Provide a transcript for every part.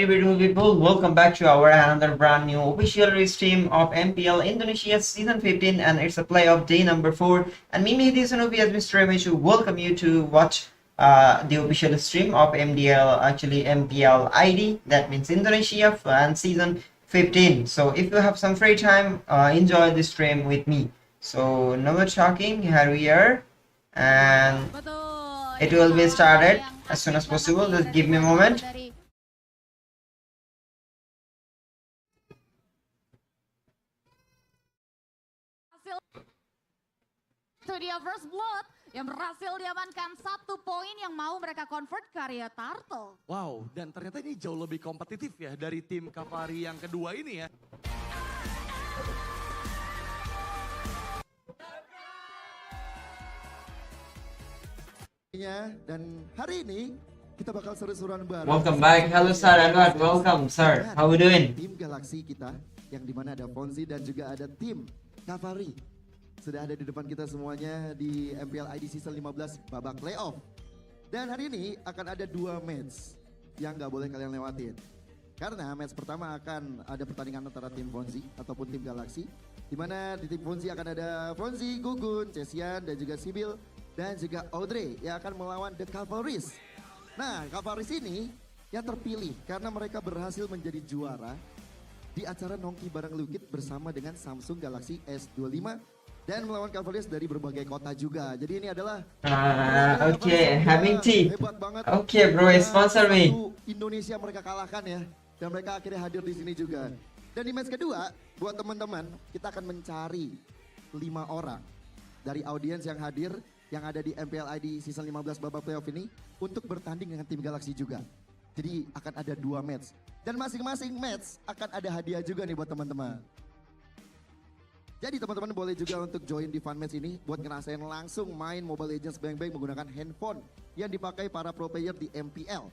very beautiful people, welcome back to our another brand new official stream of MPL Indonesia Season 15, and it's a play of day number 4. And me, Mehdi Sanofi, as Mr. Ramesh, welcome you to watch the official stream of MPL ID, that means Indonesia and Season 15. So if you have some free time, enjoy the stream with me. So no more talking, here we are, and it will be started as soon as possible. Just give me a moment. Itu dia first blood yang berhasil diamankan 1 poin yang mau mereka convert ke area Turtle. Wow, dan ternyata ini jauh lebih kompetitif ya dari tim Cavalry yang kedua ini ya. Dan hari ini kita bakal seru-seruan bareng. Welcome back. Hello sir, Edward. Welcome sir. How we doing? Tim Galaxy kita yang dimana ada Fonzi dan juga ada tim Cavalry. Sudah ada di depan kita semuanya di MPL ID Season 15 babak playoff. Dan hari ini akan ada 2 match yang gak boleh kalian lewatin. Karena match pertama akan ada pertandingan antara tim Fonzi ataupun tim Galaxy. Dimana di tim Fonzi akan ada Fonzi, Gugun, Cesian dan juga Sibyl. Dan juga Audrey yang akan melawan The Cavalrys. Nah, Cavalrys ini yang terpilih karena mereka berhasil menjadi juara di acara Nongki Bareng Lukit bersama dengan Samsung Galaxy S25 dan melawan Cavalrys dari berbagai kota juga. Jadi ini adalah okay, having tea. Hebat banget. Okay, bro, sponsor me. Indonesia mereka kalahkan ya, dan mereka akhirnya hadir di sini juga. Dan di match kedua, buat teman-teman, kita akan mencari 5 orang dari audiens yang hadir yang ada di MPL ID Season 15 babak playoff ini untuk bertanding dengan tim Galaxy juga. Jadi akan ada 2 match. Dan masing-masing match akan ada hadiah juga nih buat teman-teman. Jadi teman-teman boleh juga untuk join di fun match ini buat ngerasain langsung main Mobile Legends Bang Bang menggunakan handphone yang dipakai para pro player di MPL.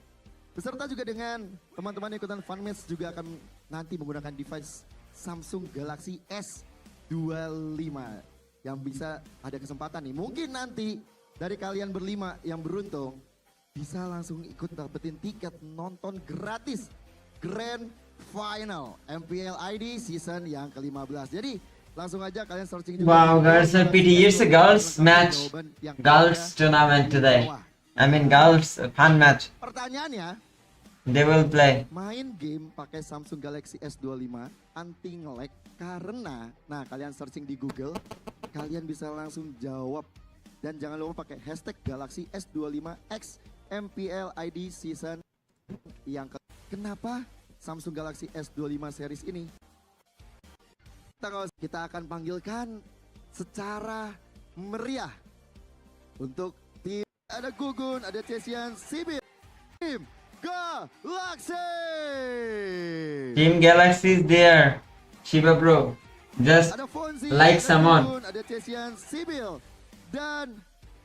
Beserta juga dengan teman-teman ikutan fun match juga akan nanti menggunakan device Samsung Galaxy S25. Yang bisa ada kesempatan nih, mungkin nanti dari kalian berlima yang beruntung bisa langsung ikut dapetin tiket nonton gratis Grand Final MPL ID season yang ke-15. Jadi langsung aja kalian searching juga. Wow, there's a pity. It's a girls match, girls tournament today. I mean girls fun match. Pertanyaannya, they will play. Main game pakai Samsung Galaxy S25 anti nge-lag karena, nah kalian searching di Google, kalian bisa langsung jawab. Dan jangan lupa pakai hashtag Galaxy S25X MPL ID Season yang Kenapa Samsung Galaxy S25 series ini? Kita akan panggilkan secara meriah untuk tim, ada Gugun, ada Cesian, Sibyl, tim Galaxy. Team Galaxy is there. Shiba bro, just ada Fonzi, like ada someone. Gugun, ada Cesian, Sibyl, dan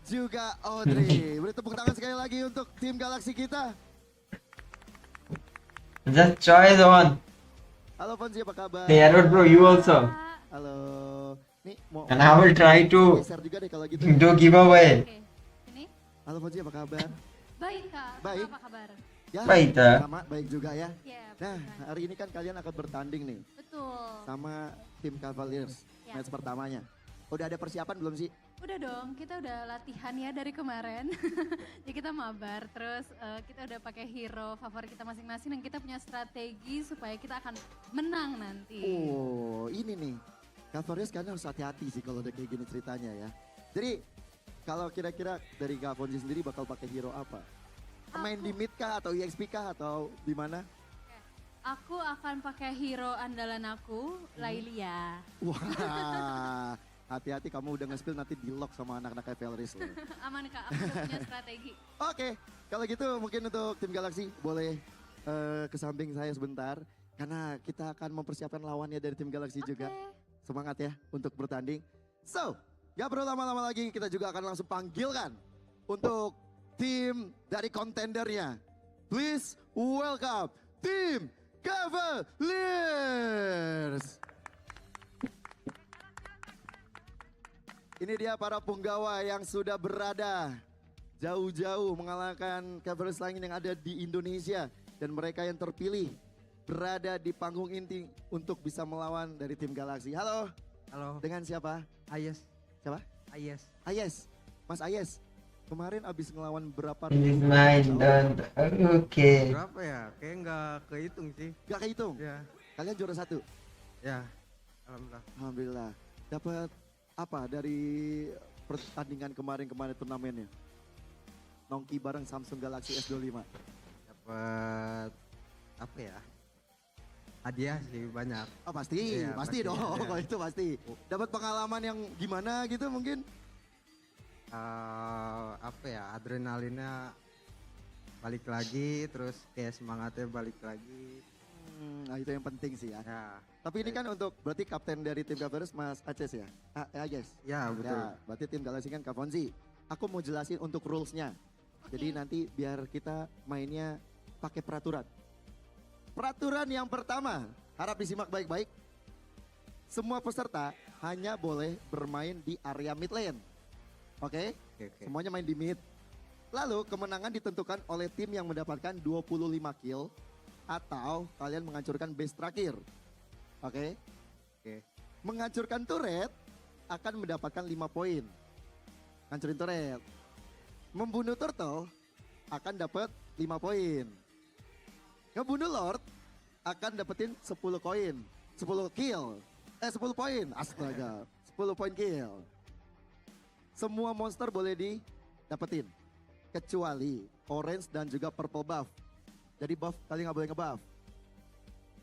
juga Audrey. Beri tepuk tangan sekali lagi untuk tim Galaxy kita. Just try the one. Halo Fonzi, apa kabar? Hey Edward bro, you also. Halo. Nih mau. And I will try to Share juga deh kalau gitu. do giveaway. Oke, ini Halo Fonzi, apa kabar? baik kak. Baik. Apa kabar? Ya, Baik, Ta. sama baik juga ya. Ya, Nah, bukan. hari ini kan kalian akan bertanding nih Betul. sama tim Cavaliers Ya. match pertamanya. Udah ada persiapan belum sih? Udah dong, kita udah latihan ya dari kemarin. Jadi kita mabar, terus kita udah pakai hero favorit kita masing-masing dan kita punya strategi supaya kita akan menang nanti. Oh, ini nih. Cavaliers kan harus hati-hati sih kalau udah kayak gini ceritanya ya. Jadi kalau kira-kira dari Kak Fonzi sendiri bakal pakai hero apa? Main di mid kah atau EXP kah atau di mana? Aku akan pakai hero andalan aku, Lailia. Wah, hati-hati kamu udah nge-spill nanti di-lock sama anak-anak Cavaliers loh. Aman kak, aku udah punya strategi. Oke, kalau gitu mungkin untuk tim Galaxy boleh ke samping saya sebentar. Karena kita akan mempersiapkan lawannya dari tim Galaxy juga. Semangat ya untuk bertanding. So, gak perlu lama-lama lagi, kita juga akan langsung panggilkan untuk tim dari kontendernya. Please welcome tim Cavaliers. Ini dia para punggawa yang sudah berada jauh-jauh mengalahkan Cavaliers lain yang ada di Indonesia. dan mereka yang terpilih berada di panggung inti untuk bisa melawan dari tim Galaxy. Halo, Halo, dengan siapa? Ayes. Siapa? Ayes. Ayes, Mas Ayes. Kemarin abis ngelawan berapa? This is mine, don't. Okay. Berapa ya? Kayak nggak kehitung sih. Gak kehitung. Ya, Kalian juara 1. ya. Alhamdulillah. Alhamdulillah. Dapat apa dari pertandingan kemarin turnamennya? Nongki bareng Samsung Galaxy S25. Dapat apa ya? Hadiah sih banyak. Oh pasti, Iya, pasti pasti, dong. iya. Kalau itu pasti. Dapat pengalaman yang gimana gitu mungkin? Apa ya? Adrenalinnya balik lagi, terus kayak semangatnya balik lagi. Nah itu yang penting sih ya. Ya, Tapi ini kan untuk berarti kapten dari tim Cavaliers Mas Aces ya? Aces. ya betul. Ya, berarti tim Galaxy kan Kak Fonzi. Aku mau jelasin untuk rulesnya. Jadi nanti biar kita mainnya pakai peraturan. Peraturan yang pertama, harap disimak baik-baik. Semua peserta hanya boleh bermain di area mid lane. Oke? Oke. Semuanya main di mid. Lalu kemenangan ditentukan oleh tim yang mendapatkan 25 kill atau kalian menghancurkan base terakhir. Oke? Oke. Menghancurkan turret akan mendapatkan 5 poin. Hancurin turret. Membunuh turtle akan dapat 5 poin. Ngebunuh lord akan dapetin 10 koin. 10 kill. 10 poin. Astaga. 10 poin kill. Semua monster boleh didapetin. Kecuali orange dan juga purple buff. Jadi buff kalian nggak boleh ngebuff.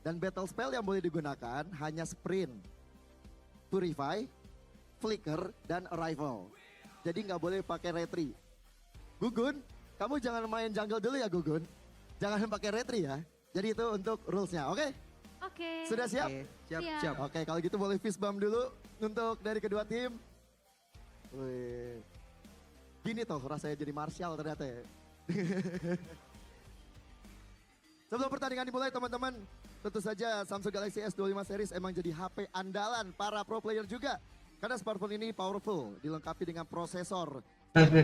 Dan battle spell yang boleh digunakan hanya sprint, purify, flicker, dan arrival. Jadi nggak boleh pakai retry. Gugun, kamu jangan main jungle dulu ya Gugun. Jangan pakai retry ya. Jadi itu untuk rulesnya, oke? Oke. Sudah siap? Oke, siap, Siap. siap. Oke, kalau gitu boleh fist bump dulu untuk dari kedua tim. Wih. Gini tuh rasanya jadi Marshall ternyata ya. Sebelum pertandingan dimulai teman-teman, tentu saja Samsung Galaxy S25 series emang jadi HP andalan para pro player juga. Karena smartphone ini powerful, dilengkapi dengan prosesor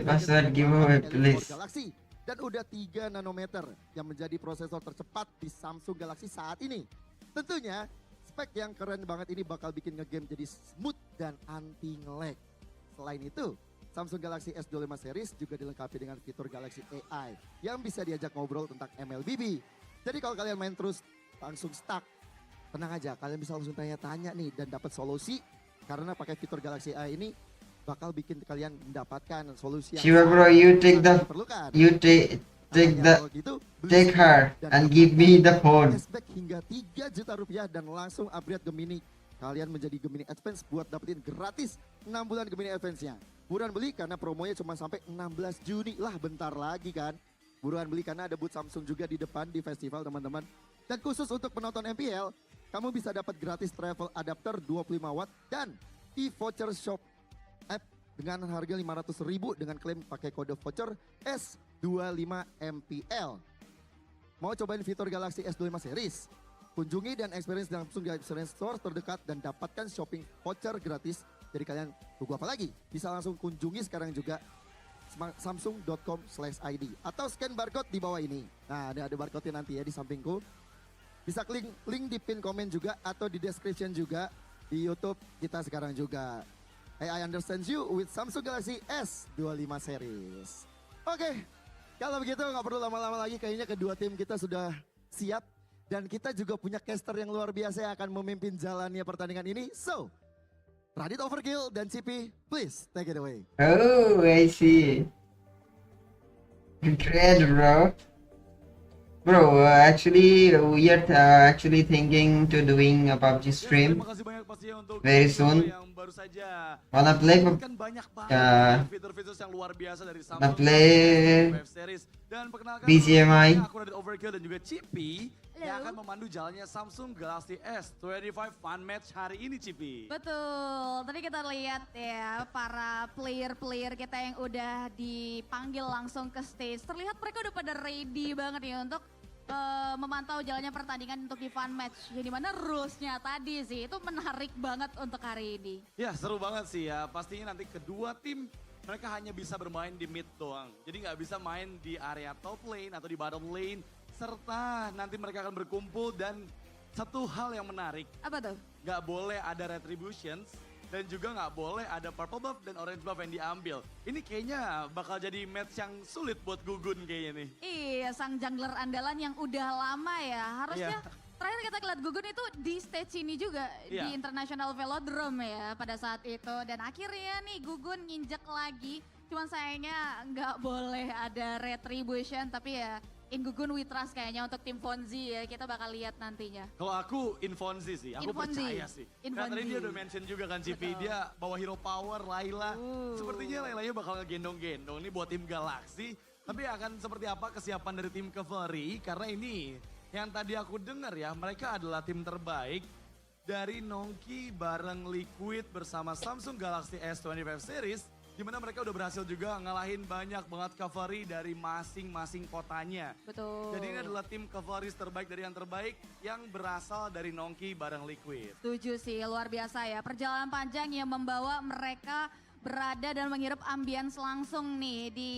Password giveaway, please. Galaxy dan udah 3 nanometer yang menjadi prosesor tercepat di Samsung Galaxy saat ini. Tentunya spek yang keren banget ini bakal bikin ngegame jadi smooth dan anti nge-lag. Selain itu, Samsung Galaxy S25 series juga dilengkapi dengan fitur Galaxy AI yang bisa diajak ngobrol tentang MLBB. Jadi kalau kalian main terus langsung stuck, tenang aja, kalian bisa langsung tanya-tanya nih dan dapat solusi karena pakai fitur Galaxy AI ini bakal bikin kalian mendapatkan solusi yang Shiva bro, you take the, diperlukan. you take Makanya kalau the, gitu, beli take her dan and give me the phone. cashback hingga 3 juta rupiah dan langsung upgrade Gemini. Kalian menjadi Gemini Advance buat dapetin gratis 6 bulan Gemini Advance-nya. Buruan beli karena promonya cuma sampai 16 Juni. Lah bentar lagi kan. Buruan beli karena ada booth Samsung juga di depan di festival teman-teman. Dan khusus untuk penonton MPL, kamu bisa dapat gratis travel adapter 25 watt dan e-voucher shop app dengan harga 500.000 dengan klaim pakai kode voucher S25 MPL. Mau cobain fitur Galaxy S25 series? Kunjungi dan experience Samsung Galaxy Store terdekat dan dapatkan shopping voucher gratis. Jadi kalian tunggu apa lagi? Bisa langsung kunjungi sekarang juga samsung.com/id atau scan barcode di bawah ini. Nah, ada barcode-nya nanti ya di sampingku. Bisa klik link di pin komen juga atau di description juga di YouTube kita sekarang juga. Hey, I understand you with Samsung Galaxy S25 series. Oke, kalau begitu nggak perlu lama-lama lagi, kayaknya kedua tim kita sudah siap. Dan kita juga punya caster yang luar biasa yang akan memimpin jalannya pertandingan ini. So, Radit Overkill dan Cipi, please take it away. Oh, I see. Great, bro. Bro, actually, we are actually thinking to doing a PUBG stream. Terima kasih banyak pastinya untuk Very soon. yang baru saja. Wanna play? Kan banyak banget fitur-fitur yang luar biasa dari Wanna Samsung play Web Series. Dan perkenalkan BGMI? aku Radit Overkill dan juga Cipi yang akan memandu jalannya Samsung Galaxy S25 Fun Match hari ini, Cipi. Betul, tadi kita lihat ya para player-player kita yang udah dipanggil langsung ke stage. Terlihat mereka udah pada ready banget ya untuk memantau jalannya pertandingan untuk di fun match. Jadi mana rules-nya tadi sih, itu menarik banget untuk hari ini. Ya seru banget sih ya, pastinya nanti kedua tim mereka hanya bisa bermain di mid doang. Jadi nggak bisa main di area top lane atau di bottom lane serta nanti mereka akan berkumpul dan satu hal yang menarik, Apa tuh? nggak boleh ada retributions dan juga nggak boleh ada purple buff dan orange buff yang diambil. Ini kayaknya bakal jadi match yang sulit buat Gugun kayaknya nih. Iya, sang jungler andalan yang udah lama ya. Harusnya terakhir kita lihat Gugun itu di stage ini juga Iya. di International Velodrome ya pada saat itu. Dan akhirnya nih Gugun nginjek lagi. Cuman sayangnya nggak boleh ada retribution, tapi ya in Gugun we trust kayaknya untuk tim Fonzi ya. Kita bakal lihat nantinya. Kalau aku Infonzi sih, aku Infonzi. percaya sih. Karena tadi Infonzi. dia udah mention juga kan Cipi, Betul. dia bawa hero power, Layla. Sepertinya Lailanya bakal ngegendong-gendong nih buat tim Galaxy. Tapi akan seperti apa kesiapan dari tim Cavalry, karena ini yang tadi aku dengar ya, mereka adalah tim terbaik dari Nongki bareng Liquid bersama Samsung Galaxy S25 series. Di mana mereka udah berhasil juga ngalahin banyak banget Cavalry dari masing-masing kotanya. Betul. Jadi ini adalah tim Cavalry terbaik dari yang terbaik yang berasal dari Nongki bareng Liquid. Setuju sih, luar biasa ya. Perjalanan panjang yang membawa mereka berada dan menghirup ambience langsung nih di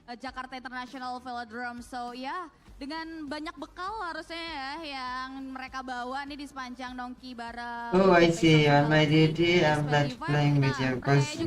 Jakarta International Velodrome. So ya, dengan banyak bekal harusnya ya yang mereka bawa nih di sepanjang Nongki bareng. Oh, I see. On my duty, I'm not playing with you because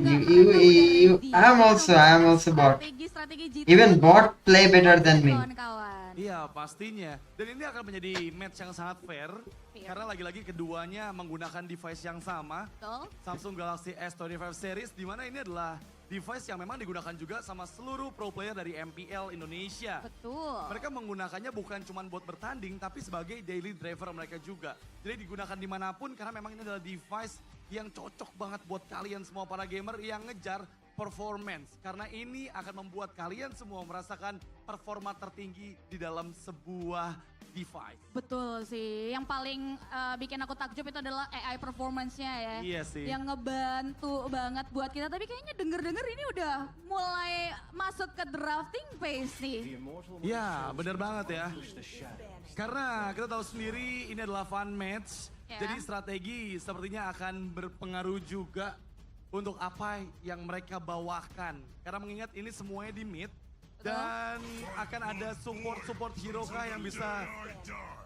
I'm also bot. Strategi Even bot play better than me. Kawan-kawan. Iya pastinya. Dan ini akan menjadi match yang sangat fair. Iya. Karena lagi-lagi keduanya menggunakan device yang sama. Betul. Samsung Galaxy S25 series. Di mana ini adalah device yang memang digunakan juga sama seluruh pro player dari MPL Indonesia. Betul. Mereka menggunakannya bukan cuma buat bertanding, tapi sebagai daily driver mereka juga. Jadi digunakan dimanapun karena memang ini adalah device yang cocok banget buat kalian semua para gamer yang ngejar performance. Karena ini akan membuat kalian semua merasakan performa tertinggi di dalam sebuah device. Betul sih, yang paling bikin aku takjub itu adalah AI performance-nya ya. Iya sih. Yang ngebantu banget buat kita, tapi kayaknya denger-denger ini udah mulai masuk ke drafting phase nih. Ya, benar banget ya. Karena kita tahu sendiri ini adalah fun match. Ya. Jadi strategi sepertinya akan berpengaruh juga untuk apa yang mereka bawakan. Karena mengingat ini semuanya di mid. Dan akan ada support hero kah yang bisa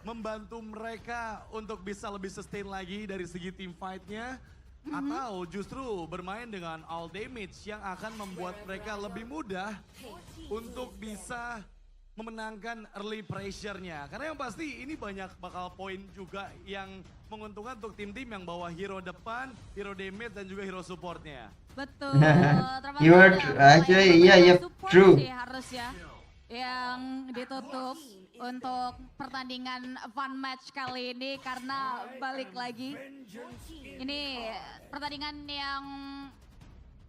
membantu mereka untuk bisa lebih sustain lagi dari segi team fight-nya. Atau justru bermain dengan all damage yang akan membuat mereka lebih mudah untuk bisa memenangkan early pressure-nya. Karena yang pasti ini banyak bakal poin juga yang menguntungkan untuk tim-tim yang bawa hero depan, hero damage dan juga hero support-nya. Betul. Termasuk You are yang actually, mulai yeah, support true. sih harus ya. Yang ditutup untuk pertandingan fun match kali ini karena balik lagi. Ini pertandingan yang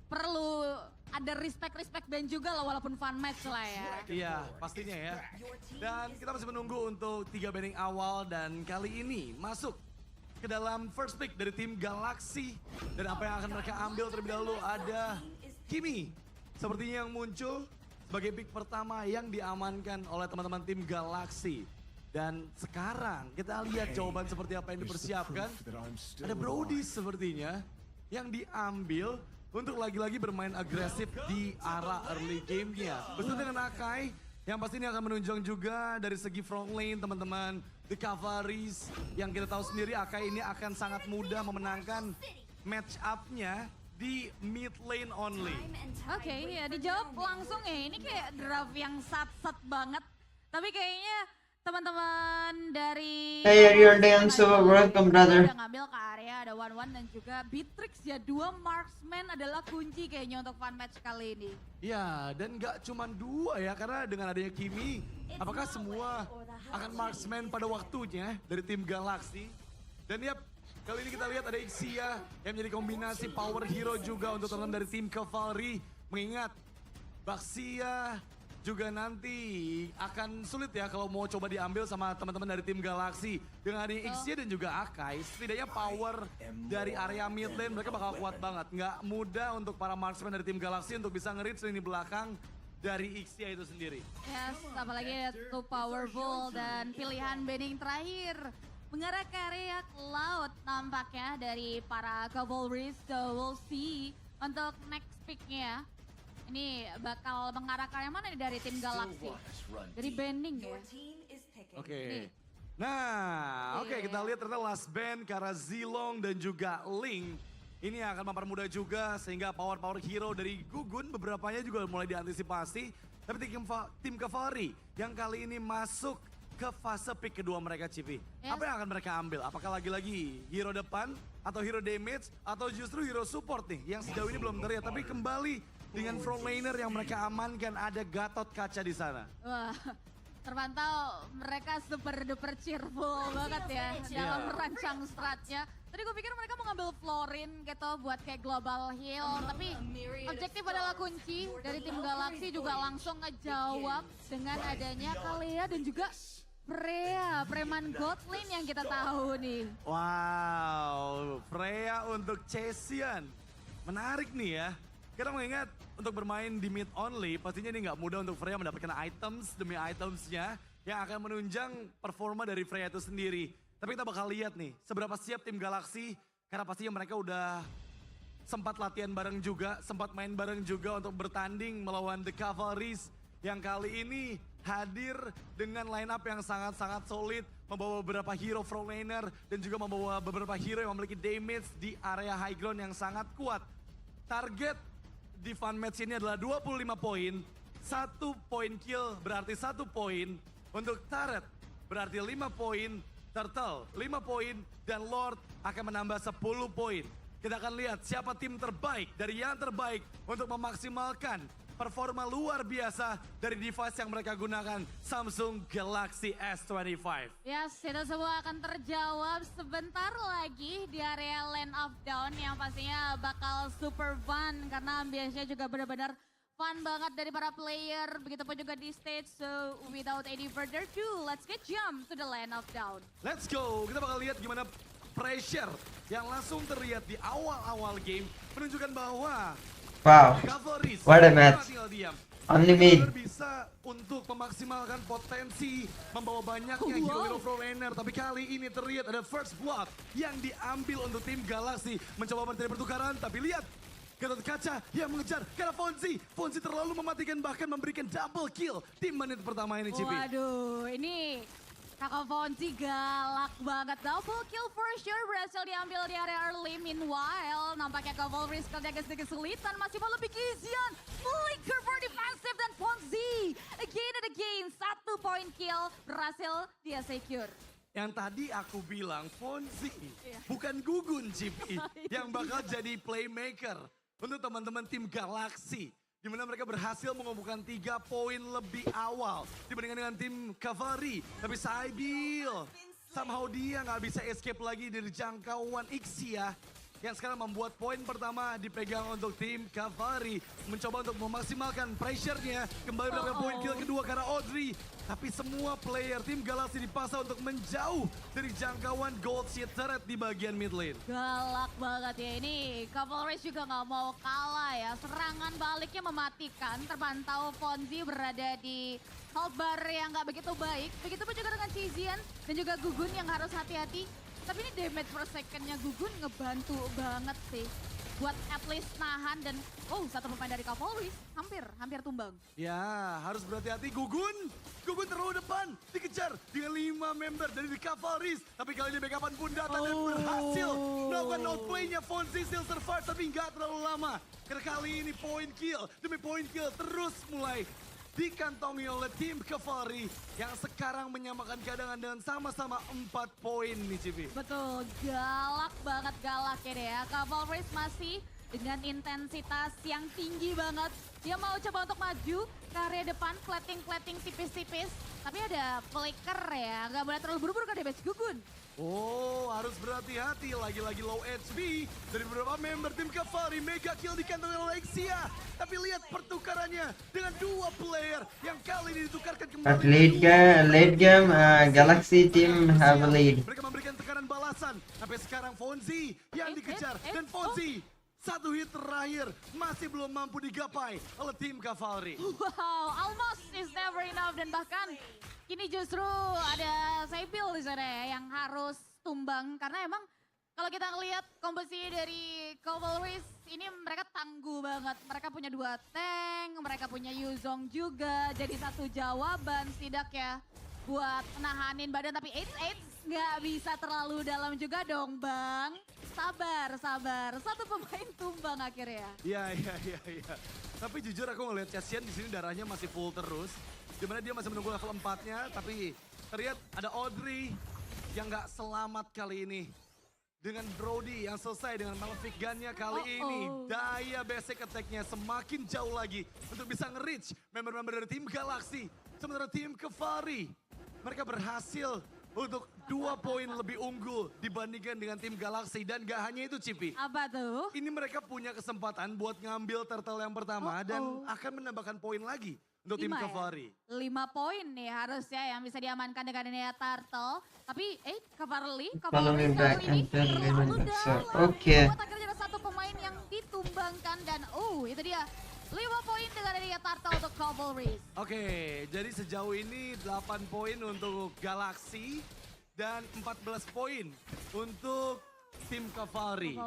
perlu ada respect band juga lah walaupun fun match lah ya. Iya, pastinya ya. Dan kita masih menunggu untuk 3 banding awal dan kali ini masuk ke dalam first pick dari tim Galaxy. Dan apa yang akan mereka ambil terlebih dahulu ada Kimi. Sepertinya yang muncul sebagai pick pertama yang diamankan oleh teman-teman tim Galaxy. Dan sekarang kita lihat jawaban seperti apa yang dipersiapkan. Ada Brody sepertinya yang diambil untuk lagi-lagi bermain agresif di arah early game-nya. Bersama dengan Akai yang pastinya akan menunjang juga dari segi front lane teman-teman. The Cavalries yang kita tahu sendiri Akai ini akan sangat mudah memenangkan match up-nya di mid lane only. Oke, ya dijawab langsung ya. Ini kayak draft yang sat-sat banget. Tapi kayaknya teman-teman dari Hey, you're doing so welcome, brother. udah ngambil ke area ada One dan juga Beatrix ya. 2 marksman adalah kunci kayaknya untuk fun match kali ini. Ya, dan gak cuma 2 ya, karena dengan adanya Kimi, apakah semua akan marksman pada waktunya dari tim Galaxy? Dan ya, kali ini kita lihat ada Ixia yang menjadi kombinasi power hero juga untuk teman-teman dari tim Cavalry. Mengingat Baxia juga nanti akan sulit ya kalau mau coba diambil sama teman-teman dari tim Galaxy. Dengan adanya Ixia dan juga Akai, setidaknya power dari area mid lane mereka bakal kuat banget. Nggak mudah untuk para marksman dari tim Galaxy untuk bisa nge-reach lini belakang dari Ixia itu sendiri. Yes, apalagi ada too powerful dan pilihan banding terakhir mengarah ke area laut nampaknya dari para Cavalry. So we'll see untuk next pick-nya. Ini bakal mengarah ke yang mana nih dari tim Galaxy? Dari banding ya? Oke. Nih. Nah, oke Iya. kita lihat ternyata last band karena Zilong dan juga Link. Ini akan mempermudah juga sehingga power-power hero dari Gugun beberapanya juga mulai diantisipasi. Tapi tim Cavalry yang kali ini masuk ke fase pick kedua mereka, Cipi. Yes. Apa yang akan mereka ambil? Apakah lagi-lagi hero depan atau hero damage atau justru hero support nih yang sejauh ini belum terlihat. Tapi kembali dengan frontlaner yang mereka amankan, ada Gatot Kaca di sana. Wah, terpantau mereka super duper cheerful banget ya dalam merancang stratnya. Tadi gue pikir mereka mau ngambil Florin gitu buat kayak global heal, tapi objektif adalah kunci. Dari tim Galaxy juga langsung ngejawab dengan adanya Kalea dan juga Freya, preman Godlin yang kita tahu nih. Wow, Freya untuk Chesian. Menarik nih ya. Kita mengingat untuk bermain di mid only, pastinya ini nggak mudah untuk Freya mendapatkan items demi itemsnya yang akan menunjang performa dari Freya itu sendiri. Tapi kita bakal lihat nih, seberapa siap tim Galaxy, karena pastinya mereka udah sempat latihan bareng juga, sempat main bareng juga untuk bertanding melawan The Cavalries yang kali ini hadir dengan line up yang sangat-sangat solid, membawa beberapa hero frontlaner dan juga membawa beberapa hero yang memiliki damage di area high ground yang sangat kuat. Target di fun match ini adalah 25 poin, 1 poin kill berarti 1 poin, untuk turret berarti 5 poin, turtle 5 poin, dan lord akan menambah 10 poin. Kita akan lihat siapa tim terbaik dari yang terbaik untuk memaksimalkan performa luar biasa dari device yang mereka gunakan, Samsung Galaxy S15. Yes, itu semua akan terjawab sebentar lagi di area Land of Dawn yang pastinya bakal super fun karena ambience-nya juga benar-benar fun banget dari para player, begitupun juga di stage. So without any further ado, let's get jump to the Land of Dawn. Let's go, kita bakal lihat gimana pressure yang langsung terlihat di awal-awal game menunjukkan bahwa Wow, Cavalries what a match. tinggal diam. Only mid. Benar bisa untuk memaksimalkan potensi membawa banyaknya hero frontlaner, tapi kali ini terlihat ada first blood yang diambil untuk tim Galaxy mencoba mencari pertukaran, tapi lihat Gatot Kaca yang mengejar karena Fonzi terlalu mematikan, bahkan memberikan double kill di menit pertama ini, Cipi. Waduh, ini Kakak Fonzi galak banget. Double kill for sure berhasil diambil di area early. Meanwhile, nampaknya Cavalry kerja sedikit kesulitan. Masih mau lebih keisian. Flicker for defensive dan Fonzi. Again and again, 1 point kill berhasil dia secure. Yang tadi aku bilang Fonzi, bukan Gugun, Cipi, yang bakal jadi playmaker untuk teman-teman tim Galaxy. Di mana mereka berhasil mengumpulkan 3 poin lebih awal dibandingkan dengan tim Cavalry. Tapi Saibil, somehow dia nggak bisa escape lagi dari jangkauan Ixia. Yang sekarang membuat poin pertama dipegang untuk tim Cavalry. Mencoba untuk memaksimalkan pressure-nya. Kembali mendapatkan poin kill kedua karena Audrey. Tapi semua player tim Galaxy dipaksa untuk menjauh dari jangkauan gold sheet turret di bagian mid lane. Galak banget ya ini. Cavalry juga nggak mau kalah ya. Serangan baliknya mematikan. Terpantau Fonzi berada di hotbar yang nggak begitu baik. Begitupun juga dengan Cizian dan juga Gugun yang harus hati-hati. Tapi ini damage per second-nya Gugun ngebantu banget sih. Buat at least nahan dan satu pemain dari Cavalry hampir tumbang. Ya, harus berhati-hati Gugun. Gugun terlalu depan, dikejar dengan 5 member dari The Cavalries. Tapi kali ini backupan pun datang dan berhasil melakukan outplay-nya. Fonzi still survive tapi nggak terlalu lama. Karena kali ini point kill demi point kill terus mulai dikantongi oleh tim Cavalry yang sekarang menyamakan keadaan dengan sama-sama 4 poin nih, Cipi. Betul, galak banget galak ya deh ya. Cavalry masih dengan intensitas yang tinggi banget. Dia mau coba untuk maju ke area depan, plating tipis-tipis. Tapi ada flicker ya, nggak boleh terlalu buru-buru ke damage Gugun. Oh, harus berhati-hati. Lagi-lagi low HP dari beberapa member tim Cavalry. Mega kill dikantongi oleh Ixia. Tapi lihat pertukarannya dengan 2 player yang kali ini ditukarkan kembali. At late game, Galaxy team have a lead. Mereka memberikan tekanan balasan. Sampai sekarang Fonzi yang dikejar. Dan Fonzi, 1 hit terakhir masih belum mampu digapai oleh tim Cavalry. Wow, almost is never enough dan bahkan kini justru ada Saibil di sana ya yang harus tumbang karena emang kalau kita ngelihat komposisi dari Cavalry ini mereka tangguh banget. Mereka punya 2 tank, mereka punya Yuzong juga jadi satu jawaban setidaknya buat menahanin badan. Tapi Eits nggak bisa terlalu dalam juga dong Bang. Sabar. Satu pemain tumbang akhirnya. Iya. Tapi jujur aku ngeliat Chasian di sini darahnya masih full terus. Dimana dia masih menunggu level 4-nya, tapi terlihat ada Audrey yang nggak selamat kali ini. Dengan Brody yang selesai dengan Malefic Gun-nya kali ini. Daya basic attack-nya semakin jauh lagi untuk bisa nge-reach member-member dari tim Galaxy. Sementara tim Kevari, mereka berhasil untuk 2 poin lebih unggul dibandingkan dengan tim Galaxy. Dan gak hanya itu Cipi. Apa tuh? Ini mereka punya kesempatan buat ngambil turtle yang pertama dan akan menambahkan poin lagi untuk tim 5 ya? Kevari. 5 poin nih harusnya yang bisa diamankan dengan ini Turtle. Tapi Cavalry back kali ini and then terlalu remain back. So, dalam. okay. Membuat akhirnya ada satu pemain yang ditumbangkan dan itu dia. 5 poin dengan ini Turtle untuk Cavalry. Oke, jadi sejauh ini 8 poin untuk Galaxy dan 14 poin untuk tim Kevari.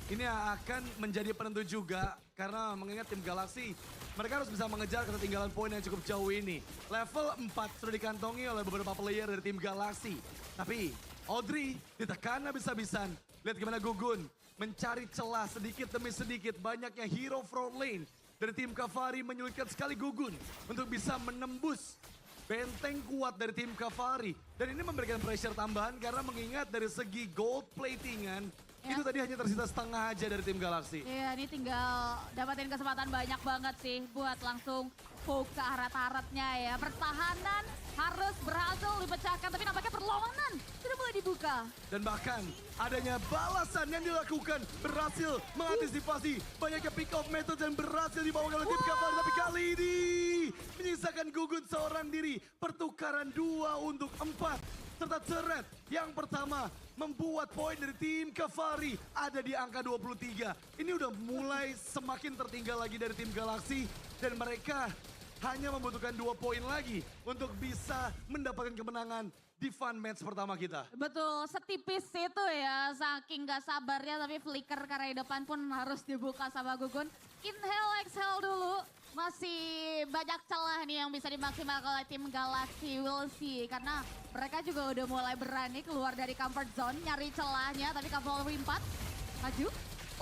Ini akan menjadi penentu juga karena mengingat tim Galaxy mereka harus bisa mengejar ketertinggalan poin yang cukup jauh ini. Level 4 sudah dikantongi oleh beberapa player dari tim Galaxy. Tapi Audrey ditekan habis-habisan. Lihat gimana Gugun mencari celah sedikit demi sedikit. Banyaknya hero front lane dari tim Kevari menyulitkan sekali Gugun untuk bisa menembus benteng kuat dari tim Kevari. Dan ini memberikan pressure tambahan karena mengingat dari segi gold platingan itu tadi hanya tersisa setengah aja dari tim Galaxy. Iya, ini tinggal dapatin kesempatan banyak banget sih buat langsung poke ke arah turretnya ya. Pertahanan harus berhasil dipecahkan, tapi nampaknya perlawanan sudah mulai dibuka. Dan bahkan adanya balasan yang dilakukan berhasil mengantisipasi banyaknya pick off method dan berhasil dibawa oleh tim Kevari. Tapi kali ini menyisakan Gugun seorang diri. Pertukaran 2 untuk 4. Serta Ceret yang pertama membuat poin dari tim Kevari ada di angka 23. Ini udah mulai semakin tertinggal lagi dari tim Galaxy dan mereka hanya membutuhkan 2 poin lagi untuk bisa mendapatkan kemenangan di fun match pertama kita. Betul, setipis itu ya, saking gak sabarnya tapi flicker ke arah depan pun harus dibuka sama Gugun. Inhale, exhale dulu. Masih banyak celah nih yang bisa dimaksimalkan oleh tim Galaxy, we'll see. Karena mereka juga udah mulai berani keluar dari comfort zone, nyari celahnya. Tapi Cavalry 4, maju.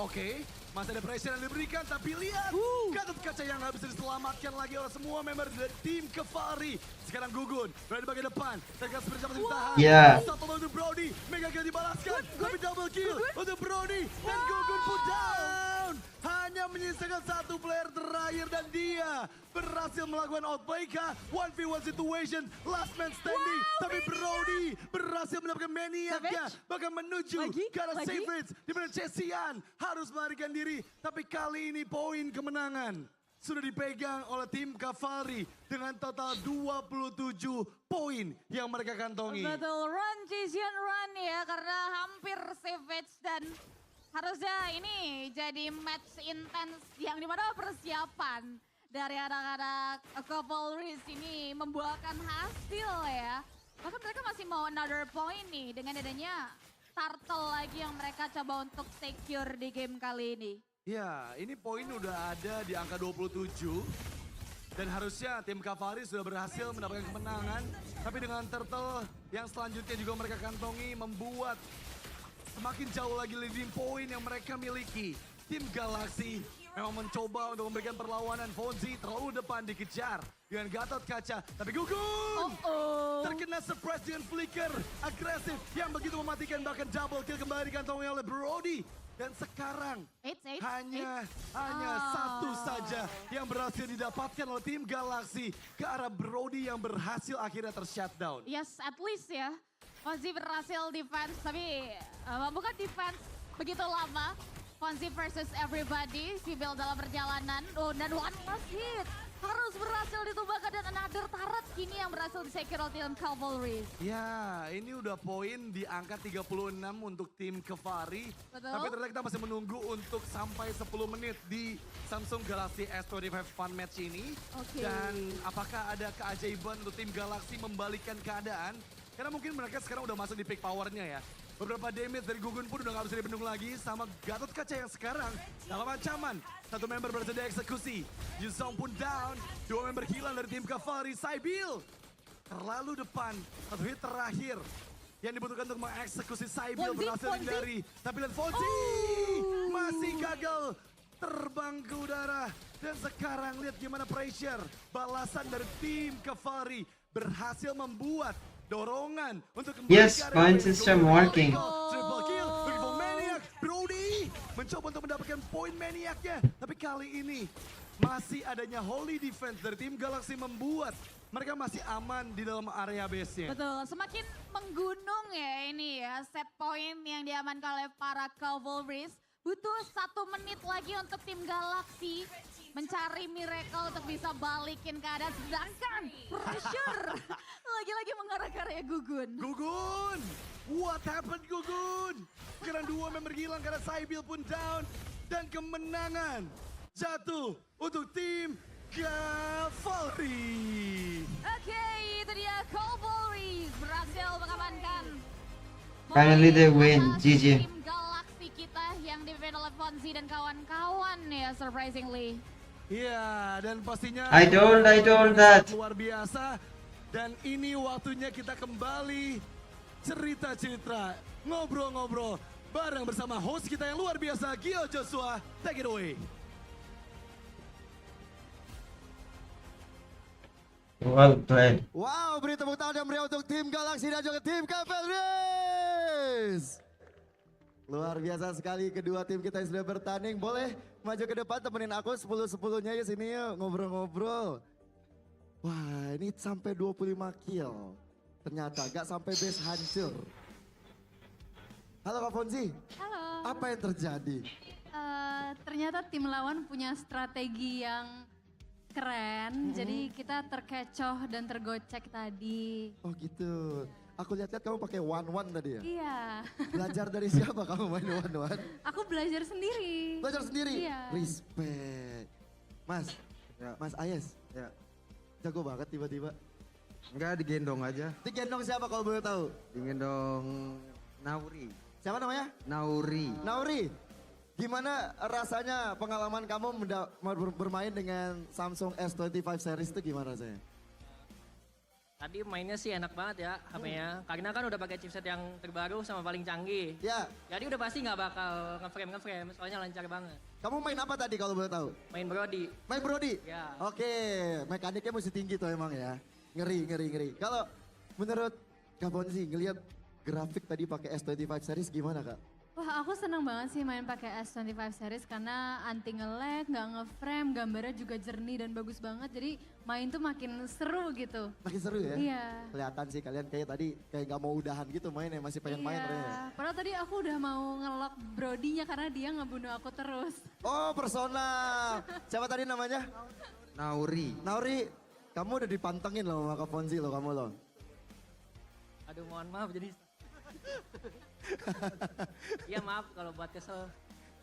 Oke, masih ada pressure yang diberikan, tapi lihat Gatot Kaca yang nggak bisa diselamatkan lagi oleh semua member dari tim Kevari. Sekarang Gugun berada di bagian depan, tegas bersama ditahan. Yeah. Satu untuk Brody, mega kill dibalaskan, tapi double kill untuk Brody dan Gugun pun down. Hanya menyisakan 1 player terakhir dan dia berhasil melakukan outplay kah? 1v1 situation, last man standing. Tapi Brody berhasil mendapatkan maniaknya, bahkan menuju ke arah save rates. Di mana Chesian harus melarikan diri, tapi kali ini poin kemenangan sudah dipegang oleh tim Kevari dengan total 27 poin yang mereka kantongi. Betul, run Chesian run ya, karena hampir savage dan harusnya ini jadi match intense yang dimana persiapan dari anak-anak Cavalry ini membuahkan hasil ya. Bahkan mereka masih mau another point nih dengan adanya turtle lagi yang mereka coba untuk secure di game kali ini. Ya, ini poin udah ada di angka 27. Dan harusnya tim Kevari sudah berhasil mendapatkan kemenangan. Tapi dengan turtle yang selanjutnya juga mereka kantongi membuat semakin jauh lagi leading point yang mereka miliki. Tim Galaxy memang mencoba untuk memberikan perlawanan. Fonzi terlalu depan dikejar dengan Gatot Kaca. Tapi Gugun terkena surprise dengan flicker agresif yang begitu mematikan, bahkan double kill kembali dikantongi oleh Brody. Dan sekarang hanya satu saja yang berhasil didapatkan oleh tim Galaxy ke arah Brody yang berhasil akhirnya tershutdown. Yes, at least ya. Fonzi berhasil defense, tapi bukan defense begitu lama. Fonzi versus everybody, Sibyl dalam perjalanan. Dan one last hit. Harus berhasil ditumbangkan dan another turret kini yang berhasil disecure oleh tim Cavalry. Ya, ini udah poin di angka 36 untuk tim Kevari. Betul. Tapi ternyata kita masih menunggu untuk sampai 10 menit di Samsung Galaxy S25 Fun Match ini. Dan apakah ada keajaiban untuk tim Galaxy membalikkan keadaan? Karena mungkin mereka sekarang udah masuk di peak powernya ya. Beberapa damage dari Gugun pun udah gak bisa dibendung lagi sama Gatot Kaca yang sekarang dalam ancaman. Satu member berhasil dieksekusi. Yuzong pun down. 2 member hilang dari tim Kevari. Sybil terlalu depan. Satu hit terakhir yang dibutuhkan untuk mengeksekusi Sybil Fonzie, berhasil Fonzie. dihindari. Tapi lihat Fonzie masih gagal terbang ke udara. Dan sekarang lihat gimana pressure. Balasan dari tim Cavalry berhasil membuat dorongan untuk kembali Yes, ke area point base. system working. Triple kill, looking for Maniac. Brody mencoba untuk mendapatkan poin Maniacnya. Tapi kali ini masih adanya Holy Defense dari tim Galaxy membuat mereka masih aman di dalam area base-nya. Betul, semakin menggunung ya ini ya set point yang diamankan oleh para Cavalries. Butuh 1 menit lagi untuk tim Galaxy mencari miracle untuk bisa balikin keadaan. Sedangkan pressure lagi-lagi mengarah ke area Gugun. Gugun, what happened Gugun? Karena 2 member hilang karena Sybil pun down. Dan kemenangan jatuh untuk tim Cavalry. Oke, itu dia Cavalries berhasil mengamankan. Finally they win. Atas GG. Tim Galaxy kita yang dipimpin oleh Fonzie dan kawan-kawan ya surprisingly. Iya, dan pastinya I told that. luar biasa. Dan ini waktunya kita kembali cerita-cerita, ngobrol-ngobrol bareng bersama host kita yang luar biasa, Gio Joshua. Take it away. Well played. Wow, beri tepuk tangan yang meriah untuk tim Galaxy dan juga tim Cavalries. Luar biasa sekali kedua tim kita yang sudah bertanding. Boleh maju ke depan temenin aku 10-10-nya ya sini yuk ngobrol-ngobrol. Wah ini sampai 25 kill. Ternyata gak sampai base hancur. Halo Kak Fonzie, Halo. apa yang terjadi? Ternyata tim lawan punya strategi yang keren, jadi kita terkecoh dan tergocek tadi. Oh gitu. Aku lihat-lihat kamu pakai one-one tadi ya? Iya, Belajar dari siapa kamu main one-one? aku belajar sendiri. Belajar sendiri? Iya. Respect. Mas, Ya, Mas Ayes, ya. jago banget tiba-tiba. Enggak, digendong aja. Digendong siapa kalau boleh tahu? Digendong Nauri. Siapa namanya? Nauri. Nauri. Gimana rasanya pengalaman kamu bermain dengan Samsung S25 series itu gimana rasanya? Tadi mainnya sih enak banget ya HP-nya, karena kan udah pakai chipset yang terbaru sama paling canggih. Ya, Jadi udah pasti nggak bakal ngeframe, soalnya lancar banget. kamu main apa tadi kalau boleh tahu? Main Brody. Main Brody? Ya. Oke, mekaniknya mesti tinggi tuh emang ya. Ngeri. Kalau menurut Kak Bonzi ngelihat grafik tadi pakai S25 series gimana Kak? Wah, aku seneng banget sih main pakai S25 series karena anti nge-lag, nggak nge-frame, gambarnya juga jernih dan bagus banget. Jadi main tuh makin seru gitu. Makin seru ya? Iya. Kelihatan sih kalian kayak tadi kayak gak mau udahan gitu mainnya, masih pengen main ternyata. Iya, padahal tadi aku udah mau nge-lock Brody-nya karena dia ngebunuh aku terus. Oh persona, siapa tadi namanya? Nauri. Nauri, kamu udah dipantengin loh sama Kak Fonzie loh kamu loh. Aduh mohon maaf jadi... Iya maaf kalau buat kesel.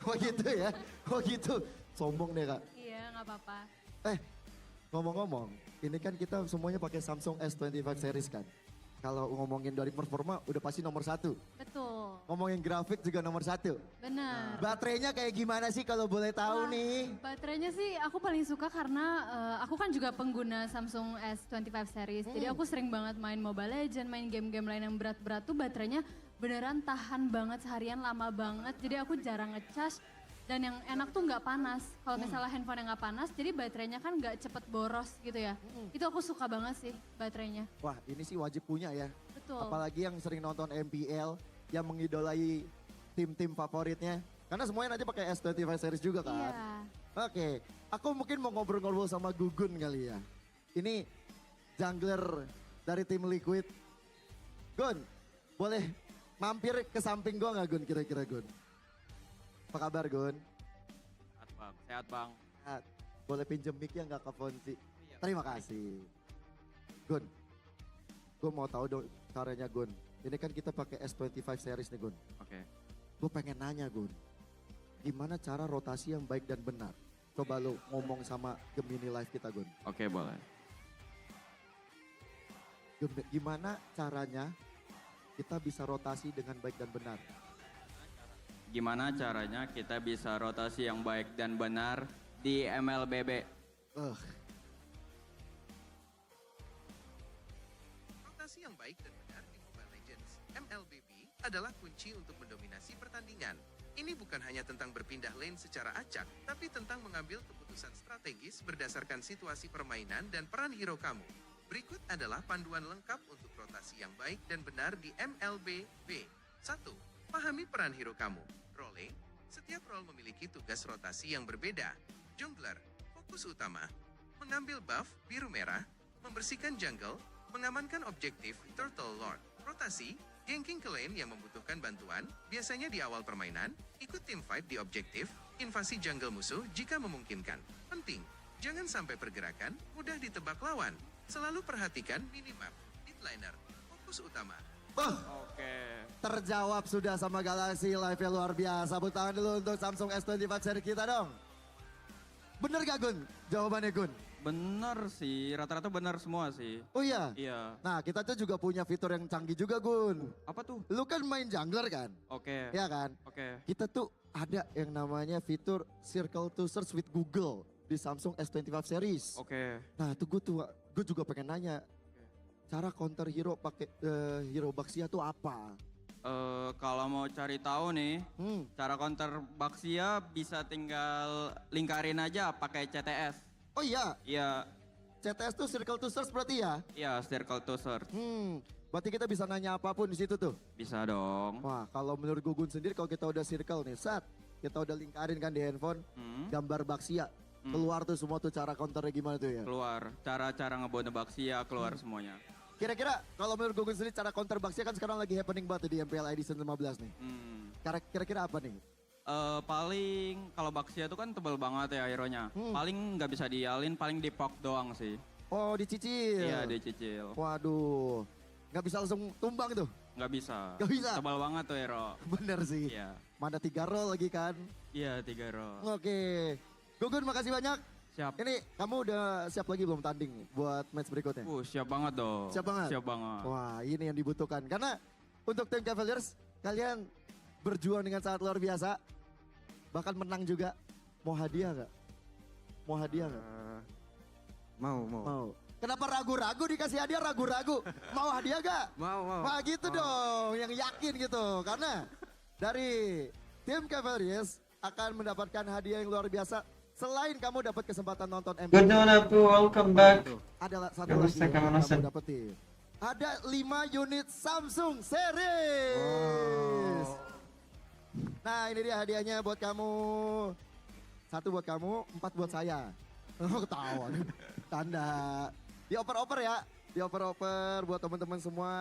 Oh gitu ya, oh gitu. Sombong deh Kak. Iya, nggak apa-apa. Ngomong-ngomong, ini kan kita semuanya pakai Samsung S25 series kan. Kalau ngomongin dari performa udah pasti nomor 1. Betul, Ngomongin grafik juga nomor 1. benar. Baterainya kayak gimana sih kalau boleh tahu Wah, nih? Baterainya sih aku paling suka karena aku kan juga pengguna Samsung S25 series. Jadi aku sering banget main Mobile Legends, main game-game lain yang berat-berat tuh baterainya beneran tahan banget seharian, lama banget. Jadi aku jarang ngecas dan yang enak tuh nggak panas. Kalau misalnya handphone yang nggak panas, jadi baterainya kan nggak cepet boros gitu ya. Itu aku suka banget sih baterainya. Wah ini sih wajib punya ya. Betul. Apalagi yang sering nonton MPL, yang mengidolai tim-tim favoritnya. Karena semuanya nanti pakai S25 series juga kan. Iya. Oke, aku mungkin mau ngobrol-ngobrol sama Gugun kali ya. Ini jungler dari tim Liquid. Gun, boleh mampir ke samping gua nggak Gun kira-kira Gun? Apa kabar Gun? Sehat bang. Ah, boleh pinjem mic-nya nggak ke Fonzie? Terima kasih. Gun, gue mau tahu dong caranya Gun. Ini kan kita pakai S25 series nih Gun. Oke. Gue pengen nanya Gun, gimana cara rotasi yang baik dan benar? Coba lo ngomong sama Gemini Live kita Gun. Oke boleh. Gimana caranya kita bisa rotasi dengan baik dan benar? Gimana caranya kita bisa rotasi yang baik dan benar di MLBB? adalah kunci untuk mendominasi pertandingan. Ini bukan hanya tentang berpindah lane secara acak, tapi tentang mengambil keputusan strategis berdasarkan situasi permainan dan peran hero kamu. Berikut adalah panduan lengkap untuk rotasi yang baik dan benar di MLB B. 1. Pahami peran hero kamu. Role. Setiap role memiliki tugas rotasi yang berbeda. Jungler. Fokus utama. Mengambil buff biru merah. Membersihkan jungle. Mengamankan objektif Turtle Lord. Rotasi. Ganking ke lane yang membutuhkan bantuan, biasanya di awal permainan, ikut team fight di objektif, invasi jungle musuh jika memungkinkan. Penting, jangan sampai pergerakan mudah ditebak lawan. Selalu perhatikan minimap, mid laner, fokus utama. Oke. Terjawab sudah sama Galaxy, live-nya luar biasa. Tepuk tangan dulu untuk Samsung S25 seri kita dong. Bener gak Gun? Jawabannya Gun? Bener sih, rata-rata bener semua sih. Oh iya? Iya. Nah kita tuh juga punya fitur yang canggih juga Gun. Apa tuh? Lu kan main jungler kan? Oke. Iya kan? Oke. Kita tuh ada yang namanya fitur Circle to Search with Google di Samsung S25 series. Oke. Nah itu gue juga pengen nanya. Cara counter hero pakai hero Baxia tuh apa? Kalau mau cari tahu nih, cara counter Baxia bisa tinggal lingkarin aja pakai CTS. Oh iya, Iya, CTS tuh Circle to Search berarti ya? iya circle to search. Berarti kita bisa nanya apapun di situ tuh. Bisa dong. Wah, kalau menurut Gugun sendiri kalau kita udah circle nih, kita udah lingkarin kan di handphone, gambar Baxia. Keluar tuh semua tuh cara counternya gimana tuh ya? Keluar, cara-cara ngebunuh Baxia keluar semuanya. Kira-kira kalau menurut Gugun sendiri cara counter Baxia kan sekarang lagi happening banget di MPL ID Season 15 nih. Kira-kira apa nih? Paling kalau Baxia tuh kan tebel banget ya hero-nya. Paling nggak bisa dialin, paling di poke doang sih. Oh dicicil? Iya dicicil. Waduh, nggak bisa langsung tumbang tuh? Nggak bisa. Nggak bisa? Tebal banget tuh hero. Bener sih. Iya. Mana 3 roll lagi kan? Iya 3 roll. Oke, Gugun makasih banyak. Siap. Ini kamu udah siap lagi belum tanding buat match berikutnya? Siap banget dong. Siap banget? Siap banget. Wah ini yang dibutuhkan. Karena untuk tim Cavaliers, kalian berjuang dengan sangat luar biasa. Bahkan menang juga. Mau hadiah gak? Mau hadiah gak? Mau. Kenapa ragu-ragu dikasih hadiah ragu-ragu? Mau hadiah gak? Mau. Wah gitu dong, yang yakin gitu. Karena dari tim Cavaliers akan mendapatkan hadiah yang luar biasa. Selain kamu dapat kesempatan nonton MPL. Good one, Apu. Welcome back. Ada satu Kamu lagi yang Kamu kamu dapetin. Ada 5 unit Samsung series. Nah ini dia hadiahnya buat kamu. 1 buat kamu, 4 buat saya. Oh ketawa nih. Tanda. Dioper-oper ya. Dioper-oper buat teman-teman semua.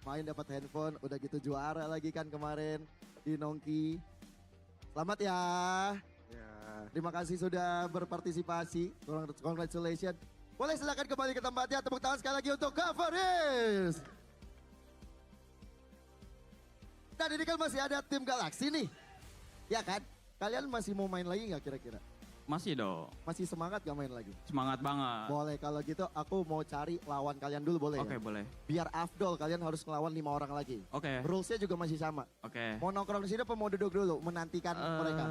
Main dapat handphone. Udah gitu juara lagi kan kemarin di Nongki. Selamat ya. Ya. Terima kasih sudah berpartisipasi. Congratulations. Boleh silakan kembali ke tempatnya. Tepuk tangan sekali lagi untuk Cavaliers. Dan ini kan masih ada tim Galaxy nih. Ya kan? Kalian masih mau main lagi nggak kira-kira? Masih dong. Masih semangat gak main lagi? Semangat banget. Boleh, kalau gitu aku mau cari lawan kalian dulu boleh Oke ya? boleh. Biar afdol kalian harus ngelawan 5 orang lagi. Oke. Rulesnya juga masih sama. Oke. Mau nongkrong di sini apa mau duduk dulu menantikan mereka?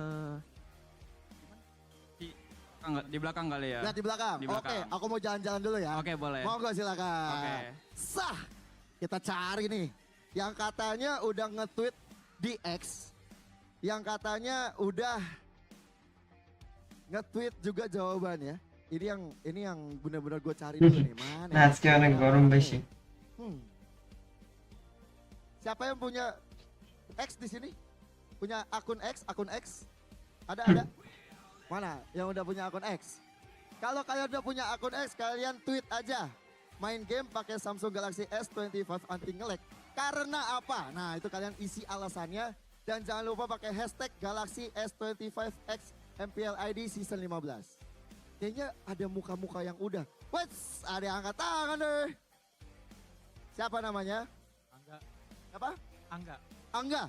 Di belakang kali ya? Lihat di belakang. Di belakang. Oke, aku mau jalan-jalan dulu ya. Oke boleh. Monggo silakan. Oke. Sah. Kita cari nih. Yang katanya udah nge-tweet di X. Yang katanya udah nge-tweet juga jawabannya. Ini yang benar-benar gue cari dulu nih. Mana? Let's go on Gorum Bashi. Siapa yang punya X di sini? Punya akun X? Akun X? Ada? Mana yang udah punya akun X? Kalau kalian udah punya akun X, kalian tweet aja. Main game pakai Samsung Galaxy S25 anti nge-lag. Karena apa? Nah itu kalian isi alasannya. Dan jangan lupa pakai hashtag Galaxy S25X MPL ID Season 15. Kayaknya ada muka-muka yang udah. Wait, ada yang angkat tangan deh. Siapa namanya? Angga. Apa? Angga. Angga.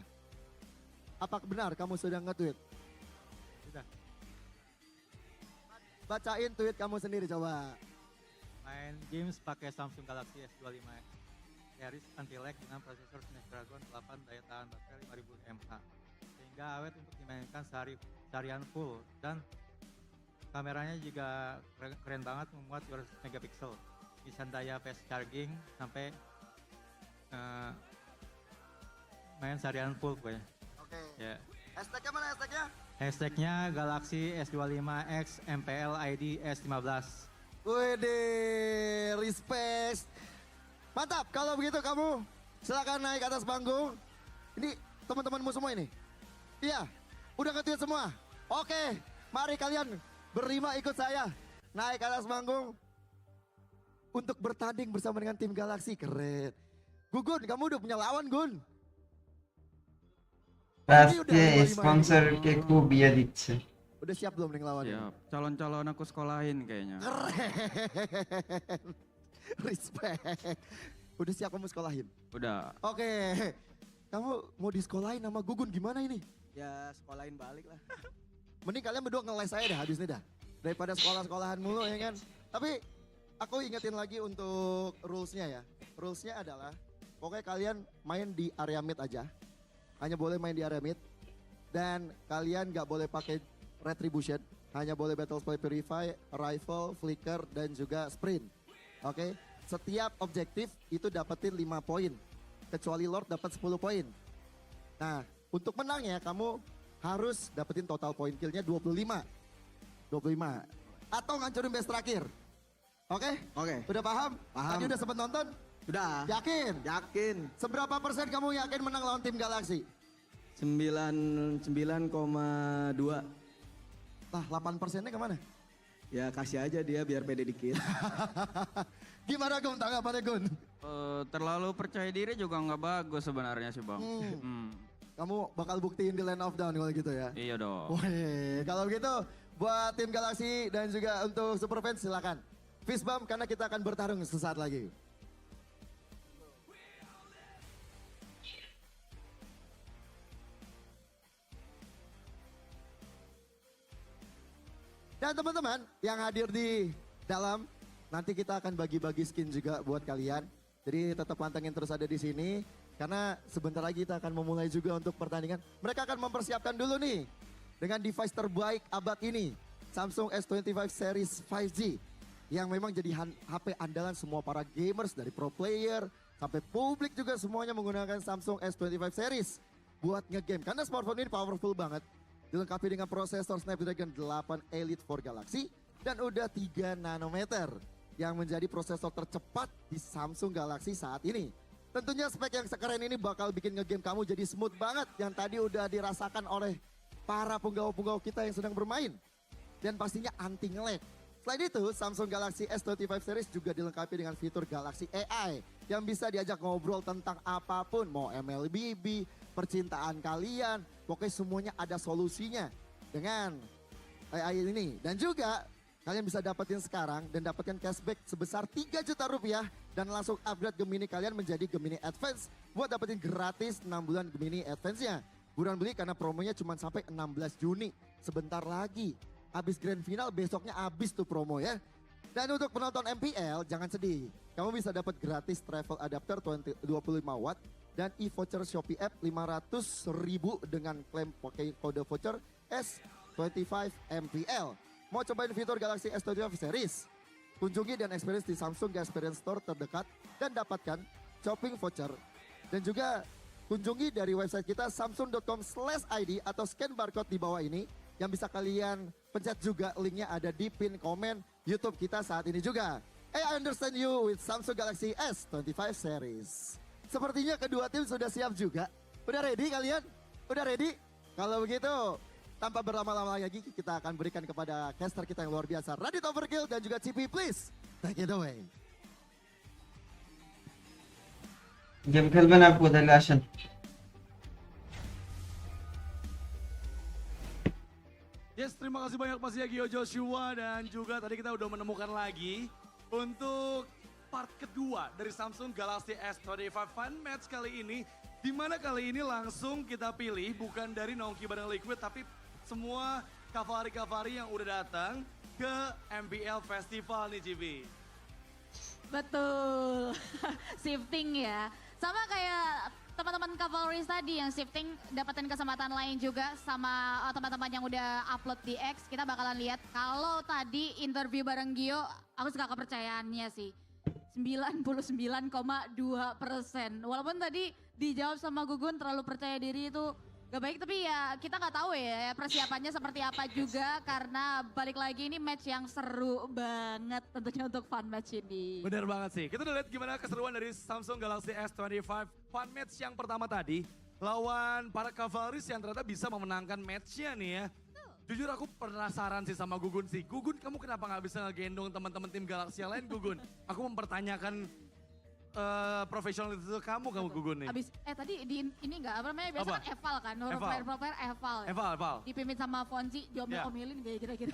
Apa benar kamu sudah nge-tweet? Sudah. Bacain tweet kamu sendiri coba. Main games pakai Samsung Galaxy S25 series anti lag dengan prosesor Snapdragon 8 daya tahan baterai 5000 mAh. Sehingga awet untuk dimainkan seharian full dan kameranya juga keren banget, memuat 200 megapiksel. Bisa daya fast charging sampai main seharian full pokoknya. Oke. Ya. Hashtagnya mana hashtagnya? Hashtagnya Galaxy S25X MPL ID S15. Wede, respect. Mantap, kalau begitu kamu silakan naik ke atas panggung. Ini teman-temanmu semua ini? Iya, udah nge-tweet semua? Oke, mari kalian berlima ikut saya naik ke atas panggung untuk bertanding bersama dengan tim Galaxy. Keren. Gugun, kamu udah punya lawan, Gun? Pasti sponsor Keku biar dice. Udah siap belum nih lawannya? Siap. Calon-calon aku sekolahin kayaknya. Keren. Respect. Udah siap kamu sekolahin? Udah. Oke. Kamu mau disekolahin sama Gugun gimana ini? Ya sekolahin balik lah. Mending kalian berdua ngeles saya dah habis ini dah. Daripada sekolah-sekolahan mulu ya kan. Tapi aku ingetin lagi untuk rulesnya ya. Rulesnya adalah pokoknya kalian main di area mid aja. Hanya boleh main di area mid. Dan kalian gak boleh pakai retribution. Hanya boleh battle spray purify, rifle, flicker, dan juga sprint. Oke. Setiap objektif itu dapetin 5 poin. Kecuali Lord dapat 10 poin. Nah, untuk menangnya kamu harus dapetin total poin killnya 25. 25. Atau ngancurin base terakhir. Oke? Oke. Udah paham? Paham. Tadi udah sempet nonton? Sudah. Yakin? Yakin. Seberapa persen kamu yakin menang lawan tim Galaxy? 99,2. Lah 8%-nya kemana? Ya kasih aja dia biar pede dikit. Gimana Gun tanggapannya Gun? Terlalu percaya diri juga nggak bagus sebenarnya sih bang. Kamu bakal buktiin di Land of Down kalau gitu ya? Iya dong. Wih, kalau gitu buat tim Galaxy dan juga untuk Super Fans silakan. Fist bump karena kita akan bertarung sesaat lagi. Dan teman-teman yang hadir di dalam, nanti kita akan bagi-bagi skin juga buat kalian. Jadi tetap pantengin terus ada di sini. Karena sebentar lagi kita akan memulai juga untuk pertandingan. Mereka akan mempersiapkan dulu nih dengan device terbaik abad ini. Samsung S25 series 5G. Yang memang jadi HP andalan semua para gamers dari pro player sampai publik juga semuanya menggunakan Samsung S25 series buat ngegame. Karena smartphone ini powerful banget. Dilengkapi dengan prosesor Snapdragon 8 Elite for Galaxy dan udah 3 nanometer yang menjadi prosesor tercepat di Samsung Galaxy saat ini. Tentunya spek yang sekeren ini bakal bikin ngegame kamu jadi smooth banget yang tadi udah dirasakan oleh para penggawa-penggawa kita yang sedang bermain. Dan pastinya anti nge-lag. Selain itu, Samsung Galaxy S25 series juga dilengkapi dengan fitur Galaxy AI yang bisa diajak ngobrol tentang apapun, mau MLBB, percintaan kalian, pokoknya semuanya ada solusinya dengan AI ini. Dan juga kalian bisa dapetin sekarang dan dapatkan cashback sebesar 3 juta rupiah dan langsung upgrade Gemini kalian menjadi Gemini Advance buat dapetin gratis 6 bulan Gemini Advance-nya. Buruan beli karena promonya cuma sampai 16 Juni, sebentar lagi. Habis grand final besoknya habis tuh promo ya. Dan untuk penonton MPL jangan sedih. Kamu bisa dapat gratis travel adapter 25 watt dan e-voucher Shopee app 500.000 dengan klaim pakai kode voucher S25 MPL. Mau cobain fitur Galaxy S25 series? Kunjungi dan experience di Samsung Experience Store terdekat dan dapatkan shopping voucher. Dan juga kunjungi dari website kita samsung.com/id atau scan barcode di bawah ini yang bisa kalian pencet juga, linknya ada di pin komen YouTube kita saat ini juga. I understand you with Samsung Galaxy S25 series. Sepertinya kedua tim sudah siap juga. Udah ready kalian? Udah ready? Kalau begitu, tanpa berlama-lama lagi kita akan berikan kepada caster kita yang luar biasa, Radit Overkill dan juga CP, please take it away. Game খেলবেন আপু তাহলে আসেন। Yes, terima kasih banyak Mas Yagio Joshua dan juga tadi kita udah menemukan lagi untuk part kedua dari Samsung Galaxy S25 Fun Match kali ini. Dimana kali ini langsung kita pilih bukan dari Nongki bareng Liquid tapi semua kavari-kavari yang udah datang ke MPL Festival nih Cibi. Betul, shifting ya. Sama kayak teman-teman Cavalry tadi yang shifting dapetin kesempatan lain juga sama teman-teman yang udah upload di X. Kita bakalan lihat kalau tadi interview bareng Gio, aku suka kepercayaannya sih. 99,2%. Walaupun tadi dijawab sama Gugun terlalu percaya diri itu gak baik, tapi ya kita nggak tahu ya persiapannya seperti apa juga karena balik lagi ini match yang seru banget tentunya untuk fun match ini. Bener banget sih. Kita udah lihat gimana keseruan dari Samsung Galaxy S25 fun match yang pertama tadi lawan para Cavalrys yang ternyata bisa memenangkan matchnya nih ya. Jujur aku penasaran sih sama Gugun sih. Gugun, kamu kenapa nggak bisa ngegendong teman-teman tim Galaxy yang lain, Gugun? Aku mempertanyakan profesionalitas kamu Gugun nih. Abis, tadi di ini enggak, apa namanya, biasa Apa? kan eval kan, Eval. player eval. Eval. Dipimpin sama Fonzi, diomel-omelin kayak kira-kira.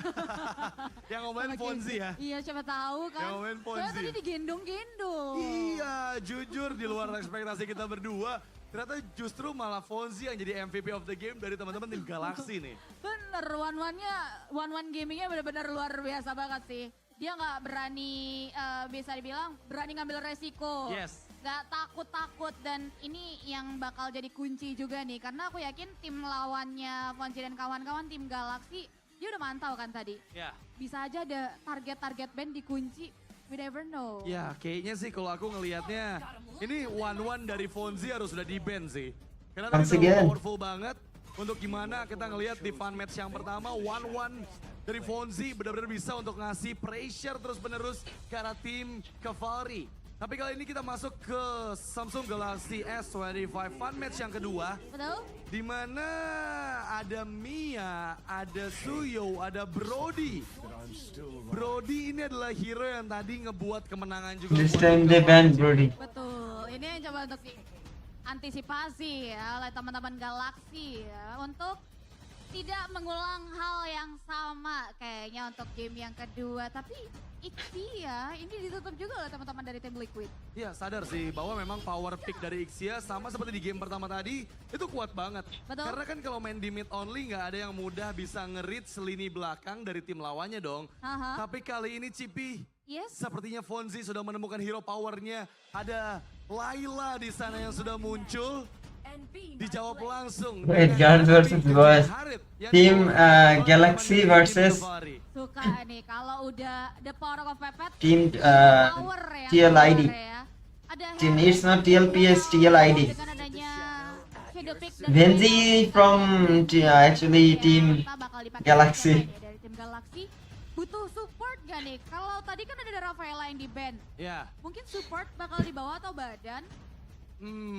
Yang ngomongin Fonzi ya? Iya, siapa tahu kan. Yang ngomongin Fonzi. Soalnya tadi digendong-gendong. Iya, jujur di luar ekspektasi kita berdua. Ternyata justru malah Fonzi yang jadi MVP of the game dari teman-teman tim Galaxy nih. Bener, one-one gamingnya bener-bener luar biasa banget sih. Dia nggak berani, bisa dibilang berani ngambil resiko. Yes. Nggak takut-takut dan ini yang bakal jadi kunci juga nih. Karena aku yakin tim lawannya Fonzi dan kawan-kawan tim Galaxy, dia udah mantau kan tadi. Ya. Bisa aja ada target-target band dikunci, we never know. Ya kayaknya sih kalau aku ngelihatnya, ini one-one dari Fonzi harus sudah di-ban sih. Karena tadi Once terlalu again. powerful banget. Untuk gimana kita ngelihat di fun match yang pertama, one-one dari Fonzi benar-benar bisa untuk ngasih pressure terus-menerus ke arah tim Cavalry. Tapi kali ini kita masuk ke Samsung Galaxy S25 fun match yang kedua. Betul? Di mana ada Mia, ada Suyo, ada Brody. Brody ini adalah hero yang tadi ngebuat kemenangan juga. This buat time tim they ban Galaxy. Brody. Betul, ini yang coba untuk antisipasi ya oleh teman-teman Galaxy ya, untuk tidak mengulang hal yang sama kayaknya untuk game yang kedua. Tapi Ixia ini ditutup juga oleh teman-teman dari tim Liquid. Iya sadar sih bahwa memang power pick dari Ixia sama seperti di game pertama tadi itu kuat banget. Betul. Karena kan kalau main di mid only nggak ada yang mudah bisa nge-reach lini belakang dari tim lawannya dong. Aha. Tapi kali ini Cipi, Yes. sepertinya Fonzi sudah menemukan hero powernya. Ada Layla di sana yang sudah muncul. Dijawab langsung. Wait, dengan guards versus Happy boys. Harit yang Team dibawa oleh Galaxy teman-teman dari tim versus Cavalry. Suka nih kalau udah the power of Pepet. Team power ya, TLID. power ya. Ada Team Harry, it's not TLPS, TLID. dengan adanya Shadow Pick dan Benzi from actually Team kita bakal dipakai Galaxy. ya, dari tim Galaxy. Butuh support gak nih? Kalau tadi kan ada Rafaela yang di band. Ya. Mungkin support bakal dibawa atau badan?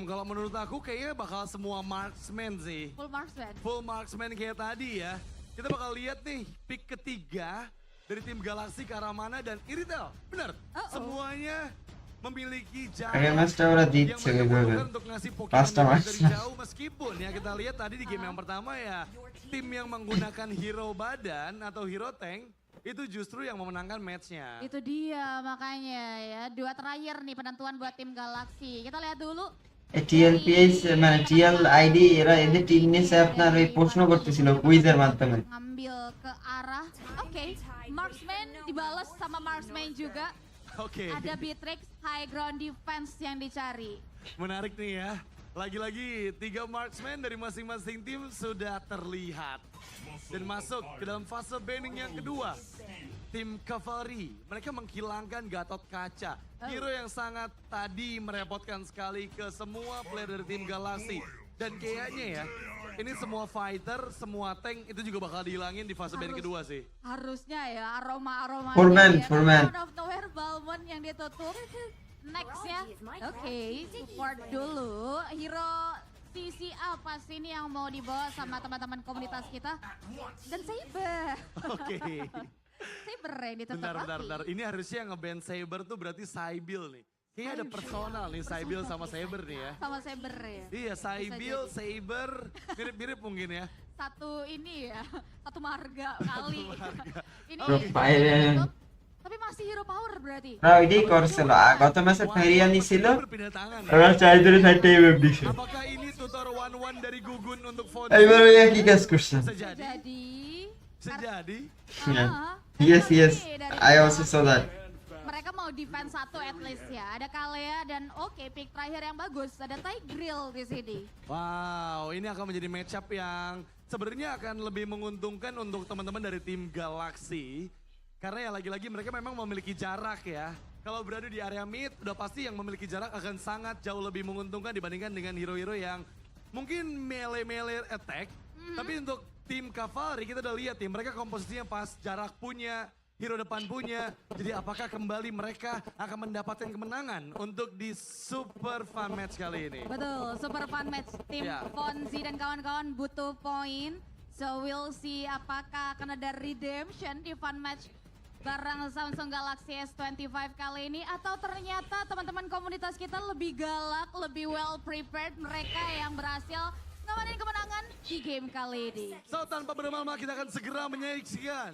Kalau menurut aku kayaknya bakal semua marksman sih. Full marksman. Full marksman kayak tadi ya. Kita bakal lihat nih pick ketiga dari tim Galaxy ke arah mana dan Iritel. Benar, semuanya memiliki jarak Ayo, Mas, coba di yang cek mereka dulu. butuhkan untuk ngasih Pokemon Pasta, Mas. dari jauh. Meskipun ya kita lihat tadi di game yang pertama ya tim yang menggunakan hero badan atau hero tank itu justru yang memenangkan matchnya. Itu dia makanya ya. Dua terakhir nih penentuan buat tim Galaxy. Kita lihat dulu. TLPS মানে TLID এরা এদের team নিয়ে আপনার ওই প্রশ্ন করতেছিল কুইজের মাধ্যমে Ngambil ke arah. Oke, marksman dibalas sama marksman juga. Oke. Ada Beatrix high ground defense yang dicari. Menarik nih ya. Lagi-lagi 3 marksman dari masing-masing tim sudah terlihat. Dan masuk ke dalam fase banning yang kedua. Tim Cavalry, mereka menghilangkan Gatot Kaca. Hero yang sangat tadi merepotkan sekali ke semua player dari tim Galaxy. Dan kayaknya ya, ini semua fighter, semua tank itu juga bakal dihilangin di fase banning kedua sih. Harusnya ya aroma-aroma. Furman. Out of nowhere Balmon yang ditutup. Nextnya, oke, support dulu. Hero sisi apa sih ini yang mau dibawa sama teman-teman komunitas kita? Dan Saber. Oke. Saber yang ditutup. Bentar. Ini harusnya yang nge-ban Saber tuh berarti Sybil nih. Kayaknya ada personal nih Sybil sama Saber nih ya. Sama Saber ya. Iya, Sybil, Saber, mirip-mirip mungkin ya. Satu ini ya, satu marga kali. Ini Profile. ditutup, tapi masih hero power berarti. ওইটাই করছিল গত ম্যাচে ফেরিয়া নিছিল Berpindah tangan ya. ওরা চাই ধরে সাইডে web দিছে Apakah ini tutor 1-1 dari Gugun untuk Fonzi? এইবার ওই কি কাজ করছে Bisa jadi. Bisa jadi. Yes I also saw that Mereka mau defense satu at least ya. Ada Kalea dan oke pick terakhir yang bagus. Ada Tigreal di sini. Wow, ini akan menjadi matchup yang sebenarnya akan lebih menguntungkan untuk teman-teman dari tim Galaxy. Karena ya lagi-lagi mereka memang memiliki jarak ya. kalau berada di area mid, udah pasti yang memiliki jarak akan sangat jauh lebih menguntungkan dibandingkan dengan hero-hero yang mungkin melee attack. Tapi untuk tim Cavalry kita udah lihat nih, mereka komposisinya pas, jarak punya, hero depan punya. Jadi apakah kembali mereka akan mendapatkan kemenangan untuk di Super Fun Match kali ini? Betul, Super Fun Match. Tim Fonzi dan kawan-kawan butuh poin. So we'll see apakah akan ada redemption di Fun Match barang Samsung Galaxy S25 kali ini. Atau ternyata teman-teman komunitas kita lebih galak, lebih well prepared. Mereka yang berhasil ngamanin kemenangan di game kali ini. So tanpa berlama-lama kita akan segera menyaksikan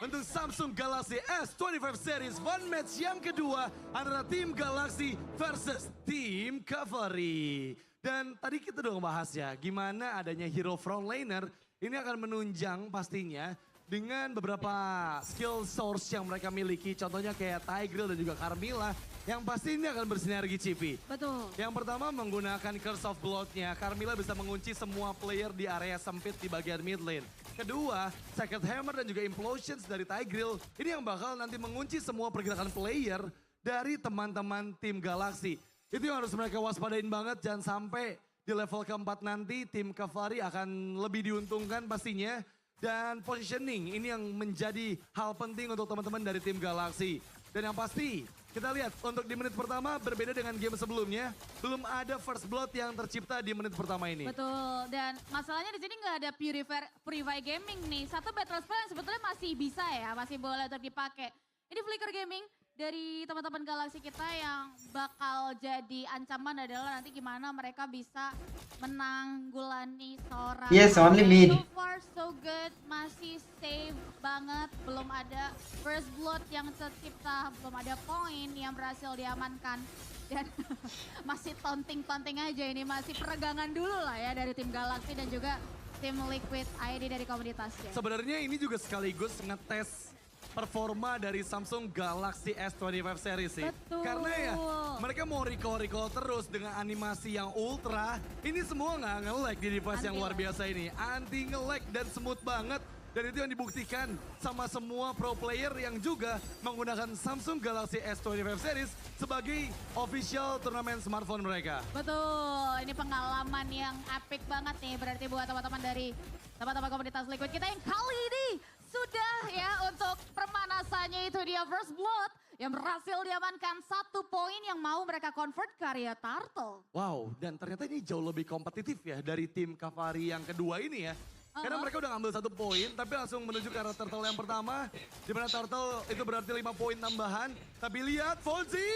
untuk Samsung Galaxy S25 Series Fun Match yang kedua antara tim Galaxy versus tim Cavalry. Dan tadi kita udah ngebahas ya gimana adanya hero frontlaner ini akan menunjang pastinya dengan beberapa skill source yang mereka miliki. Contohnya kayak Tigreal dan juga Carmilla yang pasti ini akan bersinergi Cipi. Betul. Yang pertama menggunakan Curse of Blood-nya. Carmilla bisa mengunci semua player di area sempit di bagian mid lane. Kedua, Second Hammer dan juga Implosions dari Tigreal. Ini yang bakal nanti mengunci semua pergerakan player dari teman-teman tim Galaxy. Itu yang harus mereka waspadain banget. Jangan sampai di level keempat nanti tim Cavalry akan lebih diuntungkan pastinya. Dan positioning ini yang menjadi hal penting untuk teman-teman dari tim Galaxy. Dan yang pasti kita lihat untuk di menit pertama berbeda dengan game sebelumnya. Belum ada first blood yang tercipta di menit pertama ini. Betul, dan masalahnya di sini nggak ada Purify Gaming nih. Satu battle spell yang sebetulnya masih bisa ya, masih boleh untuk dipakai. Ini Flicker Gaming dari teman-teman Galaxy kita yang bakal jadi ancaman adalah nanti gimana mereka bisa menanggulangi seorang. Yes, only mid. So far so good, masih safe banget, belum ada first blood yang tercipta, belum ada poin yang berhasil diamankan. Dan masih taunting aja ini, masih peregangan dulu lah ya dari tim Galaxy dan juga tim Liquid ID dari komunitasnya. Sebenarnya ini juga sekaligus ngetes performa dari Samsung Galaxy S25 series sih. Betul. Karena ya mereka mau recall terus dengan animasi yang ultra. Ini semua nggak nge-lag di device yang luar biasa ini. Anti nge-lag dan smooth banget. Dan itu yang dibuktikan sama semua pro player yang juga menggunakan Samsung Galaxy S25 series sebagai official turnamen smartphone mereka. Betul, ini pengalaman yang epic banget nih berarti buat teman-teman dari teman-teman komunitas Liquid kita yang kali ini sudah ya untuk permanasannya itu dia First Blood yang berhasil diamankan 1 poin yang mau mereka convert ke area Turtle. Wow, dan ternyata ini jauh lebih kompetitif ya dari tim Cavalry yang kedua ini ya. Karena mereka udah ngambil 1 poin tapi langsung menuju ke arah Turtle yang pertama. Di mana Turtle itu berarti 5 poin tambahan. Tapi lihat Fonzi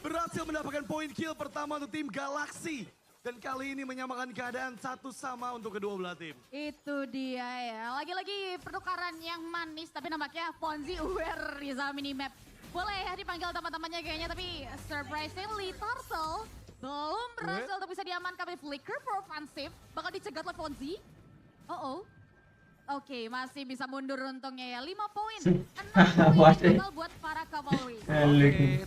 berhasil mendapatkan poin kill pertama untuk tim Galaxy. Dan kali ini menyamakan keadaan 1 sama untuk kedua belah tim. Itu dia ya, lagi-lagi pertukaran yang manis tapi nampaknya Fonzi aware di sama minimap. Boleh ya dipanggil teman-temannya kayaknya tapi surprisingly Turtle belum berhasil untuk bisa diamankan oleh Flicker for offensive. Bakal dicegat oleh Fonzi. Oke, masih bisa mundur untungnya ya. 5 poin, 6 poin total buat para Cavalry.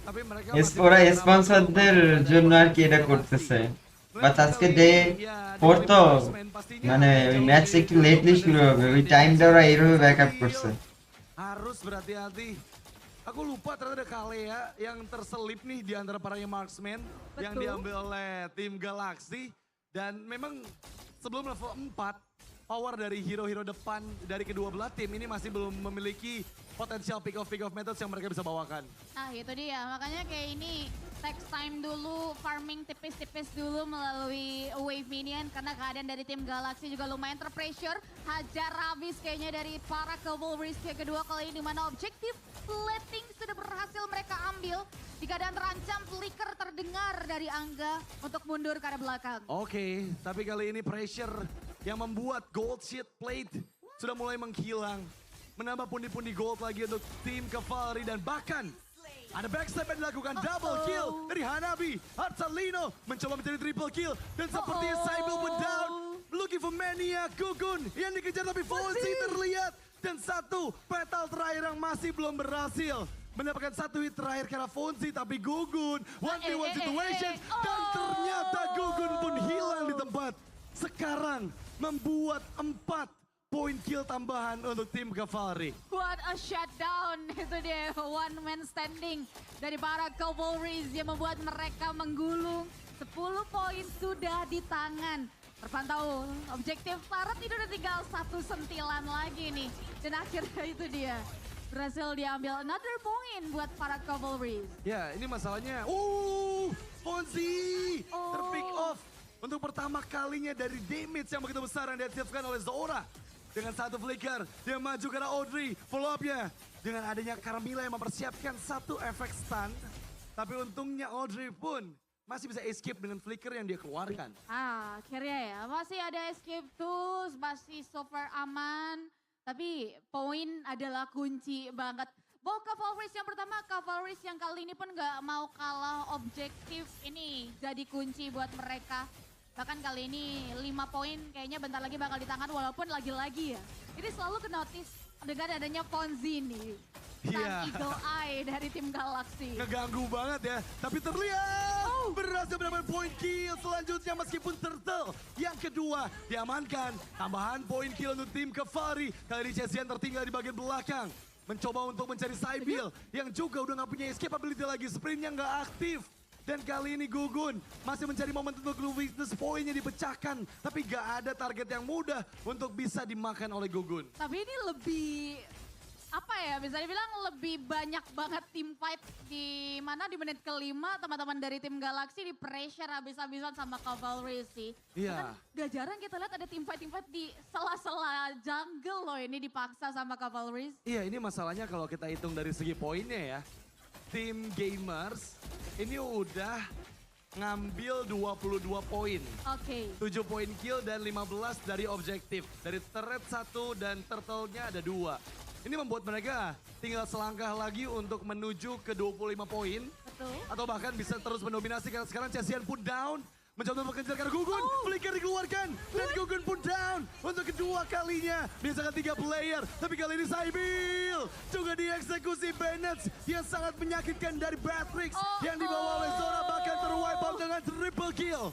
Tapi mereka ওরা স্পন্সরদের জন্য আর কি এটা করতেছে but আজকে day 4 তো মানে ওই match একটু লেটলি শুরু হবে ওই টাইমটা ওরা এইভাবে ব্যাকআপ করছে harus berhati-hati. Aku lupa ternyata ada Kalea yang terselip nih di antara para marksman yang diambil oleh tim Galaxy. Dan memang sebelum level 4 power dari hero-hero depan dari kedua belah tim ini masih belum memiliki potensial pick off methods yang mereka bisa bawakan. Nah itu dia, makanya kayak ini takes time dulu, farming tipis-tipis dulu melalui wave minion karena keadaan dari tim Galaxy juga lumayan terpressure. Hajar habis kayaknya dari para Cavalry yang kedua kali ini, dimana objektif plating sudah berhasil mereka ambil. Di keadaan terancam, flicker terdengar dari Angga untuk mundur ke arah belakang. Oke, tapi kali ini pressure yang membuat gold sheet plate sudah mulai menghilang. Menambah pundi-pundi gold lagi untuk tim Cavalry dan bahkan ada backstep yang dilakukan double kill dari Hanabi. Arsalino mencoba mencari triple kill dan sepertinya Saibel pun down. Looking for Mania Gugun yang dikejar tapi Fonzi terlihat. Dan 1 petal terakhir yang masih belum berhasil. Mendapatkan 1 hit terakhir karena Fonzi tapi Gugun. 1v1 situation dan ternyata Gugun pun hilang di tempat. Sekarang membuat 4 poin kill tambahan untuk tim Cavalry. What a shutdown, itu dia one man standing dari para Cavalries yang membuat mereka menggulung. 10 poin sudah di tangan. Terpantau objektif Parrot itu udah tinggal 1 sentilan lagi nih. Dan akhirnya itu dia berhasil diambil another point buat para Cavalries. Ya, ini masalahnya. Fonzi terpick off untuk pertama kalinya dari damage yang begitu besar yang dihasilkan oleh Zora. Dengan 1 flicker, dia maju karena Audrey. Follow up-nya dengan adanya Carmilla yang mempersiapkan 1 efek stun. Tapi untungnya Audrey pun masih bisa escape dengan flicker yang dia keluarkan. Akhirnya ya, masih ada escape tools, masih so far aman. Tapi poin adalah kunci banget. Cavalries yang pertama, Cavalries yang kali ini pun gak mau kalah objektif ini jadi kunci buat mereka. Bahkan kali ini 5 poin kayaknya bentar lagi bakal di tangan walaupun lagi-lagi ya. Ini selalu ke notice dengan adanya Fonzi nih. Sang Eagle Eye dari tim Galaxy. Ngeganggu banget ya, tapi terlihat berhasil mendapat poin kill selanjutnya meskipun turtle. Yang kedua diamankan, tambahan poin kill untuk tim Cavalry. Kali ini Chesian tertinggal di bagian belakang. Mencoba untuk mencari Sybil yang juga udah gak punya escape ability lagi, sprintnya gak aktif. Dan kali ini Gugun masih mencari momen untuk weakness poinnya dipecahkan. Tapi gak ada target yang mudah untuk bisa dimakan oleh Gugun. Tapi ini lebih, apa ya, bisa dibilang lebih banyak banget team fight di mana di menit kelima teman-teman dari tim Galaxy di pressure habis-habisan sama Cavalry sih. Iya. Kan gak jarang kita lihat ada team fight di sela-sela jungle loh ini dipaksa sama Cavalry. Iya, ini masalahnya kalau kita hitung dari segi poinnya ya. Tim Gamers ini udah ngambil 22 poin. 7 poin kill dan 15 dari objektif. Dari turret 1 dan turtle-nya ada 2. Ini membuat mereka tinggal selangkah lagi untuk menuju ke 25 poin. Betul. Atau bahkan bisa terus mendominasi karena sekarang Chesian pun down. Mencoba mengejar karena Gugun, flicker dikeluarkan. Dan Gugun pun down untuk kedua kalinya. Biasakan 3 player, tapi kali ini Sybil juga dieksekusi. Bennett yang sangat menyakitkan dari Batrix yang dibawa oleh Zora bahkan terwipe out dengan triple kill.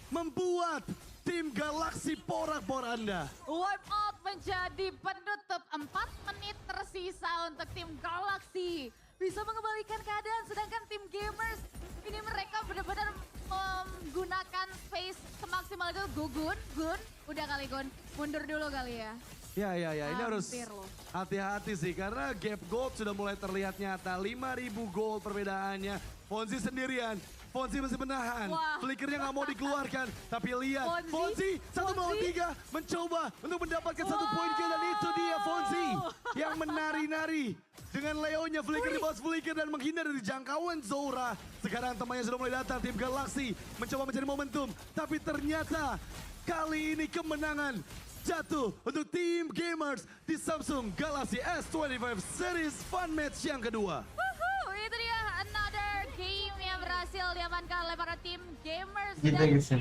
Membuat tim Galaxy porak-poranda. Wipe out menjadi penutup 4 menit tersisa untuk tim Galaxy. Bisa mengembalikan keadaan, sedangkan tim Gamers ini mereka benar-benar menggunakan space semaksimal itu. Gun, udah kali Gun, mundur dulu kali ya. Ya, ini harus Hampir loh. hati-hati sih karena gap gold sudah mulai terlihat nyata. 5.000 gold perbedaannya. Fonzi sendirian. Fonzi masih menahan. Flickernya nggak mau dikeluarkan. Tapi lihat, Fonzi 1 melawan 3 mencoba untuk mendapatkan 1 poin kill. Dan itu dia Fonzi yang menari-nari. Dengan Leonya flicker di bawah flicker dan menghindar dari jangkauan Zora. Sekarang temannya sudah mulai datang, tim Galaxy mencoba mencari momentum. Tapi ternyata kali ini kemenangan jatuh untuk tim Gamers di Samsung Galaxy S25 Series Fun Match yang kedua. Itu dia another game yang berhasil diamankan oleh para tim Gamers. Gitu, Dan gitu.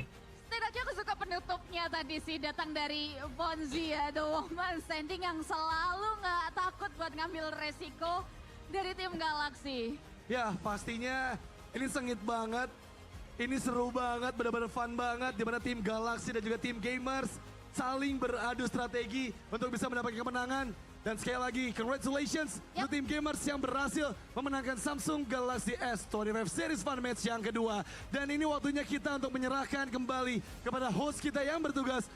setidaknya aku suka penutupnya tadi sih datang dari Fonzi ya, the woman standing yang selalu nggak takut buat ngambil resiko dari tim Galaxy. Ya pastinya ini sengit banget, ini seru banget, benar-benar fun banget. Dimana tim Galaxy dan juga tim Gamers saling beradu strategi untuk bisa mendapatkan kemenangan. Dan sekali lagi, congratulations untuk tim Gamers yang berhasil memenangkan Samsung Galaxy S25 Series Fun Match yang kedua. Dan ini waktunya kita untuk menyerahkan kembali kepada host kita yang bertugas.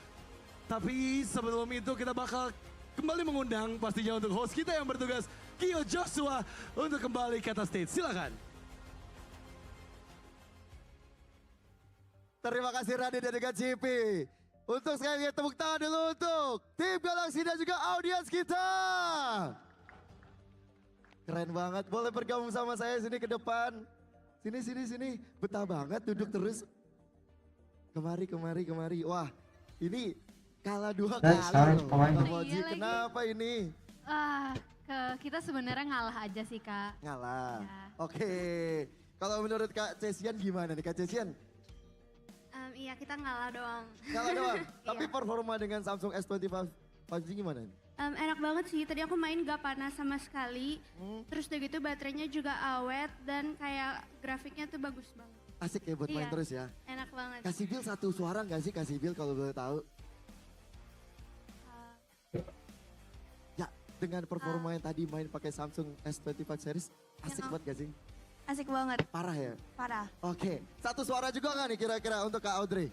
Tapi sebelum itu kita bakal kembali mengundang pastinya untuk host kita yang bertugas, Kyo Joshua, untuk kembali ke atas stage. Silakan. Terima kasih Radit dan juga GP. Untuk sekali lagi tepuk tangan dulu untuk tim Galaxy dan juga audiens kita. Keren banget, boleh bergabung sama saya sini ke depan. Sini. Betah banget duduk terus. Kemari. Wah, ini kalah 2 kali loh. Emoji, kenapa ini? Kita sebenarnya ngalah aja sih Kak. Ngalah. Ya. Oke. Kalau menurut Kak Chesian gimana nih Kak Chesian? Iya kita ngalah doang. Ngalah doang. Tapi performa dengan Samsung S25 5G gimana? Enak banget sih. Tadi aku main gak panas sama sekali. Terus udah gitu baterainya juga awet dan kayak grafiknya tuh bagus banget. Asik ya buat main terus ya. Enak banget. Kasih Bill 1 suara gak sih Kasih Bill kalau boleh tahu? dengan performa yang tadi main pakai Samsung S25 series? Asik banget gak sih? Asik banget, Parah ya? parah. Oke, satu suara juga gak nih kira-kira untuk Kak Audrey?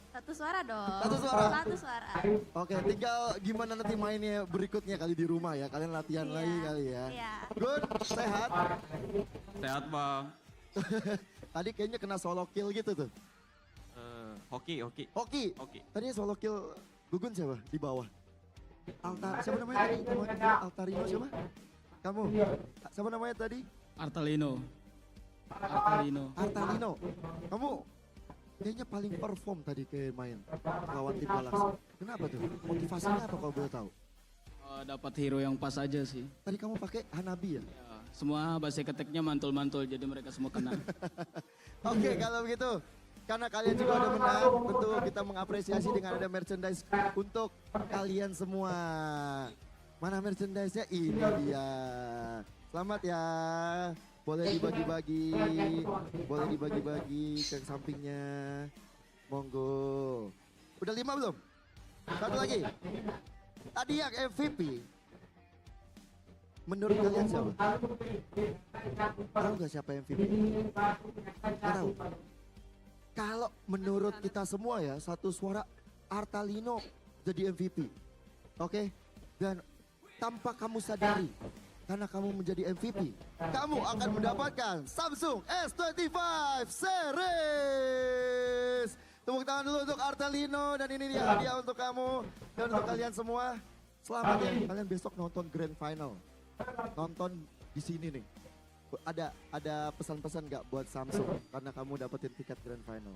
Satu suara dong. Satu suara? Satu suara. Oke, tinggal gimana nanti mainnya berikutnya kali di rumah ya. Kalian latihan lagi kali ya. Iya. Good, sehat. Sehat bang. Tadi kayaknya kena solo kill gitu tuh. Hoki. Hoki. Tadi solo kill Gugun siapa di bawah? Siapa namanya tadi? Altarino siapa? Kamu? Siapa namanya tadi? Artalino. Artalino. Kamu kayaknya paling perform tadi kayak main lawan tim Galaxy. Kenapa tuh? Motivasinya apa kalau boleh tahu? Dapat hero yang pas aja sih. Tadi kamu pakai Hanabi ya? Semua basic attack-nya mantul-mantul jadi mereka semua kena. Oke, kalau begitu karena kalian juga udah menang, tentu kita mengapresiasi dengan ada merchandise untuk kalian semua. Mana merchandise-nya? Ini dia. Selamat ya. Boleh dibagi-bagi ke sampingnya. Monggo. Udah 5 belum? Satu lagi. Tadi yang MVP. Menurut kalian siapa? Tahu nggak siapa MVP? Nggak tahu. Kalau menurut kita semua ya, satu suara Artalino jadi MVP. Oke? Dan tanpa kamu sadari, karena kamu menjadi MVP, kamu akan mendapatkan Samsung S25 series. Tepuk tangan dulu untuk Artalino dan ini dia hadiah untuk kamu dan untuk kalian semua. Selamat ya, kalian besok nonton Grand Final. Nonton di sini nih. Ada pesan-pesan nggak buat Samsung karena kamu dapetin tiket Grand Final?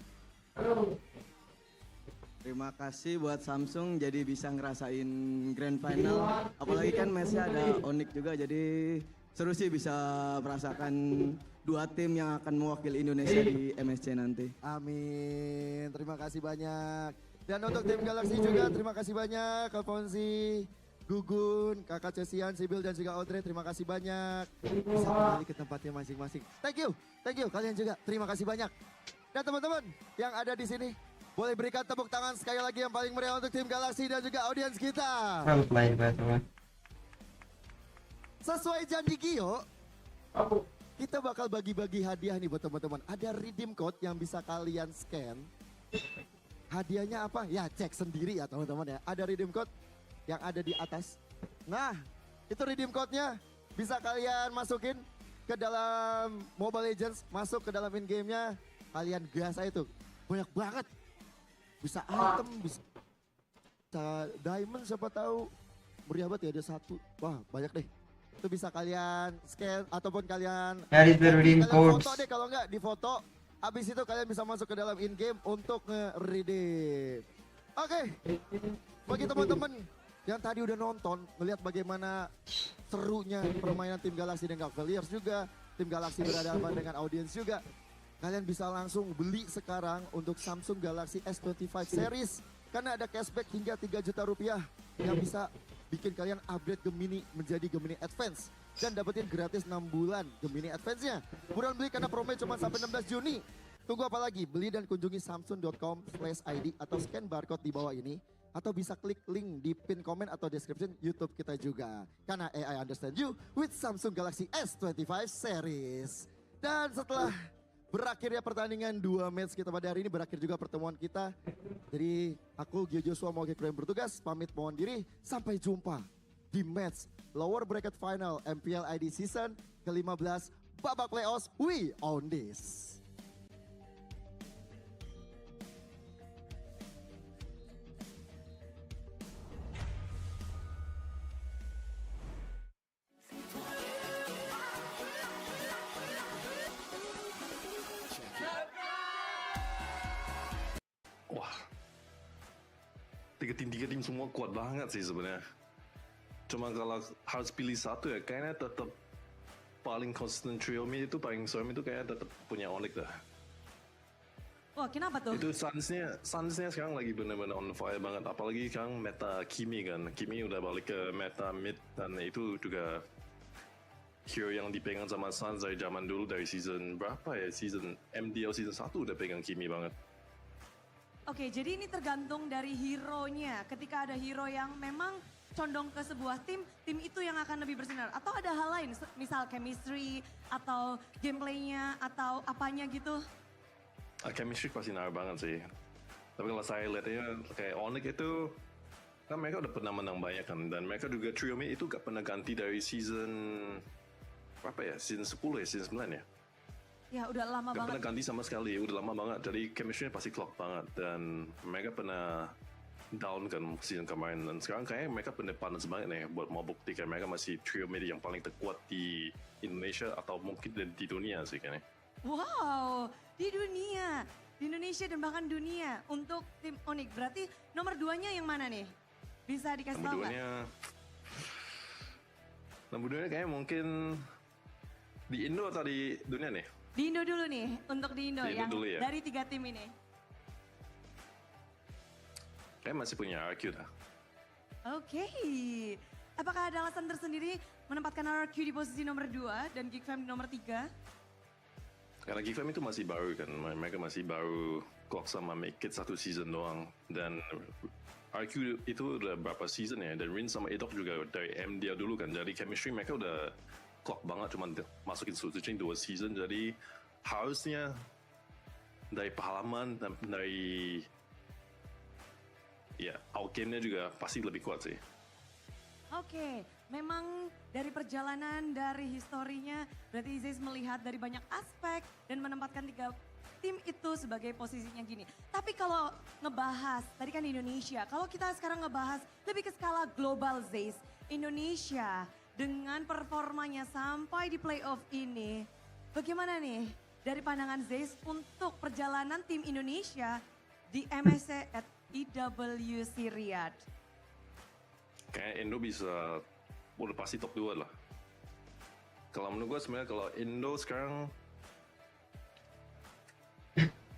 Terima kasih buat Samsung jadi bisa ngerasain Grand Final. Apalagi kan matchnya ada Onyx juga jadi seru sih bisa merasakan dua tim yang akan mewakili Indonesia di MSC nanti. Amin. Terima kasih banyak. Dan untuk tim Galaxy juga terima kasih banyak Alfonsi, Gugun, Kakak Cesian, Sibil dan juga Audrey, terima kasih banyak. Bisa kembali ke tempatnya masing-masing. Thank you kalian juga. Terima kasih banyak. Dan teman-teman yang ada di sini, boleh berikan tepuk tangan sekali lagi yang paling meriah untuk tim Galaxy dan juga audiens kita. Well played, by the way. Sesuai janji Gio, kita bakal bagi-bagi hadiah nih buat teman-teman. Ada redeem code yang bisa kalian scan. Hadiahnya apa? Ya cek sendiri ya teman-teman ya. Ada redeem code yang ada di atas. Nah, itu redeem code-nya bisa kalian masukin ke dalam Mobile Legends, masuk ke dalam in-game-nya. Kalian gas aja tuh. Banyak banget. Bisa item, bisa diamond siapa tahu. Meriah banget ya, ada satu. Wah, banyak deh. Itu bisa kalian scan ataupun kalian redeem codes. foto deh, kalau enggak di foto. Habis itu kalian bisa masuk ke dalam in-game untuk nge-redeem. Oke. Bagi teman-teman yang tadi udah nonton, melihat bagaimana serunya permainan tim Galaxy dan Cavaliers juga, tim Galaxy berhadapan dengan audiens juga. Kalian bisa langsung beli sekarang untuk Samsung Galaxy S25 series karena ada cashback hingga 3 juta rupiah yang bisa bikin kalian upgrade Gemini menjadi Gemini Advance dan dapetin gratis 6 bulan Gemini Advance-nya. Buruan beli karena promo cuma sampai 16 Juni. Tunggu apa lagi? Beli dan kunjungi samsung.com/id atau scan barcode di bawah ini. Atau bisa klik link di pin komen atau description YouTube kita juga. Karena AI understand you with Samsung Galaxy S25 series. Dan setelah berakhirnya pertandingan 2 match kita pada hari ini, berakhir juga pertemuan kita. Jadi aku Gio Joshua mau yang bertugas, pamit mohon diri. Sampai jumpa di match lower bracket final MPL ID season ke-15 babak playoffs. We own this. Wah, tiga tim semua kuat banget sih sebenarnya. Cuma kalau harus pilih satu ya, kayaknya tetap paling konsisten trio mid itu paling serem itu kayaknya tetap punya Onyx lah. Wah, kenapa tuh? Itu Suns-nya sekarang lagi benar-benar on fire banget. Apalagi sekarang meta Kimi kan. Kimi udah balik ke meta mid dan itu juga hero yang dipegang sama Suns dari zaman dulu, dari season berapa ya? Season MDL season 1 udah pegang Kimi banget. Oke, jadi ini tergantung dari hero-nya. Ketika ada hero yang memang condong ke sebuah tim itu yang akan lebih bersinar? Atau ada hal lain, misal chemistry atau gameplaynya atau apanya gitu? Chemistry pasti ngaruh banget sih. Tapi kalau saya lihatnya kayak Onyx itu, kan mereka udah pernah menang banyak kan. Dan mereka juga trio mid itu gak pernah ganti dari season, berapa ya, season 10 ya, season 9 ya. Ya udah lama Gak banget. pernah ganti sama sekali, udah lama banget. Jadi chemistry-nya pasti clock banget. Dan mereka pernah down kan season kemarin. Dan sekarang kayaknya mereka bener panas banget nih buat mau buktikan mereka masih trio mid yang paling terkuat di Indonesia atau mungkin di dunia sih kayaknya. Wow, di dunia, di Indonesia dan bahkan dunia untuk tim Onyx. Berarti nomor 2-nya yang mana nih? Bisa dikasih tahu nggak? Nomor 2-nya kayaknya mungkin di Indo atau di dunia nih? Di Indo dulu nih, untuk di Indo Di Indo yang dulu ya. dari 3 tim ini. Kayak masih punya RQ dah. Oke, apakah ada alasan tersendiri menempatkan RRQ di posisi nomor 2 dan Geek Fam di nomor 3? Karena Geek Fam itu masih baru kan, mereka masih baru clock sama Make It 1 season doang. Dan RQ itu udah berapa season ya, dan Rin sama Edok juga dari MDL dulu kan, jadi chemistry mereka udah clock banget, cuma masukin switching 2 season, jadi harusnya dari pengalaman dan dari ya outgame-nya juga pasti lebih kuat sih. Oke, memang dari perjalanan, dari historinya, berarti Zeus melihat dari banyak aspek dan menempatkan 3 tim itu sebagai posisinya gini. Tapi kalau ngebahas, tadi kan Indonesia, kalau kita sekarang ngebahas lebih ke skala global Zeus, Indonesia dengan performanya sampai di playoff ini, bagaimana nih dari pandangan Zeus untuk perjalanan tim Indonesia di MSC at EWC Riyadh? Kayak Indo bisa udah pasti top 2 lah. Kalau menurut gue sebenarnya kalau Indo sekarang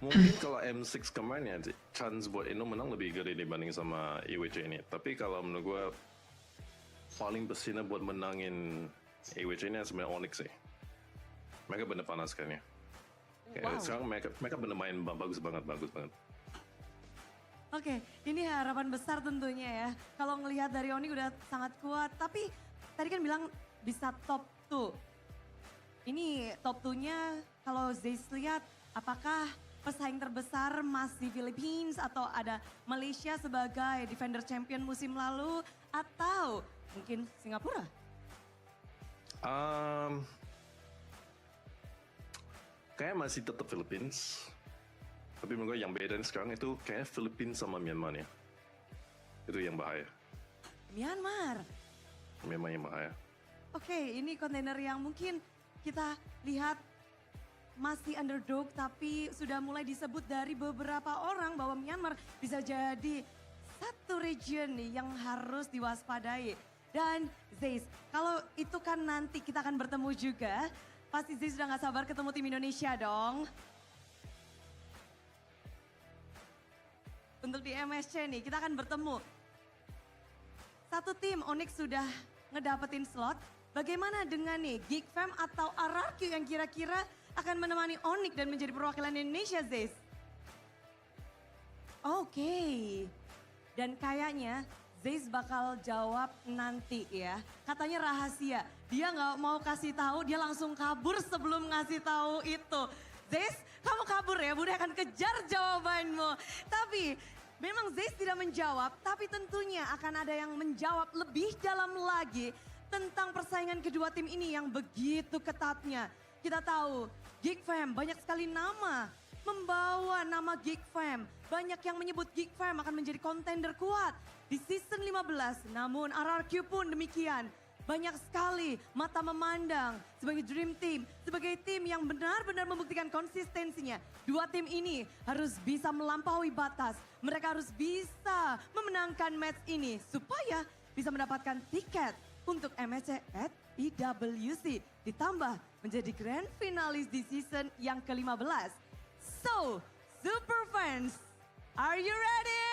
mungkin kalau M6 kemarin ya chance buat Indo menang lebih gede dibanding sama EWC ini. Tapi kalau menurut gue paling bersinar buat menangin EWC ini sebenarnya Onyx sih. Mereka bener panas kan ya. Kayak sekarang mereka bener main bagus banget. Oke, ini harapan besar tentunya ya. Kalau ngelihat dari Onyx udah sangat kuat, tapi tadi kan bilang bisa top 2. Ini top 2-nya kalau Zeus lihat apakah pesaing terbesar masih Philippines atau ada Malaysia sebagai defender champion musim lalu atau mungkin Singapura? Kayak masih tetap Philippines. Tapi menurut gue yang beda sekarang itu kayak Philippines sama Myanmar ya. Itu yang bahaya. Myanmar. Memang yang bahaya. Oke, ini kontainer yang mungkin kita lihat masih underdog tapi sudah mulai disebut dari beberapa orang bahwa Myanmar bisa jadi satu region nih yang harus diwaspadai. Dan Zeus, kalau itu kan nanti kita akan bertemu juga, pasti Zeus sudah gak sabar ketemu tim Indonesia dong. Untuk di MSC nih, kita akan bertemu. Satu tim Onyx sudah ngedapetin slot. Bagaimana dengan nih Geek Fam atau RRQ yang kira-kira akan menemani Onyx dan menjadi perwakilan Indonesia, Zeus? Oke. Dan kayaknya Zeus bakal jawab nanti ya. Katanya rahasia. Dia nggak mau kasih tahu, dia langsung kabur sebelum ngasih tahu itu. Zeus, kamu kabur ya, Bunda akan kejar jawabanmu. Tapi memang Zeus tidak menjawab, tapi tentunya akan ada yang menjawab lebih dalam lagi tentang persaingan kedua tim ini yang begitu ketatnya. Kita tahu Geek Fam banyak sekali nama membawa nama Geek Fam. Banyak yang menyebut Geek Fam akan menjadi kontender kuat di season 15. Namun RRQ pun demikian. Banyak sekali mata memandang sebagai dream team, sebagai tim yang benar-benar membuktikan konsistensinya. Dua tim ini harus bisa melampaui batas. Mereka harus bisa memenangkan match ini supaya bisa mendapatkan tiket untuk MSC at EWC. Ditambah menjadi grand finalis di season yang ke-15. So, Super Fans, are you ready?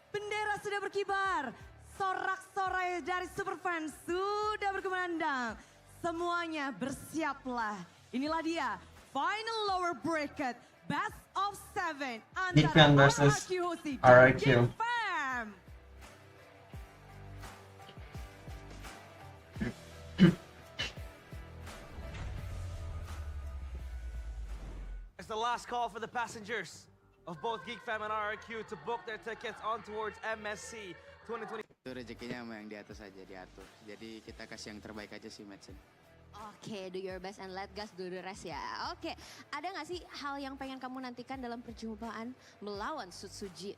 Bendera sudah berkibar, sorak-sorai dari Superfans sudah berkumandang. Semuanya bersiaplah. Inilah dia, final lower bracket, best of 7 Geek Fam antara versus RRQ RRQ. Geek Fam. last call for the passengers of both Geek Fam and RRQ to book their tickets on towards MSC 2020. Itu rezekinya sama yang di atas aja diatur. Jadi kita kasih yang terbaik aja sih match ini. Oke, do your best and let guys do the rest ya. Oke, ada nggak sih hal yang pengen kamu nantikan dalam perjumpaan melawan Sutsuji?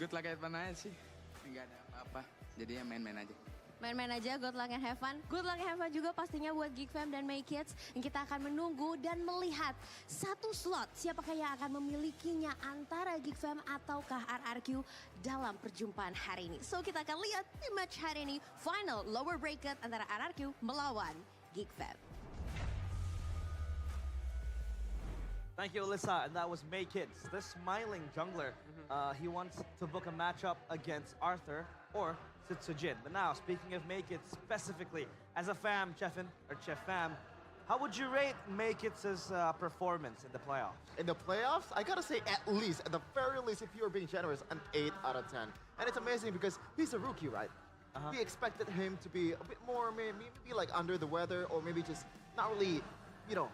Good luck aja sih. Enggak ada apa-apa. Jadi ya main-main aja. Main-main aja, good luck and have fun. Good luck and have fun juga pastinya buat Geek Fam dan Make Kids. Yang kita akan menunggu dan melihat satu slot siapakah yang akan memilikinya antara Geek Fam ataukah RRQ dalam perjumpaan hari ini. So kita akan lihat di match hari ini, final lower bracket antara RRQ melawan Geek Fam. Thank you, Alyssa. And that was May Kids, the smiling jungler. He wants to book a matchup against Arthur or Sujin. But now, speaking of May Kids specifically, as a fam, Chef Fam, how would you rate May Kids' performance in the playoffs? In the playoffs, I gotta say at least, at the very least, if you're being generous, an 8 out of 10. And it's amazing because he's a rookie, right? We expected him to be a bit more, maybe like under the weather, or maybe just not really, you know,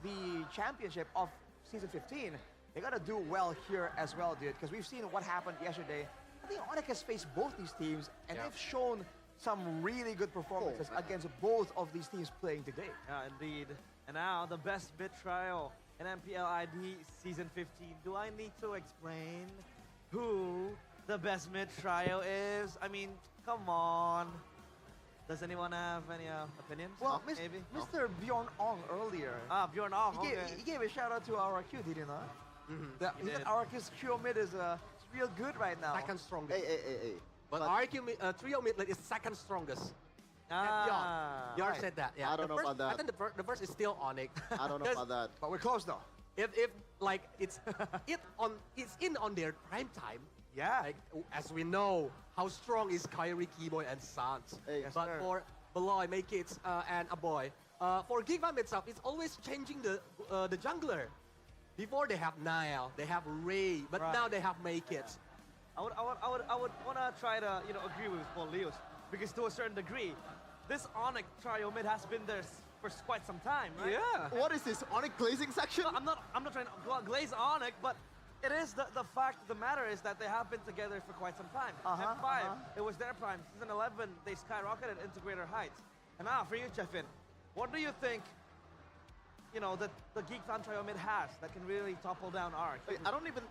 the championship of season 15. They gotta do well here as well, dude, because we've seen what happened yesterday. I think Onyx has faced both these teams, and they've shown some really good performances against both of these teams playing today. Yeah, indeed. And now, the best bid trial in MPL ID Season 15. Do I need to explain who the best mid trio is? I mean, come on. Does anyone have any opinions? Well, maybe? Mr. Bjorn Ong earlier. Bjorn Ong, He gave a shout out to RRQ, did he not? He said did. RRQ's trio mid is real good right now. Second strongest. Hey. But RRQ trio mid lane is second strongest. Bjorn said that. Yeah. I don't know about that. I think the first is still Onyx. I don't know about that. But we're close though. If like it's it's in on their prime time. Yeah. Like, as we know how strong is Kyrie, Keyboy, and Sans. Yes, But sir. for Beloy, Make Kids, and Aboy, for Gigvam itself, it's always changing the jungler. Before they have Nile, they have Ray, but now they have Make Kids. I would wanna try to agree with Paul Leos, because to a certain degree, this Onyx trio mid has been there for quite some time, right? Yeah. What is this, Onyx glazing section? I'm not trying to glaze Onyx, but it is the fact of the matter is that they have been together for quite some time. M5, it was their prime. Season 11, they skyrocketed into greater heights. And now for you, Chefin, what do you think? That the Geek Fan trio mid has that can really topple down Arc. I don't even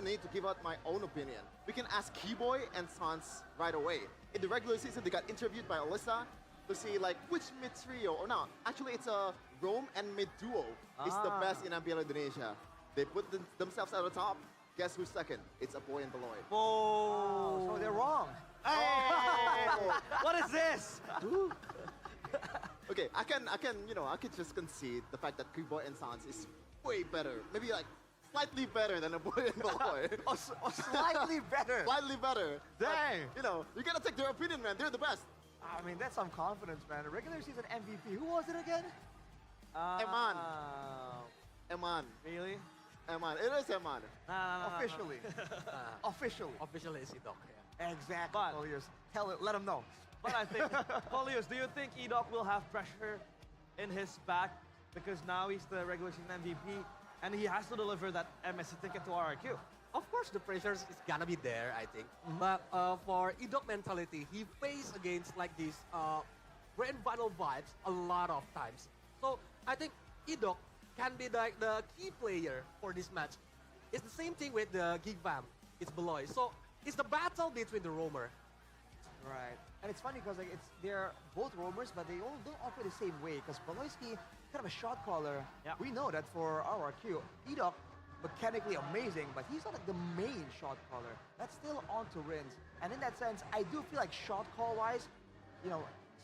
need to give out my own opinion. We can ask Keyboy and Sans right away. In the regular season, they got interviewed by Alyssa to see like which mid trio, or no, actually it's a Rome and mid duo is the best in MPL Indonesia. They put themselves at the top. Guess who's second? It's Aboy and Beloy. Oh, so they're wrong. Hey! What is this? Okay, I can just concede the fact that Keyboy and Sans is way better. Maybe like slightly better than Aboy and Beloy. Slightly better. Slightly better. Dang. But, you gotta take their opinion, man. They're the best. I mean, that's some confidence, man. The regular season MVP. Who was it again? Eman. Eman. Really? Eman. It is Eman. Officially. Officially. Officially, it's Idok. Exactly. But- Polius. Let them know. But I think, Polius, do you think Edok will have pressure in his back because now he's the regular season MVP and he has to deliver that MSC ticket to RRQ? Of course, the pressure is gonna be there, I think. But for Idok mentality, he faced against like these grand final vibes a lot of times. So I think Idok can be like the key player for this match. It's the same thing with the Gigvam. It's Beloy. So it's the battle between the roamer. Right. And it's funny because like they're both roamers, but they all don't operate the same way. Because Beloyski, kind of a shot caller. Yep. We know that for RRQ, Edok, mechanically amazing, but he's not like the main shot caller. That's still on to Rins. And in that sense, I do feel like shot call-wise,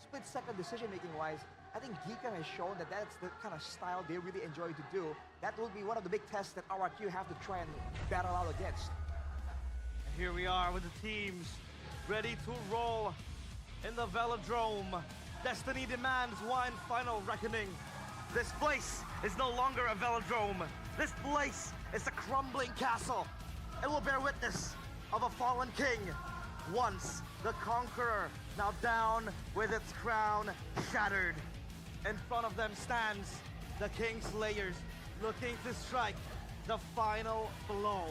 split-second decision-making wise, I think Geekan has shown that that's the kind of style they really enjoy to do. That will be one of the big tests that RRQ have to try and battle out against. And here we are with the teams ready to roll in the Velodrome. Destiny demands one final reckoning. This place is no longer a Velodrome. This place is a crumbling castle. It will bear witness of a fallen king. Once the conqueror, now down with its crown shattered. In front of them stands the King Slayers, looking to strike the final blow.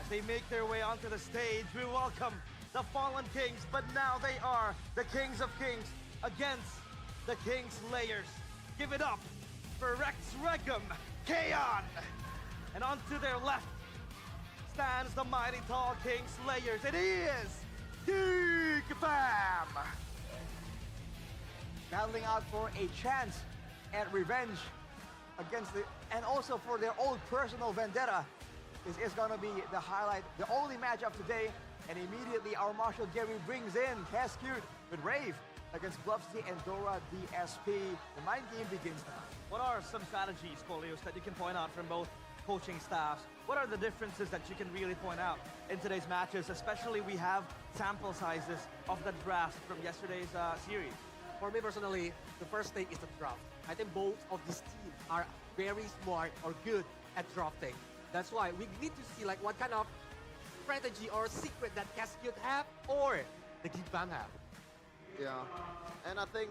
As they make their way onto the stage, we welcome the Fallen Kings, but now they are the Kings of Kings against the King Slayers. Give it up for Rex Regum, Kaon. And onto their left stands the mighty tall King Slayers. It is Geek Fam. Battling out for a chance at revenge against and also for their own personal vendetta. This is gonna be the highlight, the only match of today. And immediately our Marshal Gary brings in Cascute with Rave against Bluffsy and Dora DSP. The mind game begins now. What are some strategies, Polios, that you can point out from both coaching staffs? What are the differences that you can really point out in today's matches? Especially we have sample sizes of the draft from yesterday's series. For me personally, the first thing is the draft. I think both of these teams are very smart or good at drafting. That's why we need to see like what kind of strategy or secret that Cascade have or the Geek Fam have. Yeah, and I think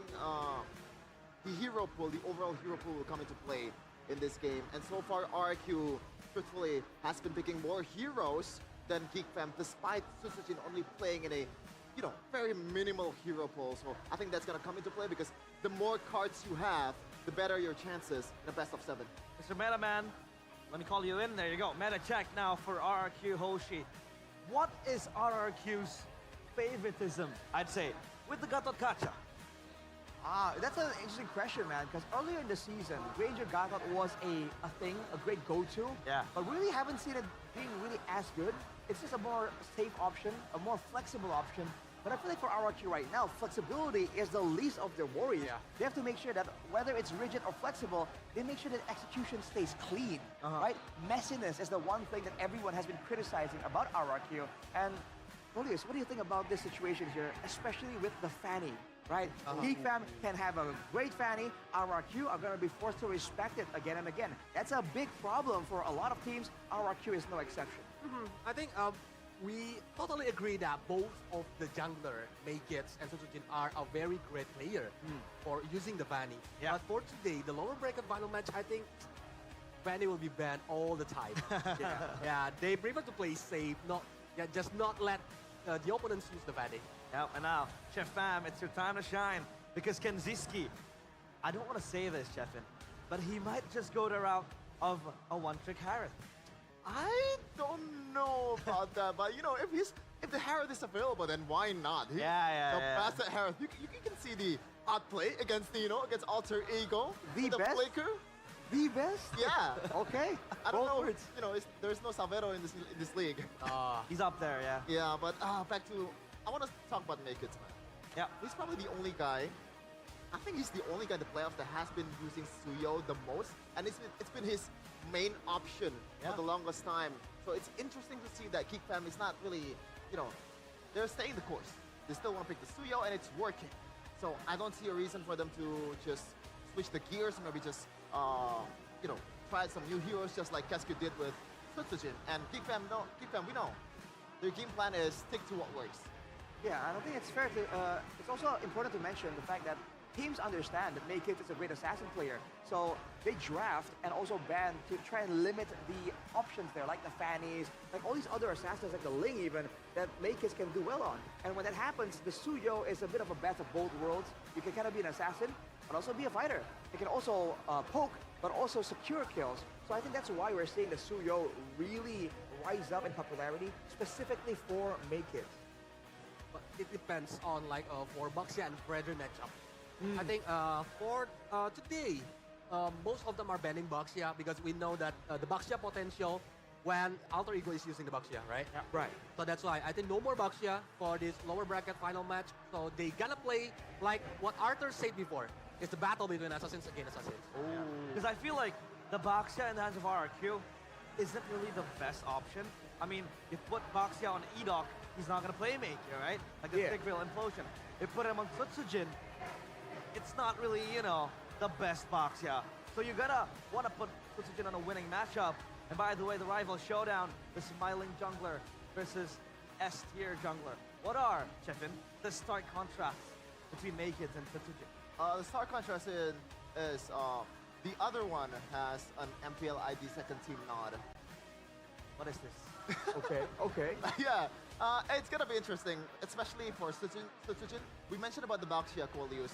the hero pool, the overall hero pool will come into play in this game. And so far, RQ, truthfully, has been picking more heroes than Geek Fam, despite Susujin only playing in a, very minimal hero pool. So I think that's gonna come into play because the more cards you have, the better your chances in a best of 7. Mr. Metaman, let me call you in. There you go. Meta check now for RRQ Hoshi. What is RRQ's favoritism, I'd say, with the Gatot Kacha? That's an interesting question, man, because earlier in the season, Ranger Gatot was a thing, a great go-to. Yeah. But we really haven't seen it being really as good. It's just a more safe option, a more flexible option. But I feel like for RRQ right now, flexibility is the least of their worries. Yeah. They have to make sure that whether it's rigid or flexible, they make sure that execution stays clean, right? Messiness is the one thing that everyone has been criticizing about RRQ. And Polius, what do you think about this situation here, especially with the Fanny, right? Geek Fam can have a great Fanny, RRQ are going to be forced to respect it again and again. That's a big problem for a lot of teams. RRQ is no exception. I think we totally agree that both of the jungler, Maykits and Susujin, are a very great player for using the Vanny. Yeah. But for today, the lower bracket final match, I think Vanny will be banned all the time. Yeah, they prefer to play safe, just not let the opponents use the Vanny. Yep, and now, Chef Fam, it's your time to shine. Because Kenziski, I don't want to say this, Chefin, but he might just go the route of a one-trick Harith. I don't know about that, but if the Harith is available, then why not? Yeah. Pass that Harith. You can see the outplay against against Alter Ego. The best? Flicker. The best? Yeah. Okay. I don't know. Words. There's no Salvero in this league. He's up there, yeah. Yeah, but back to I want to talk about Maykits, man. Yeah. He's probably the only guy. I think he's the only guy in the playoffs that has been using Suyo the most, and it's been his main option for the longest time. So it's interesting to see that Geek Fam is not really, they're staying the course. They still want to pick the Suyo, and it's working. So I don't see a reason for them to just switch the gears and maybe just, try some new heroes just like Cascade did with Sutsujin. And Geek Fam, we know. Their game plan is stick to what works. Yeah, and I think it's fair to, it's also important to mention the fact that teams understand that Maykit is a great assassin player. So they draft and also ban to try and limit the options there, like the Fannies, like all these other assassins, like the Ling even, that Maykit can do well on. And when that happens, the Suyo is a bit of a best of both worlds. You can kind of be an assassin, but also be a fighter. You can also poke, but also secure kills. So I think that's why we're seeing the Suyo really rise up in popularity, specifically for Maykit. But it depends on for Baxia and Frederick matchup. I think for today, most of them are banning Baxia because we know that the Baxia potential when Alter Ego is using the Baxia, right? Yeah. Right. So that's why I think no more Baxia for this lower bracket final match. So they gonna play like what Arthur said before. It's the battle between assassins against assassins. Because I feel like the Baxia in the hands of RRQ isn't really the best option. I mean, you put Baxia on Edok, he's not going to play Maker, right? Like the Thickville Implosion. You put him on Sutsujin, it's not really, the best Baxia. So you're gonna want to put Sutsujin on a winning matchup. And by the way, the rival showdown, the Smiling Jungler versus S-tier Jungler. What are, Chefin, the stark contrasts between Maykits and Sutsujin? The stark contrast is The other one has an MPL ID second team nod. What is this? Okay, okay. Yeah, it's gonna be interesting, especially for Sutsujin. We mentioned about the Baxia Qualius,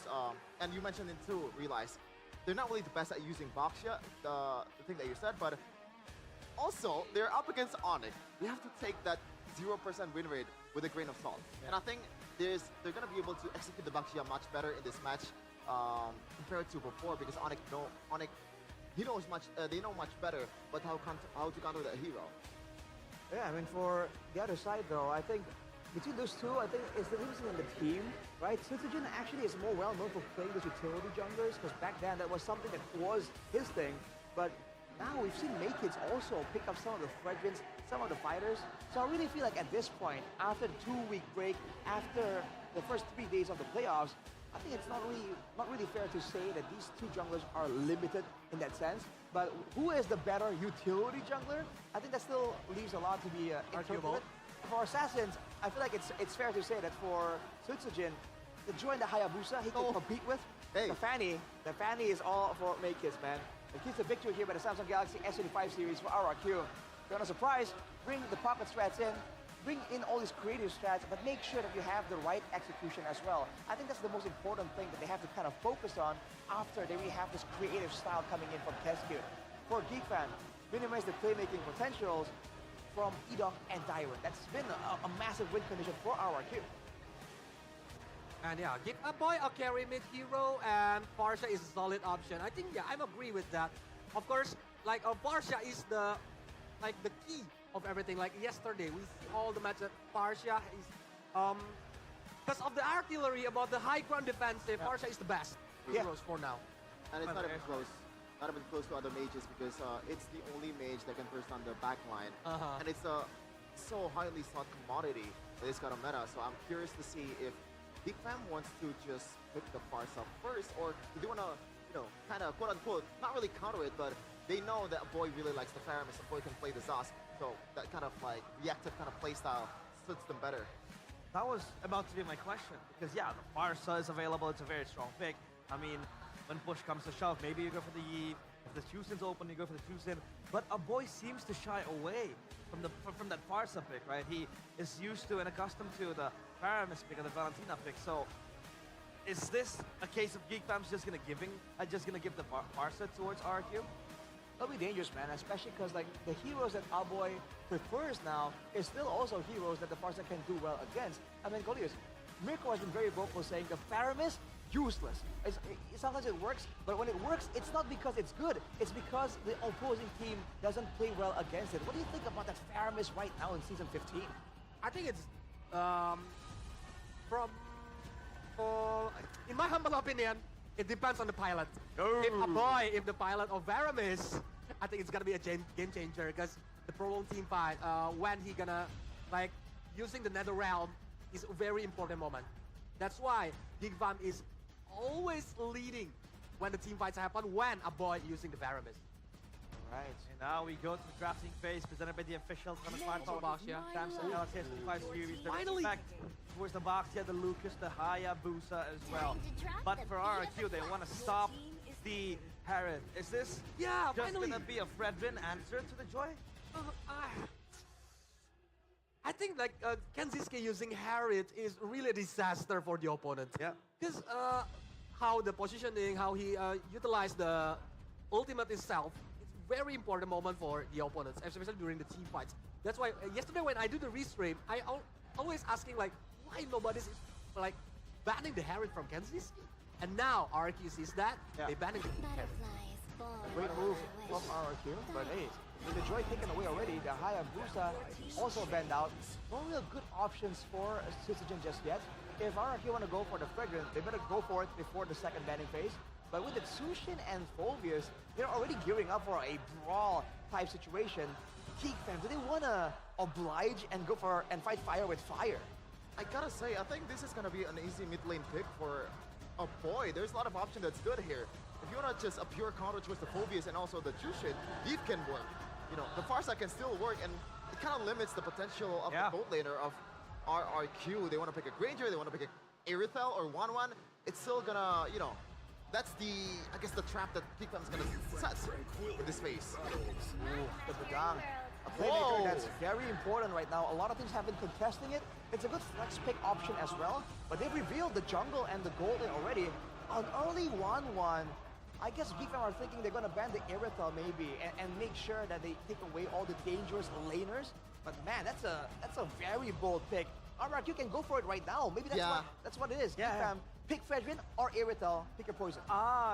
and you mentioned it too, realize. They're not really the best at using Baxia, the thing that you said, but also, they're up against Onyx. We have to take that 0% win rate with a grain of salt. And I think they're going to be able to execute the Baxia much better in this match compared to before, because Onyx, they know much better, but how to counter that hero. Yeah, I mean, for the other side, though, I think between those two, I think it's the difference in the team, right? Sutsujin actually is more well-known for playing those utility junglers, because back then that was something that was his thing, but now we've seen Maykids also pick up some of the Fredrins, some of the fighters. So I really feel like at this point, after the 2-week break, after the first 3 days of the playoffs, I think it's not really fair to say that these two junglers are limited in that sense. But who is the better utility jungler? I think that still leaves a lot to be arguable. For Assassins, I feel like it's fair to say that for Sutsujin, to join the Hayabusa he can compete with, the Fanny is all for Maykids, man. It keeps the victory here by the Samsung Galaxy S15 series for RRQ. Don't a surprise, bring the pocket strats in, bring in all these creative strats, but make sure that you have the right execution as well. I think that's the most important thing that they have to kind of focus on after they really have this creative style coming in from Kescute. For GeekFan, minimize the playmaking potentials from Edok and Dairon. That's been a massive win condition for RRQ. And yeah, give a boy a carry mid hero, and Farsha is a solid option. I think, yeah, I agree with that. Of course, like Farsha is the key of everything. Like yesterday, we see all the matches. Farsha is because of the artillery about the high ground defensive. Farsha is the best heroes for now. And it's not even close. Not even close to other mages, because it's the only mage that can burst on the back line. And it's a so highly sought commodity in this kind of meta. So I'm curious to see if Big Fam wants to just pick the Farsa first, or do they want to, kind of quote-unquote, not really counter it, but they know that a boy really likes the Faramis, a boy can play the Zos, so that kind of like reactive kind of play style suits them better. That was about to be my question, because yeah, the Farsa is available, it's a very strong pick. I mean, when push comes to shove, maybe you go for the Yi, if the Chusin's open, you go for the Chusin, but a boy seems to shy away from that Farsa pick, right? He is used to and accustomed to the Paramis pick and the Valentina pick. So, is this a case of Geek Fam's just gonna give the Farsa towards RQ? That'll be dangerous, man, especially because like the heroes that our boy prefers now is still also heroes that the Farsa can do well against. I mean, Golius, Mirko has been very vocal saying the Faramis, useless. Sometimes it works, but when it works, it's not because it's good. It's because the opposing team doesn't play well against it. What do you think about that Faramis right now in Season 15? I think it's in my humble opinion, it depends on the pilot. If the pilot of Varamis, I think it's gonna be a game changer, because the prolonged team fight, when he gonna like using the Nether Realm is a very important moment. That's why Gigvam is always leading when the team fights happen, when a boy using the Varamis. Right, and now we go to the drafting phase presented by the officials from the smartphone Baxia, Samsung Galaxy S25 series. Finally! Towards the Baxia, the Lucas, the Hayabusa as well. But for RRQ, they want to stop the Harith. Is this just going to be a Fredrin answer to the Joy? I think like Kenziske using Harith is really a disaster for the opponent. Yeah. Because how the positioning, how he utilized the ultimate itself, it's very important moment for the opponents, especially during the team fights. That's why yesterday when I do the restream, I always asking like, why nobody's like banning the Harith from Kenziske? And now RRQ sees that, they banning the Harith. Great move from RRQ, but hey, with the Joy taken away already, the Hayabusa also banned out. No real good options for Sutsujin just yet. If RRQ want to go for the Fragrant, they better go for it before the second banning phase. But with the Tsushin and Phobius, they're already gearing up for a brawl type situation. Geek fans, do they want to oblige and go for and fight fire with fire? I gotta say, I think this is gonna be an easy mid lane pick for a boy. There's a lot of options that's good here. If you want to just a pure counter towards the Phobius and also the Jushin, Eve can work. The Farsa can still work, and it kind of limits the potential of the boat laner of RRQ. They want to pick a Granger, they want to pick a Irithel or 1-1. It's still gonna, that's I guess the trap that Geekfam is gonna set in this phase. The Badang, a playmaker that's very important right now. A lot of teams have been contesting it. It's a good flex pick option as well, but they've revealed the jungle and the golden already. An early 1-1, I guess Geekfam are thinking they're gonna ban the Irithel maybe and make sure that they take away all the dangerous laners. But man, that's a very bold pick. RRQ can go for it right now. Maybe that's what it is. Geekfam, pick Fredrin or Irithel, pick your poison.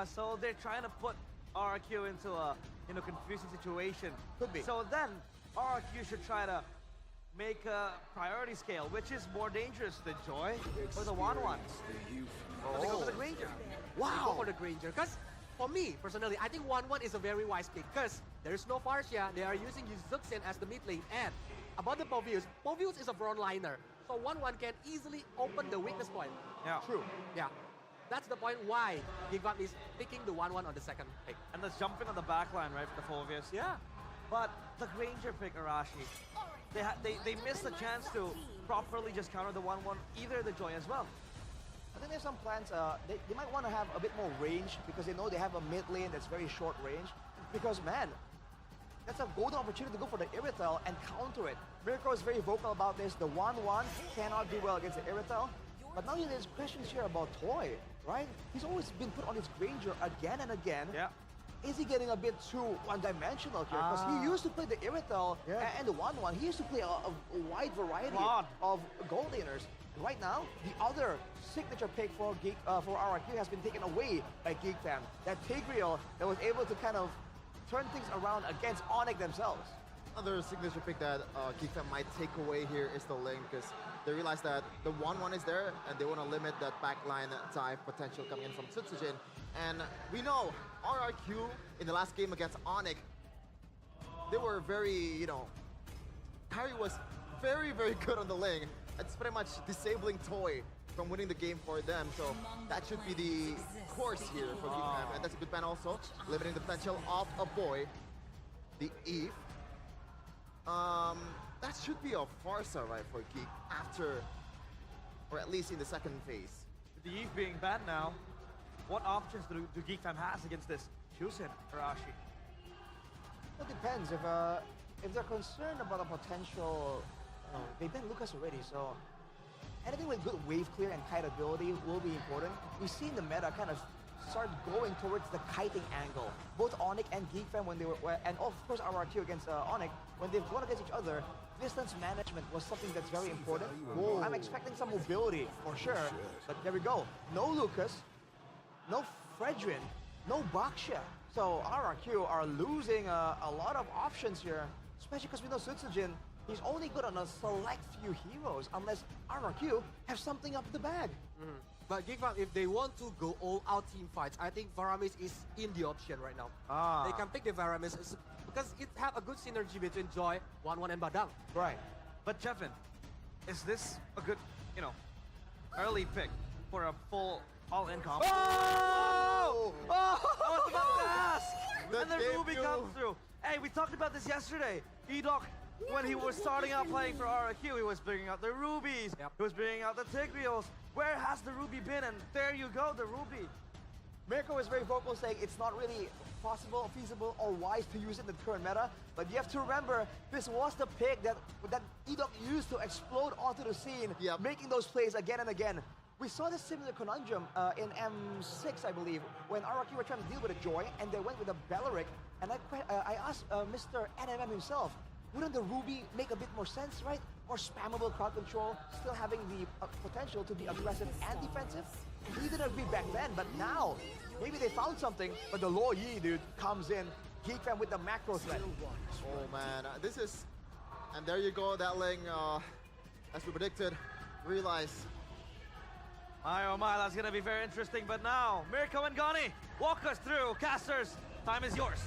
So they're trying to put RRQ into a confusing situation. Could be. So then RRQ should try to make a priority scale, which is more dangerous, the Joy or the 1-1. But they go for the Granger. Wow. They go for the Granger. Because for me, personally, I think 1-1 is a very wise pick. Because there's no Farsia. They are using Yuzuxian as the mid lane. And about the Povius is a frontliner. So 1-1 can easily open the weakness point. Yeah. True. Yeah. That's the point why Geekfam is picking the 1-1 on the second pick. And let's jump in on the back line, right, for the Phobius. Yeah. But the Granger pick, Arashi, they missed the chance to properly just counter the 1-1, either the Joy as well. I think there's some plans, they might want to have a bit more range because they know they have a mid lane that's very short range. Because man, that's a golden opportunity to go for the Irithel and counter it. Mirko is very vocal about this. The 1-1 cannot do well against the Irithel. But now there's questions here about Toy, right? He's always been put on his Granger again and again. Yeah. Is he getting a bit too one-dimensional here? Because he used to play the Irithel and the 1-1. He used to play a wide variety of gold laners. Right now, the other signature pick for RRQ has been taken away by Geekfam. That Tigreal that was able to kind of turn things around against Onyx themselves. Another signature pick that Geekfam might take away here is the lane, because they realize that the 1-1 is there and they want to limit that backline dive potential coming in from Tsutsujin. And we know RRQ in the last game against Onyx, they were very, Kyrie was very, very good on the lane. It's pretty much disabling Toy from winning the game for them. So that should be the course here for Geekfam. And that's a good ban also, limiting the potential of a boy, the Eve. That should be a Farsa, right, for Geek after, or at least in the second phase. With the Eve being banned now, what options do Geekfam has against this Shusen, Arashi? It depends. If they're concerned about a potential, they banned Lucas already, so anything with good wave clear and kite ability will be important. We've seen the meta kind of start going towards the kiting angle. Both Onyx and Geekfam when they were, and of course RRQ against Onyx, when they've gone against each other, distance management was something that's very important. I'm expecting some mobility for sure, but there we go. No Lucas, no Fredrin, no Baksha. So RRQ are losing a lot of options here, especially because we know Tsutsujin, he's only good on a select few heroes unless RRQ have something up the bag. But Geekfam, if they want to go all-out team fights, I think Varamis is in the option right now. They can pick the Varamis because it have a good synergy between Joy, 1-1 and Badang. Right. But Jeffin, is this a good, early pick for a full all-in combo? Oh! I was about to ask! And the Ruby comes through. Hey, we talked about this yesterday. Edoc, when he was starting out playing for RRQ, he was bringing out the Rubies. He was bringing out the Tigreals. Where has the Ruby been? And there you go, the Ruby. Mirko is very vocal saying it's not really possible, feasible, or wise to use it in the current meta. But you have to remember, this was the pick that Edoc used to explode onto the scene, making those plays again and again. We saw this similar conundrum in M6, I believe, when RRQ were trying to deal with a Joy, and they went with a Belleric. And I asked Mr. NMM himself, wouldn't the Ruby make a bit more sense, right? More spammable crowd control, still having the potential to be aggressive and defensive? He didn't agree back then, but now, maybe they found something, but the Lo Yi, dude, comes in. Geekfam with the macro threat. Oh man, this is, and there you go, that lane, as we predicted, realize. My oh my, that's gonna be very interesting, but now, Mirko and Gani, walk us through. Casters, time is yours.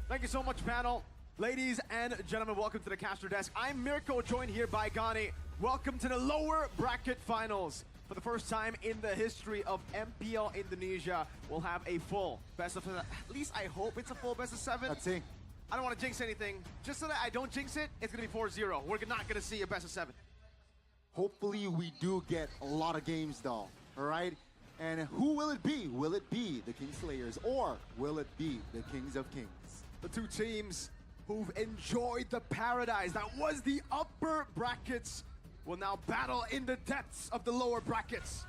Thank you so much, panel. Ladies and gentlemen, welcome to the caster desk. I'm Mirko, joined here by Gani. Welcome to the lower bracket finals. For the first time in the history of MPL Indonesia, we'll have a full best of, at least I hope it's a full best of 7. Let's see. I don't want to jinx anything. Just so that I don't jinx it, it's going to be 4-0. We're not going to see a best of 7. Hopefully we do get a lot of games though, all right? And who will it be? Will it be the Kingslayers or will it be the Kings of Kings? The two teams who've enjoyed the paradise that was the upper brackets will now battle in the depths of the lower brackets.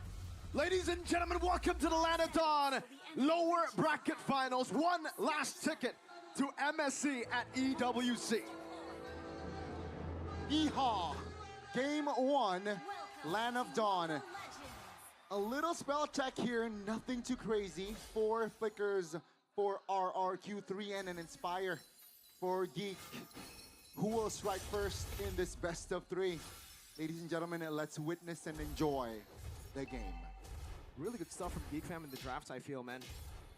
Ladies and gentlemen, welcome to the Land of Dawn lower bracket finals. One last ticket to MSC at EWC. Yeehaw! Game 1, Land of Dawn. A little spell check here, nothing too crazy. 4 flickers for RRQ, 3N and Inspire for Geek. Who will strike first in this best of 3? Ladies and gentlemen, let's witness and enjoy the game. Really good stuff from Geek Fam in the drafts, I feel, man.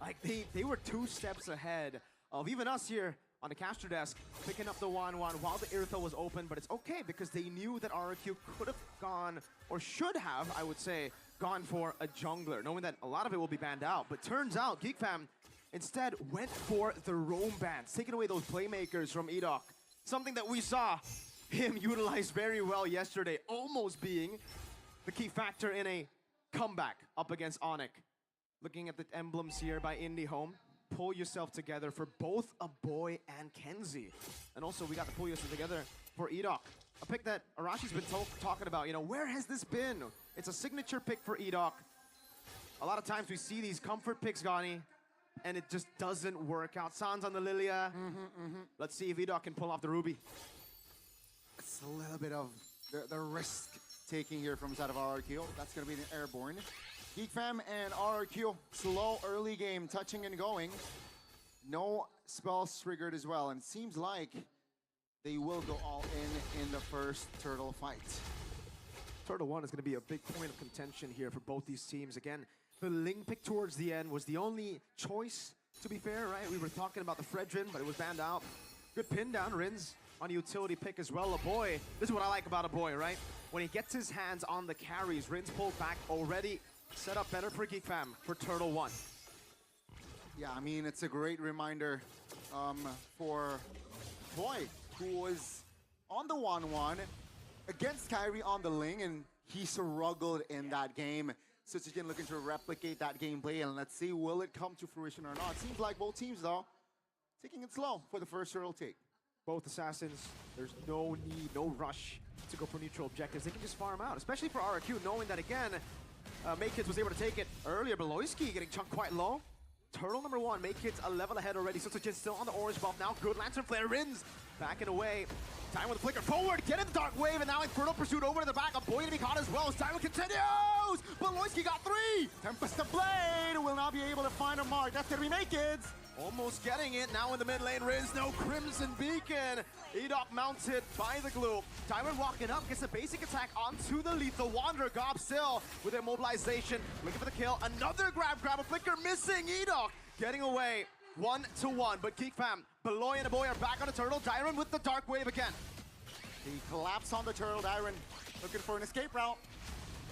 Like, they were 2 steps ahead of even us here on the caster desk, picking up the 1-1 while the Irithel was open, but it's okay because they knew that RRQ could have gone, or should have, I would say, gone for a jungler, knowing that a lot of it will be banned out. But turns out, Geek Fam instead went for the roam bans, taking away those playmakers from Edok. Something that we saw him utilize very well yesterday, almost being the key factor in a comeback up against Onyx. Looking at the emblems here by IndieHome, pull yourself together for both a boy and Kenzie. And also we got to pull yourself together for Edok. A pick that Arashi's been talking about, you know, where has this been? It's a signature pick for Edok. A lot of times we see these comfort picks, Gani, and it just doesn't work out. Sans on the Lilia. Let's see if Edok can pull off the Ruby. It's a little bit of the risk taking here from side of RRQ. That's going to be an airborne. Geek Fam and RRQ, slow early game, touching and going. No spells triggered as well, and it seems like they will go all in the first turtle fight. Turtle 1 is going to be a big point of contention here for both these teams. Again, the Ling pick towards the end was the only choice, to be fair, right? We were talking about the Fredrin, but it was banned out. Good pin down, Rins on a utility pick as well. A boy, this is what I like about a boy, right? When he gets his hands on the carries, Rins pulled back already. Set up better for Geek Fam for Turtle 1. Yeah, I mean, it's a great reminder for Boy, who was on the 1-1 against Kyrie on the Ling, and he struggled in that game. So Sujin looking to replicate that gameplay, and let's see, will it come to fruition or not? Seems like both teams, though, taking it slow for the first turtle take. Both Assassins, there's no need, no rush to go for neutral objectives. They can just farm out, especially for RRQ, knowing that, again, Maykids was able to take it earlier. Beloyski getting chunked quite low. Turtle number 1, Maykids a level ahead already. Sojin still on the orange buff now. Good Lantern Flare, Rins backing away. Time with the flicker forward, get in the Dark Wave, and now Infernal Pursuit over to the back. A boy to be caught as well as time continues! Beloyski got 3! Tempest of Blade will not be able to find a mark. That's gonna be Maykids. Almost getting it, now in the mid lane, Riz, no Crimson Beacon. Edok mounted by the glue. Tyrant walking up, gets a basic attack onto the lethal. Wanderer Gob still with immobilization, looking for the kill. Another grab, a flicker missing. Edok getting away 1-1, but Geek Fam, Beloy and a boy are back on the turtle. Dyron with the Dark Wave again. He collapsed on the turtle, Dyron looking for an escape route.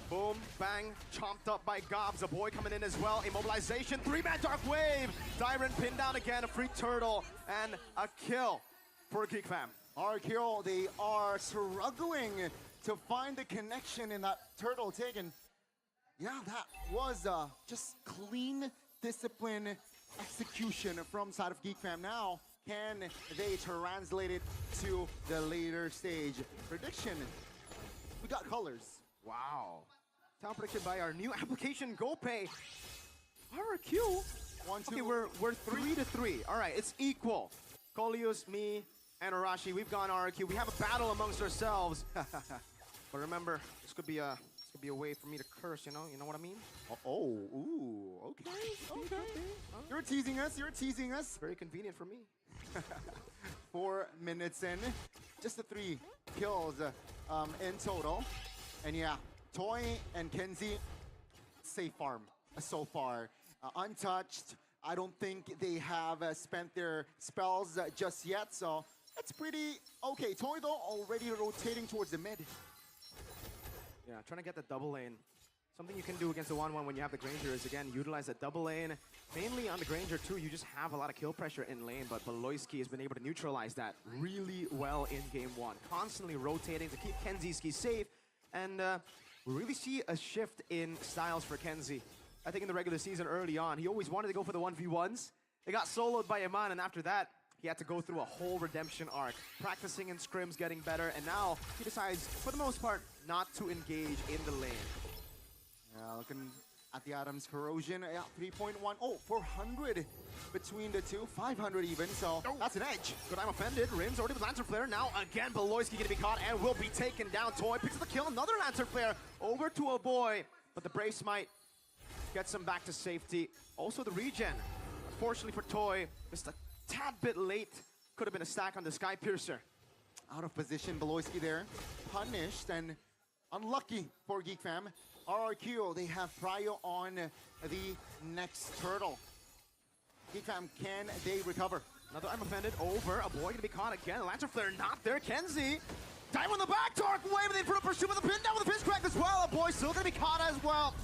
Boom, bang, chomped up by Gobs. A boy coming in as well. Immobilization, 3-man Dark Wave. Dyron pinned down again, a free turtle, and a kill for Geek Fam. RRQ, they are struggling to find the connection in that turtle taken. Yeah, that was just clean discipline execution from side of Geek Fam. Now, can they translate it to the later stage? Prediction, we got colors. Wow. Town prediction by our new application, GoPay. RRQ. Okay, we're 3-3. All right, it's equal. Coleus, me, and Arashi, we've gone RRQ. We have a battle amongst ourselves. But remember, this could be a way for me to curse, you know what I mean? Okay. You're teasing us. Very convenient for me. 4 minutes in, just the 3 kills in total. And yeah, Toy and Kenzie, safe farm so far. Untouched. I don't think they have spent their spells just yet, so that's pretty okay. Toy, though, already rotating towards the mid. Yeah, trying to get the double lane. Something you can do against the 1-1 when you have the Granger is, again, utilize that double lane. Mainly on the Granger, too, you just have a lot of kill pressure in lane, but Beloyski has been able to neutralize that really well in Game 1. Constantly rotating to keep Kenzieski safe, and we really see a shift in styles for Kenzie. I think in the regular season early on. He always wanted to go for the 1v1s. They got soloed by Iman, and after that, he had to go through a whole redemption arc. Practicing in scrims, getting better, and now he decides, for the most part, not to engage in the lane. Yeah, looking at the Adams Corrosion, yeah, 3.1. Oh, 400 between the two, 500 even, so that's an edge. Good, I'm offended. Rin's already with Lantern Flare. Now again, Beloyski gonna be caught and will be taken down. Toy picks up the kill. Another Lantern Flare over to a boy, but the Brave Smite gets him back to safety. Also the regen. Unfortunately for Toy, just a tad bit late. Could have been a stack on the Sky Piercer. Out of position, Beloyski there, punished and unlucky for Geek Fam. RRQ, they have prio on the next turtle. Geek Fam, can they recover? Another I'm offended over. A boy gonna be caught again. Lantern Flare not there. Kenzie. Dive on the back. Dark Wave. They put a pursuit with a pin down with a pinch crack as well. A boy still gonna be caught as well.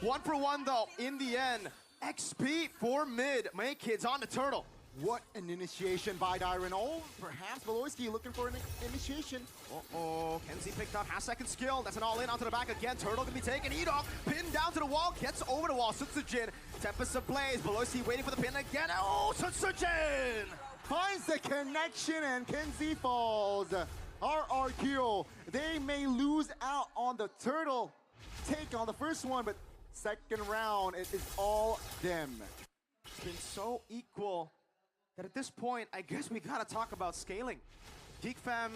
1 for 1 though in the end. XP for mid. Make kids on the turtle. What an initiation by Dyron. Oh, perhaps Beloyski looking for an initiation. Uh-oh, Kenzie picked up half-second skill. That's an all-in onto the back again. Turtle gonna be taken. Edok pinned down to the wall. Gets over the wall. Sutsujin. Tempest Ablaze. Beloyski waiting for the pin again. Oh, Sutsujin! Finds the connection and Kenzie falls. RRQ, they may lose out on the turtle take on the first one, but second round, it is all them. It's been so equal that at this point, I guess we gotta talk about scaling. Geek Fam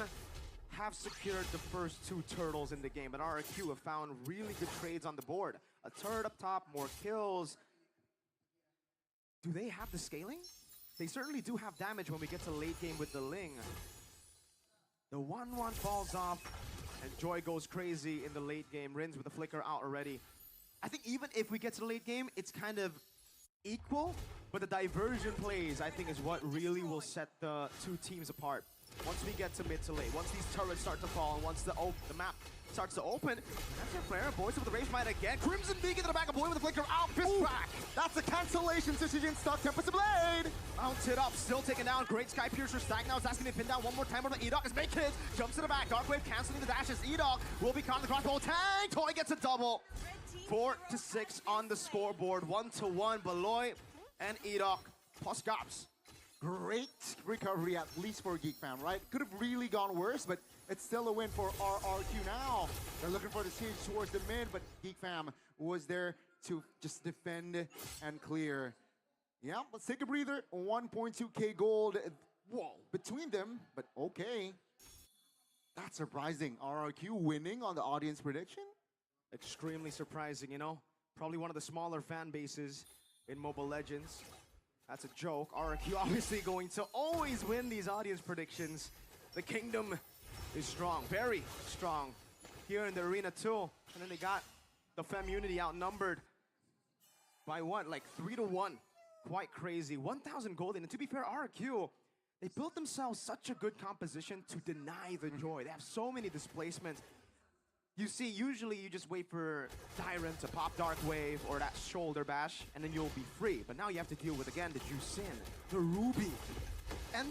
have secured the first 2 turtles in the game, and RRQ have found really good trades on the board. A turret up top, more kills. Do they have the scaling? They certainly do have damage when we get to late game with the Ling. The 1-1 falls off, and Joy goes crazy in the late game. Rins with the flicker out already. I think even if we get to the late game, it's kind of equal, but the diversion plays, I think, is what really will set the 2 teams apart. Once we get to mid to late, once these turrets start to fall, and once the map starts to open, that's your player. Boys with the Rage Might again. Crimson Beacon to the back of Boy with the flicker out. Fist crack. That's a cancellation. Sutsujin stuck. Tempest Blade. Mounted up, still taken down. Great Sky Piercer stack now. Is asking to be pinned down one more time on the Edok. As Make Kids jumps to the back. Dark Wave canceling the dashes. Edok will be caught in the crossbow. Tang! Toy gets a double. 4 to 6 on the scoreboard. 1 to 1. Beloy and Edok plus Gobs. Great recovery, at least for Geek Fam, right? Could have really gone worse, but it's still a win for RRQ now. They're looking for the siege towards the mid, but Geek Fam was there to just defend and clear. Yeah, let's take a breather. 1.2k gold between them, but okay. That's surprising. RRQ winning on the audience prediction? Extremely surprising, you know? Probably one of the smaller fan bases in Mobile Legends. That's a joke. RRQ obviously going to always win these audience predictions. The Kingdom is strong, very strong here in the arena too. And then they got the Fem Unity outnumbered by what, like 3 to 1. Quite crazy. 1,000 gold in. And to be fair, RRQ, they built themselves such a good composition to deny the joy. They have so many displacements. You see, usually you just wait for Tyrant to pop Dark Wave or that shoulder bash, and then you'll be free. But now you have to deal with, again, the Jusin, the Ruby. And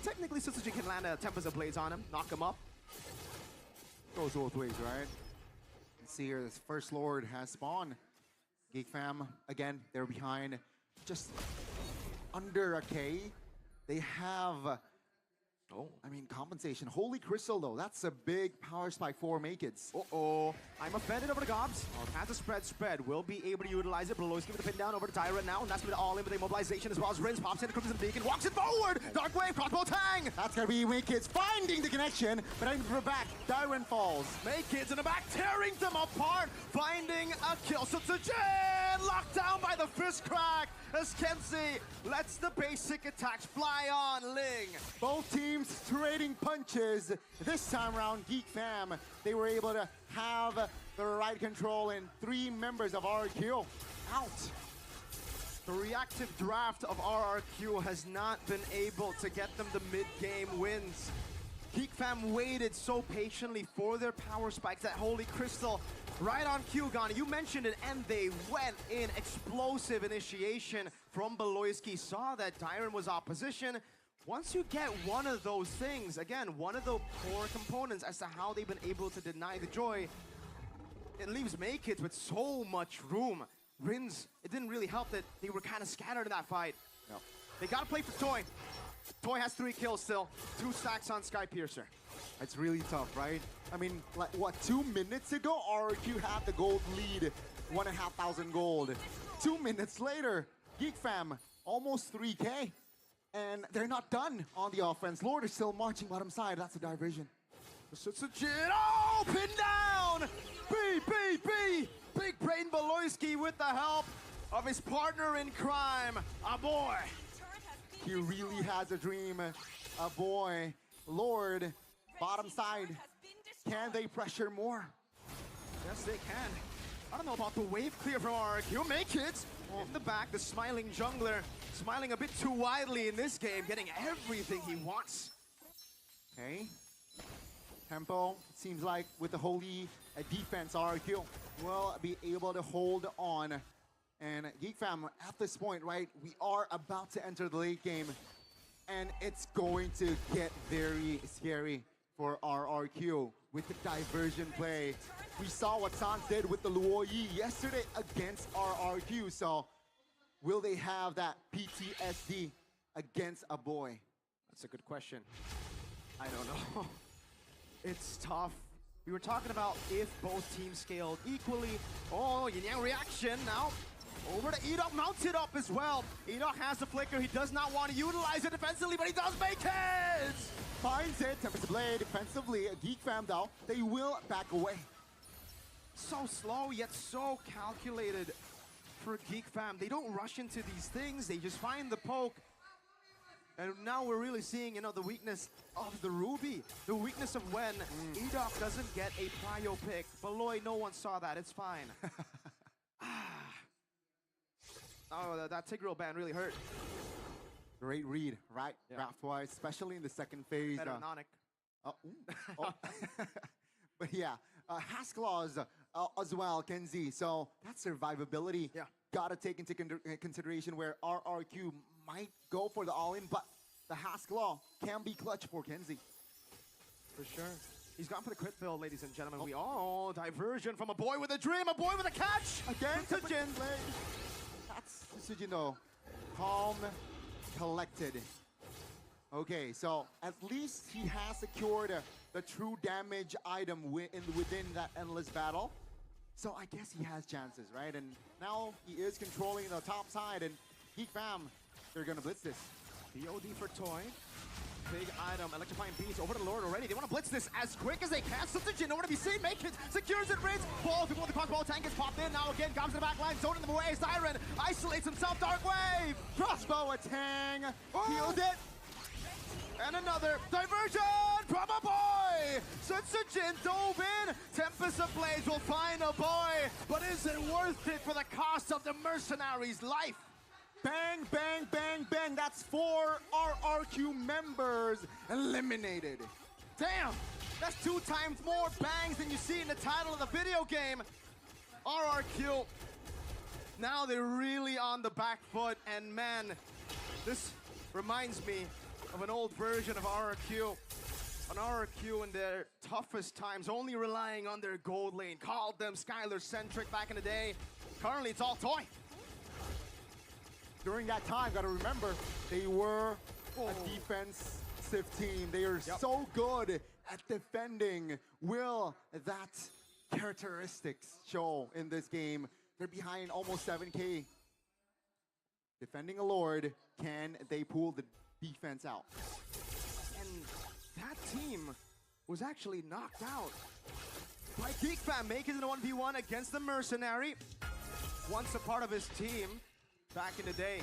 technically, Sutsujin can land a Tempest Ablaze on him, knock him up. Goes both ways, right? Let's see here, this First Lord has spawned. Geek Fam, again, they're behind just under a K. They have, compensation. Holy Crystal, though, that's a big power spike for Make-Its. Uh-oh, I'm offended over the Gobs. Has a spread. Will be able to utilize it. Beloyski with the pin down over to Tyrant now, and that's with all in with a mobilization as well as Rins pops in, Crimson Beacon, walks it forward! Dark Wave, crossbow tang! That's gonna be Make-Its finding the connection, but aiming for back, Tyrant falls. Make-Kids in the back, tearing them apart, finding a kill. Sutsujin locked down by the fist crack as Kenzie lets the basic attacks fly on Ling. Both teams trading punches. This time around, Geek Fam, they were able to have the right control, and 3 members of RRQ out. The reactive draft of RRQ has not been able to get them the mid-game wins. Geek Fam waited so patiently for their power spikes, that Holy Crystal right on cue, Ghana. You mentioned it, and they went in. Explosive initiation from Beloyski. Saw that Tyron was opposition. Once you get one of those things, again, one of the core components as to how they've been able to deny the joy, it leaves Make-It with so much room. Rins, it didn't really help that they were kind of scattered in that fight. No. They gotta play for Toy. Toy has 3 kills still, 2 stacks on Skypiercer. It's really tough, right? I mean, like what, 2 minutes ago, RRQ had the gold lead, 1,500 gold. 2 minutes later, Geek Fam, almost 3K. And they're not done on the offense. Lord is still marching bottom side, that's a diversion. Oh, pin down! B! Big Brain Baloyski with the help of his partner in crime, a boy. He really has a dream, a boy. Lord, bottom side. Can they pressure more? Yes, they can. I don't know about the wave clear from RRQ. Make it! In the back, the smiling jungler, smiling a bit too widely in this game, getting everything he wants. Okay. Tempo, seems like with the holy defense, RRQ will be able to hold on. And Geek Fam, at this point, right, we are about to enter the late game. And it's going to get very scary for RRQ with the diversion play. We saw what Sans did with the Luo Yi yesterday against RRQ. So will they have that PTSD against a boy? That's a good question. I don't know. It's tough. We were talking about if both teams scaled equally. Oh, Yin Yang reaction now. Over to Edok, mounted up as well. Edok has the flicker. He does not want to utilize it defensively, but he does make it! Finds it, Tempest Blade defensively. Geek Fam though, they will back away. So slow, yet so calculated for Geek Fam. They don't rush into these things. They just find the poke. And now we're really seeing, you know, the weakness of the Ruby. The weakness of when Edok doesn't get a prio pick. Baloy, no one saw that. It's fine. Oh, that Tigreal ban really hurt. Great read, right? Yeah. Draft-wise, especially in the second phase. Better than Nonic. But yeah, Haskell's as well, Kenzie. So that survivability gotta take into consideration where RRQ might go for the all-in, but the Haskell can be clutch for Kenzie. For sure. He's gone for the crit build, ladies and gentlemen. Diversion from a boy with a dream, a boy with a catch! Again, Sujin. That's Sujin though. Calm, collected. Okay, so at least he has secured the true damage item within that endless battle. So I guess he has chances, right? And now he is controlling the top side, and Geek Fam, they're gonna blitz this. BOD for Toy. Big item, electrifying beast over to Lord already. They want to blitz this as quick as they can. Substitution, nowhere to be seen. Make it, secures it, Rinse. Ball before the crossbow tank gets popped in. Now again, comes to the back line, zoning them away. Siren isolates himself. Dark Wave. Crossbow a Tang. Healed it. And another diversion from a boy! Setsujin dove in! Tempest of Blades will find a boy, but is it worth it for the cost of the mercenary's life? Bang, bang, bang, bang. That's 4 RRQ members eliminated. Damn! That's 2 times more bangs than you see in the title of the video game. RRQ. Now they're really on the back foot, and man, this reminds me of an old version of RRQ. An RRQ in their toughest times, only relying on their gold lane. Called them Skylar-centric back in the day. Currently, it's all Toy. During that time, gotta remember, they were a defensive team. They are so good at defending. Will that characteristics show in this game? They're behind almost 7K. Defending a Lord, can they pull the defense out? And that team was actually knocked out by Geek Fam, making it a 1v1 against the Mercenary. Once a part of his team back in the day.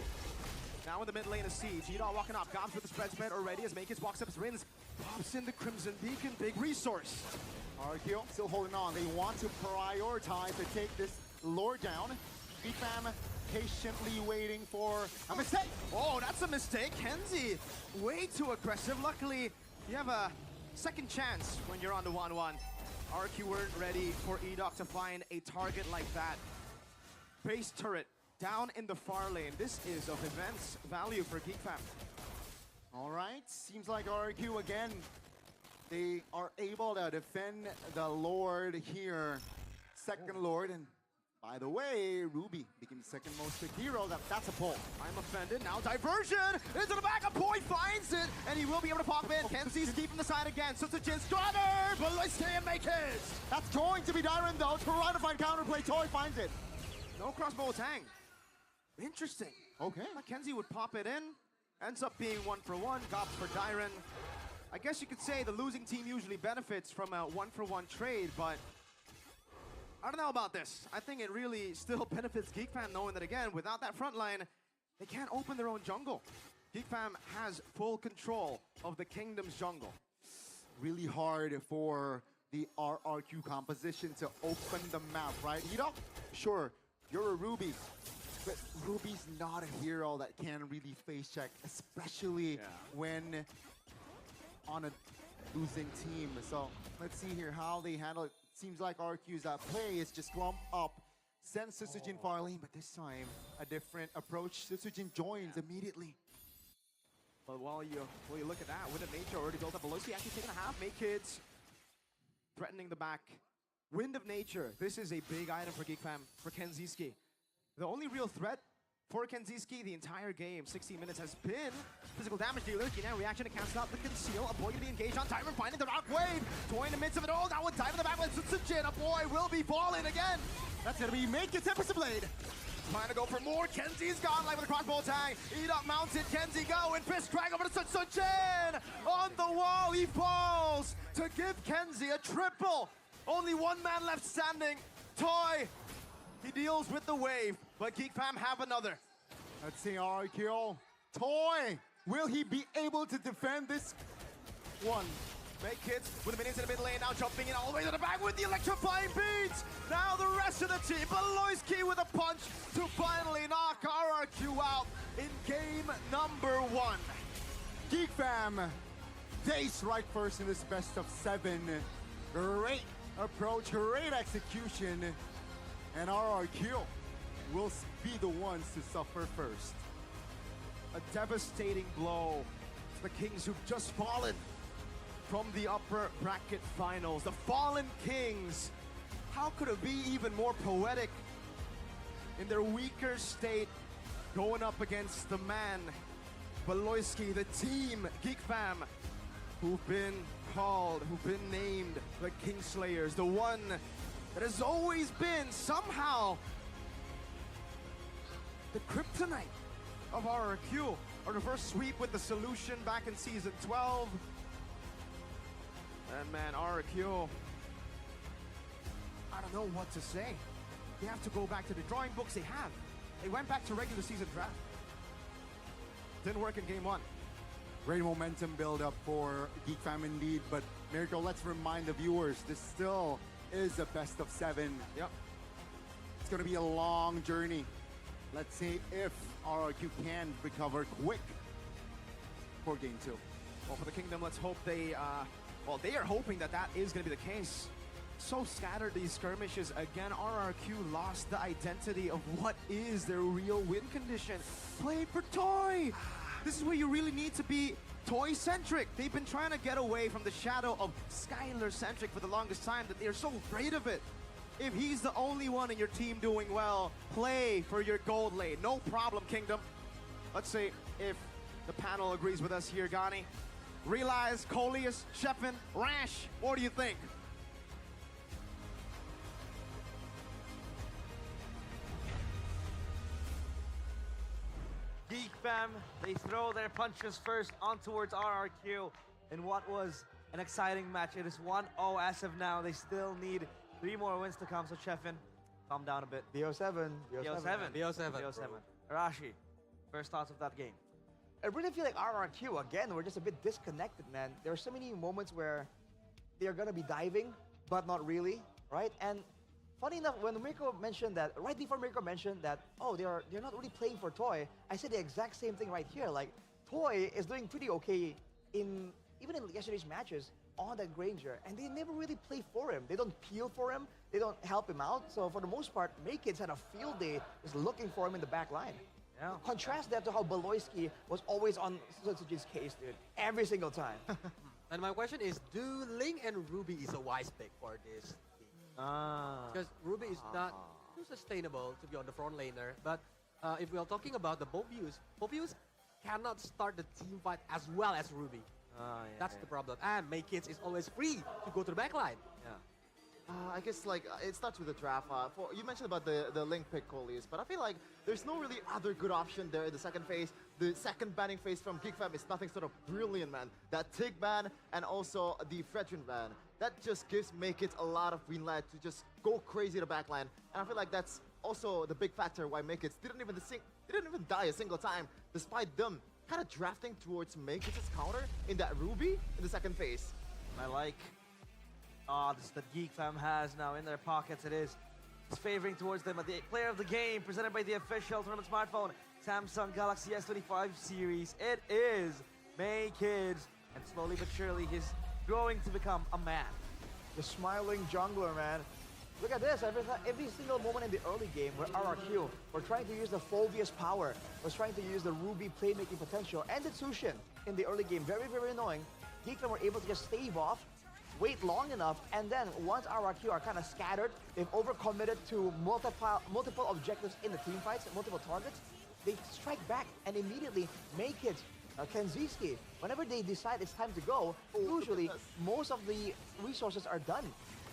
Now in the mid lane of Siege, Edok walking up, Gobs with the spread already as Makis walks up his Rins, pops in the Crimson Beacon, big resource. RRQ still holding on. They want to prioritize to take this Lord down. Geek Fam patiently waiting for a mistake. Oh, that's a mistake. Kenzie, way too aggressive. Luckily, you have a second chance when you're on the 1-1. RQ weren't ready for Edok to find a target like that. Base turret down in the far lane. This is of immense value for Geek Fam. All right, seems like RQ again. They are able to defend the Lord here. Second Lord, and By the way, Ruby became the second most picked hero. That's a pull. I'm offended. Now diversion into the back. A boy finds it, and he will be able to pop in. Kenzie's deep in the side again. Sutsujin Strider, but let's stay and make his. That's going to be Dyron though. Trying to find counterplay. Toy finds it. No crossbow tang. Interesting. Okay. Mackenzie would pop it in. Ends up being 1-for-1. Gops for Dyron. I guess you could say the losing team usually benefits from a 1-for-1 trade, but I don't know about this. I think it really still benefits GeekFam knowing that, again, without that front line, they can't open their own jungle. GeekFam has full control of the Kingdom's jungle. Really hard for the RRQ composition to open the map, right? Hidok, sure, you're a Ruby, but Ruby's not a hero that can really face check, especially when on a losing team. So let's see here how they handle it. Seems like RQ's play is just clump up, send Sutsujin far lane, but this time a different approach. Sutsujin joins immediately. But while you look at that, Wind of Nature already built up. Veloci actually taking a half. Make kids threatening the back. Wind of Nature. This is a big item for GeekFam, for Kenziski. The only real threat for Kenziski the entire game, 60 minutes, has been physical damage dealer. Now reaction to cancel out the conceal. A boy gonna be engaged on Tyron, finding the rock wave. Toy in the midst of it all. Now with time in the back with Sutsujin. A boy will be falling again. That's gonna be Make It Tempest Blade. Trying to go for more. Kenzie's gone live with a crossbow tag. Edok mounted. Kenzie go and fist drag over to Sutsujin. On the wall, he falls to give Kenzie a triple. Only one man left standing. Toy. He deals with the wave, but GeekFam have another. Let's see RQ. Toy, will he be able to defend this one? Make hits with the minions in the mid lane, now jumping in all the way to the back with the electrifying beats. Now the rest of the team, Beloyski with a punch to finally knock RRQ out in game number 1. GeekFam, they strike first in this best of 7. Great approach, great execution. And RRQ will be the ones to suffer first. A devastating blow to the Kings who've just fallen from the upper bracket finals. The fallen Kings. How could it be even more poetic? In their weaker state, going up against the man, Beloyski, the team, GeekFam, who've been called, who've been named the Kingslayers, the one that has always been somehow the kryptonite of RRQ. Our reverse sweep with the solution back in season 12. And man, RRQ, I don't know what to say. They have to go back to the drawing books they have. They went back to regular season draft. Didn't work in game 1. Great momentum build up for GeekFam indeed, but Miracle, let's remind the viewers, this still is a best of 7. Yep. It's gonna be a long journey. Let's see if RRQ can recover quick for game 2. Well, for the Kingdom, let's hope they are hoping that that is gonna be the case. So scattered these skirmishes. Again, RRQ lost the identity of what is their real win condition. Play for Toy! This is where you really need to be Toy-centric. They've been trying to get away from the shadow of Skylar-centric for the longest time, that they're so afraid of it. If he's the only one in your team doing well, play for your gold lane. No problem, Kingdom. Let's see if the panel agrees with us here, Gani. Realize, Coleus, Sheffin, Rash, what do you think? GeekFam, they throw their punches first on towards RRQ in what was an exciting match. It is 1-0 as of now. They still need 3 more wins to come, so Chefin, calm down a bit. BO7. BO7. Arashi, first thoughts of that game. I really feel like RRQ, again, we're just a bit disconnected, man. There are so many moments where they're gonna be diving, but not really, right? And funny enough, when Mirko mentioned that, right before Mirko mentioned that, oh, they're not really playing for Toy, I said the exact same thing right here. Like, Toy is doing pretty okay even in yesterday's matches on that Granger, and they never really play for him. They don't peel for him, they don't help him out. So for the most part, Makekids had a field day just looking for him in the back line. Yeah. Contrast that to how Beloyski was always on Sutsujin's case, dude. Every single time. And my question is, do Ling and Ruby is a wise pick for this team? Because Ruby is not too sustainable to be on the front laner. But if we are talking about the Bobius cannot start the team fight as well as Ruby. That's the problem. And Maykids is always free to go to the backline. I guess like it starts with the draft. You mentioned about the link pick Coleus, but I feel like there's no really other good option there in the second phase. The second banning phase from GeekFam is nothing sort of brilliant, man. That Tig ban and also the Fredrin ban. That just gives Make It a lot of green light to just go crazy to backline. And I feel like that's also the big factor why Make It didn't even die a single time, despite them kind of drafting towards Make It's counter in that Ruby in the second phase. I like odds that Geek Fam has now in their pockets. It's favoring towards them. The player of the game presented by the official tournament smartphone Samsung Galaxy S25 series. It is May Kids, and slowly but surely he's growing to become a man. The smiling jungler, man. Look at this, every single moment in the early game where RRQ were trying to use the Phobia's power, was trying to use the Ruby playmaking potential, and the Tushin in the early game. Very, very annoying. Geek Fam were able to just stave off, wait long enough, and then once RRQ are kind of scattered, they've overcommitted to multiple objectives in the team fights, multiple targets, they strike back and immediately make it. Kenziski, whenever they decide it's time to go, usually most of the resources are done.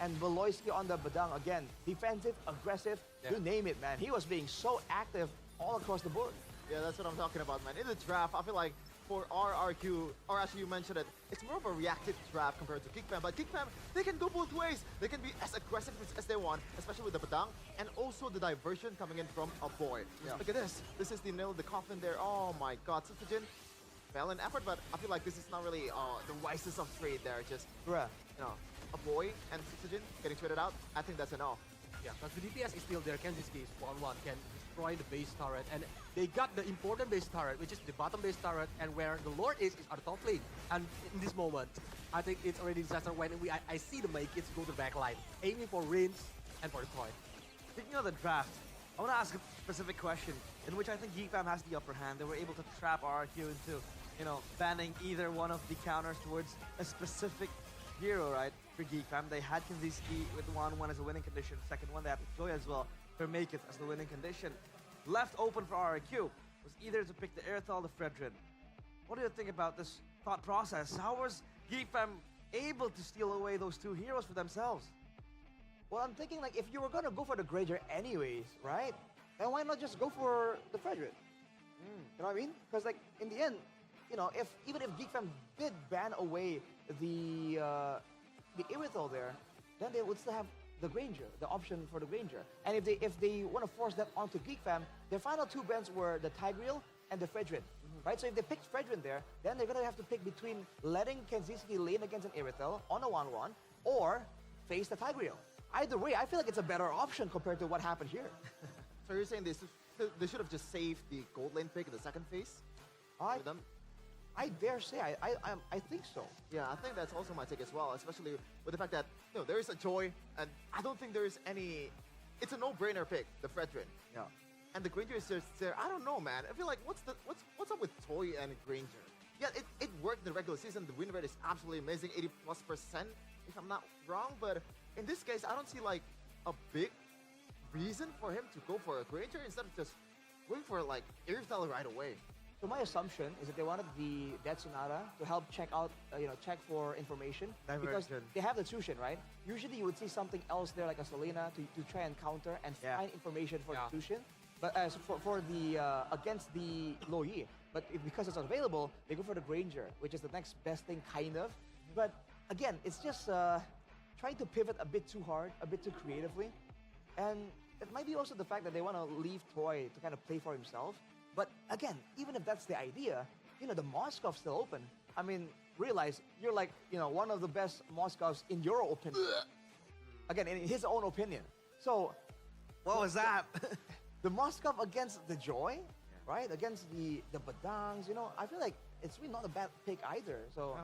And Beloyski on the Badang again, defensive, aggressive, you name it, man. He was being so active all across the board. Yeah, that's what I'm talking about, man. In the draft, I feel like for RRQ, or actually you mentioned it, it's more of a reactive draft compared to GeekFam. But GeekFam, they can go both ways. They can be as aggressive as they want, especially with the Badang, and also the diversion coming in from a boy. Look at this. This is the nail of the coffin there. Oh my god, Citogen fell in effort, but I feel like this is not really the wisest of trade there. Just, you know, a boy and Citogen getting traded out. I think that's enough. Yeah, because the DPS is still there. Kenziski is 1-1, can destroy the base turret. And they got the important base turret, which is the bottom base turret, and where the Lord is on the top lane. And in this moment, I think it's already disaster when I see the Maykids go to the back line, aiming for Rinse and for the toy. Speaking of the draft, I want to ask a specific question in which I think Geek Fam has the upper hand. They were able to trap RRQ into, banning either one of the counters towards a specific hero, right? For Geek Fam, they had Kinziski with 1-1 as a winning condition. Second one, they had Joy as well for Make It as the winning condition. Left open for RRQ was either to pick the Earthal or the Fredrin. What do you think about this thought process? How was Geek Fam able to steal away those two heroes for themselves? Well, I'm thinking like if you were gonna go for the Granger anyways, right? Then why not just go for the Fredrin? You know what I mean? Because like in the end, even if GeekFam did ban away the Irithel there, then they would still have the Granger, the option for the Granger. And if they want to force that onto GeekFam, their final two bans were the Tigreal and the Fredrin, right? So if they picked Fredrin there, then they're gonna have to pick between letting Kenziski lane against an Irithel on a 1-1 or face the Tigreal. Either way, I feel like it's a better option compared to what happened here. So you're saying they should have just saved the gold lane pick in the second phase? I dare say, I think so. Yeah, I think that's also my take as well, especially with the fact that there is a Joy, and I don't think there is any. It's a no-brainer pick, the Fredrin. Yeah. And the Granger is just there. I don't know, man. I feel like what's up with Toy and Granger? Yeah, it worked in the regular season. The win rate is absolutely amazing, 80+%, if I'm not wrong. But in this case, I don't see like a big reason for him to go for a Granger instead of just going for like Irithel right away. So my assumption is that they wanted the Dead Sonata to help check out, check for information. Because they have the Tushin, right? Usually you would see something else there like a Selena to try and counter and find information for the Tushin. But for the, against the Lo Yi. But because it's unavailable, they go for the Granger, which is the next best thing, kind of. But again, it's just trying to pivot a bit too hard, a bit too creatively. And it might be also the fact that they want to leave Toy to kind of play for himself. But again, even if that's the idea, the Moscov's still open. I mean, realize you're like, one of the best Moscovs in your opinion. Again, in his own opinion. So, what was that? The Moskov against the Joy, right? Against the Badangs, I feel like it's really not a bad pick either. So,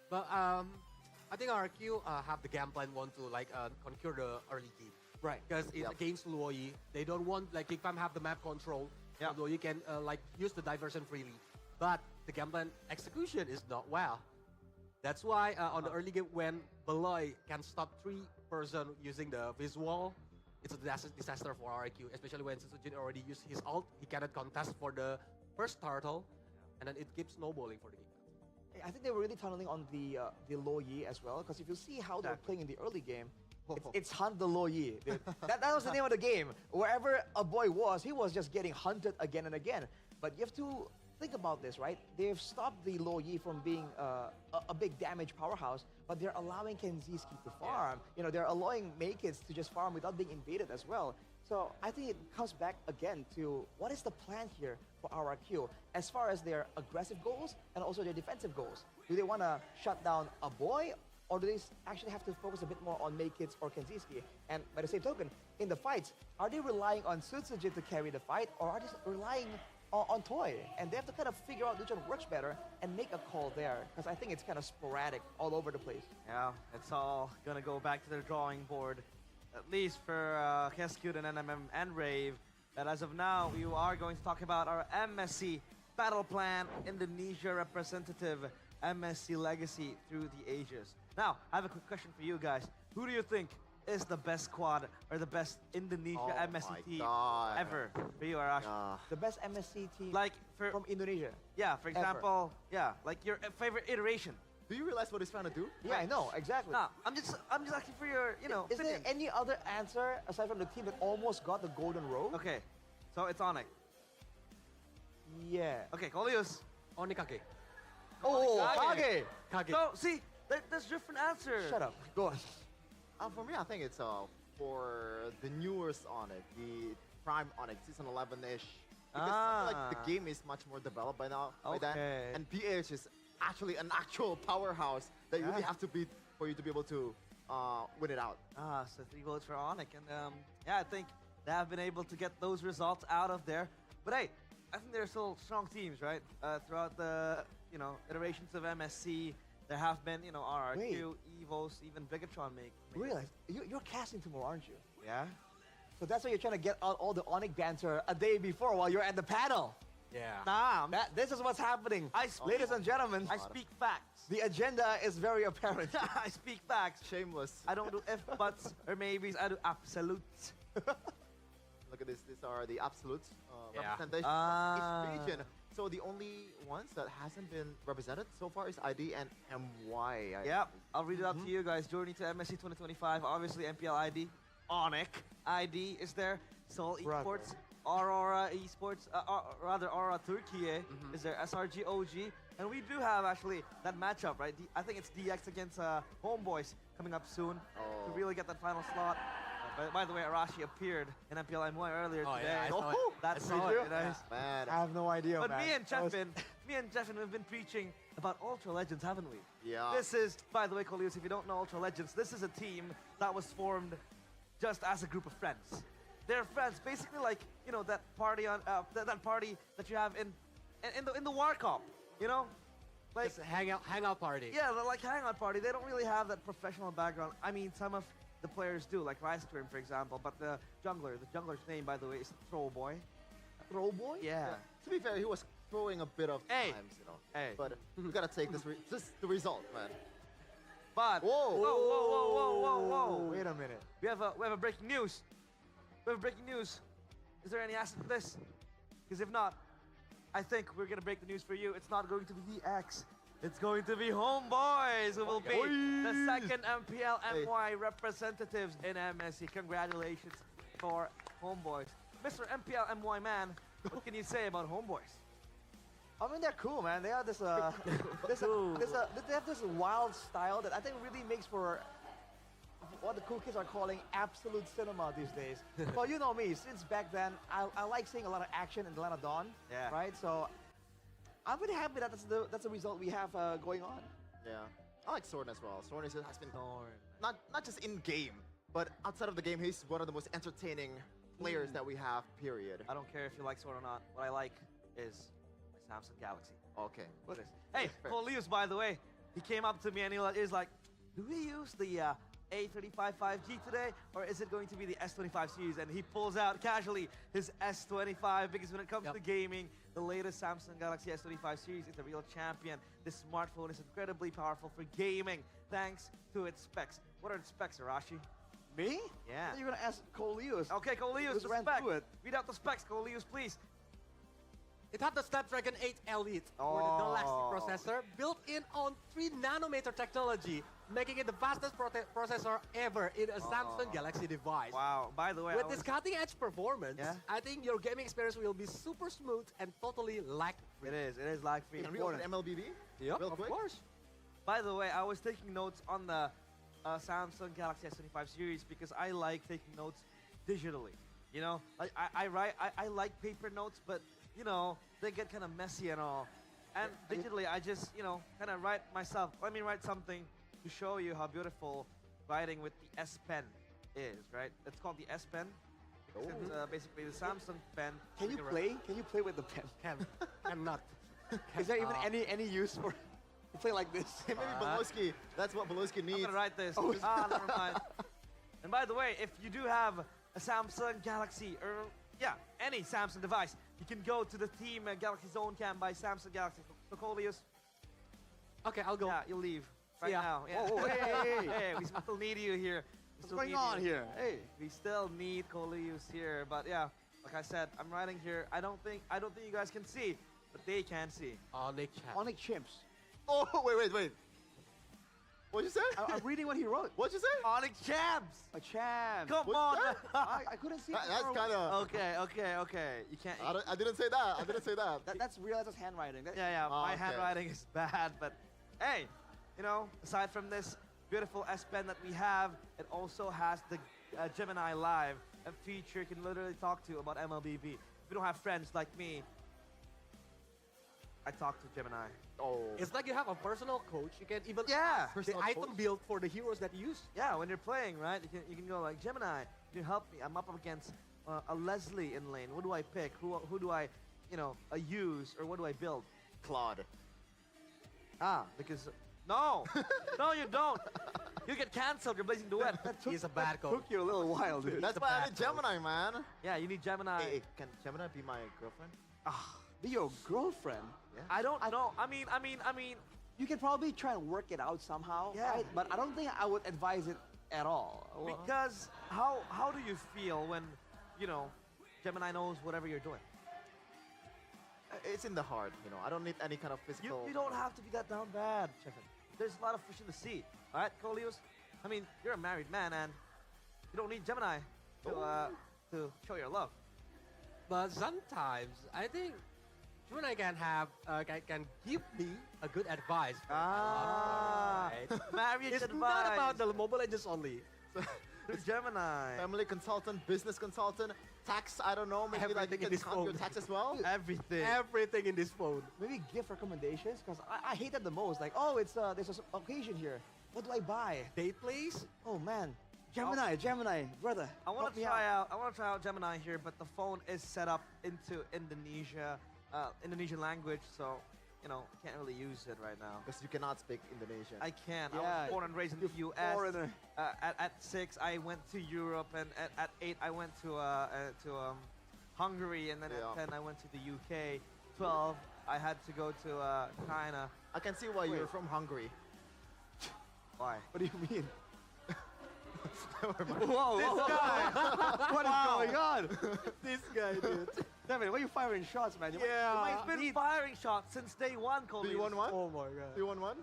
but I think RQ have the game plan want to conquer the early game. Right. Because it's against Luoyi. They don't want GeekFam have the map control. Yeah. Although you can use the diversion freely. But the game plan execution is not well. That's why on the early game when Beloy can stop 3 person using the visual, it's a disaster for RIQ, especially when Susujin already used his ult. He cannot contest for the first turtle, and then it keeps snowballing for the game. I think they were really tunneling on the Lo Yi as well, because if you see how they were playing in the early game, it's hunt the Lo Yi. Dude. that was the name of the game. Wherever a boy was, he was just getting hunted again and again. But you have to think about this, right? They've stopped the Lo Yi from being a big damage powerhouse, but they're allowing Kenziski to farm. You know, they're allowing Maykits to just farm without being invaded as well. So I think it comes back again to what is the plan here for RRQ as far as their aggressive goals and also their defensive goals. Do they want to shut down a boy, or do they actually have to focus a bit more on Maykits or Kenziski? And by the same token, in the fights, are they relying on Sutsujin to carry the fight, or are they relying on Toy? And they have to kind of figure out which one works better and make a call there, because I think it's kind of sporadic all over the place. Yeah, it's all gonna go back to their drawing board, at least for Keskut and NMM and Rave. But as of now, we are going to talk about our MSC Battle Plan Indonesia representative, MSC Legacy through the ages. Now, I have a quick question for you guys. Who do you think is the best squad or the best Indonesia MSC team ever for you, Arash? The best MSC team like from Indonesia? Yeah, for example, like your favorite iteration. Do you realize what he's trying to do? Yeah, I know, exactly. Nah, I'm just asking for your, Is there any other answer aside from the team that almost got the golden robe? Okay, so it's Onyx. Yeah. Okay, Kolius. Onikage. Oh, Kage. Kage. So, see, there's different answers. Shut up. Go on. For me, I think it's for the newest Onyx, the Prime Onyx, season 11-ish. Because I feel like the game is much more developed by now. By then, and PH is actually an actual powerhouse that you really have to beat for you to be able to win it out. So 3 votes for Onyx, and yeah, I think they have been able to get those results out of there. But hey, I think they're still strong teams, right? Throughout the iterations of MSC, there have been RRQ, Evos, even Bigatron make. Realize you're casting tomorrow, aren't you? Yeah. So that's why you're trying to get out all the Onyx banter a day before while you're at the panel. Yeah. Nah, this is what's happening. Ladies and gentlemen, I speak facts. The agenda is very apparent. I speak facts. Shameless. I don't do if, buts, or maybes. I do absolutes. Look at this. These are the absolute Yeah. representation of each region. So the only ones that hasn't been represented so far is ID and MY. Yep, I'll read it out to you guys. Journey to MSC 2025. Obviously, MPL ID. Onyx ID is there. Seoul Esports. Aurora Esports. Rather, Aurora Turkey is there. SRG OG. And we do have actually that matchup, right? I think it's DX against Homeboys coming up soon to really get that final slot. By the way, Arashi appeared in MPL MY earlier today. Yeah, I saw it. That's I saw it. it. Nice. Man. I have no idea, But man. me and Jeffin have been preaching about Ultra Legends, haven't we? Yeah. This is, by the way, Kolius, if you don't know Ultra Legends, this is a team that was formed just as a group of friends. They're friends, basically like that party on that party that you have in the War Cup, like Just a hangout party. Yeah, they're like hangout party. They don't really have that professional background. I mean, some of the players do, like Rice Cream, for example. But the jungler's name, by the way, is Throw Boy. Throw Boy? Yeah. To be fair, he was throwing a bit of times, But we gotta take this the result, man. But whoa. Wait a minute. We have a breaking news. We have breaking news. Is there any asset to this? Because if not, I think we're gonna break the news for you. It's not going to be DX. It's going to be Homeboys who will be the second MPL MY representatives in MSC. Congratulations for Homeboys. Mr. MPL MY man, what can you say about Homeboys? I mean, they're cool, man. They have they have this wild style that I think really makes for what the cool kids are calling absolute cinema these days. Well, you know me. Since back then, I like seeing a lot of action in the Land of Dawn. Yeah. Right. So I'm really happy that that's the result we have going on. Yeah. I like Soren as well. Soren has been not just in game, but outside of the game, he's one of the most entertaining players that we have. Period. I don't care if you like Sword or not. What I like is my Samsung Galaxy. Okay. What is? Hey, Kolius, by the way, he came up to me and he was like, "Do we use the A35 5G today, or is it going to be the S25 series?" And he pulls out casually his S25 because when it comes to gaming, the latest Samsung Galaxy S25 series is the real champion. This smartphone is incredibly powerful for gaming thanks to its specs. What are its specs, Arashi? Me? Yeah. You're gonna ask Coleus. Okay, Coleus, Who's the ran spec. through it. Read out the specs, Coleus, please. It had the Snapdragon 8 Elite for Oh. the Galaxy processor, built in on 3 nanometer technology, making it the fastest processor ever in a Samsung Galaxy device. Wow, by the way, With I this was- cutting-edge performance, Yeah? I think your gaming experience will be super smooth and totally lag-free. It is lag-free. Can we open MLBB? Yep, Real of quick? course. By the way, I was taking notes on the Samsung Galaxy S25 series because I like taking notes digitally. You know, like I like paper notes, but you know, they get kind of messy and all. And digitally, I just, you know, kind of write myself. Let me write something to show you how beautiful writing with the S Pen is, right? It's called the S Pen. It's basically the Samsung pen. Can you play? Can you play with the pen? Cannot. Is there even any use for to play like this? Maybe Beloski. That's what Beloski needs. I'm gonna write this. Oh. Never mind. And by the way, if you do have a Samsung Galaxy or any Samsung device, you can go to the Team Galaxy Zone Cam by Samsung Galaxy. So Coleus. Okay, I'll go. Yeah, you'll leave right Yeah. now. Yeah. Whoa, hey. We still need you here. What's going on here? Hey. We still need Coleus here, but yeah, like I said, I'm writing here. I don't think you guys can see, but they can see. Onyx Champ. Onyx Chimps. Oh, wait. What'd you say? I'm reading what he wrote. What'd you say? Onyx Champs. A champ. Come What's on. that? I couldn't see. That's kind of. Okay. You can't. I didn't say that. I didn't say that. That's real. That's handwriting. Yeah. My okay. handwriting is bad, but hey, you know, aside from this beautiful S Pen that we have, it also has the Gemini Live, a feature you can literally talk to about MLBB. If you don't have friends like me, I talk to Gemini. Oh. It's like you have a personal coach. You can even Yeah. ask the Personal item coach. build for the heroes that you use. Yeah, when you're playing, right? You can go like, Gemini, can you help me? I'm up against a Leslie in lane. What do I pick? Who do I, use, or what do I build? Claude. Because no, no, you don't. You get cancelled. You're blazing the wet. He's a bad coach. Took you a little while, dude. That's why I need Gemini, man. Yeah, you need Gemini. Hey, can Gemini be my girlfriend? Be your girlfriend. I don't know. I mean, You can probably try and work it out somehow, Yeah. right? But I don't think I would advise it at all. because how do you feel when, Gemini knows whatever you're doing? It's in the heart, I don't need any kind of physical. You don't have to be that down bad, Chefin. There's a lot of fish in the sea. All right, Coleus? I mean, you're a married man, and you don't need Gemini to show your love. But sometimes I think Gemini can give me a good advice. Right? Marriage It's advice. not about the Mobile Legends only. Gemini. Family consultant, business consultant, tax, I don't know, maybe like you Everything in can this count your phone. tax as well. Everything. Everything in this phone. Maybe gift recommendations, because I hate that the most. Like, oh, there's an occasion here. What do I buy? Date, please. Oh man, Gemini, brother. I want help to me try out. out. I want to try out Gemini here, but the phone is set up into Indonesian language, so can't really use it right now. Because you cannot speak Indonesian. I can't. I Yeah, was born and raised in the you're U.S. foreigner. At 6, I went to Europe, and at 8, I went to Hungary, and then Yeah. at 10, I went to the UK. 12, I had to go to China. I can see why you're from Hungary. Why? What do you mean? Whoa, This guy! What is Wow. going on? This guy, dude. Devin, why are you firing shots, man? You might He's been need- firing shots since day one, Do Colby. you want one? Oh my god. Do you want one?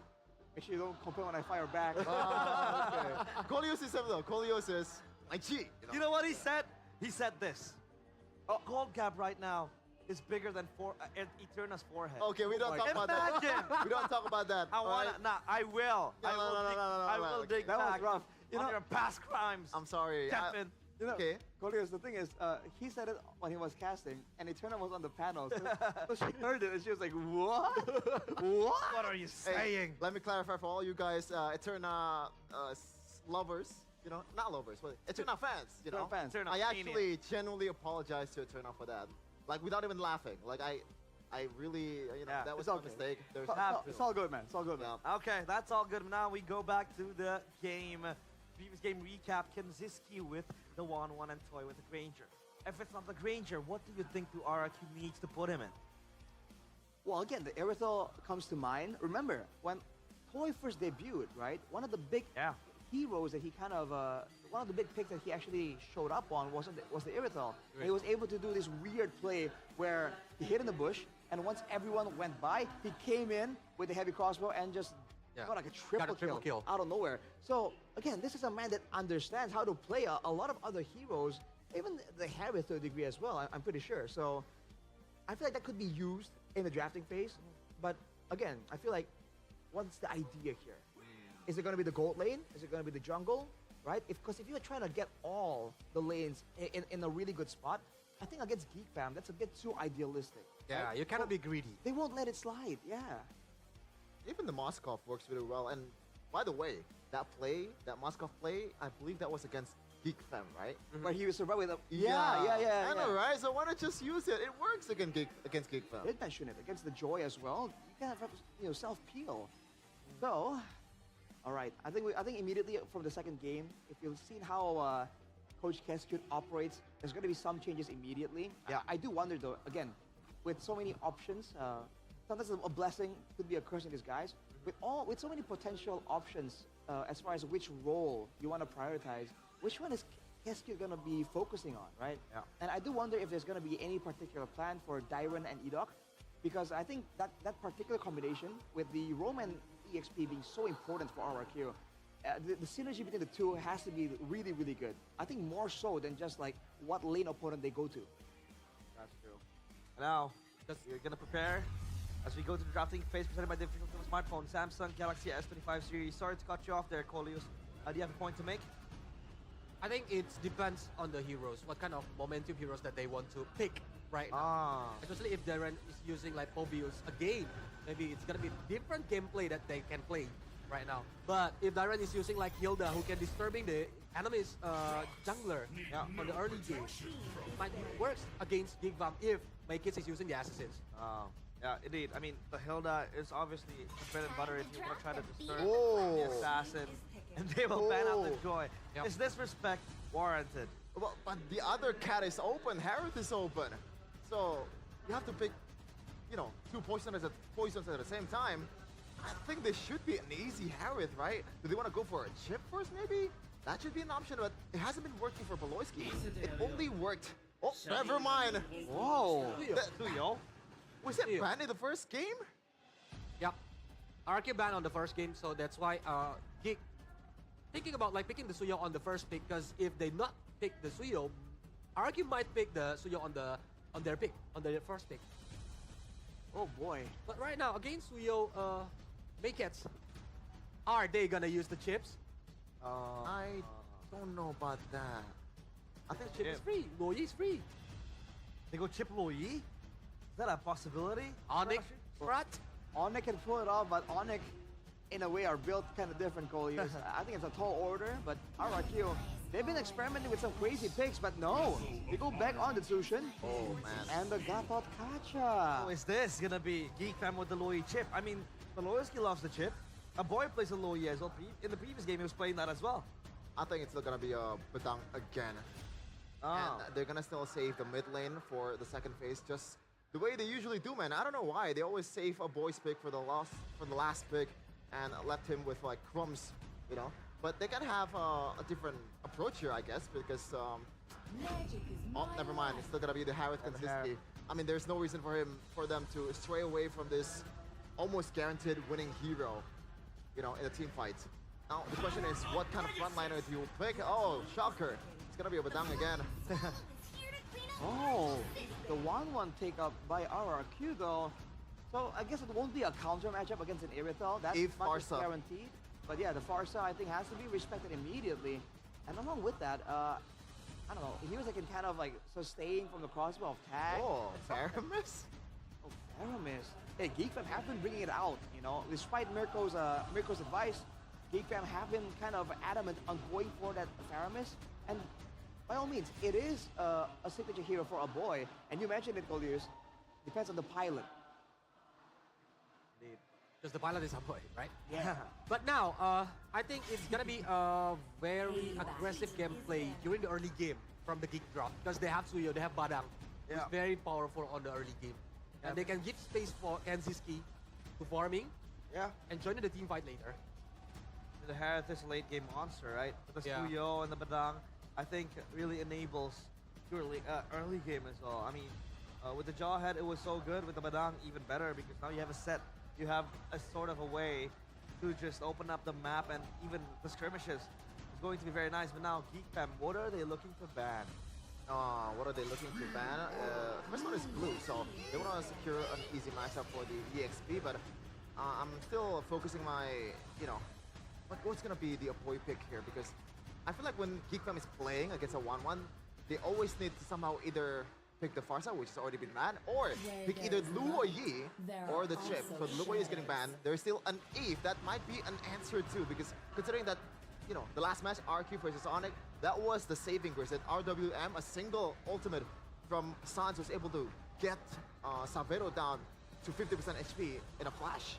Make sure you don't complain when I fire back. Okay. Coleus is though. Coleus is my G. You know what he said? He said this. Gold gap right now is bigger than Eterna's forehead. Okay, we don't talk about that. Imagine. We don't talk about that. I wanna. alright? Nah, I will. No, I will dig That was back rough. You on know- your past crimes. I'm sorry. Chapin. You know, Okay. Coleus, the thing is, he said it when he was casting, and Eterna was on the panel. So she heard it, and she was like, what? What? What are you Hey, saying? let me clarify for all you guys, Eterna lovers, not lovers, but Eterna fans, Eterna fans. Eterna I mania. actually genuinely apologize to Eterna for that. Like, without even laughing. Like, I really, Yeah, that was it's my okay. mistake. There's It's all good, man. It's all good, man. Okay, that's all good. Now we go back to the game. Previous game recap. Kenziski with the 1-1 and Toy with the Granger. If it's not the Granger, what do you think the RRQ needs to put him in? Well, again, the Aerithal comes to mind. Remember, when Toy first debuted, right? One of the big... Yeah. heroes that he kind of one of the big picks that he actually showed up on was the Irithel. He was able to do this weird play where he hid in the bush, and once everyone went by, he came in with the heavy crossbow and just got like a triple kill out of nowhere. So again, this is a man that understands how to play a lot of other heroes, even the Harith to a degree as well. I'm pretty sure. So I feel like that could be used in the drafting phase. But again, I feel like what's the idea here? Is it going to be the gold lane? Is it going to be the jungle? Right? Because if you're trying to get all the lanes in a really good spot, I think against Geek Fam, that's a bit too idealistic. Yeah, right? you cannot be greedy. They won't let it slide. Yeah. Even the Moskov works really well. And by the way, that Moskov play, I believe that was against Geek Fam, right? Where he was survived with a... I know, right? So why not just use it? It works against Geek Fam. Did mention it against the Joy as well. You can have self-peel. So, all right. I think immediately from the second game, if you've seen how Coach Keskut operates, there's going to be some changes immediately. Yeah. I do wonder though. Again, with so many options, sometimes a blessing could be a curse in disguise. With so many potential options as far as which role you want to prioritize, which one is Keskut going to be focusing on, right? Yeah. And I do wonder if there's going to be any particular plan for Dyron and Edok, because I think that particular combination with the Roman EXP being so important for RRQ, the synergy between the two has to be really, really good. I think more so than just like what lane opponent they go to. That's true. Now, we're gonna prepare as we go to the drafting phase presented by the official smartphone, Samsung Galaxy S25 series. Sorry to cut you off there, Colius. Do you have a point to make? I think it depends on the heroes, what kind of momentum heroes that they want to pick right now. Especially if Darren is using like Pobius again, maybe it's gonna be different gameplay that they can play right now. But if Darren is using like Hilda, who can disturbing the enemy's jungler on the early game, it might work against Geek Fam if Maykits is using the assassins. Yeah, indeed. I mean, the Hilda is obviously the bread and butter if you want to try to disturb the assassin, and they will ban out the Joy. Is this respect warranted? Well, but the other cat is open. Harith is open. So you have to pick, two poisons at the same time. I think this should be an easy Harith, right? Do they want to go for a chip first, maybe? That should be an option, but it hasn't been working for Beloyski. It only worked. Oh, never mind. Whoa. Was it banned in the first game? Yep. RRQ banned on the first game, so that's why Geek thinking about like picking the Suyo on the first pick, because if they not pick the Suyo, RRQ might pick the Suyo on their first pick. Oh boy. But right now, against Suyo, Maykits, are they gonna use the chips? I don't know about that. I think chip is free. Loyi is free. They go chip Loyi? Is that a possibility? Onyx, Sprat? Onyx can pull it off, but Onyx, in a way, are built kind of different, Colius. I think it's a tall order, but RRQ, they've been experimenting with some crazy picks, but no. They go back on the Tushin. Oh, man. And the Gapot Kacha. Oh, is this gonna be Geek Fam with the Loyi chip? I mean, Beloyski loves the chip. A boy plays a Loyi as well. In the previous game, he was playing that as well. I think it's still gonna be a Bedang again. And they're gonna still save the mid lane for the second phase, just the way they usually do, man. I don't know why. They always save a boy's pick for the last pick and left him with like crumbs, But they can have a different approach here, I guess, because oh, never mind. It's still gonna be the Harith consistency. I mean, there's no reason for them to stray away from this almost guaranteed winning hero, in the team fight. Now the question is, what kind of frontliner do you pick? Oh, shocker! It's gonna be a Bedang again. Oh, the 1-1 take up by RRQ though. So I guess it won't be a counter matchup against an Irithel. That's much guaranteed. But yeah, the Farsa I think has to be respected immediately. And along with that, I don't know, heroes that can kind of like sustain from the crossbow of tag. Oh, Faramis? Oh, Faramis. Hey, Geek Fam have been bringing it out, Despite Mirko's advice, Geek Fam have been kind of adamant on going for that Faramis. And by all means, it is a signature hero for a boy. And you mentioned it, Colius. Depends on the pilot. Because the pilot is a boy, right? Yeah. But now, I think it's gonna be a very aggressive gameplay during the early game from the Geek drop. Because they have Suyo, they have Badang. It's very powerful on the early game. And they can give space for Kenziski to farming. Yeah. And join the team fight later. the Harith is a late game monster, right? But the Yeah. Stuyo and the Badang, I think really enables early game as well. I mean, with the Jawhead, it was so good. With the Badang, even better because now you have a set. You have a sort of a way to just open up the map, and even the skirmishes is going to be very nice. But now, Geek Fam, what are they looking to ban? What are they looking to ban? First one is blue, so they want to secure an easy matchup for the EXP, but I'm still focusing my, what's going to be the Apoy pick here, because I feel like when Geek Fam is playing against a 1-1, they always need to somehow either pick the Farsa, which has already been banned, or pick either Lu or Yi, or the chip. So Lu or Yi is getting banned. There's still an Eve that might be an answer too, because considering that, the last match, RQ versus Onyx, that was the saving grace. That RWM, a single ultimate from Sans, was able to get Savero down to 50% HP in a flash.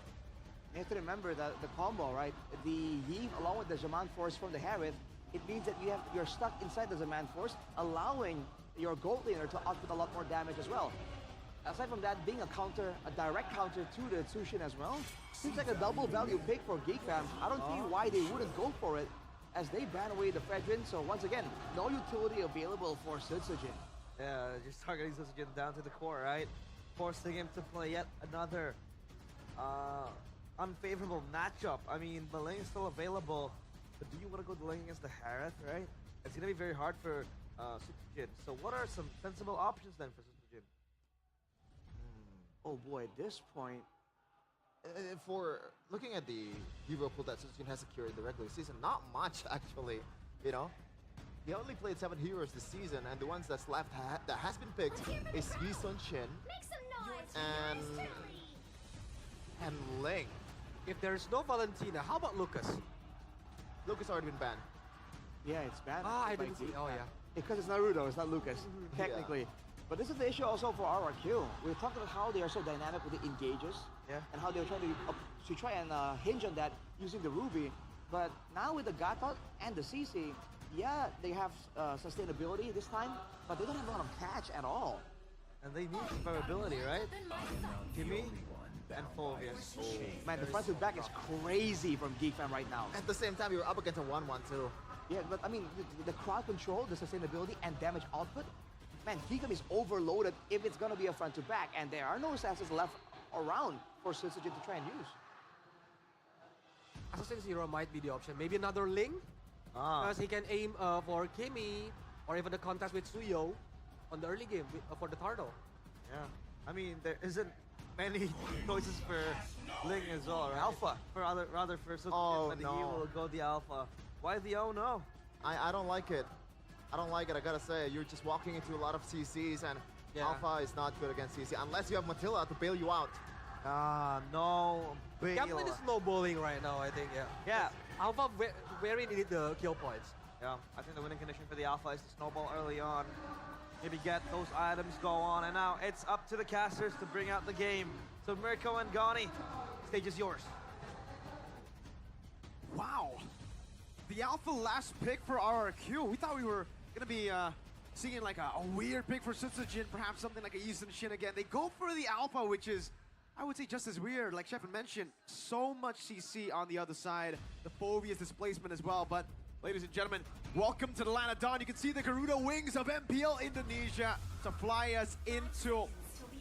You have to remember that the combo, right? The Yi along with the Zaman Force from the Harith, it means that you're stuck inside the Zaman Force, allowing your gold laner to output a lot more damage as well. Aside from that, being a direct counter to the Tsushin as well, seems like a double value pick for Geek Fam. I don't see why they wouldn't go for it as they ban away the Fredrin. So once again, no utility available for Sutsujin. Yeah, just targeting Sutsujin down to the core, right? Forcing him to play yet another unfavorable matchup. I mean, the lane is still available, but do you want to go the lane against the Harith, right? It's going to be very hard for Sutsujin. So what are some sensible options then for Sutsujin? Oh boy, at this point, For looking at the hero pool that Sutsujin has secured in the regular season, not much actually, He only played 7 heroes this season, and the ones that's left that has been picked is Yi Sun Shin and Ling. If there's no Valentina, how about Lucas? Lucas already been banned. Yeah, it's banned. I by didn't see. Geek Oh Fam. yeah. Because it's Naruto, it's not Lucas, technically. But this is the issue also for RRQ. We talked about how they are so dynamic with the engages, and how they're trying to try and hinge on that using the Ruby. But now with the Gatot and the CC, yeah, they have sustainability this time, but they don't have a lot of catch at all. And they need survivability, right? Kimmy and Phobius. Man, the front to back is crazy from Geek Fam right now. At the same time, you're up against a 1-1 too. Yeah, but I mean, the crowd control, the sustainability, and damage output, man, Geek Fam is overloaded if it's gonna be a front to back, and there are no assassins left around for Sutsujin to try and use. Assassin Zero might be the option. Maybe another Ling, because he can aim for Kimmy or even the contest with Suyo on the early game for the Tardo. Yeah, I mean there isn't many choices for Ling as well, right? Alpha. Rather for Sutsujin, but he will go the Alpha. Why the oh no? I don't like it. I don't like it, I gotta say. You're just walking into a lot of CCs, and Alpha is not good against CC unless you have Matilla to bail you out. No bail. Gambling is snowballing right now, I think, Yeah. Alpha very needed the kill points. Yeah, I think the winning condition for the Alpha is to snowball early on. Maybe get those items go on, and now it's up to the casters to bring out the game. So Mirko and Gani, stage is yours. Wow. The Alpha last pick for RRQ. We thought we were gonna be seeing like a weird pick for Sutsujin, perhaps something like a Yi Sun Shin again. They go for the Alpha, which is, I would say, just as weird. Like Shepard mentioned, so much CC on the other side. The Phobius displacement as well. But ladies and gentlemen, welcome to the land of dawn. You can see the Garuda wings of MPL Indonesia to fly us into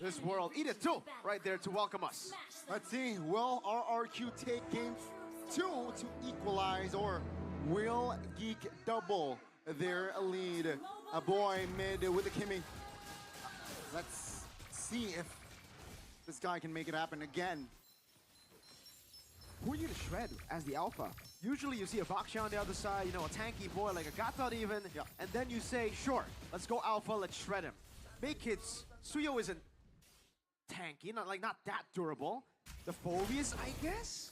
this world. Edith too, right there to welcome us. Let's see, will RRQ take game 2 to equalize, or will Geek double their lead? A boy mid with the Kimmy. Let's see if this guy can make it happen again. Who are you to shred as the Alpha? Usually you see a Baksha on the other side, a tanky boy like a Gatot even, and then you say, sure, let's go Alpha, let's shred him. Make it, Suyo isn't tanky, not that durable. The Phobius, I guess?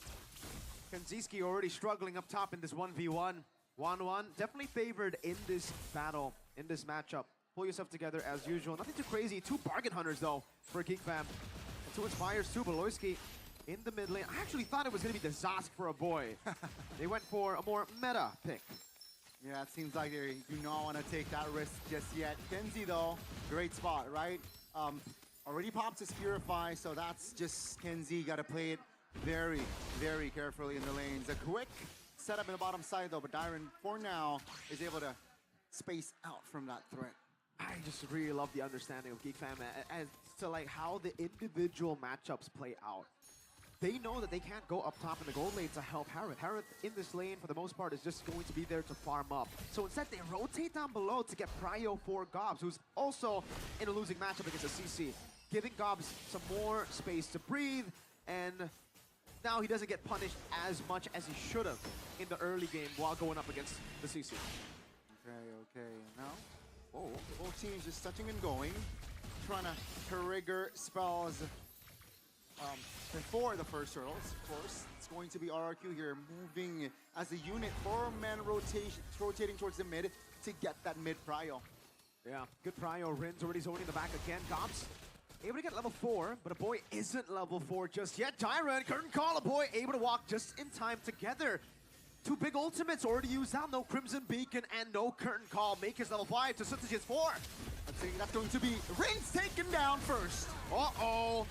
Kanziski already struggling up top in this 1v1. 1-1, definitely favored in this battle, in this matchup. Pull yourself together as usual. Nothing too crazy. 2 bargain hunters though for Geek Fam. And 2 Inspires too. Beloyski in the mid lane. I actually thought it was going to be the Zosk for a boy. They went for a more meta pick. Yeah, it seems like they do not want to take that risk just yet. Kenzie though, great spot, right? Already popped his Purify, so that's just Kenzie. Got to play it very, very carefully in the lanes. A quick setup in the bottom side though, but Dyron, for now, is able to space out from that threat. I just really love the understanding of Geek Fam as to like how the individual matchups play out. They know that they can't go up top in the gold lane to help Harith. Harith in this lane, for the most part, is just going to be there to farm up. So instead, they rotate down below to get prio for Gobs, who's also in a losing matchup against a CC, giving Gobs some more space to breathe, and now he doesn't get punished as much as he should have in the early game while going up against the CC. Okay. Now, both teams just touching and going, trying to trigger spells before the first turtles. Of course, it's going to be RRQ here moving as a unit, 4-man rotating towards the mid to get that mid prio. Yeah, good prio. Rin's already zoning in the back again. Gobs able to get level 4, but a boy isn't level 4 just yet. Tyron, curtain call, a boy able to walk just in time together. 2 big ultimates already used out. No Crimson Beacon and no curtain call. Make his level 5 to Sutsujin's 4. I think that's going to be Rin's taken down first. Uh-oh.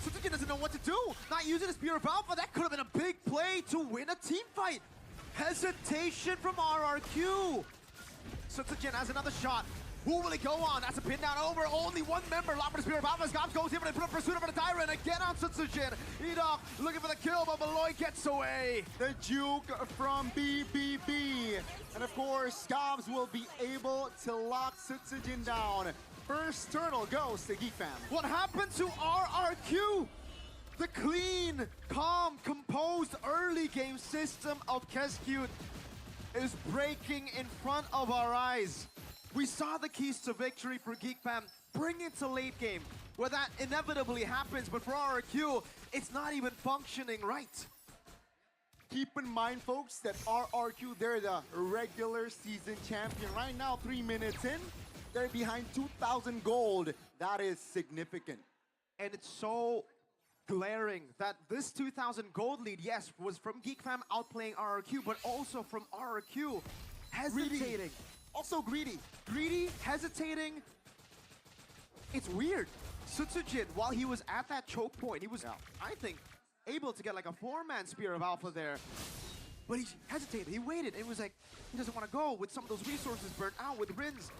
Sutsujin doesn't know what to do. Not using his Spear of Alpha. That could have been a big play to win a team fight. Hesitation from RRQ. Sutsujin has another shot. Who will he go on? That's a pin down over. Only one member. Locked for the Spear of Alpha. Gobs goes in, but they put up pursuit over the Tyrant. Again on Sutsujin. Edok looking for the kill, but Malloy gets away. The juke from BBB. And of course, Gobs will be able to lock Sutsujin down. First turtle goes to Geek Fam. What happened to RRQ? The clean, calm, composed early game system of Keskute is breaking in front of our eyes. We saw the keys to victory for Geek Fam bring it to late game, where that inevitably happens, but for RRQ, it's not even functioning right. Keep in mind, folks, that RRQ, they're the regular season champion. Right now, 3 minutes in, they're behind 2,000 gold. That is significant. And it's so glaring that this 2,000 gold lead, yes, was from Geek Fam outplaying RRQ, but also from RRQ hesitating. Greedy. Also greedy. Greedy, hesitating. It's weird. Sutsujin, while he was at that choke point, he was, I think, able to get like a 4-man Spear of Alpha there. But he hesitated, he waited, and it was like, he doesn't want to go with some of those resources burnt out with Rins.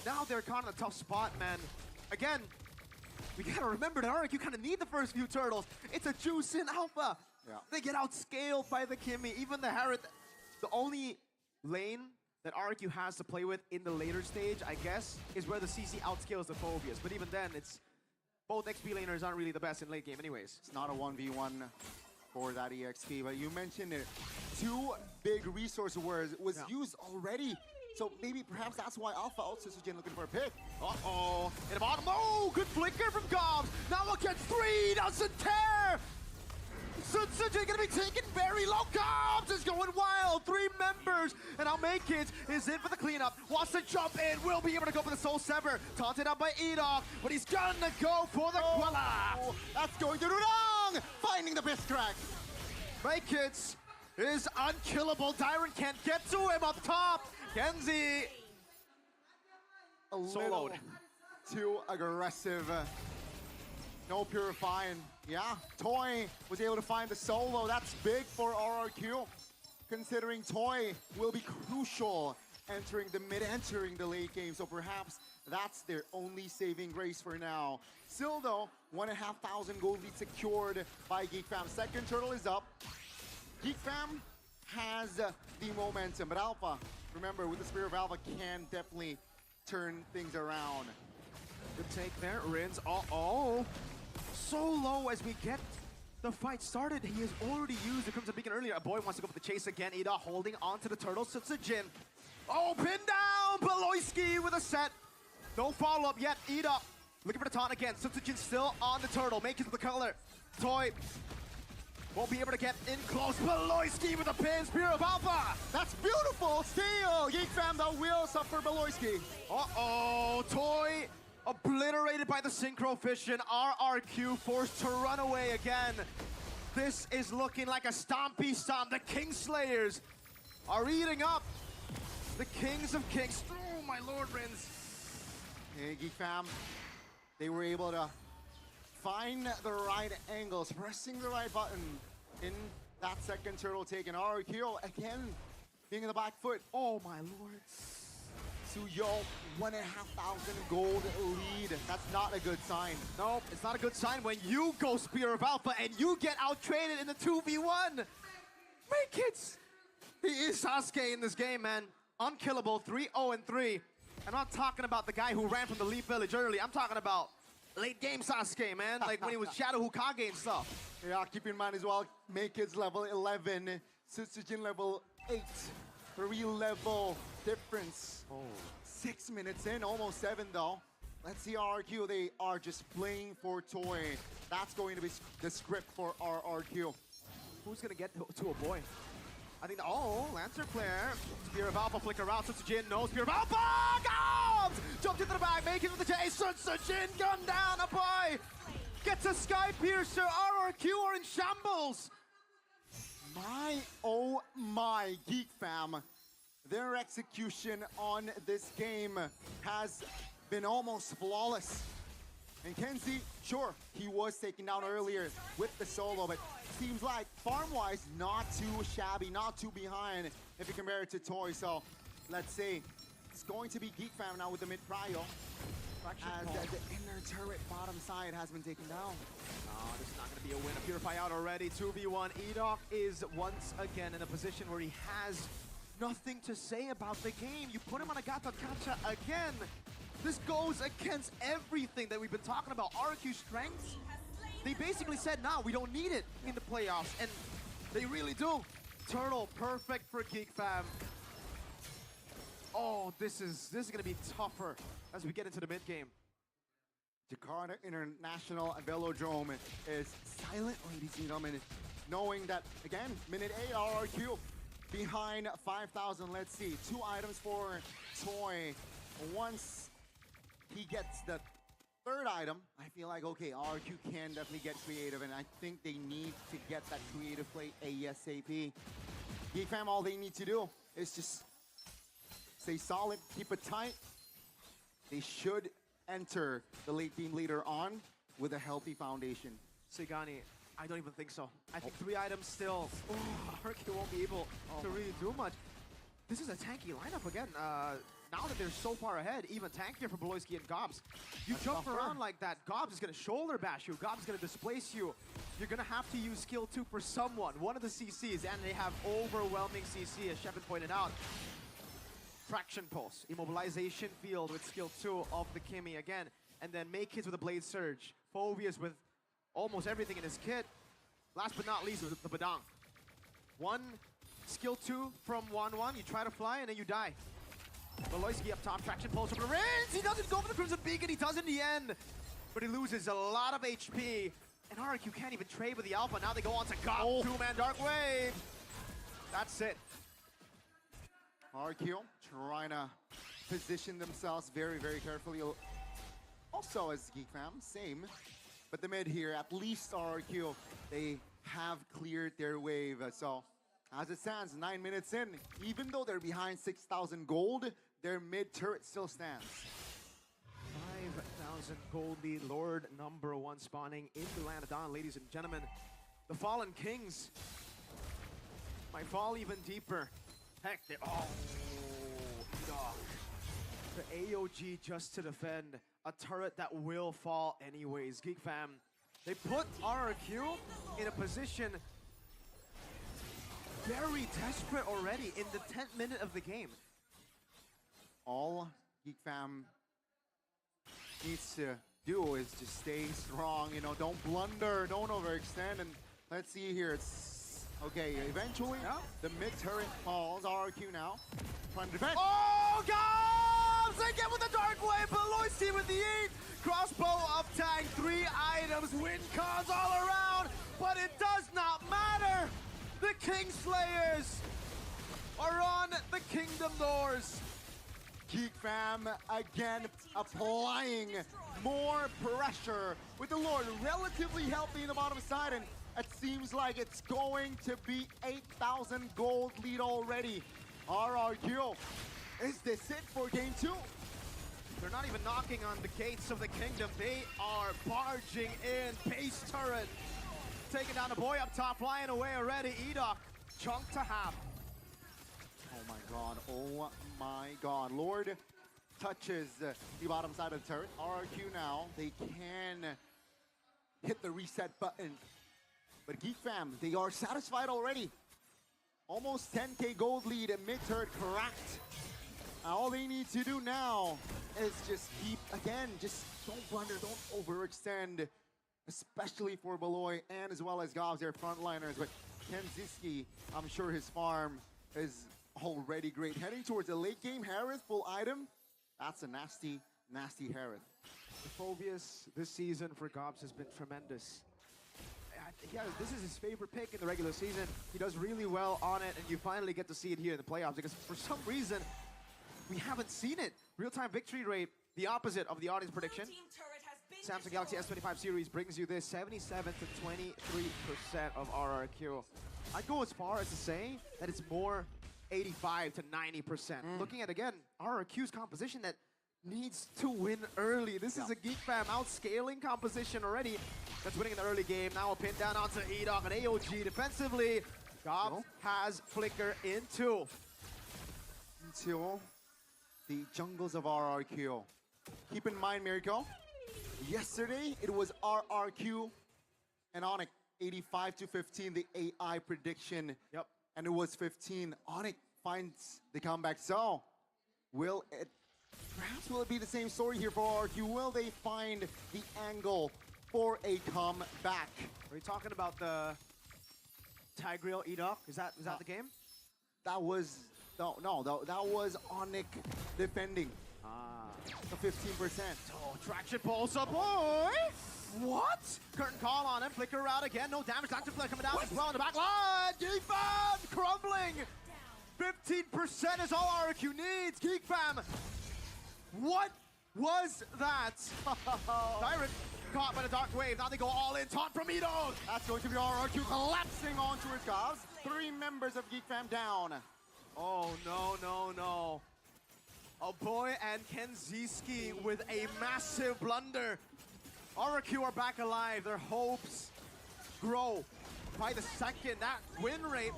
Now they're caught in a tough spot, man. Again, we gotta remember that RRQ kind of need the first few turtles. It's a juice in Alpha. Yeah. They get outscaled by the Kimmy. Even the Harith, the only lane that RRQ has to play with in the later stage, I guess, is where the CC outscales the Phobias. But even then, it's both XP laners aren't really the best in late game anyways. It's not a 1v1 for that EXP, but you mentioned it. 2 big resource was used already. So maybe perhaps that's why Alpha also Sutsujin looking for a pick. Uh-oh. In the bottom. Oh, good flicker from Gobs. Now look at 3. Doesn't care. Sutsujin gonna be taken very low. Gobs is going wild. 3 members. And now Make-It is in for the cleanup. Wants to jump in. Will be able to go for the Soul Sever. Taunted out by Edok. But he's gonna go for the Quella. That's going to do wrong. Finding the best crack. Make-It is unkillable. Dyron can't get to him up top. Kenzie. A Soloed. little too aggressive. No purifying. Yeah, Toy was able to find the solo. That's big for RRQ, considering Toy will be crucial entering the mid, entering the late game. So perhaps that's their only saving grace for now. Still though, 1,500 gold lead secured by Geek Fam. Second turtle is up. Geek Fam has the momentum, but Alpha, remember, with the Spear of Alpha, can definitely turn things around. Good take there, Rins. Uh-oh. So low as we get the fight started. He has already used the Crimson Beacon earlier. A boy wants to go for the chase again. Ida holding onto the turtle. Sutsujin. Oh, pin down! Beloyski with a set. No follow-up yet. Ida looking for the taunt again. Sutsujin still on the turtle. Make it to the color. Toy won't be able to get in close. Beloyski with a pin. Spear of Alpha. That's beautiful. Still, Geek Fam though will suffer Beloyski. Uh-oh. Toy obliterated by the Synchro Fission. RRQ forced to run away again. This is looking like a stompy stomp. The Kingslayers are eating up the Kings of Kings. Oh, my lord, Rins. Hey, Geek Fam, they were able to find the right angles, pressing the right button in That second turtle taken. RQ again being in the back foot. Oh my lord. Suyo, 1,500 gold lead. That's not a good sign. Nope, it's not a good sign when you go Spear of Alpha and you get out-traded in the 2v1. Make it! He is Sasuke in this game, man. Unkillable, 3-0-3. I'm not talking about the guy who ran from the Leaf Village early. I'm talking about late game Sasuke, man. Like when he was Shadow Hokage and stuff. Yeah, keep in mind as well, Make's level 11, Sutsujin level 8. 3-level difference. 6 minutes in, almost 7 though. Let's see RRQ, they are just playing for toy. That's going to be the script for RRQ. Who's gonna get to a boy? I think, Lancer Flare. Spear of Alpha flicker out, Sutsujin, no Spear of Alpha! Gobs! Jumped into the bag, make it with the chase, Sutsujin, gun down, a boy! Gets a Sky Piercer, RRQ are in shambles! Oh my, Geek Fam. Their execution on this game has been almost flawless. And Kenzie, sure, he was taken down earlier with the solo, but seems like farm-wise, not too shabby, not too behind if you compare it to Toy. So let's see. It's going to be Geek Fam now with the mid-prio. As the inner turret bottom side has been taken down. Oh, this is not going to be a win. A Purify out already. 2v1. Edok is once again in a position where he has nothing to say about the game. You put him on a Gata Kacha again. This goes against everything that we've been talking about. RQ's strengths. They basically said, nah, we don't need it in the playoffs. And they really do. Turtle, perfect for Geek Fam. Oh, this is going to be tougher as we get into the mid game. Jakarta International Velodrome is silent, ladies and gentlemen, knowing that, again, minute 8 RRQ behind 5,000. Let's see, 2 items for Toy. Once he gets the 3rd item, I feel like, okay, RRQ can definitely get creative, and I think they need to get that creative play ASAP. Geek Fam, all they need to do is just stay solid, keep it tight. They should enter the late game later on with a healthy foundation. Sigani, I don't even think so. I think 3 items still. RQ won't be able to really do much. This is a tanky lineup again. Now that they're so far ahead, even tankier for Beloyski and Gobs. You jump around like that, Gobs is going to shoulder bash you. Gobs is going to displace you. You're going to have to use skill 2 for someone, one of the CCs, and they have overwhelming CC, as Shepard pointed out. Fraction Pulse, Immobilization Field with skill 2 of the Kimmy again, and then make hits with a Blade Surge. Phobias with almost everything in his kit. Last but not least, with the Badang. 1 skill 2 from 1-1, you try to fly and then you die. Beloyski up top, Fraction Pulse over the range. He doesn't go for the Crimson Beacon, he does in the end. But he loses a lot of HP. And RQ can't even trade with the Alpha. Now they go on to Gob, 2-man Dark Wave. That's it. RQ trying to position themselves very, very carefully. Also as Geek Fam, same. But the mid here, at least RQ, they have cleared their wave. So as it stands, 9 minutes in, even though they're behind 6,000 gold, their mid turret still stands. 5,000 gold lead, Lord number 1 spawning in the Land of Dawn, ladies and gentlemen. The Fallen Kings might fall even deeper. Heck, the AOG just to defend a turret that will fall anyways. Geek Fam, they put RRQ in a position very desperate already in the 10th minute of the game. All Geek Fam needs to do is just stay strong, you know, don't blunder, don't overextend, and let's see here, it's okay, eventually the mid turret falls. RRQ now trying to defend. Oh, Gobs! They get with the Dark Wave, Beloyski with the eat! Crossbow of tag, 3 items, win cons all around, but it does not matter! The Kingslayers are on the Kingdom doors. Geek Fam again applying more pressure with the Lord relatively healthy in the bottom side, and it seems like it's going to be 8,000 gold lead already. RRQ, is this it for game 2? They're not even knocking on the gates of the Kingdom. They are barging in. Base turret taking down the boy up top, flying away already. Edok, chunk to half. Oh my god, oh my god. Lord touches the bottom side of the turret. RRQ now, they can hit the reset button. But Geek Fam, they are satisfied already. Almost 10k gold lead and mid-turret cracked. All they need to do now is just keep, again, just don't blunder, don't overextend, especially for Beloy and as well as Gobs, their frontliners. But Kenziski, I'm sure his farm is already great. Heading towards the late game, Harith, full item. That's a nasty, nasty Harith. The Phobius this season for Gobs has been tremendous. Yeah, this is his favorite pick in the regular season. He does really well on it, and you finally get to see it here in the playoffs because for some reason, we haven't seen it. Real-time victory rate, the opposite of the audience prediction. Samsung Galaxy S25 series brings you this 77 to 23% of RRQ. I'd go as far as to say that it's more 85 to 90%. Looking at, again, RRQ's composition that needs to win early. This is a Geek Fam outscaling composition already. That's winning in the early game. Now a pin down onto Edok and AOG defensively. Gobs has Flicker into the jungles of RRQ. Keep in mind, Miracle, yesterday it was RRQ and Onyx 85 to 15, the AI prediction. Yep. And it was 15. Onyx finds the comeback. So, perhaps will it be the same story here for RRQ? Will they find the angle for a comeback? Are you talking about the Tigreal Edok? Is that the game? That was that was Onyx defending. The 15%. Oh, traction pulse up, boy! What? Curtain call on him, Flicker out again, no damage. Traction flare coming down as well in the back line. Geek Fam crumbling. 15% is all RRQ needs. Geek Fam. What was that? Tyrant caught by the Dark Wave. Now they go all in. Taunt from Edok. That's going to be RRQ collapsing onto his Gobs. 3 members of Geek Fam down. Oh, no. Oh boy, and Kenziski with a massive blunder. RRQ are back alive. Their hopes grow by the second. That win rate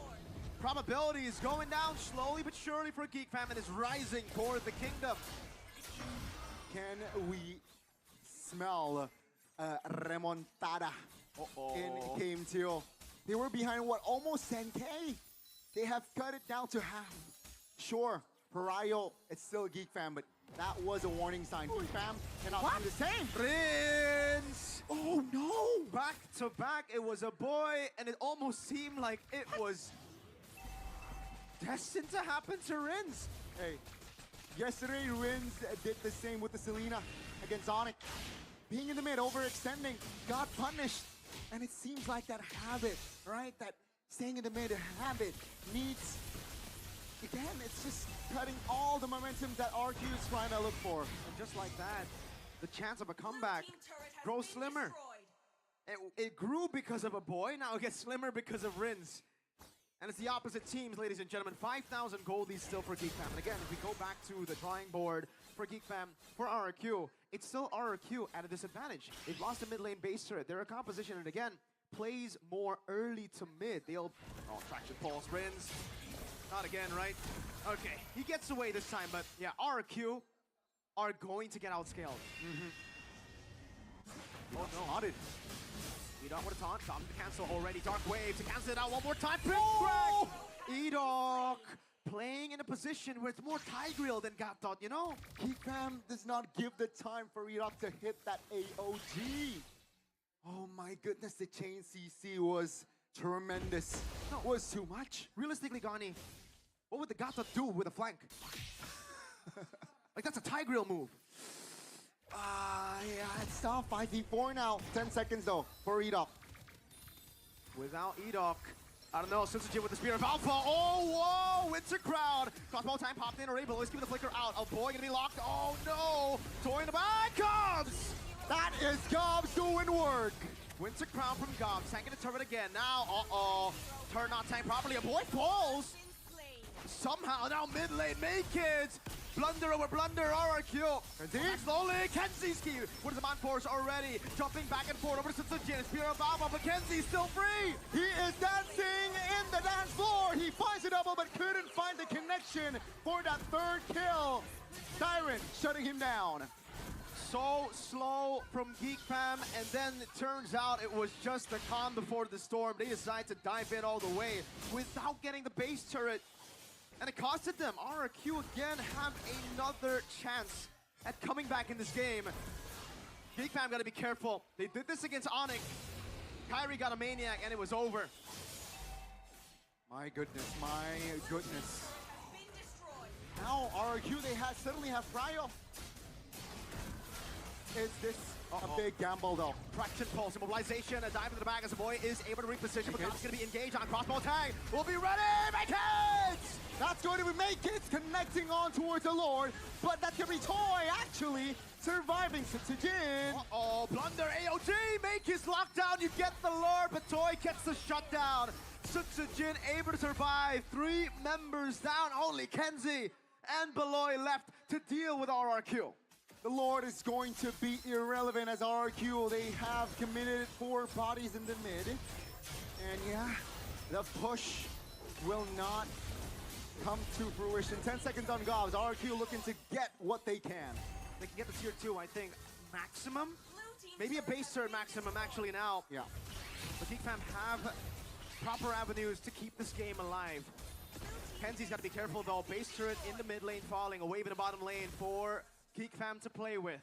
probability is going down slowly but surely for Geek Fam and is rising toward the kingdom. Can we smell remontada in Game 2? They were behind, what, almost 10k? They have cut it down to half. Sure, Pariah, it's still Geek Fam, but that was a warning sign. Geek Fam cannot do the same. Rins! Oh no! Back to back, it was a boy, and it almost seemed like it was destined to happen to Rins. Hey, yesterday Rins did the same with the Selena against Onyx. Being in the mid, overextending, got punished. And it seems like that habit, right? That staying in the mid habit needs, again, it's just cutting all the momentum that RQ is trying to look for. And just like that, the chance of a comeback grows slimmer. It grew because of a boy, now it gets slimmer because of Rins. And it's the opposite teams, ladies and gentlemen. 5,000 gold leads still for Geek Fam. And again, if we go back to the drawing board for Geek Fam, for RRQ, it's still RRQ at a disadvantage. They've lost the mid lane base turret. They're a composition, and again, plays more early to mid. They'll, traction pulse, Rins. Not again, right? Okay, he gets away this time, but yeah, RRQ are going to get outscaled. Oh no, Audit. Edok with a taunt, stops to cancel already. Dark Wave to cancel it out one more time. Crack! Edok playing in a position where it's more Tigreal than Gapdot, you know? Geek Fam does not give the time for Edok to hit that AOG. Oh my goodness, the chain CC was tremendous. No, it was too much. Realistically, Gani, what would the Gapdot do with a flank? Like, that's a Tigreal move. Yeah, it's tough. 5v4 now. 10 seconds though for Edok. Without Edok, I don't know, Suzuki with the Spear of Alpha. Oh, whoa, Winter Crowd. Crossbow time popped in, already, but let's keep the flicker out. Oh boy, gonna be locked. Oh no, Toy in the back, Gobs! That is Gobs doing work. Winter Crown from Gobs, tanking the turret again. Now, turn not tank properly. A boy falls. somehow now mid lane, make it! Blunder over blunder, RRQ. Indeed, slowly, Kenzie's key with the man force already. Jumping back and forth over to Sujin. Spear of Baba, but Kenzie's still free. He is dancing in the dance floor. He finds a double, but couldn't find the connection for that third kill. Tyrant shutting him down. So slow from Geek Fam, and then it turns out it was just the calm before the storm. They decided to dive in all the way without getting the base turret. And it costed them. RRQ again have another chance at coming back in this game. Geek Fam gotta be careful. They did this against Onyx. Kyrie got a Maniac and it was over. My goodness, my goodness. Now RRQ, they suddenly have Cryo. Is this a big gamble though? Traction pulse, immobilization, a dive into the bag as the boy is able to reposition, but God's gonna be engaged on crossbow tag. We'll be ready, make it! That's going to be Make It connecting on towards the Lord, but that's gonna be Toy actually surviving Sujin. Uh-oh, blunder AOG, Make his lockdown, you get the Lord, but Toy gets the shutdown. Sujin able to survive, 3 members down, only Kenzie and Beloy left to deal with RRQ. The Lord is going to be irrelevant as RRQ. They have committed 4 bodies in the mid. And yeah, the push will not come to fruition. 10 seconds on Gobs. RRQ looking to get what they can. They can get the tier 2, I think, maximum? Maybe a base turret maximum actually now. Yeah. But Geek Fam have proper avenues to keep this game alive. Kenzie's got to be careful though. Base turret in the mid lane falling, a wave in the bottom lane for Geek Fam to play with.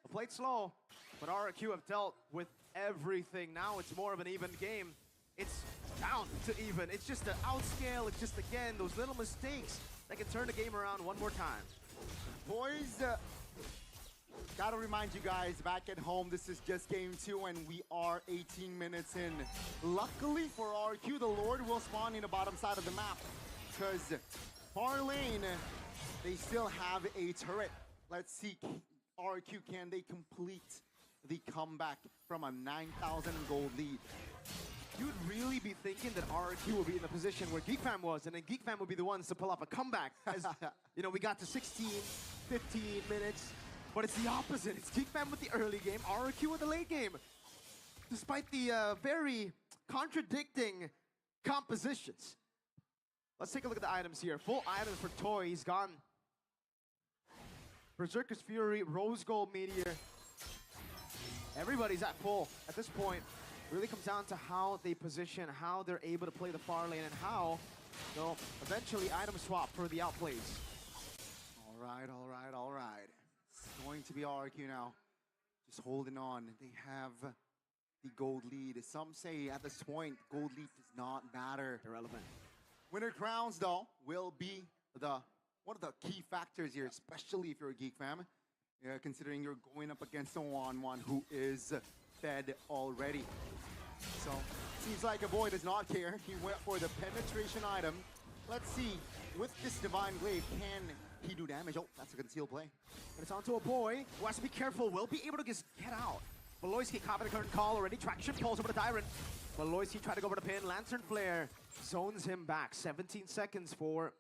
They played slow, but RRQ have dealt with everything. Now it's more of an even game. It's down to even. It's just an outscale. It's just, again, those little mistakes that can turn the game around one more time. Boys, gotta remind you guys, back at home, this is just game 2 and we are 18 minutes in. Luckily for RRQ, the Lord will spawn in the bottom side of the map because far lane, they still have a turret. Let's see, RRQ, can they complete the comeback from a 9,000 gold lead? You'd really be thinking that RRQ will be in the position where Geek Fam was, and then Geek Fam would be the ones to pull off a comeback. As you know, we got to 16, 15 minutes, but it's the opposite. It's Geek Fam with the early game, RRQ with the late game. Despite the very contradicting compositions. Let's take a look at the items here. Full items for Toy, he's gone. Berserker's Fury, Rose Gold Meteor. Everybody's at full at this point. Really comes down to how they position, how they're able to play the far lane, and how they'll eventually item swap for the outplays. All right, all right, all right. It's going to be RRQ now. Just holding on. They have the gold lead. Some say at this point, gold lead does not matter. Irrelevant. Winner crowns, though, will be one of the key factors here, especially if you're a Geek Fam. Considering you're going up against someone who is fed already. So, seems like a boy does not care. He went for the penetration item. Let's see, with this Divine Glaive, can he do damage? Oh, that's a concealed play. But it's onto a boy who has to be careful, will be able to just get out. Beloyski caught by the current call already. Traction pulls over the Tyrant. Beloyski tried to go over the pin. Lantern Flare zones him back. 17 seconds for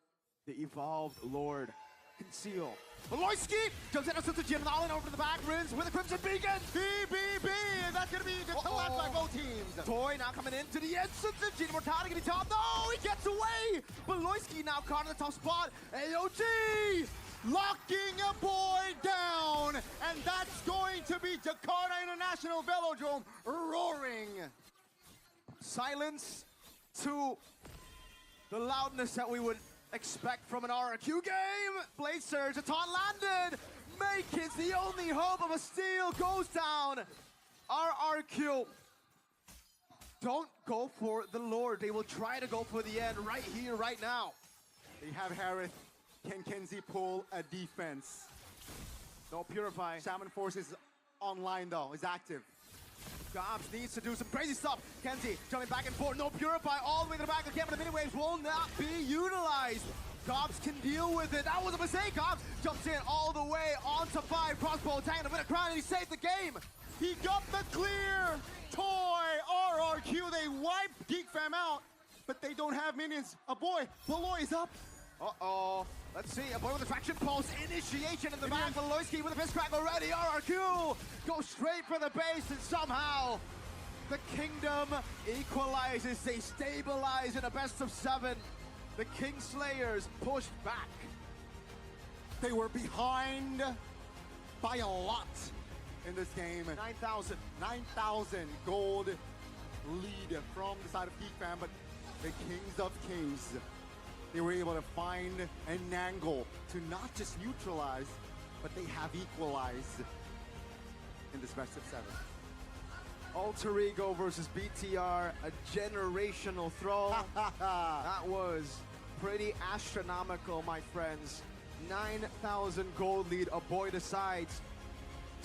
the Evolved Lord. Conceal. Beloyski jumps in to the gym, all in over to the back, Rins with a Crimson Beacon. BBB, and that's going to be the collapse by both teams. Toy now coming into the end. Sujin Mortality gonna be top. No, he gets away. Beloyski now caught in the top spot. AOG locking a boy down, and that's going to be Jakarta International Velodrome roaring. Silence to the loudness that we would expect from an RRQ game. Blade Surge, a taunt landed. Make it the only hope of a steal goes down. RRQ don't go for the Lord. They will try to go for the end right here, right now. They have Harith. Can Kenzie pull a defense? No Purify. Shaman Force is online though, is active. Gobs needs to do some crazy stuff. Kenzie jumping back and forth. No Purify all the way to the back again, but the mini waves will not be utilized. Gobs can deal with it. That was a mistake. Gobs jumps in all the way onto 5. Crossbow attack to win a crown, and he saved the game. He got the clear. Toy RRQ, they wipe Geek Fam out, but they don't have minions. A boy, Beloy is up. Uh-oh. Let's see. A boy with a traction pulse. Initiation in the back. Valoisky with a fist crack already. RRQ go straight for the base, and somehow the Kingdom equalizes. They stabilize in a best of 7. The Kingslayers pushed back. They were behind by a lot in this game. 9,000 gold lead from the side of GeekFam, but the Kings of Kings, they were able to find an angle to not just neutralize, but they have equalized in this best of 7. Alter Ego versus BTR, a generational throw. That was pretty astronomical, my friends. 9,000 gold lead. A boy decides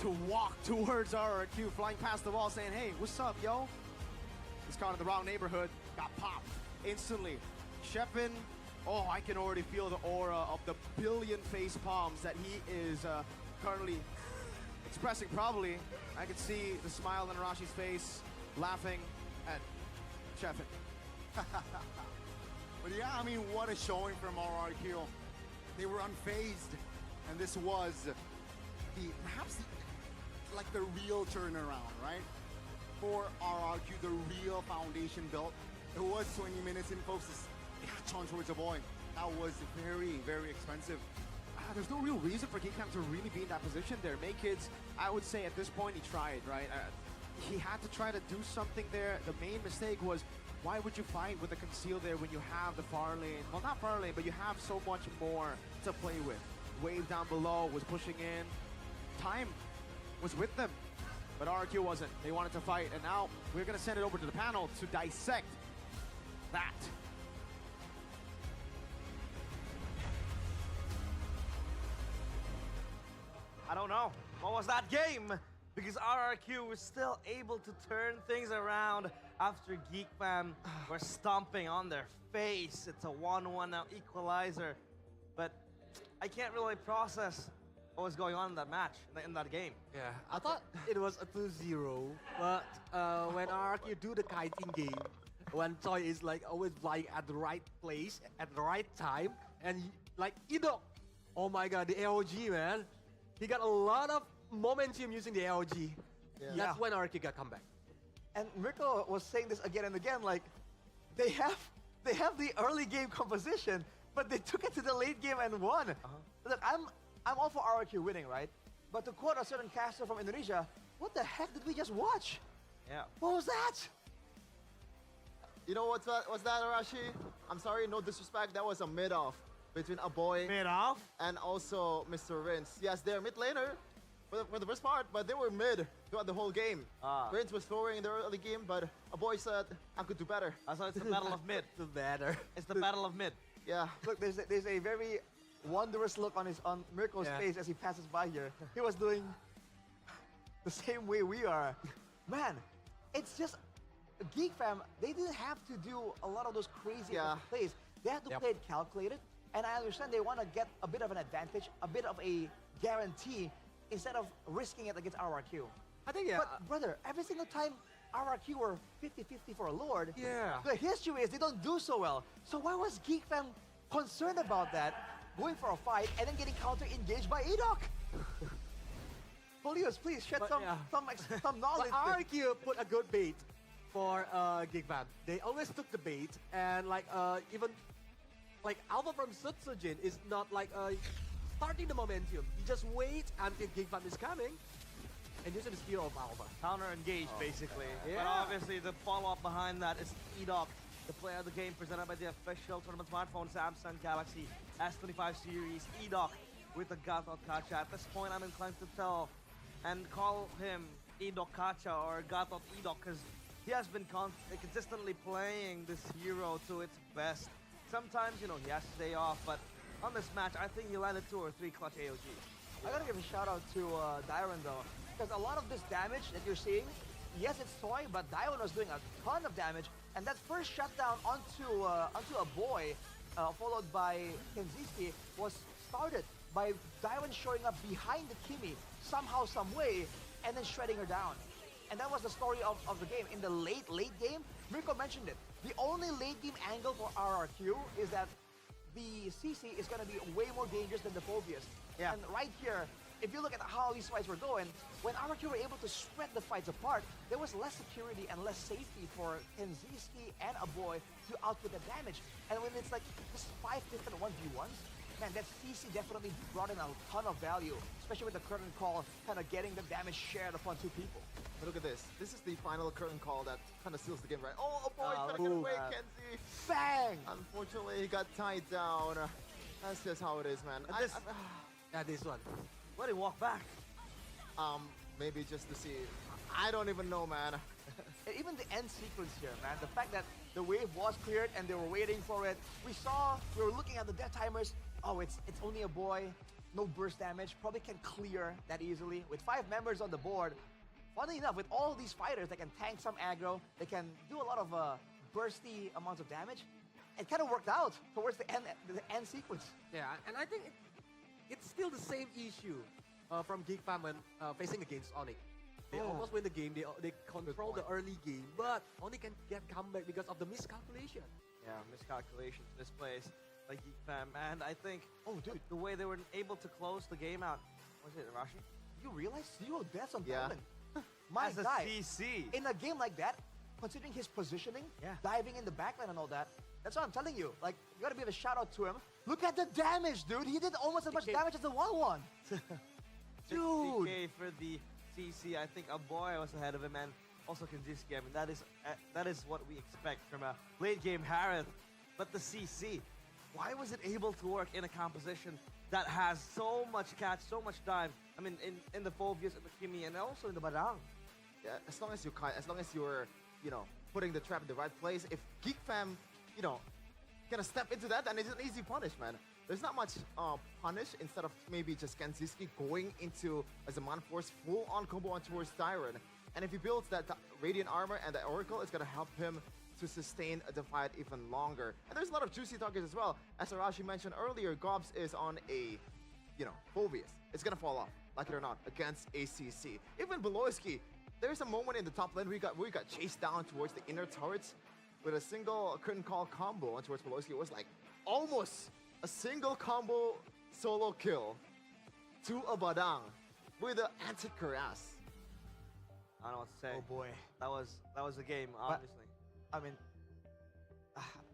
to walk towards RRQ, flying past the wall, saying, hey, what's up, yo? He's caught in the wrong neighborhood, got popped instantly. Shepin, oh, I can already feel the aura of the billion face palms that he is currently expressing. Probably, I can see the smile on Arashi's face, laughing at Shepin. But yeah, I mean, what a showing from RRQ. They were unfazed, and this was perhaps the real turnaround, right? For RRQ, the real foundation built. It was 20 minutes in, folks. Catch on towards a boy. That was very, very expensive. There's no real reason for GeekFam to really be in that position there. Kids, I would say at this point he tried, right? He had to try to do something there. The main mistake was, why would you fight with the conceal there when you have the far lane? Well, not far lane, but you have so much more to play with. Wave down below was pushing in. Time was with them, but RRQ wasn't. They wanted to fight, and now we're gonna send it over to the panel to dissect that. I don't know. What was that game? Because RRQ was still able to turn things around after GeekFam were stomping on their face. It's a 1-1 now equalizer. But I can't really process what was going on in that match, in that game. Yeah, I thought it was a 2-0, but when RRQ do the kiting game, when Choi is like always flying at the right place, at the right time, and like Idok, oh my god, the AOG, man. He got a lot of momentum using the AOG. Yeah. That's when RRQ got comeback. And Mirko was saying this again and again, like, they have the early game composition, but they took it to the late game and won. Look, I'm all for RRQ winning, right? But to quote a certain caster from Indonesia, what the heck did we just watch? Yeah. What was that? You know what's that, Arashi? I'm sorry, no disrespect. That was a mid-off between a boy and also Mr. Rince. Yes, they're mid laner for the first part, but they were mid throughout the whole game. Rince was throwing in the early game, but a boy said, I could do better. So it's the battle of mid. Do better. It's the battle of mid. Yeah. Look, there's a very wondrous look on Mirko's face as he passes by here. He was doing the same way we are. Man, it's just GeekFam, they didn't have to do a lot of those crazy plays. They had to play it calculated. And I understand they want to get a bit of an advantage, a bit of a guarantee, instead of risking it against RRQ. I think, But brother, every single time RRQ were 50-50 for a Lord, Yeah. the history is they don't do so well. So why was GeekFam concerned about that, going for a fight, and then getting counter-engaged by Adok? Polius, please shed some knowledge. But RRQ put a good bait for GeekFam. They always took the bait, and like even like Alpha from Sutsujin is not like starting the momentum. You just wait until GeekFam is coming, and use the speed of Alpha. Counter engage, basically. Yeah. But obviously, the follow-up behind that is Edok, the player of the game presented by the official tournament smartphone Samsung Galaxy S25 series. Edok with the Gatot Kacha. At this point, I'm inclined to tell and call him Edok Kacha or Gatot Edok because he has been consistently playing this hero to its best. Sometimes, you know, he has to stay off, but on this match, I think he landed 2 or 3 clutch AOGs. I gotta give a shout out to Dyron though, because a lot of this damage that you're seeing, yes, it's Toy, but Dyron was doing a ton of damage, and that first shutdown onto a boy, followed by Kenziski, was started by Dyron showing up behind the Kimi somehow, some way, and then shredding her down. And that was the story of the game. In the late game, Mirko mentioned it. The only late game angle for RRQ is that the CC is going to be way more dangerous than the Phobias. Yeah. And right here, if you look at how these fights were going, when RRQ were able to spread the fights apart, there was less security and less safety for Kenziski and Aboy to output the damage. And when it's like just 5 different 1v1s, man, that CC definitely brought in a ton of value, especially with the curtain call kind of getting the damage shared upon 2 people. But look at this. This is the final curtain call that kind of seals the game, right? Oh, boy, trying to get away, Kenzie. Bang! Unfortunately, he got tied down. That's just how it is, man. Yeah, this one. Let him walk back. Maybe just to see. I don't even know, man. And even the end sequence here, man, the fact that the wave was cleared and they were waiting for it. We were looking at the death timers. Oh, it's only a boy, no burst damage, probably can clear that easily. With 5 members on the board, funnily enough, with all these fighters, they can tank some aggro, they can do a lot of bursty amounts of damage. It kind of worked out towards the end sequence. Yeah, and I think it's still the same issue from Geek Fam when facing against Onyx. They almost win the game, they control the early game, but only can get comeback because of the miscalculation. Yeah, miscalculations, misplays by Geek Fam, and I think, the way they were able to close the game out, was it Rashi? You realize 0 deaths on Yeah. Diamond? My As a guy, CC. in a game like that, considering his positioning, diving in the backline and all that, that's what I'm telling you. Like, you gotta give a shout out to him. Look at the damage, dude. He did almost as much damage as the 1-1. Dude. 60K for the CC. I think Aboy was ahead of him, and also Kanjiski. I mean, that is what we expect from a late game Harith. But the CC, why was it able to work in a composition that has so much catch, so much dive? I mean, in the Phobias, in the Kimi, and also in the Badang. Yeah, as long as you're, putting the trap in the right place. If Geek Fam, gonna step into that, then it's an easy punish, man. There's not much punish instead of maybe just Kenziski going into as a man force full-on combo on towards Tyron. And if he builds that Radiant Armor and the Oracle, it's gonna help him to sustain the fight even longer. And there's a lot of juicy targets as well. As Arashi mentioned earlier, Gobs is on a, Phobias. It's gonna fall off, like it or not, against ACC. Even Beloyski, there's a moment in the top lane we got chased down towards the inner turrets with a single curtain call combo towards Beloyski. It was like almost a single combo solo kill to a Badang with an anti-Cuirass. I don't know what to say. Oh boy. That was a game, obviously. I mean,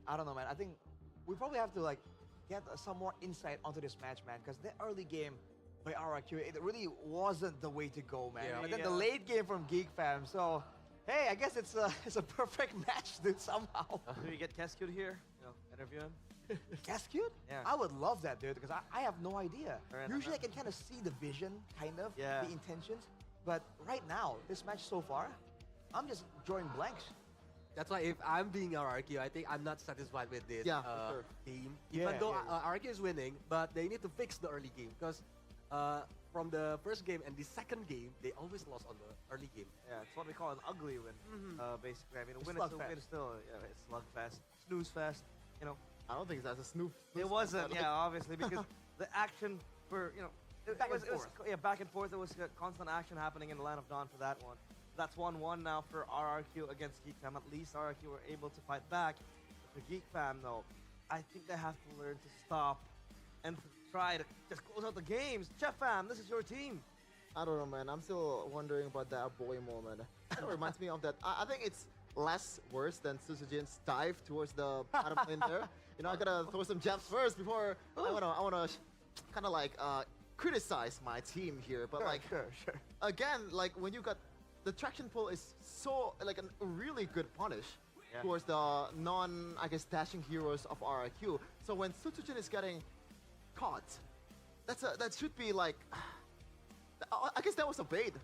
I don't know, man. I think we probably have to get some more insight onto this match, man, because the early game by RRQ, it really wasn't the way to go, man. Yeah. But then the late game from Geek Fam, so hey, I guess it's a perfect match, dude. Somehow. Do we get Cascute here? Interview him. Cascute? Yeah. I would love that, dude, because I have no idea. Fair enough. Usually I can kind of see the vision, kind of, Yeah. the intentions. But right now, this match so far, I'm just drawing blanks. That's why if I'm being RRQ, I think I'm not satisfied with this for sure. game. Yeah, Even though yeah. RRQ is winning, but they need to fix the early game because from the first game and the second game, they always lost on the early game. Yeah, it's what we call an ugly win, basically. I mean, a win is Slugfest. still it's slugfest, snooze fest, I don't think that's a snoof. It wasn't, yeah, obviously, because the action for, Back and it was, forth. yeah, back and forth. There was constant action happening in the Land of Dawn for that one. That's 1-1 now for RRQ against Geek Fam. At least RRQ were able to fight back. For Geek Fam, though, I think they have to learn to stop and try to just close out the games. Chef Fam, this is your team. I don't know, man. I'm still wondering about that boy moment. It reminds me of that. I think it's less worse than Susujin's dive towards the bottom lane there. I gotta throw some jabs first before I wanna kind of criticize my team here. But Sure. again, when you got the traction pull is so a really good punish towards the dashing heroes of RRQ. So when Susujin is getting caught, that should be I guess that was a bait,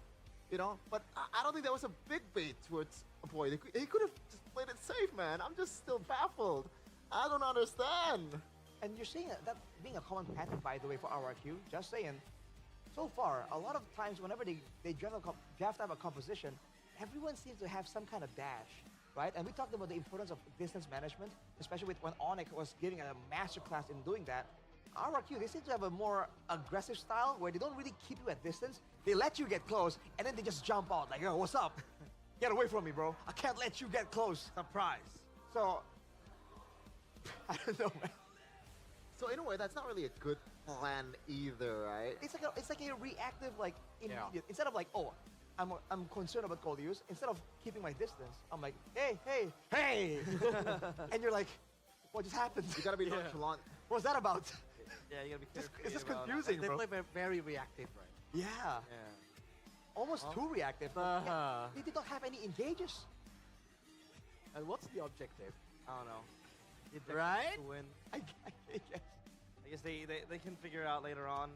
but I don't think that was a big bait towards a boy. He could have just played it safe, man. I'm just still baffled. I don't understand. And you're saying that being a common pattern, by the way, for RRQ, just saying, so far, a lot of times whenever they draft up a composition, everyone seems to have some kind of dash, right? And we talked about the importance of distance management, especially with when Onyx was giving a masterclass in doing that. RRQ, they seem to have a more aggressive style where they don't really keep you at distance. They let you get close, and then they just jump out like, yo, what's up? Get away from me, bro. I can't let you get close. Surprise. So, I don't know, man. So in a way, that's not really a good plan either, right? It's like a reactive, like immediate. Instead of like, oh, I'm concerned about goal use. Instead of keeping my distance, I'm like, hey, hey, hey, and you're like, what just happened? You gotta be nonchalant. What's that about? Yeah, you gotta be careful. It's just about that. confusing, They bro. play very reactive, right? Yeah. Almost too reactive. Uh-huh. They did not have any engages. And what's the objective? I don't know. Right? To win. I guess. I guess they can figure it out later on.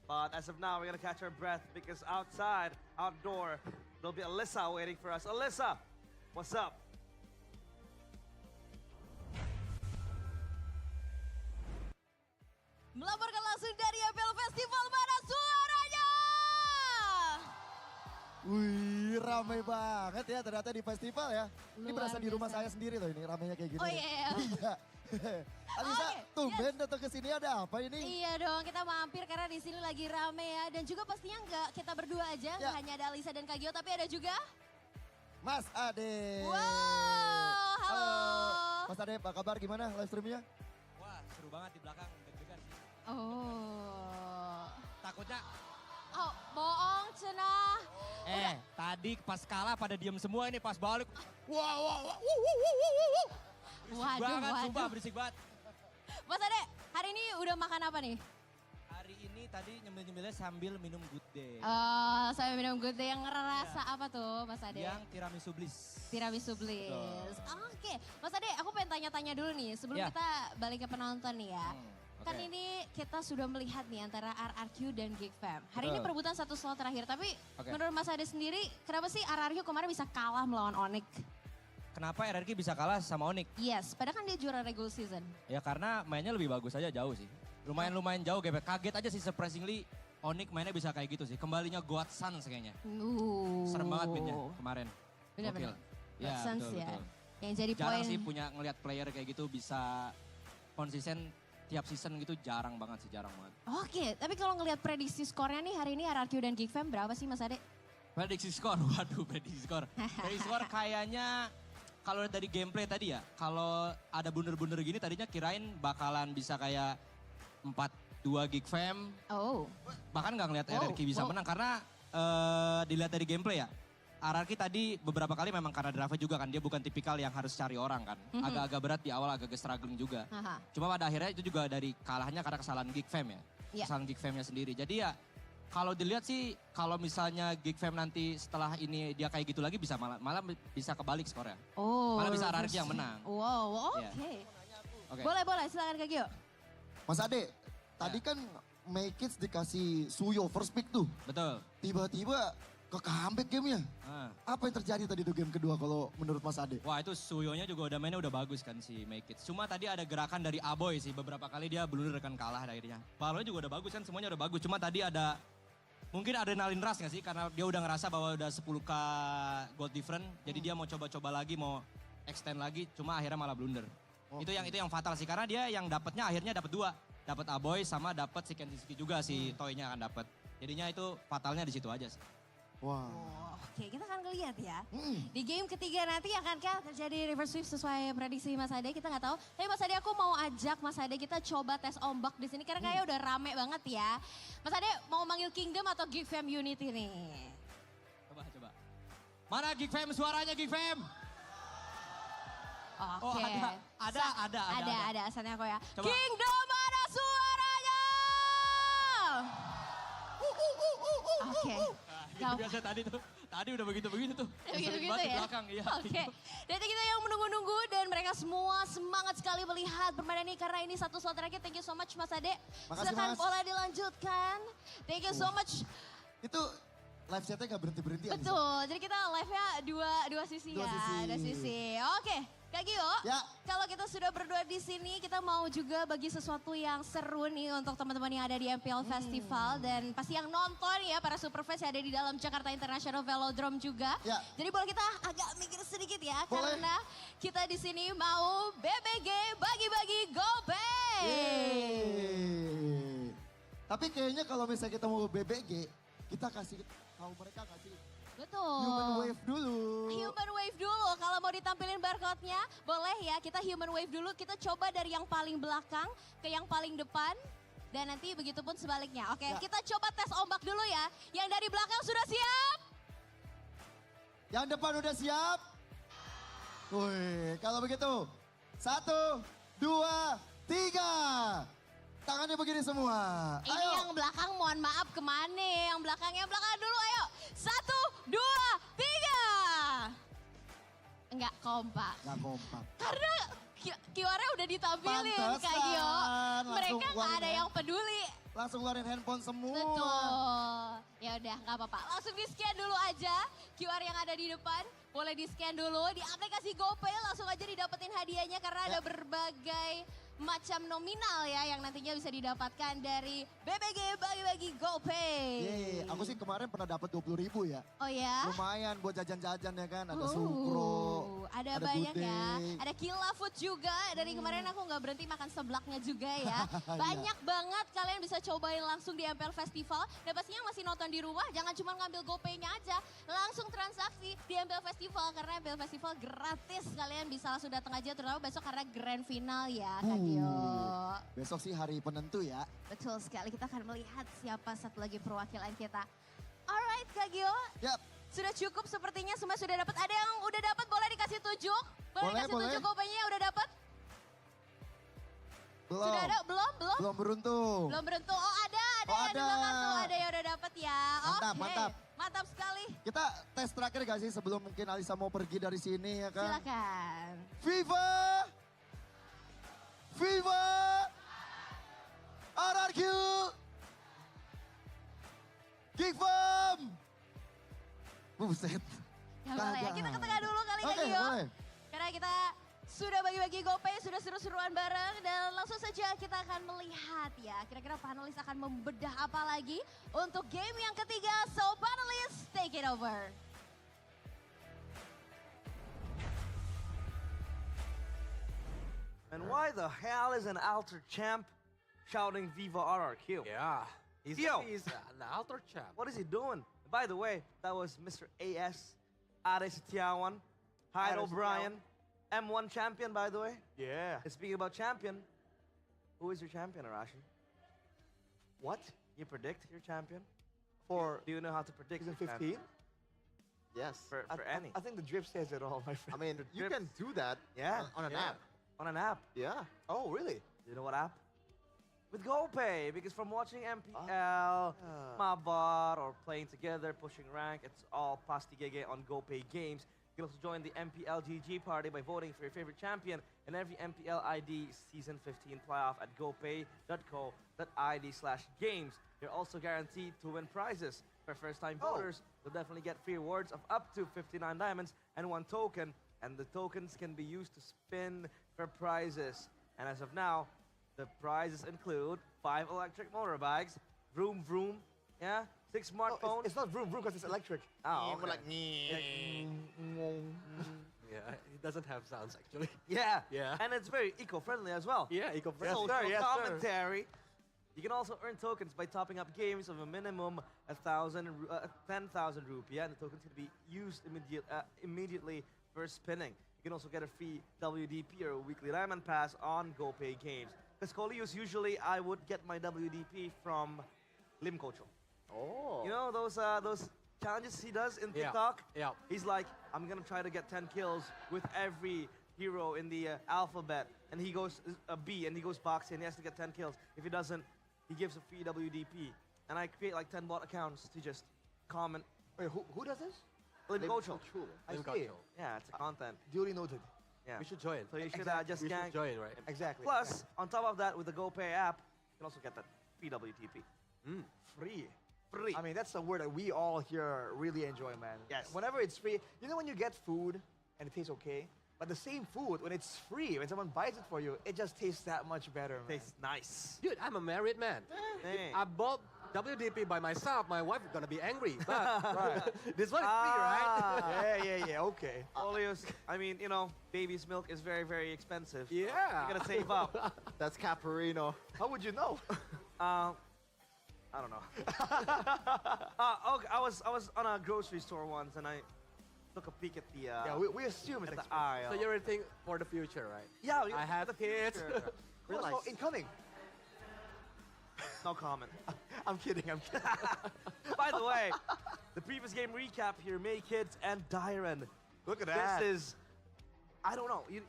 But as of now, we're gonna catch our breath because outdoor, there'll be Alyssa waiting for us. Alyssa, what's up? Melaporkan langsung dari MPL Festival, mana suaranya? Wih, ramai banget ya ternyata di festival ya. Ini Luar berasa di rumah biasa. saya sendiri loh ini ramainya kayak gini. Oh iya. Iya. Alisa, tumben datang ke sini ada apa ini? Iya dong, kita mampir karena di sini lagi rame ya. Dan juga pastinya nggak kita berdua aja, nggak hanya ada Alisa dan Kak Gio, tapi ada juga Mas Ade. Wow, halo. Mas Ade, apa kabar? Gimana live streamnya? Wah, seru banget di belakang, deg-degan sih. Oh. Takutnya, Oh, bohong cenah. tadi pas kalah pada diem semua ini pas balik. Berisik banget, sumpah berisik banget. Mas Ade, hari ini udah makan apa nih? Hari ini tadi nyemil-nyemilnya sambil minum good day. Saya minum good day yang ngerasa apa tuh Mas Ade? Yang tiramisu bliss. Tiramisu bliss. Oke, Mas Ade, aku pengen tanya-tanya dulu nih sebelum Ya. kita balik ke penonton nih ya. Kan oke. ini kita sudah melihat nih antara RRQ dan Geek Fam. Hari ini Betul. perebutan satu slot terakhir, tapi Oke. menurut Mas Ade sendiri, kenapa sih RRQ kemarin bisa kalah melawan Onyx? Kenapa RRQ bisa kalah sama Onyx? Yes, padahal kan dia juara regular season. Ya karena mainnya lebih bagus aja jauh sih. Lumayan jauh, kaget aja sih surprisingly Onyx mainnya bisa kayak gitu sih. Kembalinya Goat Suns kayaknya. Serem banget mainnya kemarin. Benar-benar. Gokil. Ya, Suns betul, ya. betul. Yang jadi Jarang poin. sih punya ngelihat player kayak gitu bisa konsisten tiap season gitu, jarang banget sih, jarang banget. Oke, tapi kalau ngelihat prediksi skornya nih hari ini RRQ dan Geek Fam berapa sih Mas Ade? Prediksi skor, waduh prediksi skor. Prediksi skor kayaknya kalau dari gameplay tadi ya, kalau ada blunder-blunder gini tadinya kirain bakalan bisa kayak 4-2 Geek Fam. Oh. Bahkan nggak ngeliat RRQ bisa menang karena dilihat dari gameplay ya. RRQ tadi beberapa kali memang karena drive juga kan, dia bukan tipikal yang harus cari orang kan. Mhm. Agak-agak berat di awal, agak struggling juga. Aha. Cuma pada akhirnya itu juga dari kalahnya karena kesalahan Geek Fam ya. Iya. Kesalahan Geek Fam-nya sendiri. Jadi ya kalau dilihat sih kalau misalnya Geek Fam nanti setelah ini dia kayak gitu lagi bisa malah bisa kebalik skornya. Oh. Malah bisa RRQ yang menang. Wow, oke. Iya. Oke. Boleh, silakan Kak Gio. Mas Ade, tadi kan Make Kids dikasih Suyo first pick tuh. Betul. Tiba-tiba ke comeback gamenya. Apa yang terjadi tadi tuh game kedua kalau menurut Mas Ade? Wah itu Suyonya juga udah mainnya udah bagus kan si Make It. Cuma tadi ada gerakan dari Aboy sih, beberapa kali dia blunder kan kalah akhirnya. Balonnya juga udah bagus kan, semuanya udah bagus. Cuma tadi ada mungkin adrenalin rush gak sih? Karena dia udah ngerasa bahwa udah 10k gold different. Jadi dia mau coba-coba lagi, mau extend lagi. Cuma akhirnya malah blunder. Itu yang fatal sih, karena dia yang dapatnya akhirnya dapat 2. Dapat Aboy sama dapat si Kenziski juga si Toy-nya akan dapat. Jadinya itu fatalnya di situ aja sih. Wah. Oke, kita akan ngeliat ya. Di game ketiga nanti akankah terjadi reverse sweep sesuai prediksi Mas Ade? Kita nggak tahu. Tapi Mas Ade aku mau ajak Mas Ade kita coba tes ombak di sini karena kayaknya udah rame banget ya. Mas Ade mau manggil Kingdom atau Geek Fam Unity nih? Coba. Mana Geek Fam, suaranya Geek Fam? Oke. Oh ada. Ada asalnya kok ya. Coba. Kingdom mana suaranya? Oke. Itu biasa tadi udah begitu tuh. Begitu Sering banget di ya? belakang, iya. Oke. Dan kita yang menunggu-nunggu dan mereka semua semangat sekali melihat permainan ini karena ini satu slot terakhir. Thank you so much Mas Ade. Makasih, Silakan Mas. boleh dilanjutkan. Thank you so much. Itu live chatnya gak berhenti-berhenti ya? Betul. Jadi kita live-nya dua sisi Dua ya. sisi. Dua sisi. Oke. Kak Gio, kalau kita sudah berdua di sini, kita mau juga bagi sesuatu yang seru nih untuk teman-teman yang ada di MPL Festival dan pasti yang nonton ya para superfans yang ada di dalam Jakarta International Velodrome juga. Jadi boleh kita agak mikir sedikit ya, karena kita di sini mau BBG bagi-bagi GoPay. Tapi kayaknya kalau misalnya kita mau BBG, kita kasih tahu mereka kasih Betul. Human Wave dulu. Human Wave dulu. Kalau mau mau ditampilin barcode-nya? Boleh ya, kita human wave dulu. Kita coba dari yang paling belakang ke yang paling depan. Dan nanti begitu pun sebaliknya. Oke, kita coba tes ombak dulu ya. Yang dari belakang sudah siap? Yang depan udah siap? Wih, kalau begitu. 1, 2, 3. Tangannya begini semua. Ini Ayo. yang belakang mohon maaf kemana? Yang belakang dulu ayo. 1, 2, 3. Enggak kompak. Nggak kompak. Karena QR-nya udah ditampilin Kak Pantesan. Gio. Langsung Mereka nggak ada keluarin yang peduli. Langsung keluarin handphone semua. Betul. Ya udah nggak apa-apa. Langsung di-scan dulu aja QR yang ada di depan. Boleh di-scan dulu di aplikasi GoPay, langsung aja didapetin hadiahnya karena ada berbagai macam nominal ya yang nantinya bisa didapatkan dari BBG Bagi-Bagi GoPay. Aku sih kemarin pernah dapat 20.000 ya. Oh ya? Lumayan buat jajan-jajan ya kan. Ada sukro. Ada banyak Good ya. Day. Ada Killa Food juga. Dari kemarin aku nggak berhenti makan seblaknya juga ya. Banyak banget kalian bisa cobain langsung di MPL Festival. Dan pastinya masih nonton di rumah, jangan cuma ngambil GoPay-nya aja. Langsung transaksi di MPL Festival. Karena MPL Festival gratis. Kalian bisa langsung datang aja terutama besok karena grand final ya Kak Gio. Besok sih hari penentu ya. Betul sekali, kita akan melihat siapa satu lagi perwakilan kita. Alright Kak Gio. Yap. Sudah cukup sepertinya semua sudah dapat. Ada yang udah dapat boleh dikasih tunjuk? Boleh dikasih tunjuk GoPay-nya yang udah dapat? Belum. Sudah ada? Belum? Belum beruntung. Belum beruntung. Oh ada Oh, yang di ada. belakang tuh. Ada yang udah dapat ya. Mantap, Oke. mantap. Mantap sekali. Kita tes terakhir gak sih sebelum mungkin Alisa mau pergi dari sini ya kan? Silakan. Viva! Viva! RRQ! Geek Fam! Buset. Ya boleh ya. Kita ke tengah dulu kali Kak Oke, Gio. boleh. Karena kita sudah bagi-bagi GoPay, sudah seru-seruan bareng. Dan langsung saja kita akan melihat ya. Kira-kira panelis akan membedah apa lagi untuk game yang ketiga. So panelis, take it over. And why the hell is an alter champ shouting Viva RRQ? Yeah, he's an alter champ. What is he doing? By the way, that was Mr. AS, Are Setiawan, Hyde Are O'Brien, M1 champion, by the way. Yeah. And speaking about champion, who is your champion, Arashi? What? You predict your champion? For Do you know how to predict season your 15? champion? Yes. For any. I think the drip says it all, my friend. I mean, you can do that Yeah. on an yeah. app. On an app. Yeah. Oh, really? You know what app? With GoPay, because from watching MPL, Mabar, or playing together, pushing rank, it's all pasti gege on GoPay games. You can also join the MPL GG party by voting for your favorite champion in every MPL ID Season 15 playoff at gopay.co.id/games. You're also guaranteed to win prizes. For first-time voters, you'll definitely get free rewards of up to 59 diamonds and 1 token, and the tokens can be used to spin for prizes. And as of now, the prizes include 5 electric motorbikes, vroom vroom, yeah, 6 smartphones. It's not vroom vroom because it's electric. Oh, But okay. like Yeah, it doesn't have sounds actually. Yeah, Yeah. and it's very eco-friendly as well. Yeah, eco-friendly. Social Yes, sir. commentary. You can also earn tokens by topping up games of a minimum 10,000 rupiah, and the tokens can be used immediately for spinning. You can also get a free WDP or a weekly Diamond Pass on GoPay games. Because Colius, usually I would get my WDP from Lim Kocho. Oh. You know those challenges he does in Yeah. TikTok? Yeah. He's like, I'm gonna try to get 10 kills with every hero in the alphabet, and he goes B, and he goes box, and he has to get 10 kills. If he doesn't, he gives a free WDP. And I create like 10 bot accounts to just comment. Wait, who does this? Lim Kocho. I Lim see. Kocho. Yeah, it's a content. Duly noted. Yeah. We should join. So you should Exactly. just We gang. should join, right? Exactly. Plus, on top of that, with the GoPay app, you can also get that free WTP. Free. Free. I mean, that's a word that we all here really enjoy, man. Yes. Whenever it's free, you know when you get food and it tastes okay? But the same food, when it's free, when someone buys it for you, it just tastes that much better, man. Tastes nice. Dude, I'm a married man. Hey. I bought WDP by myself. My wife is gonna be angry. But this one is free, right? Yeah, okay. Olios, I mean, you know, baby's milk is very, very expensive. Yeah. You gotta save up. That's Caparino. How would you know? I don't know. Okay, I was on a grocery store once, and I took a peek at the Yeah, we assume it's at the expensive. aisle. So you're thinking for the future, right? Yeah, I have the kids. future. Realize. Incoming. No comment. I'm kidding. By the way, the previous game recap here: May Kids and Dyren. Look at that. This is, I don't know. You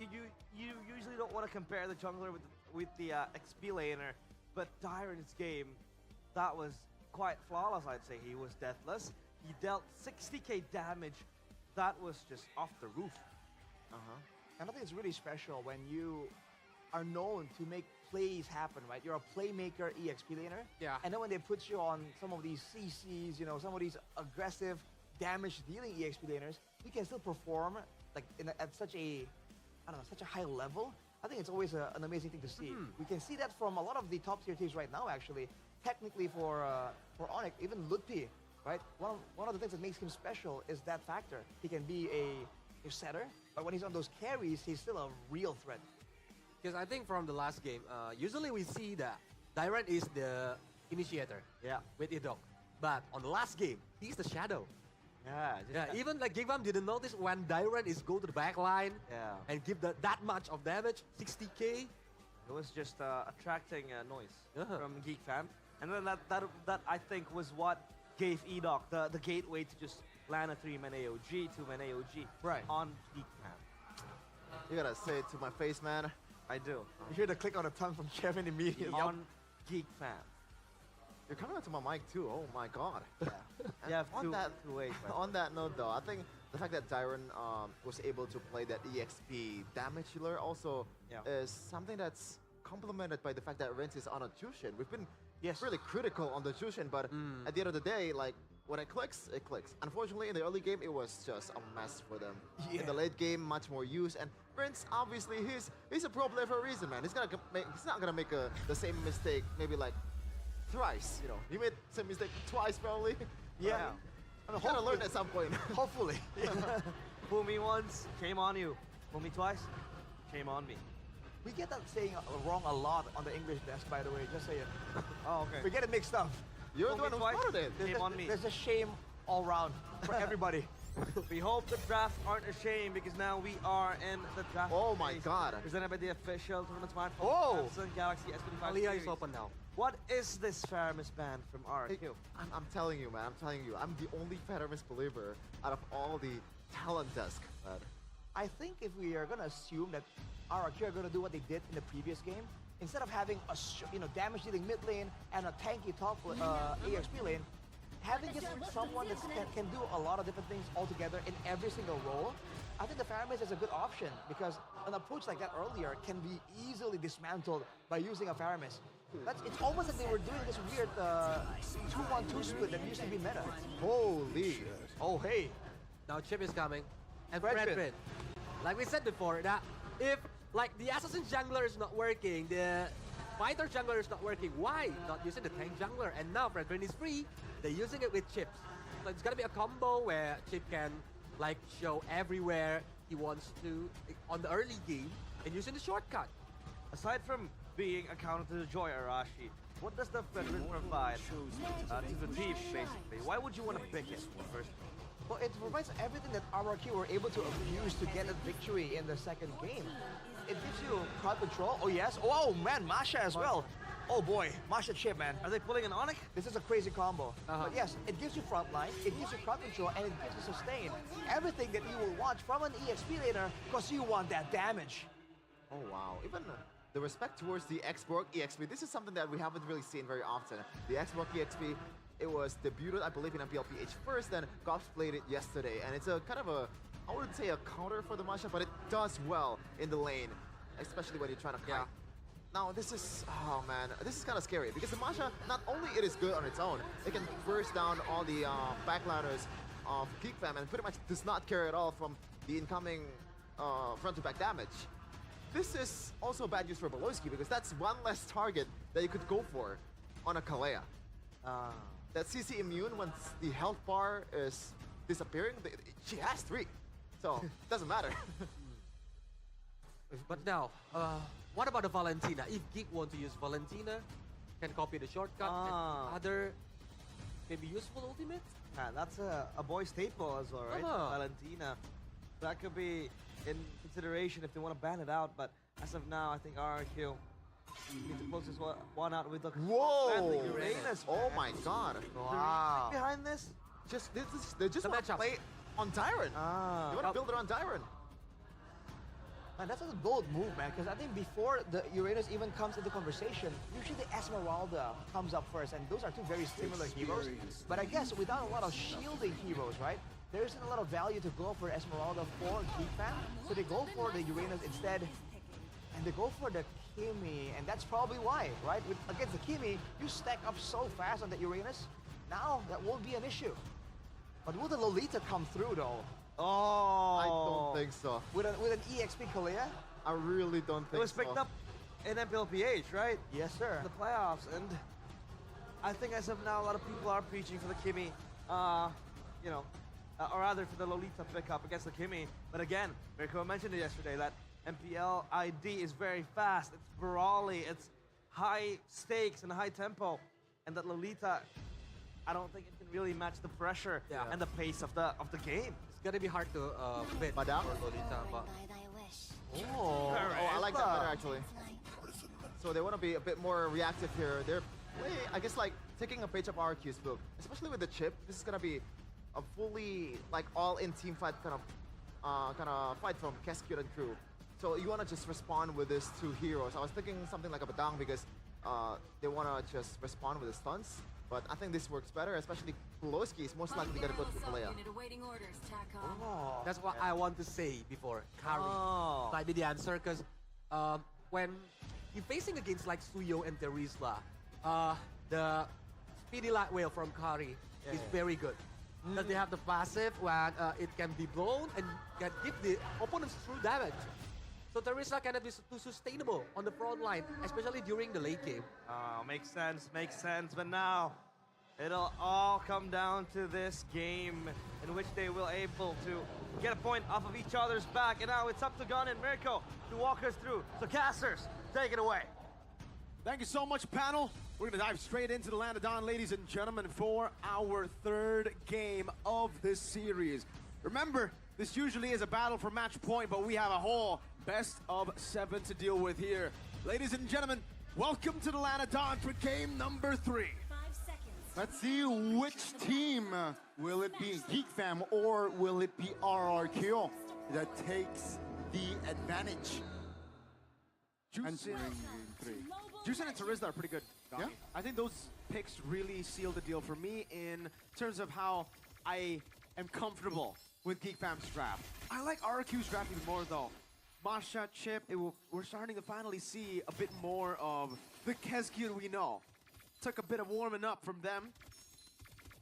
usually don't want to compare the jungler with the XP laner, but Dyren's game, that was quite flawless. I'd say he was deathless. He dealt 60k damage. That was just off the roof. And I think it's really special when you are known to make plays happen, right? You're a playmaker EXP laner. Yeah. And then when they put you on some of these CCs, you know, some of these aggressive damage-dealing EXP laners, you can still perform like at such a, I don't know, such a high level. I think it's always an amazing thing to see. We can see that from a lot of the top-tier teams right now, actually. Technically for Onyx, even Ludpi, right? One of the things that makes him special is that factor. He can be a setter, but when he's on those carries, he's still a real threat. Because I think from the last game, usually we see that Dyren is the initiator. Yeah. With Idok. But on the last game, he's the shadow. Yeah. Even like Gigvam didn't notice when Dyren is go to the back line and give that much of damage, 60k. It was just attracting noise from Geek Fam. And then that I think was what gave Edok the gateway to just land a 3-man AOG, 2-man AOG on Geek Fam. You gotta say it to my face, man. I do. You hear the click on the tongue from Kevin immediately. On Geek Fam. You're coming onto my mic too. Oh my god. You have on two that ways. on that note, though, I think the fact that Dyren was able to play that EXP damage healer also is something that's complemented by the fact that Rens is on a Jushin. We've been really critical on the Jushin, but at the end of the day, like when it clicks, it clicks. Unfortunately, in the early game, it was just a mess for them. In the late game, much more use. And Rens, obviously, he's a pro player for a reason, man. He's not gonna make the same mistake, maybe like thrice. You know, he made some mistake twice probably. Yeah. I mean, gotta learn at some point. Hopefully. Fool me once, shame on you. Fool me twice, shame on me. We get that saying wrong a lot on the English desk, by the way, just saying. Oh, okay. We get it mixed up. You're the one who started it. Shame on me. There's a shame all around for everybody. We hope the drafts aren't a shame because now we are in the draft. Oh my god. Presented by the official tournament smartphone. Oh! Samsung Galaxy S15 Alia series. is open now. What is this Faramis band from RQ? I'm telling you, man. I'm telling you. I'm the only Federamis believer out of all the talent desk. I think if we are gonna assume that RRQ are gonna do what they did in the previous game, instead of having a damage-dealing mid lane and a tanky top AXP lane, having just someone that can do a lot of different things all together in every single role, I think the Faramis is a good option because an approach like that earlier can be easily dismantled by using a Faramis. It's almost like they were doing this weird 2-1-2 split that used to be meta. Holy. Oh, hey. Now Chip is coming. And Fredrin. Fredrin. Like we said before, that if like the assassin jungler is not working, the fighter jungler is not working, why not using the tank jungler? And now Fredrin is free, they're using it with Chips. So it's gonna be a combo where Chip can like show everywhere he wants to on the early game and using the shortcut. Aside from being a counter to the Joy Arashi, what does the Fredrin provide to the team, basically? Why would you want to pick it first? Well, it provides everything that RRQ were able to abuse to get a victory in the second game. It gives you crowd control. Oh, yes. Oh, man, Masha as well. Oh, boy. Masha Chip, man. Are they pulling an Onyx? This is a crazy combo. But yes, it gives you front line, it gives you crowd control, and it gives you sustain. Everything that you will want from an EXP laner because you want that damage. Oh, wow. Even the respect towards the X-Borg EXP, this is something that we haven't really seen very often. The X-Borg EXP, it was debuted, I believe, in MPLPH first, then Gops played it yesterday. And it's a kind of a, I wouldn't say a counter for the Masha, but it does well in the lane, especially when you're trying to kite. Now, this is, oh man, this is kind of scary because the Masha, not only it is good on its own, it can burst down all the backliners of Geek Fam and pretty much does not care at all from the incoming front-to-back damage. This is also bad news for Beloski because that's one less target that you could go for on a Kalea. That CC immune, once the health bar is disappearing, she has 3. So, it doesn't matter. But now, what about the Valentina? If Geek want to use Valentina, can copy the shortcut and other can be useful ultimate. That's a boy staple as well, right? Valentina. That could be in consideration if they want to ban it out, but as of now, I think RRQ needs to close this one out with the Uranus. Oh my god. Wow. Behind this? They just want to play on Tyrant. They want to build it on Tyrant. Man, that's a bold move, man, because I think before the Uranus even comes into conversation, usually the Esmeralda comes up first, and those are two very similar heroes. But I guess without a lot of shielding heroes, right, there isn't a lot of value to go for Esmeralda for GeekFam, so they go for the Uranus instead, and they go for the Kimi, and that's probably why, right? Against the Kimi, you stack up so fast on the Uranus, now that won't be an issue. But will the Lolita come through, though? Oh, I don't think so. With an EXP Kalia? I really don't think so. It was picked up in MPLPH, right? Yes, sir. The playoffs, and I think as of now, a lot of people are preaching for the Kimi, you know, or rather for the Lolita pickup against the Kimi. But again, Mirko mentioned it yesterday that MPL ID is very fast, it's brawly, it's high stakes and high tempo, and that Lolita, I don't think it can really match the pressure and the pace of the game. It's gonna be hard to win for Lolita, but I like that better actually. So they want to be a bit more reactive here. They're, I guess, like taking a page of RQ's book, especially with the chip. This is gonna be a fully like all-in team fight kind of fight from Cascade and crew. So you want to just respond with these two heroes. I was thinking something like a Badang because they want to just respond with the stunts. But I think this works better, especially Pulowski is most likely going to go to Kalea. That's what I want to say before. Kari might be the answer, because when you're facing against like Suyo and Terizla, the speedy light whale from Kari is very good. Because they have the passive when it can be blown and can give the opponents true damage. So Terizla cannot be too sustainable on the front line, especially during the late game. Makes sense. But now, it'll all come down to this game in which they will able to get a point off of each other's back. And now it's up to Gun and Mirko to walk us through. So casters, take it away. Thank you so much, panel. We're going to dive straight into the Land of Dawn, ladies and gentlemen, for our third game of this series. Remember, this usually is a battle for match point, but we have a whole best of 7 to deal with here. Ladies and gentlemen, welcome to the Land of Dawn for game number 3. Let's see which team will it be GeekFam or will it be RRQ that takes the advantage. Juicin and Terizla are pretty good. Yeah. I think those picks really seal the deal for me in terms of how I am comfortable with GeekFam's draft. I like RRQ's draft even more though. Masha, Chip, we're starting to finally see a bit more of the Kezkir we know. Took a bit of warming up from them.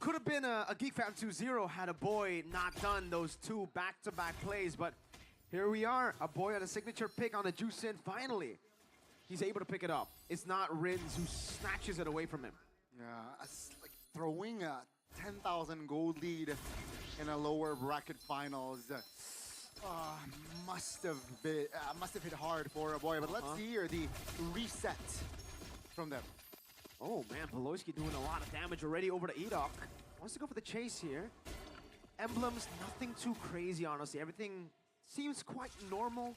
Could have been a GeekFam 2-0 had a boy not done those 2 back-to-back plays, but here we are. A boy on a signature pick on the Juicin finally. He's able to pick it up. It's not Rins who snatches it away from him. Yeah, it's like throwing a 10,000 gold lead in a lower bracket finals. Must have hit hard for a boy, but let's see here the reset from them. Oh man, Pulowski doing a lot of damage already over to Edok. Wants to go for the chase here. Emblems, nothing too crazy, honestly. Everything seems quite normal.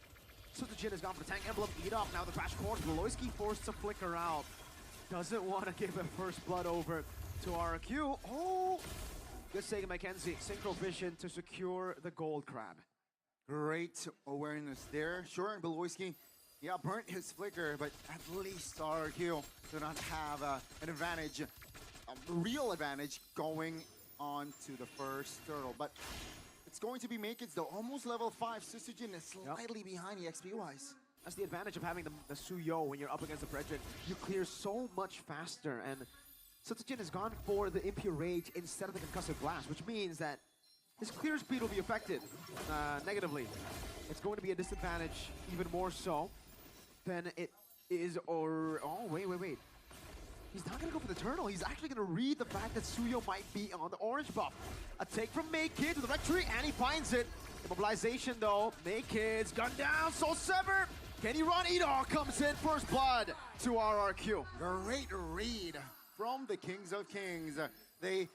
Sutajin has gone for the tank emblem. Edok now the crash course. Pulowski forced to flicker out. Doesn't want to give a first blood over to RQ. Oh! Good save, Mackenzie. Synchro vision to secure the gold crab. Great awareness there. Sure, and Beloyski, yeah, burnt his flicker, but at least RQ do not have an advantage, a real advantage going on to the first turtle. But it's going to be Makeits though, almost level 5. Susujin is slightly behind EXP-wise. That's the advantage of having the Suyo when you're up against the Brethren. You clear so much faster, and Sutajin has gone for the Impure Rage instead of the Concussive Blast, which means that his clear speed will be affected negatively. It's going to be a disadvantage even more so than it is, or... Oh, wait. He's not going to go for the turtle. He's actually going to read the fact that Suyo might be on the orange buff. A take from Maykid to the red tree, and he finds it. Immobilization, though. Maykid's gun down, Soul Sever. Can he run? Edok comes in, first blood to RRQ. Great read from the Kings of Kings. they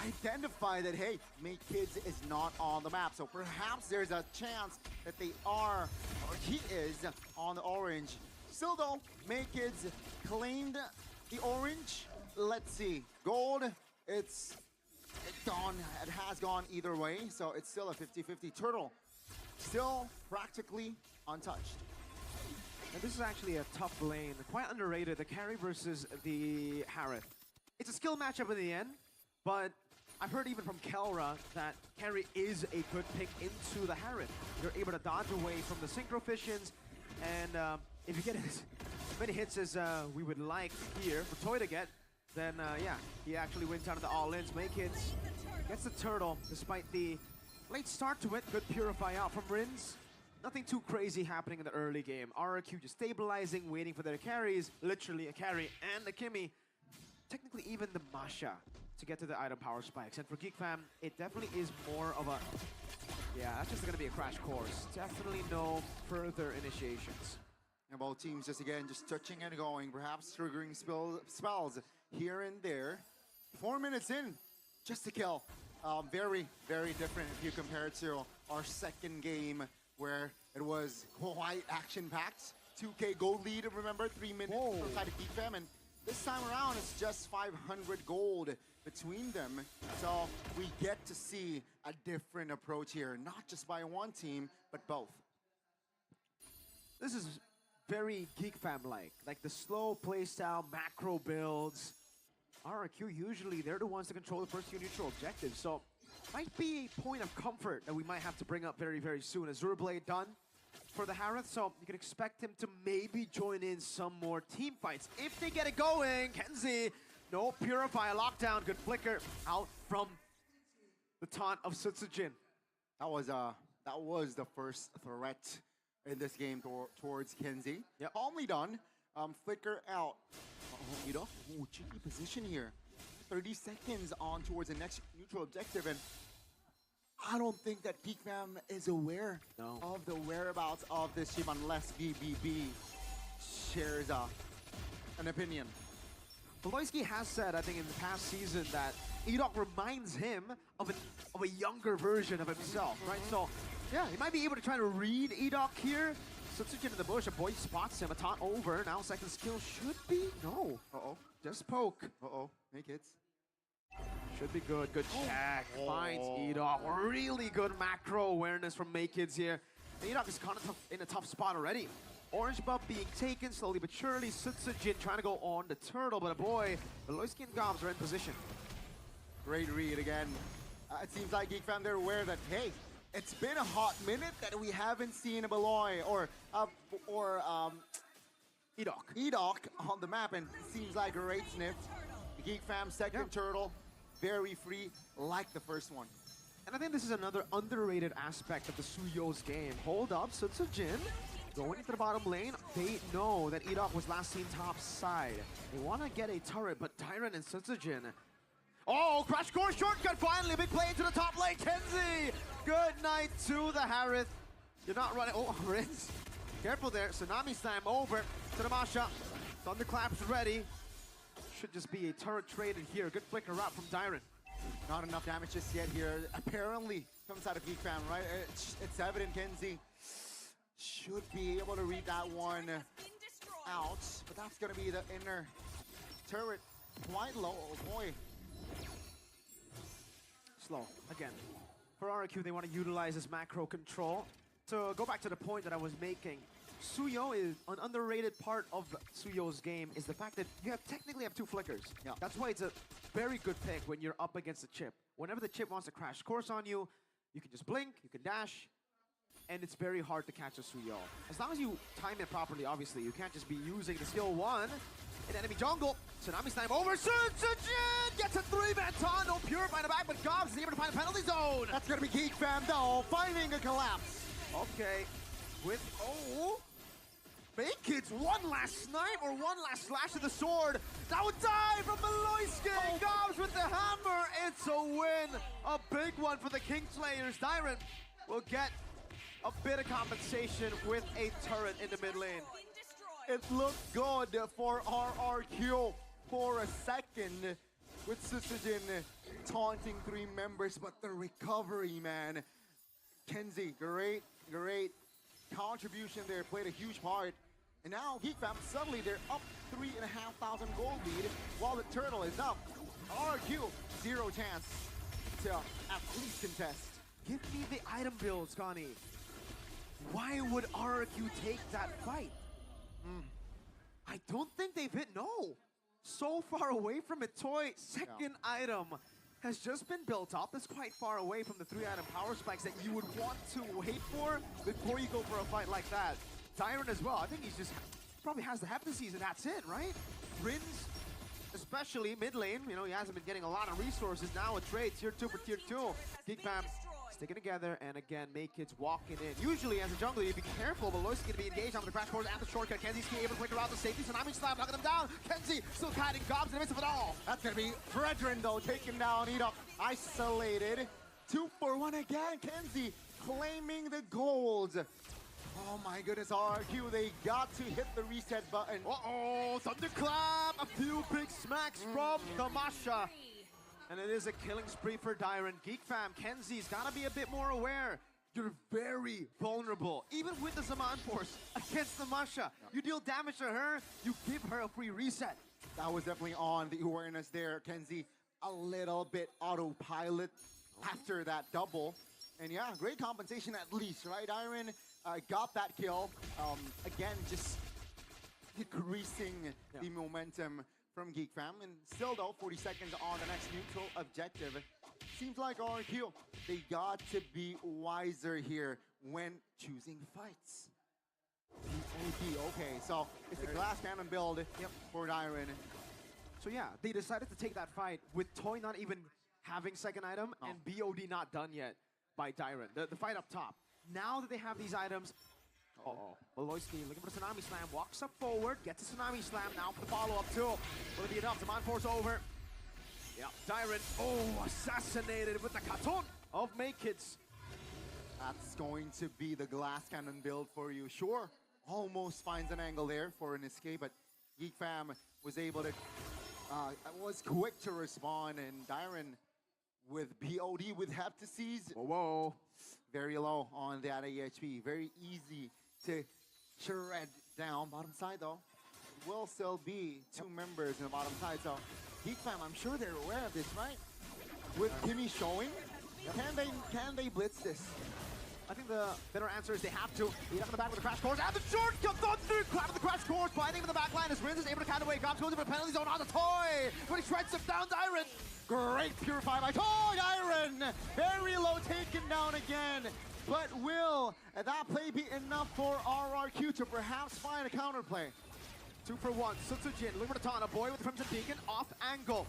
identify that, hey, Make Kids is not on the map. So perhaps there's a chance that they are, or he is, on the orange. Still though, Make Kids claimed the orange. Let's see. Gold, it's gone. It has gone either way. So it's still a 50-50. Turtle, still practically untouched. And this is actually a tough lane, quite underrated, the carry versus the Harith. It's a skill matchup in the end, but I've heard even from Kelra that carry is a good pick into the Harith. You're able to dodge away from the synchro-fissions, and if you get as many hits as we would like here for Toy to get, then yeah, he actually wins out of the all-ins. Make hits, gets the turtle, despite the late start to it. Good purify out from Rins. Nothing too crazy happening in the early game. RRQ just stabilizing, waiting for their carries. Literally a carry and a Kimmy. Technically even the Masha to get to the item power spikes. And for Geek Fam, it definitely is more of a... Yeah, that's just gonna be a crash course. Definitely no further initiations. And both teams just again, just touching and going, perhaps triggering spells here and there. 4 minutes in, just to kill. Very, very different if you compare it to our second game, where it was quite action-packed. 2K gold lead, remember, 3 minutes for side of Geek Fam, and this time around it's just 500 gold between them. So we get to see a different approach here, not just by one team, but both. This is very Geek Fam-like the slow playstyle, macro builds. RRQ, usually they're the ones that control the first few neutral objectives, so might be a point of comfort that we might have to bring up very, very soon. Azure Blade done for the Harith, so you can expect him to maybe join in some more team fights if they get it going. Kenzie, no Purify, lockdown, good flicker out from the taunt of Sutsujin. That was the first threat in this game towards Kenzie. Yep. Calmly done. Flicker out. Ooh, cheeky position here. 30 seconds on towards the next neutral objective, and I don't think that Geek Fam is aware of the whereabouts of this team unless BBB shares an opinion. Voloisky has said, I think in the past season, that Edok reminds him of a younger version of himself, right? So, yeah, he might be able to try to read Edok here. Sutsujin in the bush, a boy spots him, a taunt over. Now second skill should be, no. Just poke. Make it. Should be good, good check. Finds Edok, really good macro awareness from Makids here. Edok is kind of in a tough spot already. Orange buff being taken slowly but surely. Sutsujin trying to go on the turtle, but boy, the Loisky and Gobs are in position. Great read again. It seems like Geek Fam, they're aware that, hey, it's been a hot minute that we haven't seen a Beloy or Edok on the map, and it seems like a great sniff. Geek Fam second turtle, very free, like the first one. And I think this is another underrated aspect of the Suyo's game. Hold up, Sutsujin going into the bottom lane. They know that Edok was last seen top side. They want to get a turret, but Tyron and Sutsujin. Oh, crash course shortcut finally. Big play into the top lane. Kenzie, good night to the Harith. You're not running. Oh, Rins. Careful there. Tsunami's time over to the Masha. Thunderclap's ready. Should just be a turret traded here. Good flicker out from Dyron. Not enough damage just yet here. Apparently, comes out of Geek Fam, right? It's evident Kenzie should be able to read that one out, but that's going to be the inner turret. Quite low. Oh boy. Slow again. For RRQ, they want to utilize this macro control. To go back to the point that I was making, Suyo is an underrated part of Suyo's game is the fact that you technically have two flickers. Yeah. That's why it's a very good pick when you're up against the chip. Whenever the chip wants to crash course on you, you can just blink, you can dash, and it's very hard to catch a Suyo. As long as you time it properly, obviously, you can't just be using the skill 1 in enemy jungle. Tsunami's time over. Sutsujin gets a 3-man taunt. No Purify in the back, but Gobs is able to find a penalty zone. That's going to be Geek Fam, though, finding a collapse. Okay. With, Make Kids, one last snipe or one last slash of the sword. That would die from Beloisky. Gobs with the hammer. It's a win. A big one for the Kingslayers. Dyron will get a bit of compensation with a turret in the mid lane. It looked good for RRQ for a second. with Susujin taunting 3 members, but the recovery, man. Kenzie, great contribution there, played a huge part. And now Geek Fam, suddenly they're up 3,500 gold lead, while the turtle is up. RQ, 0 chance to at least contest. Give me the item builds, Connie. Why would RRQ take that fight? I don't think they've hit no. So far away from it, Toy, second item has just been built up. That's quite far away from the 3-item power spikes that you would want to wait for before you go for a fight like that. Tyron as well, I think he's just probably has the Heptases and that's it, right? Rins, especially mid lane, you know, he hasn't been getting a lot of resources. Now a trade, tier 2 for tier 2. Geek Fam sticking together, and again, Make-Kids walking in. Usually, as a jungler, you'd be careful, but Lois is going to be engaged onto the crash course and the shortcut. Kenzie's able to quick around the safety. Tsunami Slam knocking them down. Kenzie still kiting Gobs in the midst of it all. That's going to be Fredrin, though, taking down Edok. Isolated. 2 for 1 again. Kenzie claiming the gold. Oh my goodness, RQ, they got to hit the reset button. Uh-oh, Thunderclap! A few big smacks from Tamasha. And it is a killing spree for Dyron. Geek Fam, Kenzie's gotta be a bit more aware. You're very vulnerable, even with the Zaman Force against Tamasha. You deal damage to her, you give her a free reset. That was definitely on the awareness there. Kenzie, a little bit autopilot after that double. And yeah, great compensation at least, right? Iron got that kill. Again, just decreasing the momentum from Geek Fam. And still though, 40 seconds on the next neutral objective. Seems like RQ, they got to be wiser here when choosing fights. BOD, okay, so it's a glass cannon build for Iron. So yeah, they decided to take that fight with Toy not even having second item and BOD not done yet by Dyron. The fight up top. Now that they have these items, Maloyski looking for the Tsunami Slam, walks up forward, gets a Tsunami Slam, now for the follow-up too. Will it be enough? Zaman Force over. Yeah, Dyron, assassinated with the Katon of Make-Kids. That's going to be the glass cannon build for you. Sure, almost finds an angle there for an escape, but Geek Fam was able to, was quick to respond, and Dyron with BOD with Heptases. Whoa. Very low on that AHP. Very easy to shred down. Bottom side though, will still be 2 members in the bottom side. So Geek Fam, I'm sure they're aware of this, right? With Kimmy showing, can they blitz this? I think the better answer is they have to. Lead up in the back with the crash course, and the shortcut Thunder clap of the crash course, biting in the back line as Rins is able to cut away. Gobs goes into the penalty zone on the Toy, but he shreds him down, Dyron. Great purify by Toy Iron! Very low, taken down again. But will that play be enough for RRQ to perhaps find a counterplay? 2 for 1, Sutsujin, Lubertana, boy with the Crimson Beacon, off angle.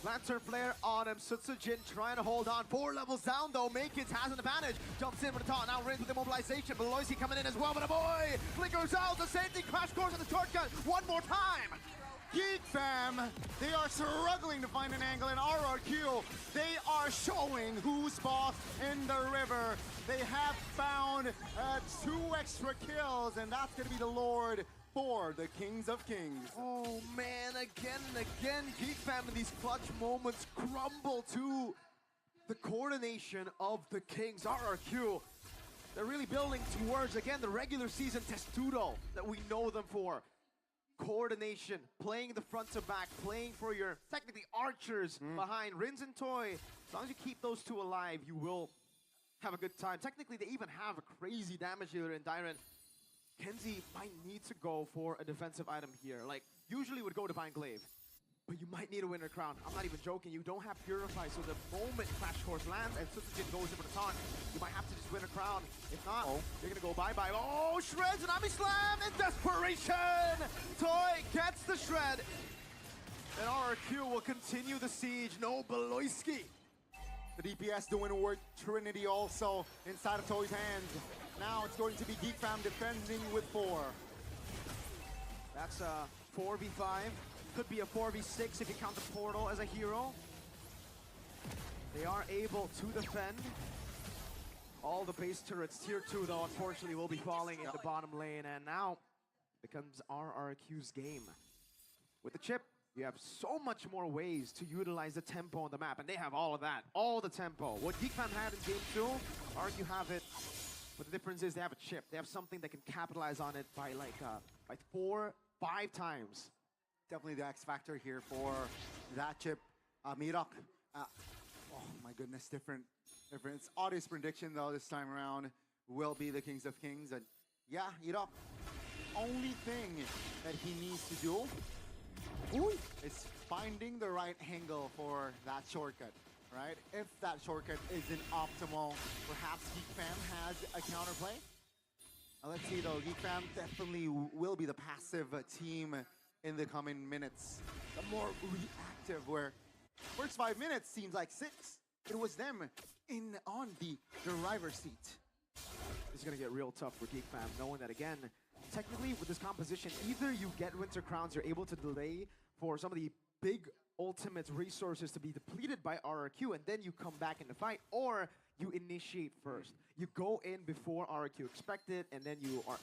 Lantern Flare on him, Sutsujin trying to hold on. 4 levels down though, Make-Kids has an advantage. Jumps in with the taunt, now Rins with the mobilization. Beloisi coming in as well, but a boy flickers out. The same thing, crash course on the shortcut, one more time. Geek Fam, they are struggling to find an angle in RRQ. They are showing who's boss in the river. They have found 2 extra kills, and that's going to be the Lord for the Kings of Kings. Oh man, again and again, Geek Fam in these clutch moments crumble to the coordination of the Kings. RRQ, they're really building towards, again, the regular season testudo that we know them for. Coordination, playing the front to back, playing for your, technically, archers behind Rins and Toy. As long as you keep those 2 alive, you will have a good time. Technically, they even have a crazy damage dealer in Dyron. Kenzie might need to go for a defensive item here. Like, usually would go Divine Glaive, but you might need a Winter Crown. I'm not even joking, you don't have Purify, so the moment Crash Course lands and Sutsujin goes in for the taunt, you might have to just win a crown. If not, you're gonna go bye-bye. Oh, shreds and Ami Slam in desperation! Toy gets the shred, and RRQ will continue the siege. No Beloyski. The DPS doing work, Trinity also inside of Toy's hands. Now it's going to be Geek Fam defending with 4. That's a 4v5. Could be a 4v6 if you count the portal as a hero. They are able to defend. All the base turrets, tier 2 though, unfortunately will be falling in the bottom lane, and now becomes RRQ's game. With the chip, you have so much more ways to utilize the tempo on the map, and they have all of that, all the tempo. What GeekFam had in game 2, Argue have it, but the difference is they have a chip. They have something that can capitalize on it by like 4, 5 times. Definitely the X factor here for that chip. Mirok, oh my goodness, different. It's audience prediction though this time around will be the Kings of Kings. And yeah, Mirok, only thing that he needs to do is finding the right angle for that shortcut, right? If that shortcut isn't optimal, perhaps GeekFam has a counterplay. Let's see though, GeekFam definitely will be the passive team in the coming minutes. The more reactive, where first 5 minutes seems like 6. It was them on the driver's seat. This is gonna get real tough for GeekFam, knowing that again, technically with this composition, either you get Winter Crowns, you're able to delay for some of the big ultimate resources to be depleted by RRQ, and then you come back in the fight, or you initiate first. You go in before RRQ expect it, and then you are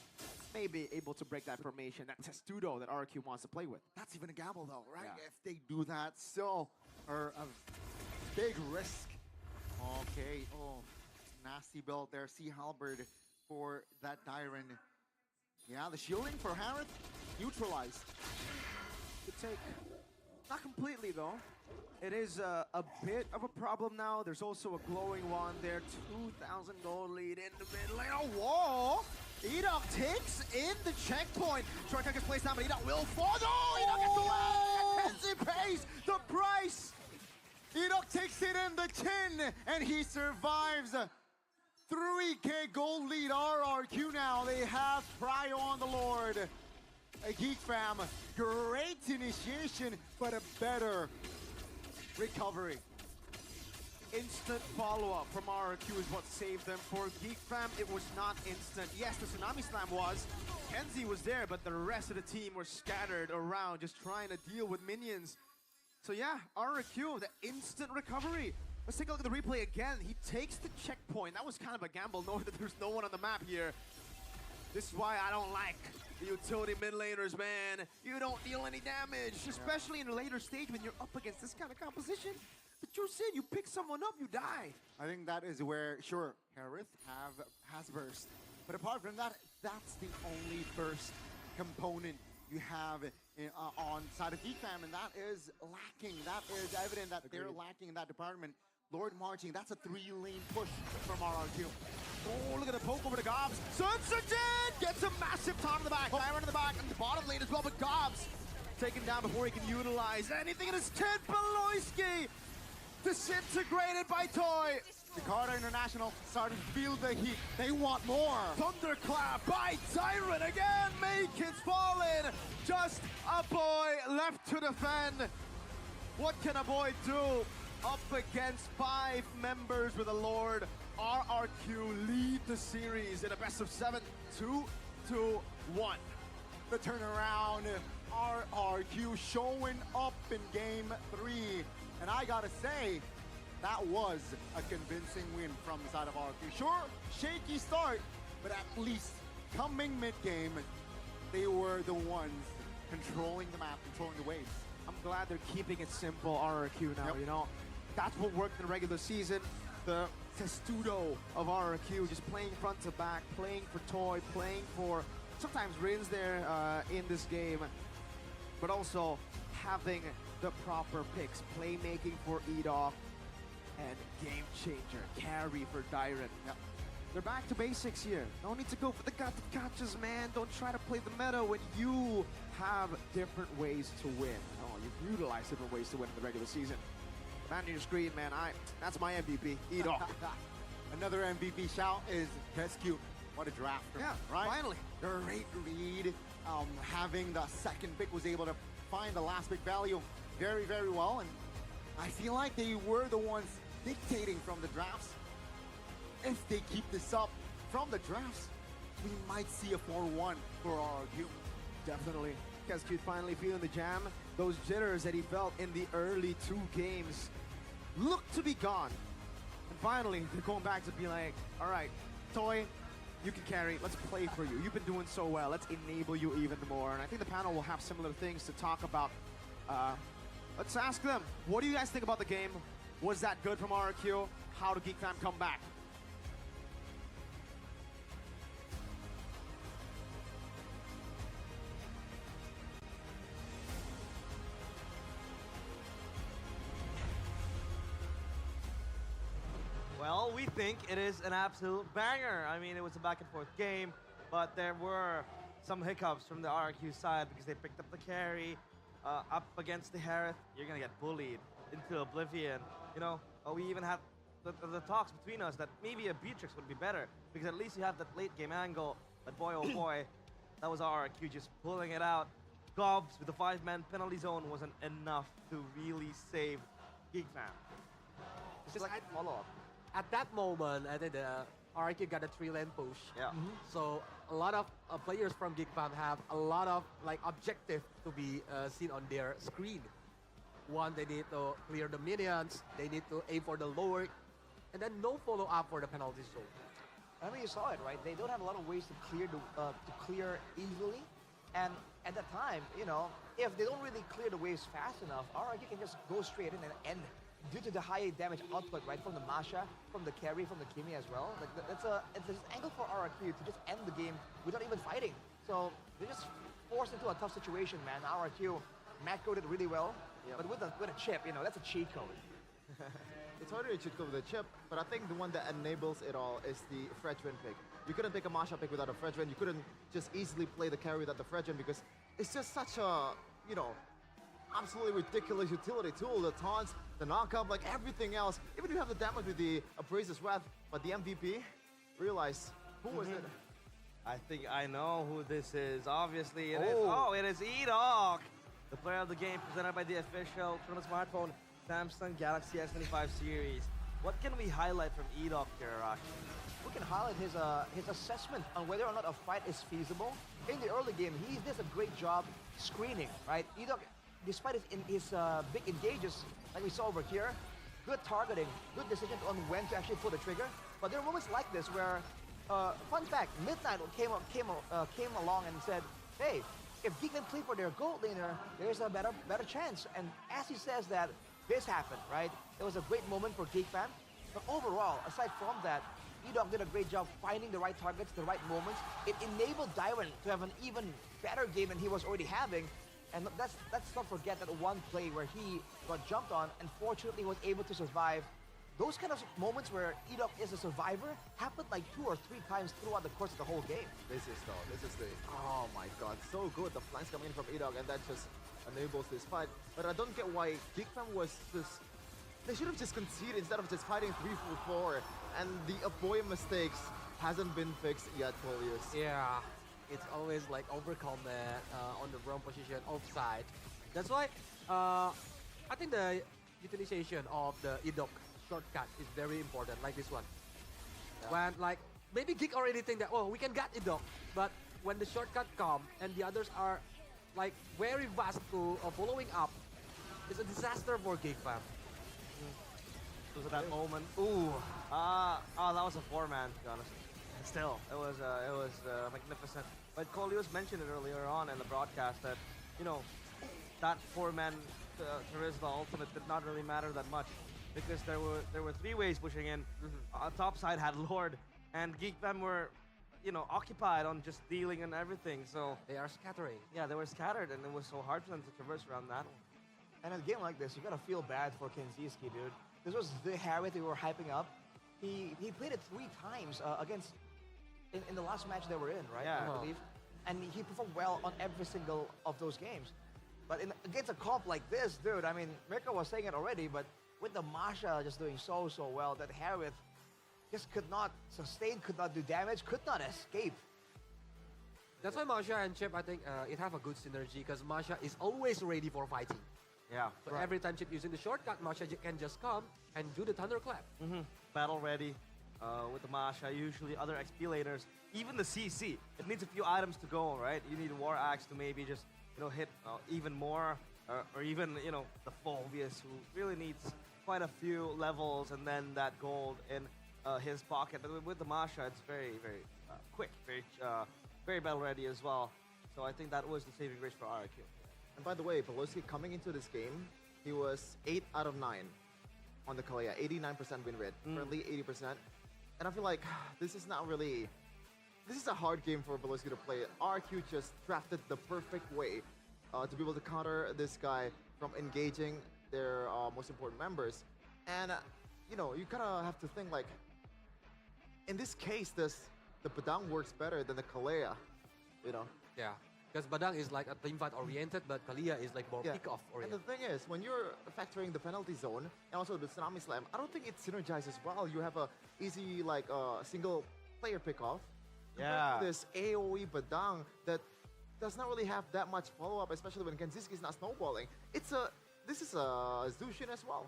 maybe able to break that formation, that testudo that RRQ wants to play with. That's even a gamble though, right? Yeah. If they do that, still are a big risk. Okay, nasty build there. Sea Halberd for that Dyren. Yeah, the shielding for Harith, neutralized. Good take. Not completely though. It is a bit of a problem now. There's also a glowing one there. 2,000 gold lead in the mid lane. Oh, whoa! Edok takes in the checkpoint. Shortcut gets placed down, but Edok will fall. No! Edok gets the land! Kenzie pays the price! Edok takes it in the chin, and he survives. 3K gold lead RRQ now. They have Prio on the Lord. GeekFam, great initiation, but a better recovery. Instant follow-up from RRQ is what saved them. For GeekFam, it was not instant. Yes, the Tsunami Slam was. Kenzie was there, but the rest of the team were scattered around, just trying to deal with minions. So yeah, RRQ, the instant recovery. Let's take a look at the replay again. He takes the checkpoint. That was kind of a gamble, knowing that there's no one on the map here. This is why I don't like the utility mid laners, man. You don't deal any damage, especially in a later stage when you're up against this kind of composition. But you're saying you pick someone up, you die. I think that is where, sure, Harith has burst. But apart from that, that's the only burst component you have on side of GeekFam, and that is lacking. That is evident that they're lacking in that department. Lord marching, that's a 3-lane push from RRQ. Oh, look at the poke over to Gobs. Sunset gets a massive taunt in the back. Byron in the back, and the bottom lane as well, but Gobs taken down before he can utilize anything in his kit. Beloyski disintegrated by Toy. Jakarta International starting to feel the heat. They want more. Thunderclap by Tyrant again. Make it falling. Just a boy left to defend. What can a boy do? Up against 5 members with a Lord. RRQ lead the series in a best of 7, 2-1. The turnaround, RRQ showing up in game 3. And I gotta say, that was a convincing win from the side of RRQ. Sure, shaky start, but at least coming mid-game, they were the ones controlling the map, controlling the waves. I'm glad they're keeping it simple, RRQ now, you know? That's what worked in the regular season. The testudo of RRQ, just playing front to back, playing for Toy, playing for sometimes Rins there in this game, but also having the proper picks, playmaking for Edok, and game changer, carry for Dyren. Yep. They're back to basics here. No need to go for the gotchas, man. Don't try to play the meta when you have different ways to win. Oh, you've utilized different ways to win in the regular season. Man on your screen, man, that's my MVP, Edok. Another MVP shout is Rescue. What a draft, yeah, right? Finally. Great read. Having the second pick, was able to find the last pick value very, very well. And I feel like they were the ones dictating from the drafts. If they keep this up from the drafts, we might see a 4-1 for RRQ. Definitely. Rescue finally feeling the jam. Those jitters that he felt in the early 2 games look to be gone. And finally, they're going back to be like, all right, Toy, you can carry. Let's play for you. You've been doing so well. Let's enable you even more. And I think the panel will have similar things to talk about Let's ask them, what do you guys think about the game? Was that good from RRQ? How did Geek Fam come back? Well, we think it is an absolute banger. I mean, it was a back and forth game, but there were some hiccups from the RRQ side because they picked up the carry up against the Harith. You're gonna get bullied into oblivion. You know, we even had the talks between us that maybe a Beatrix would be better because at least you have that late game angle. But boy, oh boy, that was RRQ just pulling it out. Gobs with the 5-man penalty zone wasn't enough to really save Geek Fam. Just like follow-up. At that moment, I think the RRQ got a 3-lane push. Yeah. So a lot of players from Geek Fam have a lot of like objective to be seen on their screen. One, they need to clear the minions. They need to aim for the lower, and then no follow-up for the penalty zone. I mean, you saw it, right? They don't have a lot of ways to clear easily, and at that time, you know, if they don't really clear the waves fast enough, RRQ can just go straight in and end. Due to the high damage output, right, from the Masha, from the carry, from the Kimi as well, like it's an angle for RRQ to just end the game without even fighting. So they're just forced into a tough situation, man. RRQ macroed it really well, but with a chip, you know, that's a cheat code. It's harder to cheat code with a chip, but I think the one that enables it all is the Fredrin pick. You couldn't pick a Masha pick without a Fredrin. You couldn't just easily play the carry without the Fredrin because it's just such a, you know, absolutely ridiculous utility tool. The taunts, the knockup, like everything else. Even if you have the damage with the Abraser's Wrath, but the MVP, realize, who was it? I think I know who this is. Obviously, it is. Oh, it is E-Dog, the player of the game presented by the official from the smartphone Samsung Galaxy S25 series. What can we highlight from E-Dog here, Arash? We can highlight his assessment on whether or not a fight is feasible. In the early game, he does a great job screening, right? E-Dog, despite his big engages, like we saw over here, good targeting, good decision on when to actually pull the trigger. But there are moments like this where, fun fact, Midnight came along and said, hey, if Geek can play for their gold laner, there's a better chance. And as he says that, this happened, right? It was a great moment for Geek Fam. But overall, aside from that, E-Dog did a great job finding the right targets, the right moments. It enabled Dairon to have an even better game than he was already having. And let's not forget that one play where he got jumped on and fortunately was able to survive. Those kind of moments where E-Dog is a survivor happened like 2 or 3 times throughout the course of the whole game. This is the, oh my god, so good. The flanks coming in from E-Dog and that just enables this fight. But I don't get why Geek Fam was just, they should have just conceded instead of just fighting 3-4. And the avoid mistakes hasn't been fixed yet, Polius. Yeah, it's always like overcombat on the wrong position, offside. That's why I think the utilization of the E-Dog shortcut is very important, like this one. When like, maybe Geek already think that, oh, we can get E-Dog, but when the shortcut come and the others are like very fast to following up, it's a disaster for Geek Fam. Was at that moment. Ooh, that was a 4-man, to be honest. Still, it was magnificent. But Kolius mentioned it earlier on in the broadcast that, you know, that 4-man Charisma ultimate did not really matter that much because there were 3 ways pushing in. Top side had Lord, and Geek Fam were, you know, occupied on just dealing and everything. So they are scattering. Yeah, they were scattered, and it was so hard for them to traverse around that one. And in a game like this, you gotta feel bad for Kenziski, dude. This was the Harith we were hyping up. He played it 3 times against in the last match they were in, right? Yeah. I believe. And he performed well on every single of those games. But against a comp like this, dude, I mean, Mirko was saying it already, but with the Masha just doing so well, that Harith just could not sustain, could not do damage, could not escape. That's why Masha and Chip, I think, it have a good synergy because Masha is always ready for fighting. Yeah. So every time Chip using the shortcut, Masha can just come and do the thunderclap. Battle ready with the Masha, usually other XP laners, even the CC. It needs a few items to go, right? You need a War Axe to maybe just, you know, hit even more, or even, you know, the Phobius, who really needs quite a few levels and then that gold in his pocket. But with the Masha, it's very quick, very battle ready as well. So I think that was the saving grace for RRQ. And by the way, Pelosi coming into this game, he was 8 out of 9 on the Kalea, 89% win rate, currently 80%. And I feel like this is not really, this is a hard game for Pelosi to play. RQ just drafted the perfect way to be able to counter this guy from engaging their most important members. And, you know, you kind of have to think like, in this case, the Badang works better than the Kalea, you know? Yeah, because Badang is like a teamfight oriented, but Kalia is like more pick-off And oriented. the thing is, when you're factoring the penalty zone and also the Tsunami Slam, I don't think it synergizes well. You have a easy, like, single player pick-off. Yeah. Compared to this AoE Badang that does not really have that much follow-up, especially when Kenziski is not snowballing. This is a Zushin as well.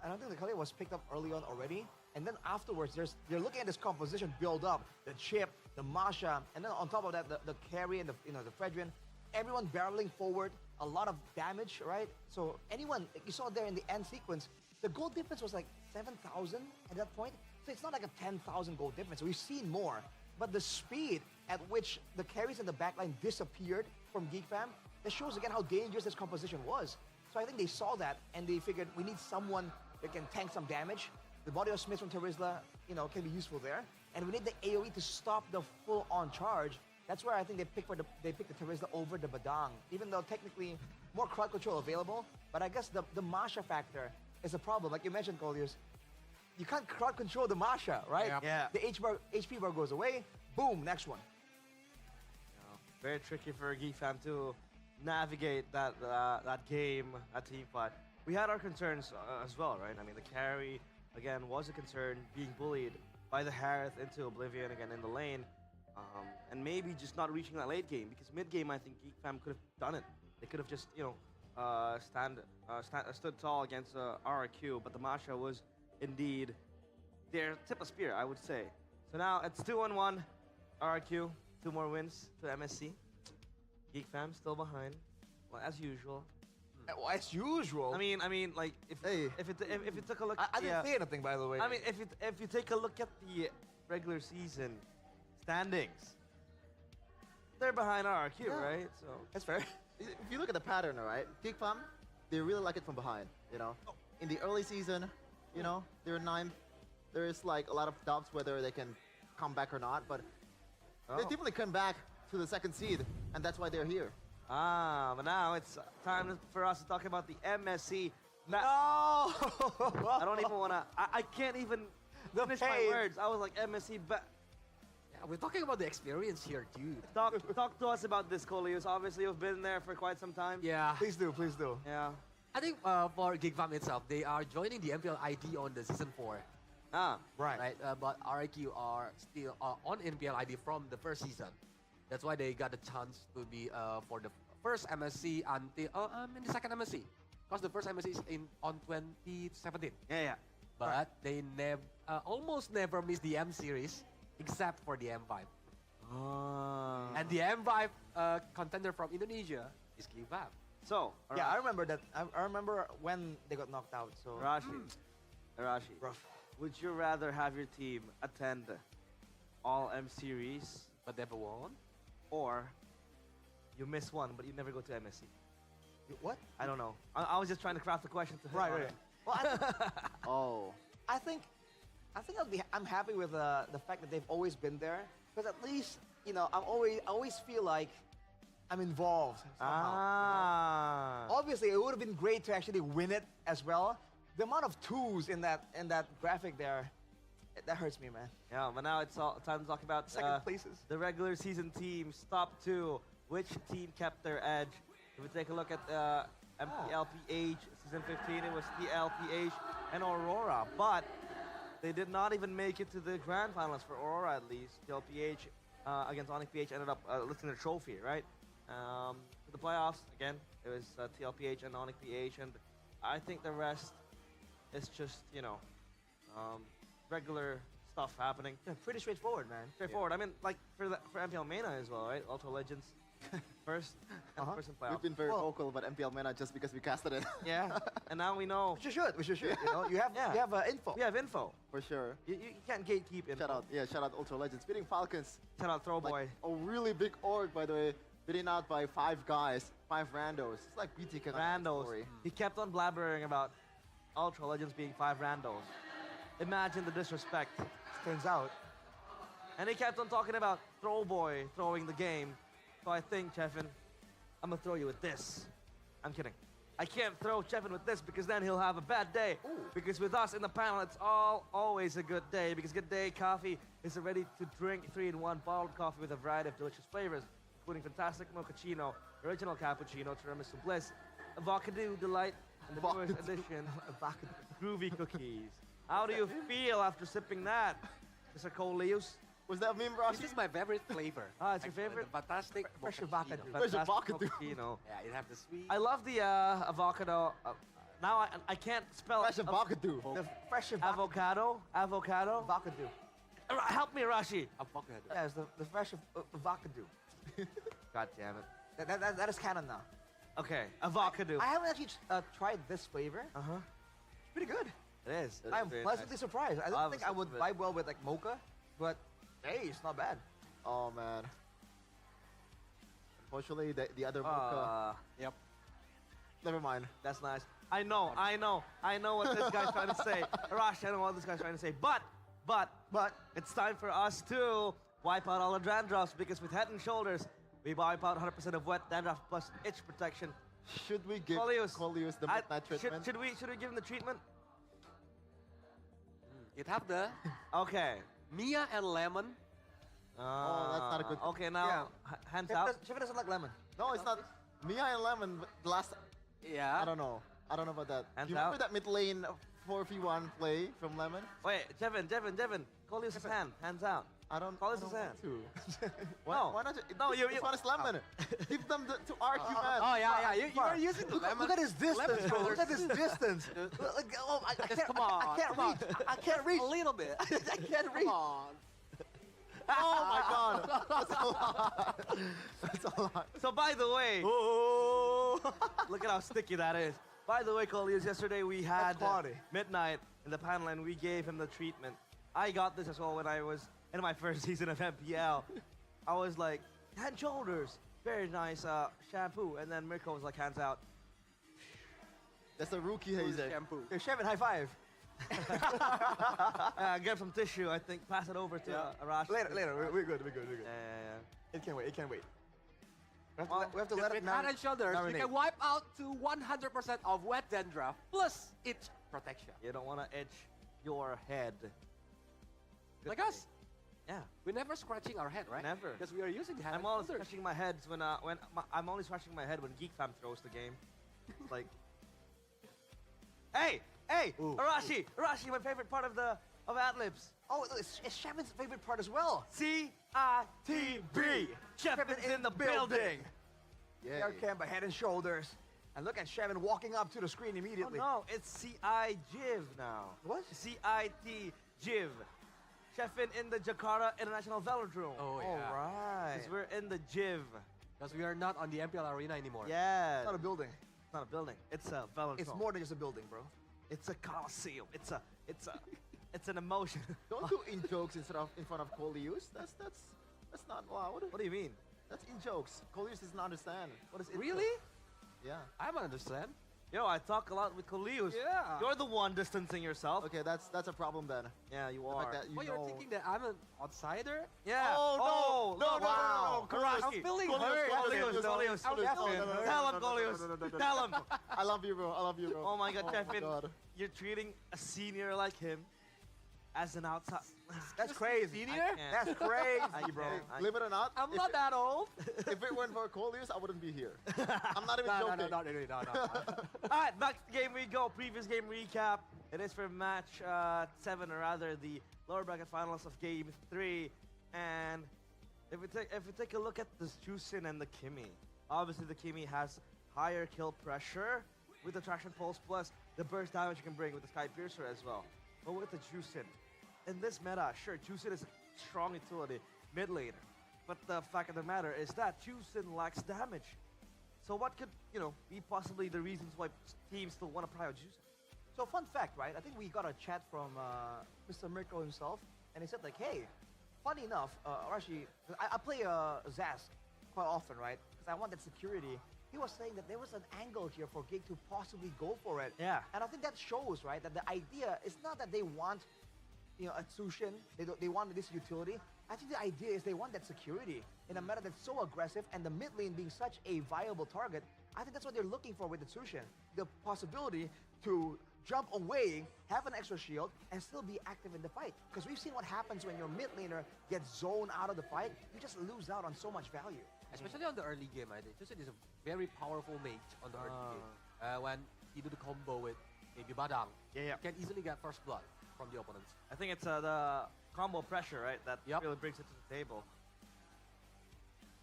I don't think the Kalia was picked up early on already. And then afterwards, you're looking at this composition build up, the chip, the Masha, and then on top of that, the carry and the Fredrin, everyone barreling forward, a lot of damage, right? So anyone, you saw there in the end sequence, the goal difference was like 7,000 at that point. So it's not like a 10,000 goal difference. We've seen more, but the speed at which the carries in the backline disappeared from Geek Fam, that shows again how dangerous this composition was. So I think they saw that and they figured we need someone that can tank some damage. The body of Smith from Terizla, you know, can be useful there. And we need the AoE to stop the full-on charge. That's where I think they picked the Terizla over the Badang, even though technically more crowd control available. But I guess the Masha factor is a problem. Like you mentioned, Colliers, you can't crowd control the Masha, right? Yeah. The HP bar goes away, boom, next one. Very tricky for Geek Fam to navigate that game, that team fight. We had our concerns as well, right? I mean, the carry, again, was a concern, being bullied by the Harith into Oblivion again in the lane. And maybe just not reaching that late game, because mid game, I think Geek Fam could have done it. They could have just, you know, stood tall against RRQ, but the Masha was indeed their tip of spear, I would say. So now it's 2-1, RRQ, 2 more wins to MSC. Geek Fam still behind, well, as usual. Well, as usual. I mean, like if you took a look, I didn't say anything, by the way. I mean, if you take a look at the regular season standings, they're behind RRQ, right? So that's fair. If you look at the pattern, right, Geek Fam, they really like it from behind, you know? In the early season, you know, they're 9th. There's like a lot of doubts whether they can come back or not, but they definitely come back to the 2nd seed, and that's why they're here. But now it's time for us to talk about the MSC. No! I don't even wanna, I can't even finish my words. I was like, MSC, but Yeah, we're talking about the experience here, dude. talk to us about this, Coleus. Obviously, you've been there for quite some time. Yeah. Please do, please do. Yeah. I think for Geek Fam itself, they are joining the MPL ID on the season 4. Right. But RIQ are still on MPL ID from the first season. That's why they got a chance to be for the first MSC until in the second MSC, because the first MSC is on 2017. Yeah. But they almost never miss the M series except for the M5. And the M5 contender from Indonesia is Geek Fam. So Yeah, I remember that. I remember when they got knocked out. So Arashi, would you rather have your team attend all M series but never won, or you miss one but you never go to MSC? What? I don't know. I was just trying to craft the question to him. Right. Well, I think I'm happy with the fact that they've always been there, because at least, you know, I always feel like I'm involved somehow. Obviously, it would have been great to actually win it as well. The amount of twos in that graphic there, that hurts me, man. Yeah, but now it's time to talk about Second places. the regular season teams. Top 2. Which team kept their edge? If we take a look at MPLPH season 15, it was TLPH and Aurora, but they did not even make it to the grand finals for Aurora, at least. TLPH against Onyx PH ended up lifting the trophy, right? For the playoffs, again, it was TLPH and Onyx PH, and I think the rest is just, you know, regular stuff happening. Yeah, pretty straightforward, man. Straightforward. I mean, like for MPL Mena as well, right? Ultra Legends first in playoffs. We've been very vocal about MPL Mena just because we casted it. Yeah, and now we know. We should. You know, you have info. We have info. For sure. You can't gatekeep info. Shout out Ultra Legends. Beating Falcons. Shout out Throwboy. Like, a really big org, by the way. beaten out by 5 guys, 5 randos. It's like BTK Randos. story. He kept on blabbering about Ultra Legends being 5 randos. Imagine the disrespect. Turns out. And he kept on talking about Throw Boy throwing the game. So I think, Chefin, I'm gonna throw you with this. I'm kidding. I can't throw Chefin with this because then he'll have a bad day. Because with us in the panel, it's always a good day. Because Good Day Coffee is a ready-to-drink 3-in-1 bottled coffee with a variety of delicious flavors, including fantastic mochaccino, original cappuccino, tiramisu bliss, avocado delight, and the newest edition, groovy cookies. How do you feel after sipping that, Mr. Coleus? Was that meme, Ross? This is my favorite flavor. Ah, it's your favorite? The fantastic Fresh mochaccino. avocado. Fresh Fantastic avocado. mochaccino. Yeah, it have the sweet. I love the avocado. Now I can't spell Fresh avocado. The fresh avocado. Avocado. avocado. Help me, Rashi. Avocado. Yeah, it's the fresh avocado. God damn it. That is canon now. Okay, avocado. I haven't actually tried this flavor. Uh-huh. It's pretty good. It is. I'm pleasantly surprised. I don't think I would Obviously. vibe well with like mocha, but hey, it's not bad. Oh man. Unfortunately, the other mocha. Yep. Never mind. That's nice. I know what this guy's trying to say. Rash, I know what this guy's trying to say. But, it's time for us to wipe out all the dandruffs because with Head and Shoulders, we wipe out 100% of wet dandruff plus itch protection. Should we give Coleus, Coleus the midnight treatment? Should we give him the treatment? It have the Okay. Mia and lemon. Oh, that's not a good. Okay, now hands out. Chef doesn't like lemon. No, it's not. Mia and Lemon. But the last. Yeah. I don't know. I don't know about that. Hands Do you remember out. that mid lane 4v1 play from Lemon? Wait, Devin, Coleus' hand, hands out. I don't. Coleus' I don't hand. want to. why, No. why not? No, you- This one is Lemon. Give them to RQ man. Oh yeah. You are using the lemon. Look at his distance, lemon bro. colors. Look at his distance. Like, oh, I can't. Come on, I can't come on. reach. I can't reach. A little bit. I can't reach. Come on. Oh my god. That's a lot. That's a lot. So by the way, look at how sticky that is. By the way, Coleus, yesterday we had quality. Midnight in the panel and we gave him the treatment. I got this as well when I was in my first season of MPL. I was like, Head and Shoulders, very nice shampoo. And then Mirko was like, hands out. That's a rookie hazer. Shampoo. Hey, Chef, high five. Get some tissue, I think, pass it over to Arash. Later. We're good. Yeah. It can wait. It can wait. We have to With let it Head and Shoulders, you marinate. can wipe out to 100% of wet dandruff plus itch protection. You don't want to itch your head. Like us. Yeah. We're never scratching our head, right? Never. Because we are using Head I'm and always Shoulders. scratching my head when I'm only scratching my head when Geek Fam throws the game. Like, hey, Arashi, my favorite part of ad-libs. Oh, it's Chevin's favorite part as well. C-I-T-B. Chevin's in the building. Yeah. Air cam by Head and Shoulders. And look at Chevin walking up to the screen Oh immediately. no, it's C-I-Jiv now. What? C-I-T-Jiv. Chefin in the Jakarta International Velodrome. Oh, yeah. All right. Because we're in the Jiv. Because we are not on the MPL arena anymore. Yeah. It's not a building. It's not a building. It's a velodrome. It's more than just a building, bro. It's a coliseum. It's an emotion. Don't do in jokes in front of Coleus. That's not loud. What do you mean? That's in jokes. Coleus doesn't understand. What is it? Really? Yeah. I don't understand. Yo, I talk a lot with Coleus. Yeah. You're the one distancing yourself. Okay, that's a problem then. Yeah, you The are. fact that you Oh, you're know- thinking that I'm an outsider? Yeah. Oh, no. look, No, wow. Coleus. I'm feeling Coleus, hurt. Coleus. I'm definitely hurt. Tell him, Coleus. Tell him. I love you, bro. Oh my God, Chefin, God. you're treating a senior like him as an outside. That's crazy. Senior? That's crazy, bro. Believe it or not, I'm if not that old. if it weren't for Coleus, I wouldn't be here. I'm not even No, joking. no. All right, back to the game we go. Previous game recap. It is for match 7, or rather the lower bracket finals of game 3. And if we take a look at the Juicin and the Kimi, obviously the Kimi has higher kill pressure with the traction pulse plus the burst damage you can bring with the Sky Piercer as well. But with the Juicin, in this meta, sure, Juicin is a strong utility mid laner, but the fact of the matter is that Juicin lacks damage. So what could, be possibly the reasons why teams still want to pry out Juicin? So fun fact, right? I think we got a chat from Mr. Mirko himself, and he said like, hey, funny enough, actually, I play Zask quite often, right? Because I want that security. He was saying that there was an angle here for Gig to possibly go for it. Yeah. And I think that shows, right, that the idea is not that they want, a Tsushin, they want this utility. I think the idea is they want that security in a meta that's so aggressive and the mid lane being such a viable target. I think that's what they're looking for with the Tsushin. The possibility to jump away, have an extra shield, and still be active in the fight. Because we've seen what happens when your mid laner gets zoned out of the fight. You just lose out on so much value. Especially on the early game, I think. Tsushin is a very powerful mage on the early game. When you do the combo with maybe Badang, you can easily get first blood from the opponents. I think it's the combo pressure, right, that really brings it to the table.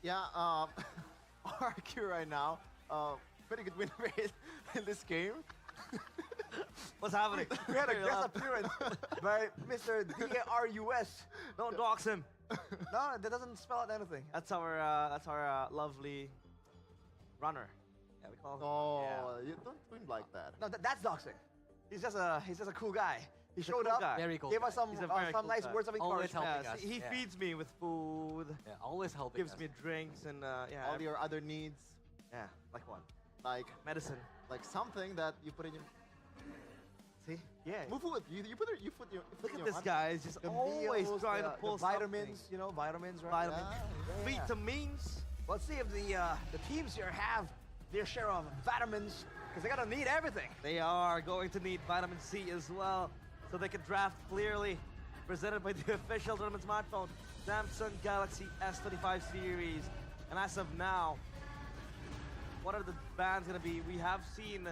Yeah, RQ right now, pretty good win rate in this game. What's happening? We had a guest appearance by Mr. DARUS. Don't dox him. No, that doesn't spell out anything. That's our lovely runner. Yeah, we call him. Oh, you don't win like that. No, that's doxing. He's just a cool guy. He He's a showed cool up, guy. Very cool gave guy. us some He's a very cool nice guy. words of Always encouragement. helping us. He Yeah. feeds me with food. Yeah, always helping Gives us. me drinks and yeah. All your other needs, Yeah, like what? like Medicine. like something that you put in your. See? Yeah. Move food. You put your. Look at this guy. He's just The always meals, trying to the pull vitamins, vitamins, right? Vitamins. Yeah. Vitamins. Let's see if the teams here have their share of vitamins, because they're gonna need everything. They are going to need vitamin C as well, so they can draft clearly. Presented by the official tournament smartphone, Samsung Galaxy S25 series. And as of now, what are the bans gonna be? We have seen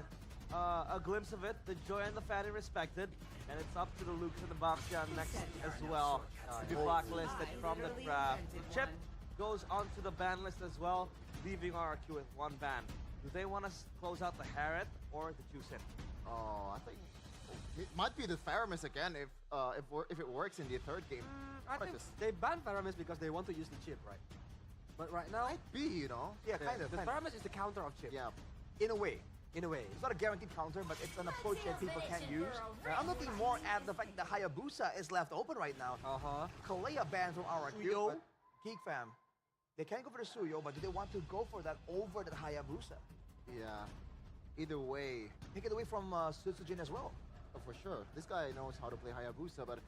a glimpse of it, the Joy and the Fanny respected, and it's up to the Lukes and the Baxia next as well to be blacklisted from the draft. Chip goes onto the ban list as well, leaving RRQ with one ban. Do they want to close out the Harriet or the Juicin? Oh, I think it might be the Faramis again if it works in the third game. I think they banned Faramis because they want to use the chip, right? But right now, Might be, Yeah, kind of. the Faramis is the counter of chip. Yeah. In a way. In a way. It's not a guaranteed counter, but it's an approach that people can't use. I'm looking more at the fact that Hayabusa is left open right now. Kalea banned from RRQ, Suyo. but Geek Fam, they can go for the Suyo, but do they want to go for that over the Hayabusa? Yeah. Either way, Take it away from Sutsujin as well. for sure. This guy knows how to play Hayabusa, but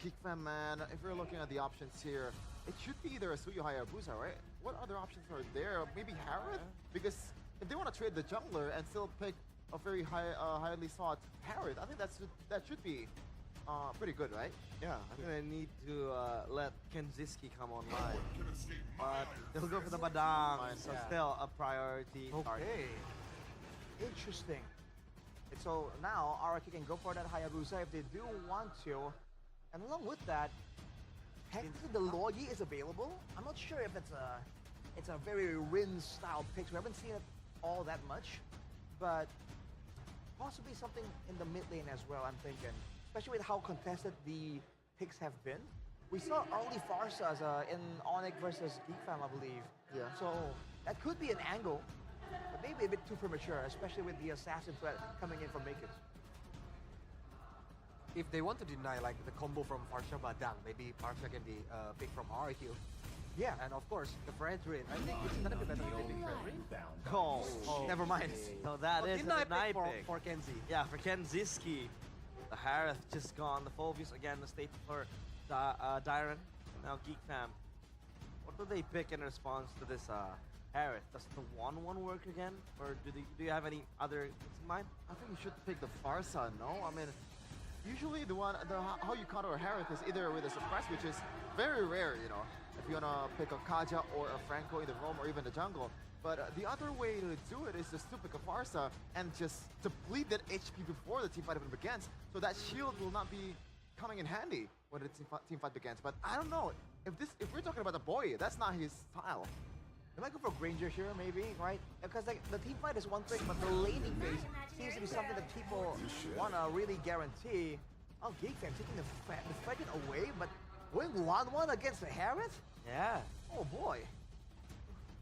Geek Fam, man, if we're looking at the options here, it should be either a Suyo Hayabusa, right? What other options are there? Maybe Harith? Because if they want to trade the jungler and still pick a very highly sought Harith, I think that should be pretty good, right? Yeah, I think they need to let Kenziski come online. But they'll go for the Badang, so still a priority target. Okay. Interesting. And so now RRQ can go for that Hayabusa if they do want to. And along with that, technically the Loyi is available. I'm not sure if it's a very Rin style pick. We haven't seen it all that much. But possibly something in the mid lane as well, I'm thinking. Especially with how contested the picks have been. We saw early Farsas in Onyx versus Geek Fam, I believe. Yeah. So that could be an angle, but maybe a bit too premature, especially with the assassin threat coming in from Makers. If they want to deny like the combo from Farsha Badang, maybe Farsha can be picked from RQ. Yeah. And of course, the Fredrin. I think it's gonna be better than picking Fredrin. Oh, Never mind. So that is a deny for, pick. for Kenzie. Yeah, for Kenziski. The Harith just gone. The Phobius again, the staple for Dyron. Now Geek Fam. What do they pick in response to this Harith? Does the 1-1 work again? Or do you have any other picks in mind? I think you should pick the Farsa, no? I mean, usually how you counter a Harith is either with a suppress, which is very rare, you know. If you wanna pick a Kaja or a Franco in the roam or even the jungle. But the other way to do it is just to pick a Farsa and just deplete that HP before the team fight even begins, so that shield will not be coming in handy when the team fight begins. But I don't know, if we're talking about the boy, that's not his style. They might go for Granger here, maybe, right? Because like the team fight is one thing, but the laning phase seems to be something that people wanna really guarantee. Oh, Geek Fam taking the fighting away, but going 1-1 against the Harith? Yeah. Oh boy.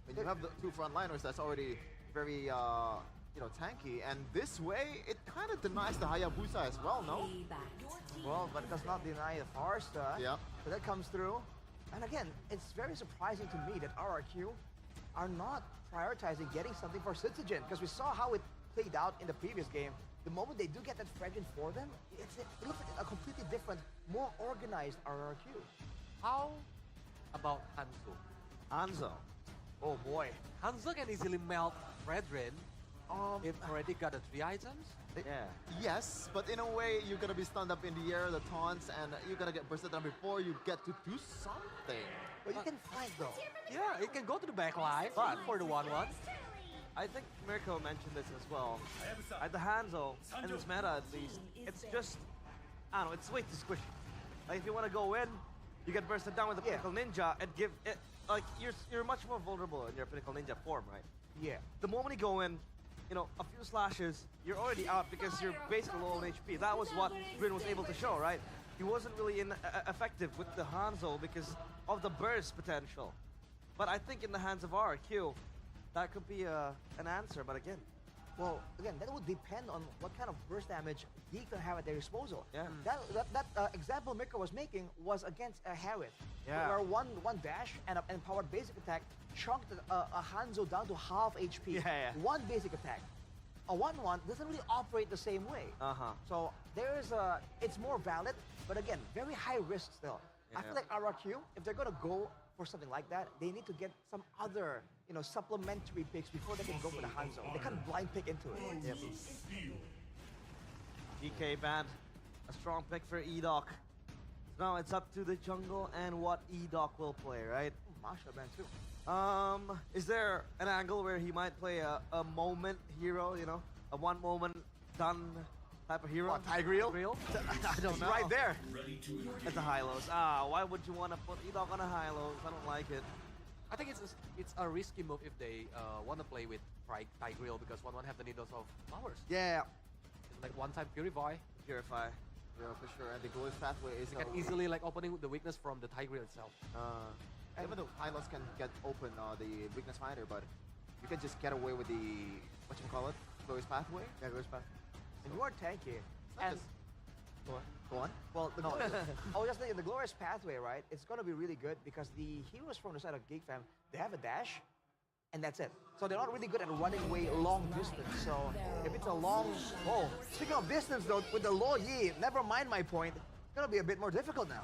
When you have the two frontliners, that's already very tanky, and this way it kind of denies the Hayabusa as well, no? Well, but it does not deny the Farsta. Yeah. So that comes through. And again, it's very surprising to me that RRQ are not prioritizing getting something for Citizen, because we saw how it played out in the previous game. The moment they do get that Fredgen for them, it looks like a completely different, more organized RRQ. How about Hanzo? Hanzo. Oh boy. Hanzo can easily melt Fredrin if already got the 3 items. Yeah. Yes, but in a way, you're gonna be stunned up in the air, the taunts, and you're gonna get bursted down before you get to do something. But you can fight though. Yeah, it can go to the back line for the 1-1. I think Mirko mentioned this as well. At the Hanzo, in this meta at least, it's just, I don't know, it's way too squishy. Like if you want to go in, you get bursted down with the Pinnacle Ninja and give it, like you're much more vulnerable in your Pinnacle Ninja form, right? Yeah. The moment you go in, you know, a few slashes, you're already out because you're basically low on HP. That was what Rin was able to show, right? He wasn't really effective with the Hanzo because of the burst potential. But I think in the hands of RRQ, that could be an answer, but again. Well, again, that would depend on what kind of burst damage Geek can have at their disposal. Yeah. That example Mirko was making was against a Harith. Yeah. Where one dash and an empowered basic attack chunked a Hanzo down to half HP. Yeah. One basic attack. A 1-1 doesn't really operate the same way. So there's it's more valid, but again, very high risk still. I feel like RRQ, if they're gonna go for something like that, they need to get some other, you know, supplementary picks before they can go for the Hanzo. They can't blind pick into it. Yep. DK banned, a strong pick for Edoc. So now it's up to the jungle and what Edoc will play, right? Masha banned too. Is there an angle where he might play a moment hero, you know? A one moment done type of hero? What, Tigreal? I don't know. Right there. At the high-lows. Why would you want to put Edoc on a high-lows? I don't like it. I think it's a risky move if they want to play with Tigreal because 1-1 have the needles of flowers. Yeah. It's like one-time Purify. Purify. Yeah, for sure. And the glorious pathway is... You can easily like opening the weakness from the Tigreal itself. Even though Hylos can get open the weakness finder, but you can just get away with the, whatchamacallit, glorious pathway? Yeah, glorious pathway. And you are tanky. And Go on. well, I was just thinking, the glorious pathway, right? It's gonna be really good because the heroes from the side of Geek Fam, they have a dash, and that's it. So they're not really good at running away long distance. So if it's a long, speaking of distance though, with the low Yi, never mind my point, it's gonna be a bit more difficult now.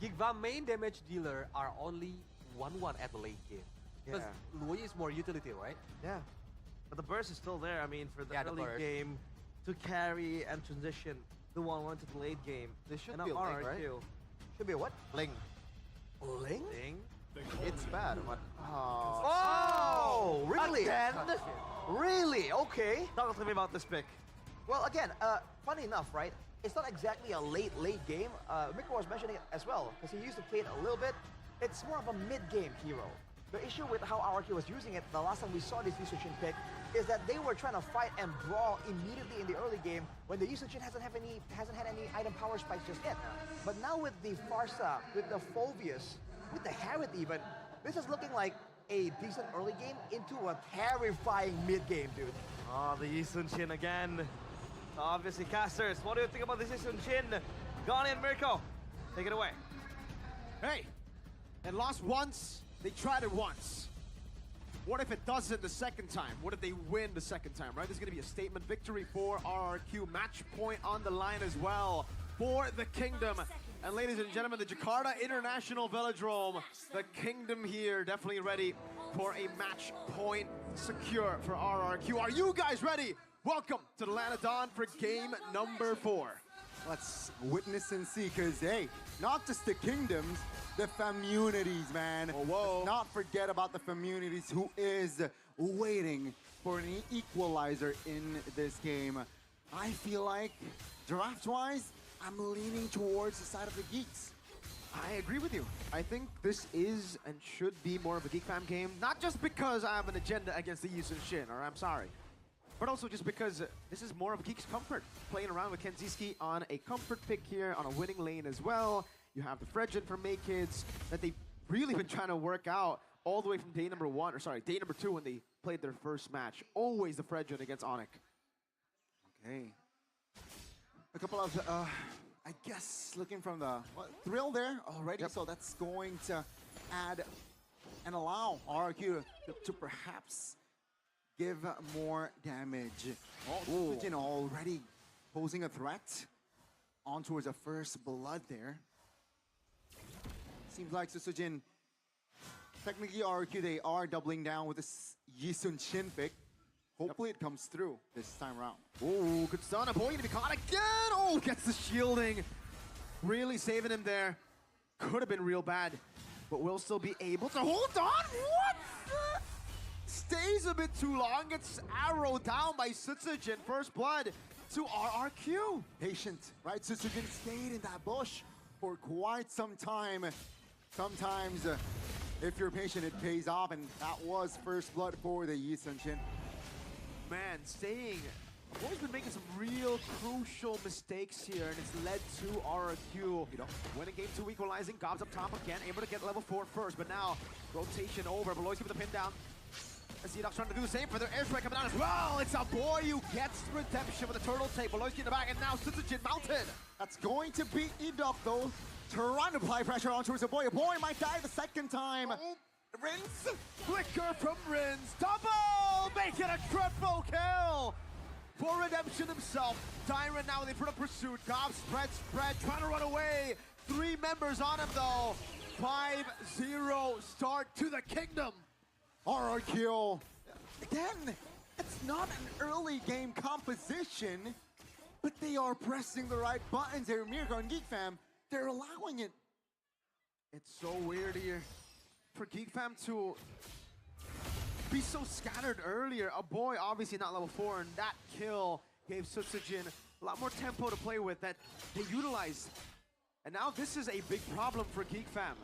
Gigva main damage dealer are only 1-1 at the late game. Because Luoyi is more utility, right? Yeah. But the burst is still there, I mean, for the early burst. game to carry and transition the 1-1 to the late game. There should And be a now link, right? RRQ. Should be a what? Ling. Ling? Ling? It's bad, but... Oh, really? Again? Really? Okay. Talk to me about this pick. Well, again, funny enough, right? It's not exactly a late game. Mirko was mentioning it as well, because he used to play it a little bit. It's more of a mid-game hero. The issue with how RRQ was using it the last time we saw this Yusujin pick is that they were trying to fight and brawl immediately in the early game when the Yusujin hasn't had any item power spikes just yet. But now with the Farsa, with the Phobius, with the Harith even, this is looking like a decent early game into a terrifying mid-game, dude. Oh, the Yisunshin again. Obviously, casters, what do you think about this Yisunshin? Gone in, Mirko. Take it away. Hey, it lost once, they tried it once. What if it doesn't the second time? What if they win the second time, right? This is going to be a statement victory for RRQ. Match point on the line as well for the Kingdom. And ladies and gentlemen, the Jakarta International Velodrome, the Kingdom here, definitely ready for a match point secure for RRQ. Are you guys ready? Welcome to the Land of Dawn for game number 4. Let's witness and see, because, hey, not just the kingdoms, the communities, man. Let's not forget about the communities who is waiting for an equalizer in this game. I feel like, draft-wise, I'm leaning towards the side of the Geeks. I agree with you. I think this is and should be more of a Geek Fam game, not just because I have an agenda against the Yusun Shin, or I'm sorry, but also just because this is more of a Geek's comfort. Playing around with Kenziski on a comfort pick here, on a winning lane as well. You have the Fredgen from Maykids that they've really been trying to work out all the way from day number 2 when they played their first match. Always the Fredgen against Onyx. Okay. A couple of I guess looking from the thrill there already, so that's going to add and allow RRQ to perhaps give more damage. Sujin already posing a threat on towards the first blood there. Seems like Sujin, technically RRQ, they are doubling down with this Yisun Shin pick. Hopefully it comes through this time around. Oh, good stun. A boy gonna be caught again. Oh, gets the shielding. Really saving him there. Could have been real bad, but will still be able to hold on. What? Stays a bit too long. Gets arrowed down by Sutsujin. First blood to RRQ. Patient, right? Sutsujin stayed in that bush for quite some time. Sometimes, if you're patient, it pays off, and that was first blood for the Yisun Shin. Man, staying. Boy's been making some real crucial mistakes here, and it's led to RRQ. Winning game 2, equalizing. Gobs up top again, able to get level 4 first, but now rotation over. Beloy's giving the pin down. As Edok's trying to do the same for their airstrike coming down as well. It's a boy who gets redemption with a turtle tape. Beloy's getting the back, and now Sutsujin mounted. That's going to beat Edok though. Trying to apply pressure on towards a boy. A boy might die the second time. Rins, flicker from Rins, double, make it a triple kill for Redemption himself. Tyrant now in front of pursuit. Gob spread, trying to run away. 3 members on him though. 5-0 start to the kingdom. RRQ. Again, it's not an early game composition, but they are pressing the right buttons here. Mirko and Geek Fam, they're allowing it. It's so weird here for Geek Fam to be so scattered earlier. A boy obviously not level 4, and that kill gave Sutsujin a lot more tempo to play with that they utilized. And now this is a big problem for Geek Fam.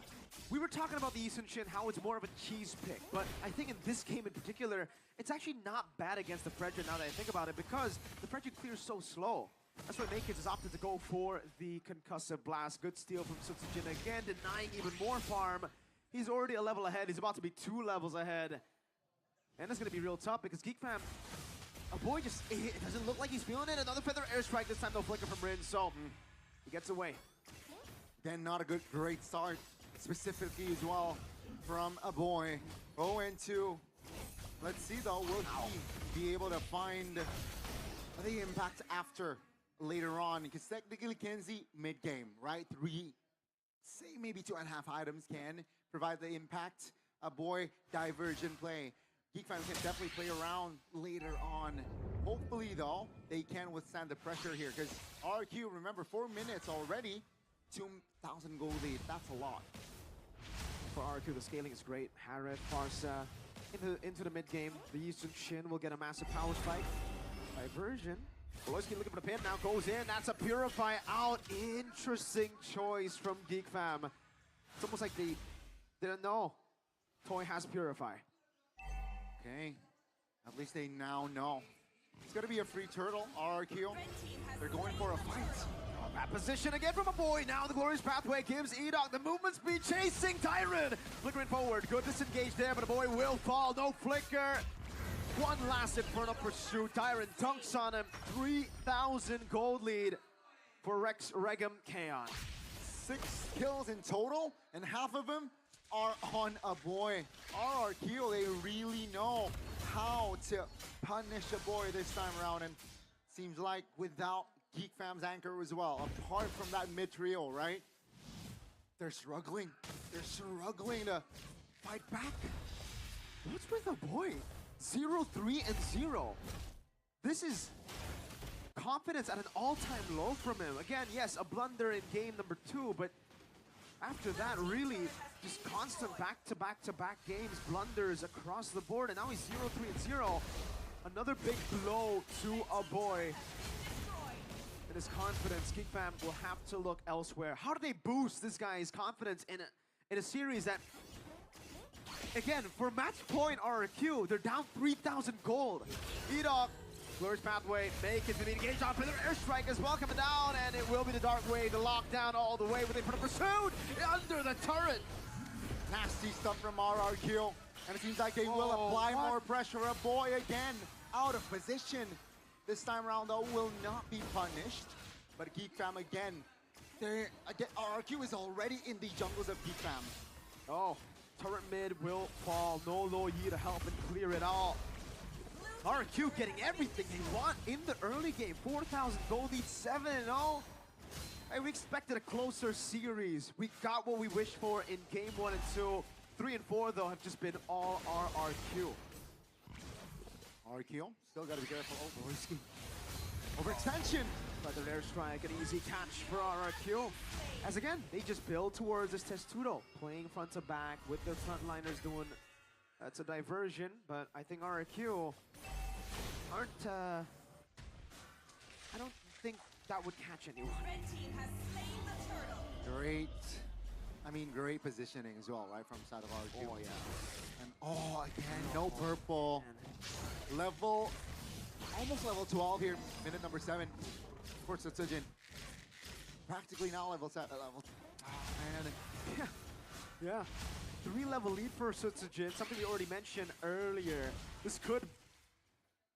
We were talking about the Yisun Shin, how it's more of a cheese pick, but I think in this game in particular, it's actually not bad against the Fredrin now that I think about it, because the Fredrin clears so slow. That's why Makins has opted to go for the concussive blast. Good steal from Sutsujin again, denying even more farm. He's already a level ahead. He's about to be 2 levels ahead. And it's going to be real tough because Geek Fam, a boy just, it doesn't look like he's feeling it. Another feather airstrike, this time no flicker from Rin, so he gets away. Then not a great start, specifically as well from a boy. 0-2. Let's see though, will he be able to find the impact after later on? Because technically Kenzie mid-game, right? 3, say maybe 2.5 items can provide the impact. A boy divergent play. Geek Fam can definitely play around later on. Hopefully though, they can withstand the pressure here because RQ, remember 4 minutes already, 2,000 gold lead, that's a lot. For RQ, the scaling is great. Harith, Farsa, into the mid-game. The Yisun Shin will get a massive power spike. Diversion. Beloyski looking for the pin, now goes in. That's a Purify out. Interesting choice from Geek Fam. It's almost like they didn't know Toy has Purify. Okay, at least they now know. It's gonna be a free turtle, RRQ. They're going for a fight. That position again from a boy. Now the glorious pathway gives Edok the movement speed, chasing Tyrant. Flickering forward, good disengage there, but a boy will fall. No flicker. One last infernal pursuit. Tyrant dunks on him. 3,000 gold lead for Rex Regum Kaon. 6 kills in total, and half of them are on a boy. RRQ, they really know how to punish a boy this time around, and seems like without Geek Fam's anchor as well, apart from that mid trio, right? They're struggling. They're struggling to fight back. What's with the boy? 0-3-0. This is confidence at an all-time low from him. Again, yes, a blunder in game number 2, but after that, really just constant back-to-back-to-back games, blunders across the board, and now he's 0-3-0. Another big blow to a boy. And his confidence, Geek Fam will have to look elsewhere. How do they boost this guy's confidence in a series that, again, for match point RRQ, they're down 3,000 gold. Edok, glorious pathway, make it to the engage off for their airstrike as well coming down, and it will be the Dark Wave, the lockdown all the way with a pursuit under the turret. Nasty stuff from RRQ, and it seems like they will apply more pressure. A boy again out of position. This time around though will not be punished, but Geek Fam again There, again, RRQ is already in the jungles of Geek Fam. Oh, turret mid will fall. No Lo Yi to help and clear it all. RQ getting everything they want in the early game. 4,000 gold lead, 7-0. Hey, we expected a closer series. We got what we wished for in game 1 and 2. 3 and 4, though, have just been all RRQ. RRQ, still gotta be careful. Oh, Borski. Overextension! Feathered airstrike, an easy catch for RRQ. As again, they just build towards this Testudo, playing front to back with their frontliners doing, that's a diversion, but I think RRQ aren't, I don't think that would catch anyone. Great positioning as well, right, from side of RRQ. Oh, yeah. And again, no purple. Almost level 12 here, minute number 7 for Sutsujin. Practically now level 7. Man. Yeah. 3-level lead for Sutsujin, something we already mentioned earlier. This could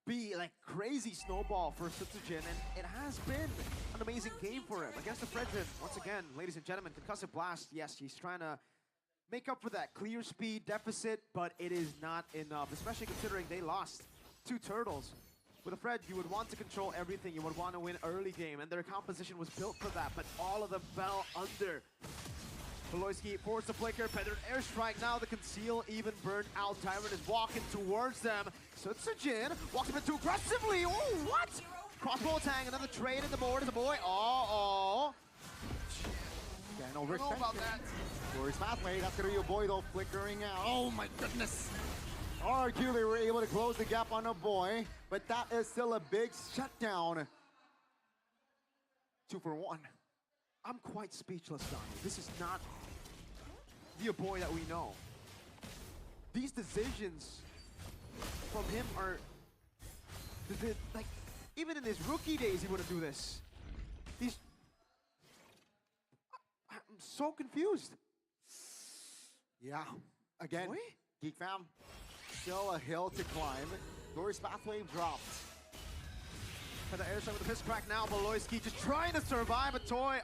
be like crazy snowball for Sutsujin, and it has been an amazing game for him. Against the Fredrin, once again, ladies and gentlemen, Concussive Blast, yes, he's trying to make up for that clear speed deficit, but it is not enough, especially considering they lost 2 turtles. With a Fred, you would want to control everything, you would want to win early game, and their composition was built for that, but all of them fell under. Poloisky forced the flicker, feathered airstrike, now the conceal even burned out. Tyrant is walking towards them. Sutsujin walks a bit too aggressively. Oh, what? Crossbow tang, another trade in the board as a boy. Again, I don't know about that. Glorious pathway, that's gonna be a boy though, flickering out. Oh my goodness. RRQ, they were able to close the gap on a boy, but that is still a big shutdown. 2 for 1. I'm quite speechless, Donnie. This is not the boy that we know. These decisions from him are, like, even in his rookie days, he wouldn't do this. I'm so confused. Yeah, again, Geek Fam, still a hill to climb. Glorious pathway dropped. For the airstrike with the piss crack now, Baloyski just trying to survive a toy.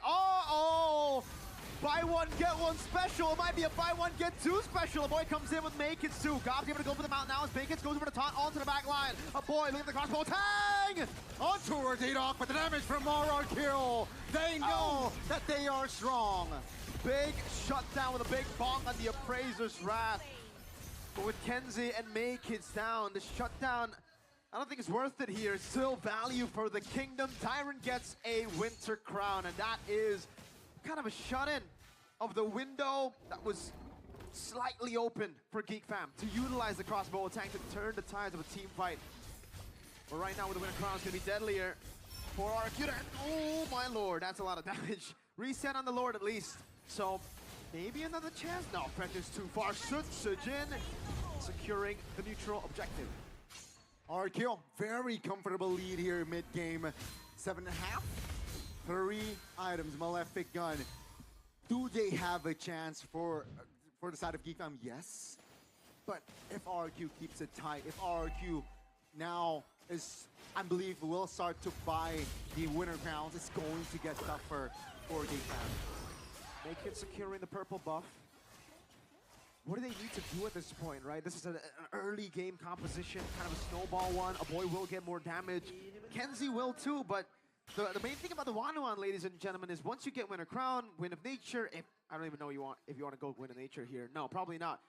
Buy one, get one special. It might be a buy one, get 2 special. A boy comes in with Makins too. Gob's able to go for the mount now as Makins goes over the taunt onto the back line. A boy, look at the crossbow tang! On towards Adok, but the damage from RRQ. They know that they are strong. Big shutdown with a big bonk on the Appraiser's Wrath. But with Kenzie and Makins down, the shutdown, I don't think it's worth it here. Still value for the Kingdom. Tyrant gets a Winter Crown, and that is kind of a shut-in of the window that was slightly open for Geek Fam to utilize the crossbow attack to turn the tides of a team fight. But right now with the Winter Crown, it's going to be deadlier for RRQ. Oh my lord, that's a lot of damage. Reset on the Lord at least. So maybe another chance? No, Predator's too far. Sutsujin securing the neutral objective. RRQ, very comfortable lead here mid-game. 7.5. 3 items, Malefic Gun. Do they have a chance for the side of Geek Fam? Yes. But if RRQ keeps it tight, if RRQ now is, I believe, will start to buy the Winter Crowns, it's going to get tougher for Geek Fam. Make it securing the purple buff. What do they need to do at this point, right? This is an early game composition, kind of a snowball one. A boy will get more damage. Kenzie will too, but the main thing about the Wanuan, ladies and gentlemen, is once you get Winter Crown, Wind of Nature, I don't even know if you want to go Wind of Nature here. No, probably not.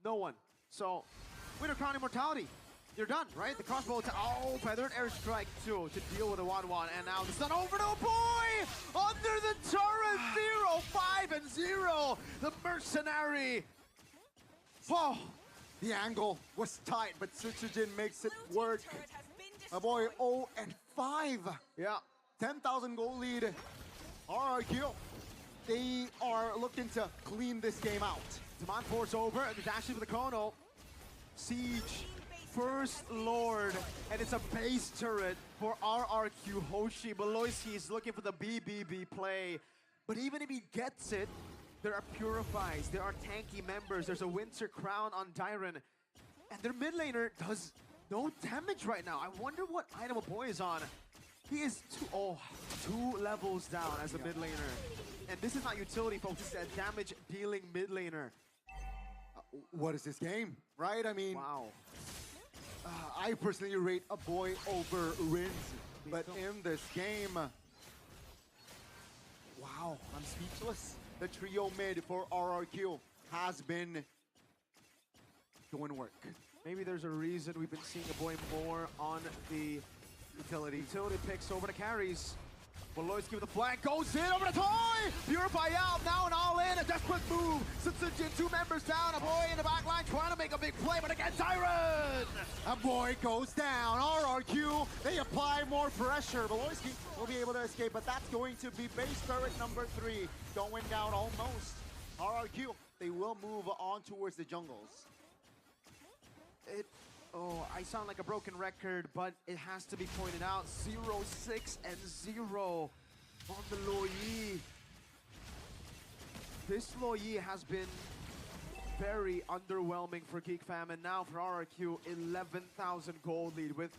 No one. So, Winter Crown Immortality. You're done, right? The crossbow feathered airstrike too to deal with the Wanuan, and now the stun over to a boy! Under the turret, 0, 5, and 0! The Mercenary! Oh, the angle was tight, but Sutsujin makes it work. A boy 0 and 5. Yeah. 10,000 goal lead. RRQ, they are looking to clean this game out. Demand force over, and the dash with the chrono. Siege, First Lord, and it's a base turret for RRQ Hoshi. Beloisky is looking for the BBB play. But even if he gets it, there are Purifies, there are tanky members, there's a Winter Crown on Dyron, and their mid laner does no damage right now. I wonder what item a boy is on. He is 2 levels down as a mid laner. And this is not utility, folks. This is a damage-dealing mid laner. What is this game, right? I mean, wow. I personally rate a boy over Rins, but in this game, wow, I'm speechless. The trio mid for RRQ has been doing work. Maybe there's a reason we've been seeing a boy more on the utility. Utility picks over the carries. Voloisky with the flank, goes in over the toy! Purify out, now and all in, a desperate move. Sitsujin, 2 members down, a boy in the back line trying to make a big play, but against Iron! A boy goes down, RRQ, they apply more pressure. Voloisky will be able to escape, but that's going to be base turret number 3, going down almost. RRQ, they will move on towards the jungles. I sound like a broken record, but it has to be pointed out. 0-6 and 0 on the Loyi. This Loyi has been very underwhelming for Geek Fam, and now for RRQ, 11,000 gold lead with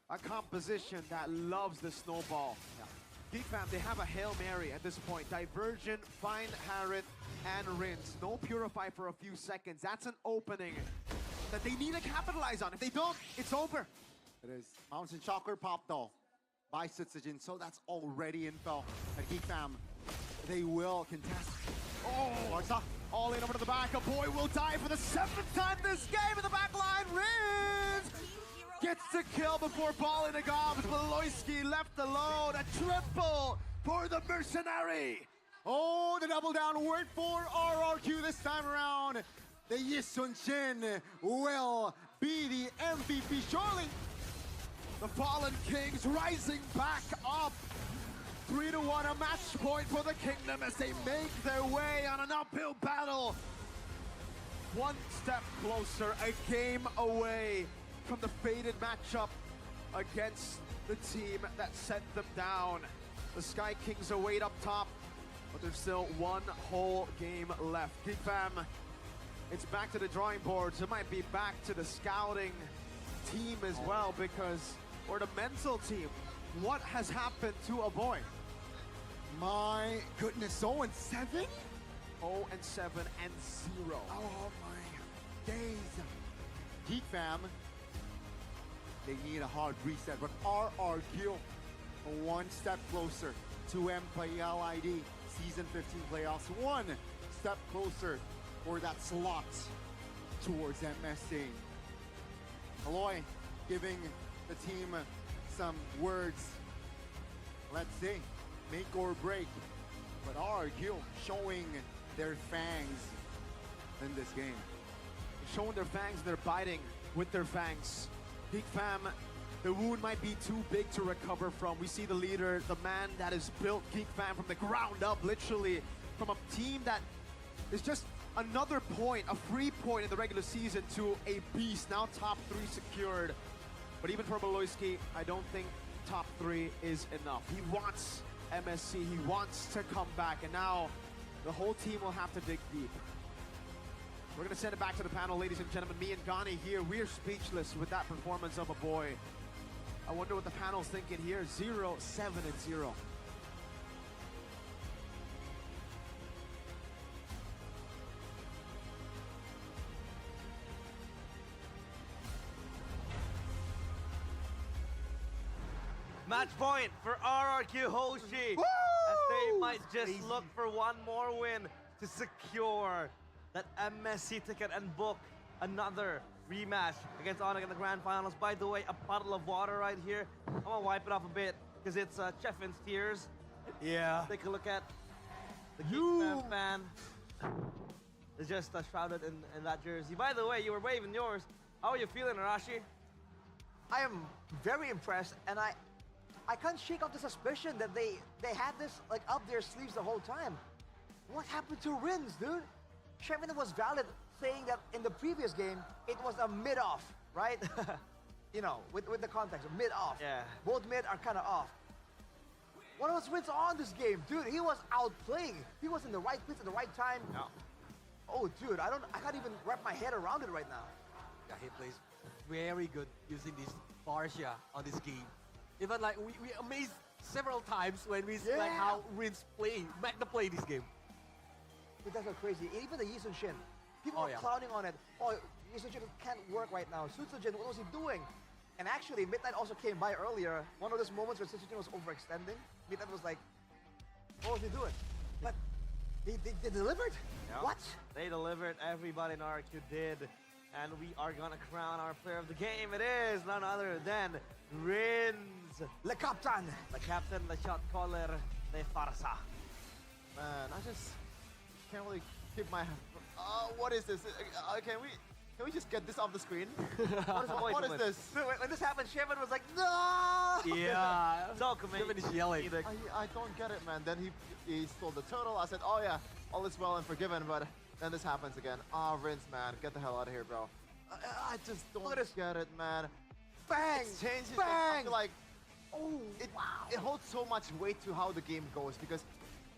a composition that loves the snowball. Geek Fam, they have a Hail Mary at this point. Divergent, find Harith, and Rinse. No Purify for a few seconds. That's an opening that they need to capitalize on. If they don't, it's over. It is. Mountain Shocker popped though by Sitsujin, so that's already info at Geek Fam. They will contest. Oh, Barca all in over to the back. A boy will die for the 7th time this game in the back line. Riz gets the kill before balling a gob. Voloisky left alone. A triple for the mercenary. Oh, the double down work for RRQ this time around. The Yisun Shin will be the MVP surely. The Fallen Kings rising back up. 3-1, a match point for the Kingdom as they make their way on an uphill battle. One step closer, a game away from the fated matchup against the team that set them down. The Sky Kings await up top, but there's still one whole game left. Geek Fam, it's back to the drawing boards. It might be back to the scouting team as well, because, or the mental team. What has happened to a boy? My goodness, 0-7? 0-7 and 0. Oh my days. Geek Fam, they need a hard reset, but RRQ one step closer to MPL ID Season 15 playoffs. One step closer for that slot towards MSC. Aloy giving the team some words. Let's see, make or break. But RRQ showing their fangs in this game. Showing their fangs, they're biting with their fangs. Geek Fam, the wound might be too big to recover from. We see the leader, the man that has built Geek Fam from the ground up, literally, from a team that is just another point, a free point in the regular season, to a beast. Now top 3 secured. But even for Voloisky, I don't think top 3 is enough. He wants MSC, he wants to come back, and now the whole team will have to dig deep. We're gonna send it back to the panel, ladies and gentlemen. Me and Gani here, we're speechless with that performance of a boy. I wonder what the panel's thinking here. 0-7 and 0. Match point for RRQ Hoshi, as they might just look for one more win to secure that MSC ticket and book another rematch against Onyx in the grand finals. By the way, a puddle of water right here. I'm gonna wipe it off a bit because it's Cheffin's tears. Yeah. Take a look at the Geek fan. It's just shrouded in that jersey. By the way, you were waving yours. How are you feeling, Arashi? I am very impressed, and I can't shake off the suspicion that they had this like up their sleeves the whole time. What happened to Rins, dude? Chevin was valid saying that in the previous game, it was a mid-off, right? You know, with the context, mid-off. Yeah. Both mid are kind of off. What was Rins on this game? Dude, he was outplaying. He was in the right place at the right time. No. Oh, dude, I can't even wrap my head around it right now. Yeah, he plays very good using this Barsha on this game. Even like we amazed several times when we see like how Rince play, Magna play this game. But that's so crazy. Even the Yi Sun Shin, people were clowning on it. Oh, Yi Sun Shin can't work right now. Sun Soo Jin, what was he doing? And actually, Midnight also came by earlier. One of those moments where Sun Soo Jin was overextending. Midnight was like, what was he doing? But they delivered. Yeah. What? They delivered. Everybody in RQ did. And we are gonna crown our player of the game. It is none other than Rins. Le Captain. The captain, the shot caller, the Farsa. Man, I just can't really keep my. What is this? Can we just get this off the screen? What is this? When this happened, Shevan was like, no! Yeah. Shevan is yelling. I don't get it, man. Then he stole the turtle. I said, oh yeah, all is well and forgiven, but then this happens again. Rince, man, get the hell out of here, bro. I just don't get it, man. Bang! It changes. Bang! I feel like it holds so much weight to how the game goes, because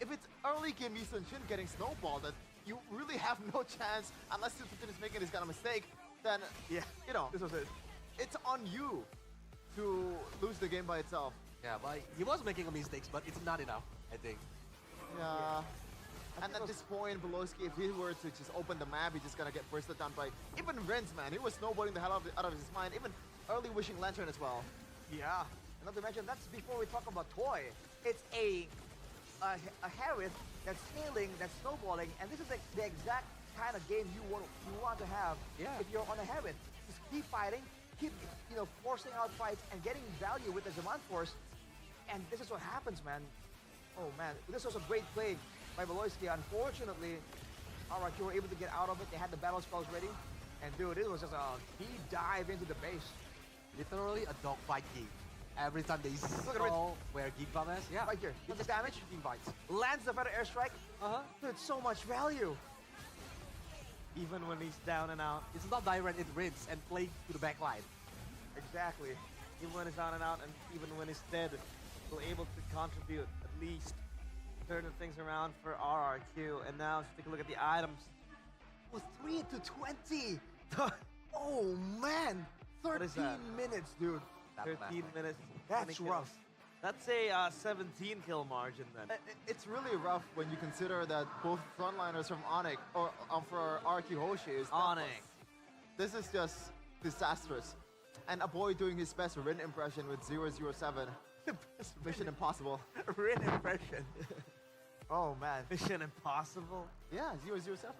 if it's early game Yi Sun Shin getting snowballed, that you really have no chance unless Sun Shin is making this kind of mistake, then you know, this was it. It's on you to lose the game by itself. Yeah, but he was making mistakes, but it's not enough, I think. Yeah. And at this point, Beloski, if he were to just open the map, he's just gonna get bursted down by even Renz, man. He was snowboarding the hell out of his mind. Even early Wishing Lantern as well. Yeah. And not to mention, that's before we talk about Toy. It's a Harith that's scaling, that's snowballing, and this is the exact kind of game you want to have if you're on a Harith. Just keep fighting, keep forcing out fights and getting value with the Zaman Force, and this is what happens, man. Oh man, this was a great play by Beloski. Unfortunately, RRQ were able to get out of it. They had the battle spells ready, and dude, it was just a deep dive into the base. Literally a dogfight game. Every time they Look at it. saw where Geekbomb is, Right here. he just damage. shooting bites. Lands the feather airstrike. Dude, so much value. Even when he's down and out. It's not direct, it rinse and play to the back line. Exactly. Even when he's down and out, and even when he's dead, still able to contribute at least, turning things around for RRQ. And now, let's take a look at the items. With 3 to 20. Oh man, 13 minutes, dude. 13 minutes. That's rough. That's a 17 kill margin then. It's really rough when you consider that both frontliners from Onyx, or for RQ Hoshi, is Onyx. This is just disastrous. And a boy doing his best Rin impression with 007. Mission Impossible. Rin impression. Oh man. Mission Impossible? Yeah, 007.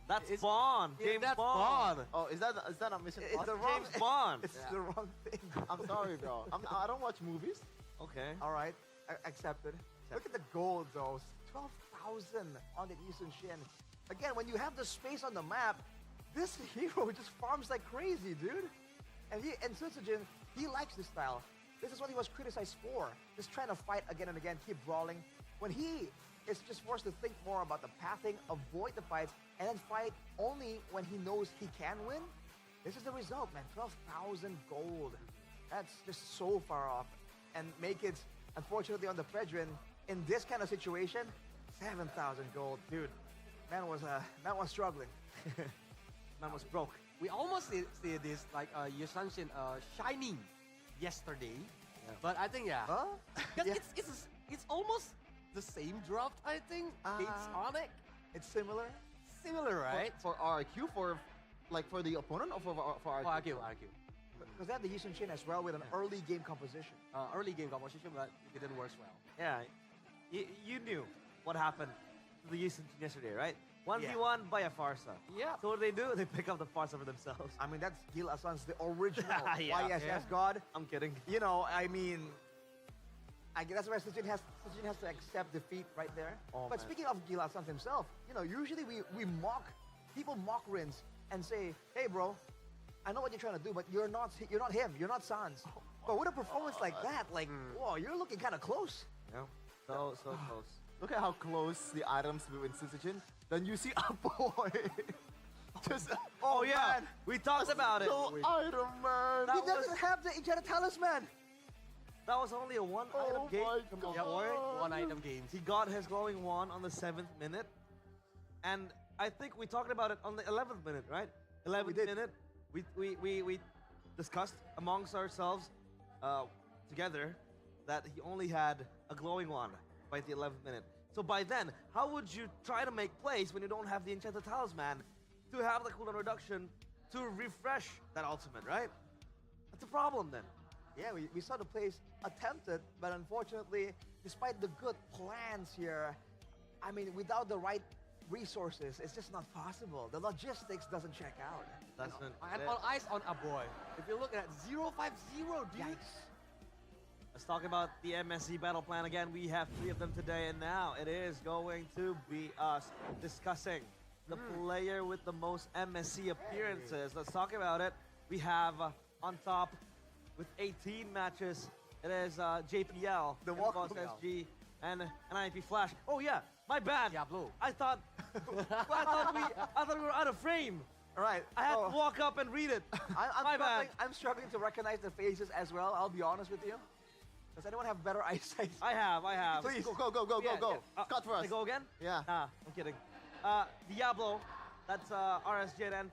That's Bond. James that's Bond. Oh, is that not Mission It's Impossible? the wrong James Bond. It's the wrong thing. I'm sorry, bro. I don't watch movies. Okay. All right, accepted. Look at the gold, though. 12,000 on the Yi Sun Shin. Again, when you have the space on the map, this hero just farms like crazy, dude. And Sun Soo Jin, he likes this style. This is what he was criticized for. Just trying to fight again and again, keep brawling. When he is just forced to think more about the pathing, avoid the fights, and then fight only when he knows he can win, this is the result, man. 12,000 gold. That's just so far off. And make it, unfortunately, on the Fredrin, in this kind of situation, 7,000 gold. Dude, man was struggling. Man was broke. We almost see this like Yusanshin shining yesterday, but I think because it's almost the same draft. I think it's Onyx. It's similar. Similar, right? For RQ, for the opponent, or for RQ? RQ. Because they had the Yi Sun Shin as well with an early game composition. Early game composition, but it didn't work well. Yeah, you knew what happened to the Yi Sun Shin yesterday, right? 1v1 by a Farsa. Yeah. So what do? They pick up the Farsa for themselves. I mean, that's Gil Asan's the original Yeah. YSS god. I'm kidding. You know, I mean, I guess that's where Sujin has to accept defeat right there. Oh, But man. speaking of Gil Asan himself, usually we mock, people mock Rins and say, hey bro, I know what you're trying to do, but you're not him, you're not Sans. But with a performance like that, whoa, you're looking kind of close. Yeah. So close. Look at how close the items with Sujin. Then you see a boy. Just Oh yeah, man. we talked about it. no item, man. He doesn't have the Enchanted Talisman. That was only a one-item game. my from God. the boy. One item games. He got his glowing wand on the 7th minute, and I think we talked about it on the 11th minute, right? 11th minute. We discussed amongst ourselves together that he only had a glowing wand by the 11th minute. So by then, how would you try to make plays when you don't have the enchanted talisman to have the cooldown reduction to refresh that ultimate, right? That's a problem then. Yeah, we saw the plays attempted, but unfortunately, despite the good plans here, I mean, without the right resources, it's just not possible. The logistics doesn't check out. And all eyes on Aboy. If you look at 050, dude. Yikes. Let's talk about the MSC battle plan again. We have 3 of them today, and now it is going to be us discussing the player with the most MSC appearances. Let's talk about it. We have on top with 18 matches, it is JPL, The Boss walk- SG, and an IP Flash. Oh yeah, my bad. Diablo. I thought we were out of frame. All right. I had to walk up and read it. My bad. I'm struggling to recognize the faces as well, I'll be honest with you. Does anyone have better eyesight? I have. Please. Go. Cut for us. They go again? Yeah. Nah, I'm kidding. Diablo, that's RSJ and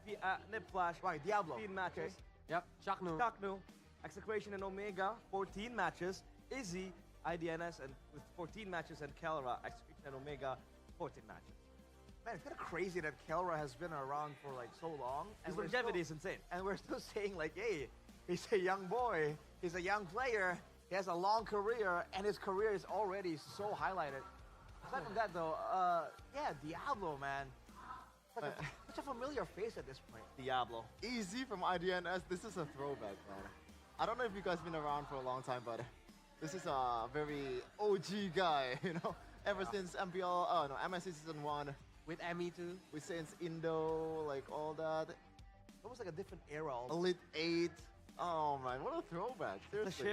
Nip Flash. Right, Diablo. 15 matches. Yep, Chaknu. Chaknu, Execration and Omega, 14 matches. Izzy, IDNS, and with 14 matches, and Kelra, Execution and Omega, 14 matches. Man, it's kind of crazy that Kelra has been around for like so long. His we're longevity still- is insane. And we're still saying like, hey, he's a young boy. He's a young player. He has a long career, and his career is already so highlighted. Aside from that, though, yeah, Diablo, man. It's like such a familiar face at this point. Diablo. Easy from IDNS. This is a throwback, man. I don't know if you guys been around for a long time, but this is a very OG guy, you know? Ever since MSC Season 1. With Emmy too. With since Indo, like all that. Almost like a different era. Also. Elite 8. Oh man, what a throwback. It's a Seriously.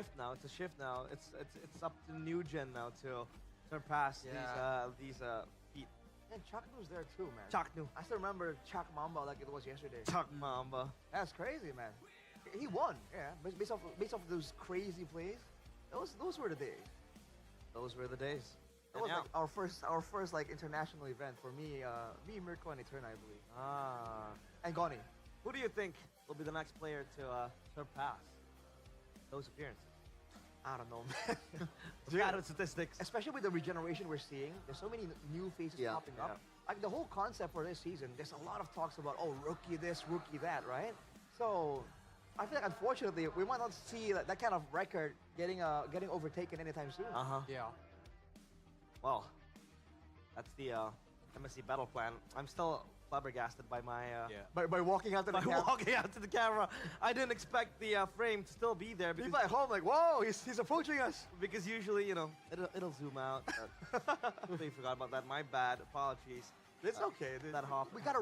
shift now. It's up to new gen now to surpass these feat. And Chaknu's there too, man. Chaknu. I still remember Chak Mamba like it was yesterday. Chak Mamba. That's crazy, man. He won, yeah. Based off those crazy plays. Those were the days. Those were the days. That was like our first like international event for me, Mirko and Eterna, I believe. And Goni. Who do you think will be the next player to surpass those appearances? I don't know, man. Scattered statistics. Especially with the regeneration we're seeing, there's so many new faces popping up. Like the whole concept for this season, there's a lot of talks about, oh, rookie this, rookie that, right? So I feel like unfortunately we might not see that kind of record getting overtaken anytime soon. Yeah. Well, that's the MSC battle plan. I'm still flabbergasted by my by walking out to the camera. walking out to the camera. I didn't expect the frame to still be there. People at home like, whoa, he's approaching us. Because usually, you know, it'll zoom out. Completely forgot about that. My bad. Apologies. It's okay. That hop. We gotta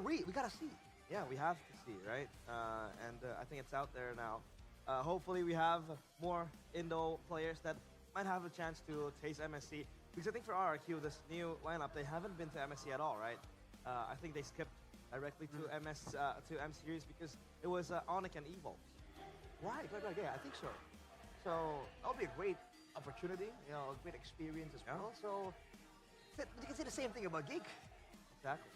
see. Yeah, we have to see, right? And I think it's out there now. Hopefully, we have more Indo players that might have a chance to taste MSC. Because I think for RRQ, this new lineup, they haven't been to MSC at all, right? I think they skipped directly to M Series because it was Onyx and Evo. Right, yeah, I think so. So that'll be a great opportunity, you know, a great experience as well. So you can say the same thing about Geek. Exactly.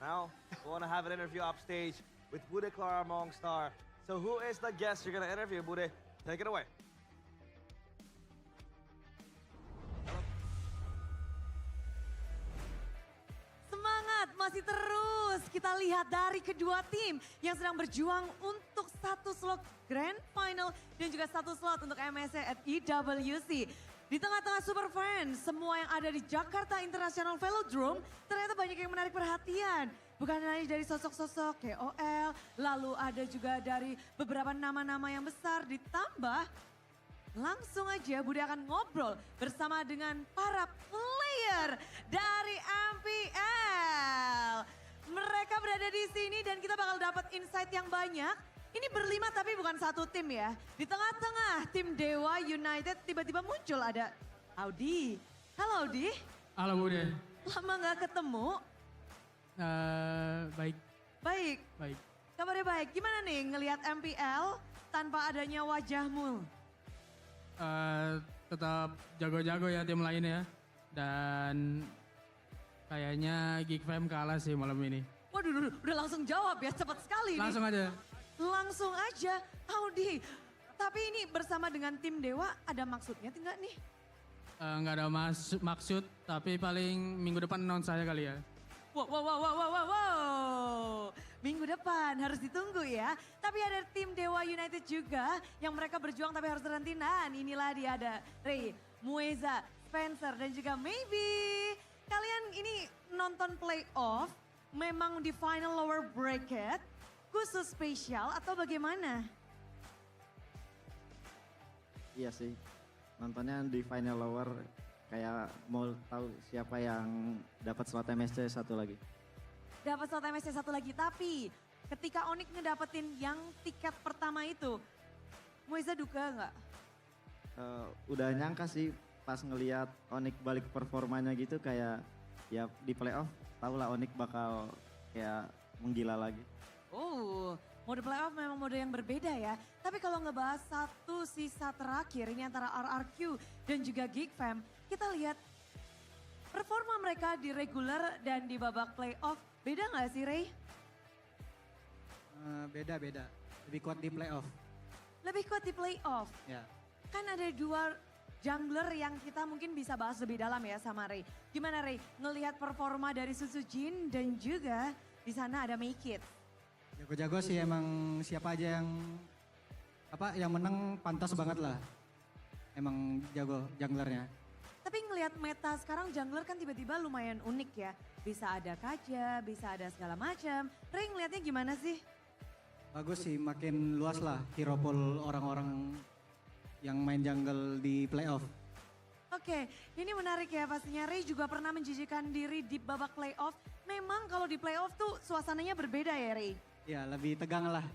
Now, we want to have an interview upstage with Bude Clara Mongstar. So who is the guest you're going to interview, Bude? Take it away. Semangat masih terus kita lihat dari kedua tim yang sedang berjuang untuk satu slot Grand Final dan juga satu slot untuk MSC at EWC. Di tengah-tengah super fans, semua yang ada di Jakarta International Velodrome ternyata banyak yang menarik perhatian. Bukan hanya dari sosok-sosok KOL, lalu ada juga dari beberapa nama-nama yang besar ditambah langsung aja Bude akan ngobrol bersama dengan para player dari MPL. Mereka berada di sini dan kita bakal dapat insight yang banyak. Ini berlima tapi bukan satu tim ya. Di tengah-tengah tim Dewa United tiba-tiba muncul ada Audi. Halo Audi. Halo Bude. Lama nggak ketemu. Baik. Baik. Baik. Kabarnya baik. Gimana nih ngelihat MPL tanpa adanya wajahmu? Tetap jago-jago ya tim lainnya. Dan kayaknya Geek Fam kalah sih malam ini. Waduh, udah langsung jawab ya, cepat sekali Langsung nih. aja. Langsung aja, Audi. Tapi ini bersama dengan tim Dewa ada maksudnya enggak nih? Nggak ada maksud, tapi paling minggu depan announce saya kali ya. Wow. Minggu depan harus ditunggu ya. Tapi ada tim Dewa United juga yang mereka berjuang tapi harus terhenti. Nah inilah dia ada Ray, Mueza, Spencer dan juga Maybe. Kalian ini nonton playoff memang di final lower bracket khusus spesial atau bagaimana? Iya sih, nontonnya di final lower kayak mau tahu siapa yang dapat slot MSC satu lagi. Dapat slot MSC satu lagi, tapi ketika Onyx ngedapetin yang tiket pertama itu, Mueza duka nggak? Udah nyangka sih pas ngelihat Onyx balik performanya gitu kayak ya di playoff tau lah Onyx bakal kayak menggila lagi. Oh, mode playoff memang mode yang berbeda ya. Tapi kalau ngebahas satu sisa terakhir ini antara RRQ dan juga GigFam, kita lihat performa mereka di regular dan di babak playoff. Beda nggak sih Ray? Beda. Lebih kuat di playoff. Lebih kuat di playoff? Ya. Kan ada dua jungler yang kita mungkin bisa bahas lebih dalam ya sama Ray. Gimana Ray ngelihat performa dari Susu Jin dan juga di sana ada Make It? Jago-jago sih emang siapa aja yang menang pantas banget lah. Emang jago junglernya. Tapi ngelihat meta sekarang jungler kan tiba-tiba lumayan unik ya. Bisa ada Kaja, bisa ada segala macam. Ray ngelihatnya gimana sih? Bagus sih, makin luas lah hero pool orang-orang yang main jungle di playoff. Oke, ini menarik ya pastinya. Ray juga pernah menjijikan diri di babak playoff. Memang kalau di playoff tuh suasananya berbeda ya Ray? Ya lebih tegang lah.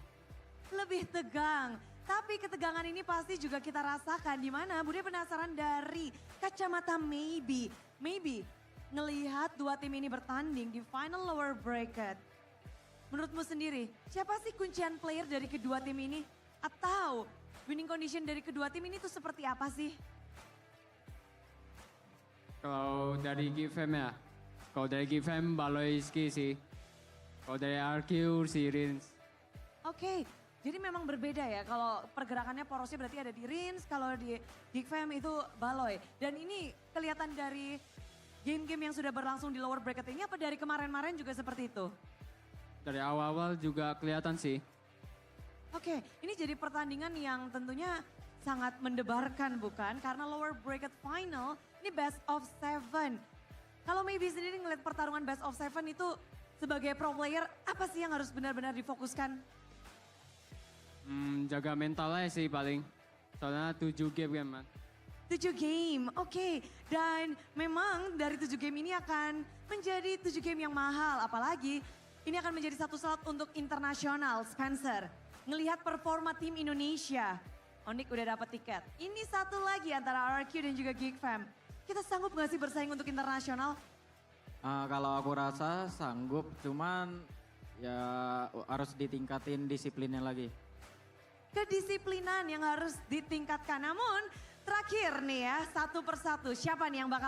Lebih tegang. Tapi ketegangan ini pasti juga kita rasakan. Di mana Bude penasaran dari kacamata Maybe. Maybe ngelihat dua tim ini bertanding di final lower bracket. Menurutmu sendiri, siapa sih kuncian player dari kedua tim ini? Atau winning condition dari kedua tim ini tuh seperti apa sih? Kalau dari GFM ya, kalau dari GFM Baloiski sih. Kalau dari RQ si Rins. Oke, jadi memang berbeda ya. Kalau pergerakannya porosnya berarti ada di Rins, kalau di GigFam itu Baloy. Dan ini kelihatan dari game-game yang sudah berlangsung di lower bracket ini apa dari kemarin-kemarin juga seperti itu? Dari awal-awal juga kelihatan sih. Oke, ini jadi pertandingan yang tentunya sangat mendebarkan bukan? Karena lower bracket final ini best of 7. Kalau Maybe sendiri ngeliat pertarungan best of 7 itu sebagai pro player apa sih yang harus benar-benar difokuskan? Jaga mentalnya sih paling. Soalnya 7 game kan man. 7 game, oke. Dan memang dari 7 game ini akan menjadi 7 game yang mahal. Apalagi ini akan menjadi satu slot untuk internasional, Spencer. Ngelihat performa tim Indonesia, Onyx udah dapat tiket. Ini satu lagi antara RRQ dan juga GigFam. Kita sanggup gak sih bersaing untuk internasional? Kalau aku rasa sanggup, cuman ya harus ditingkatin disiplinnya lagi. Kedisiplinan yang harus ditingkatkan. Namun terakhir nih ya, satu persatu siapa nih yang bakal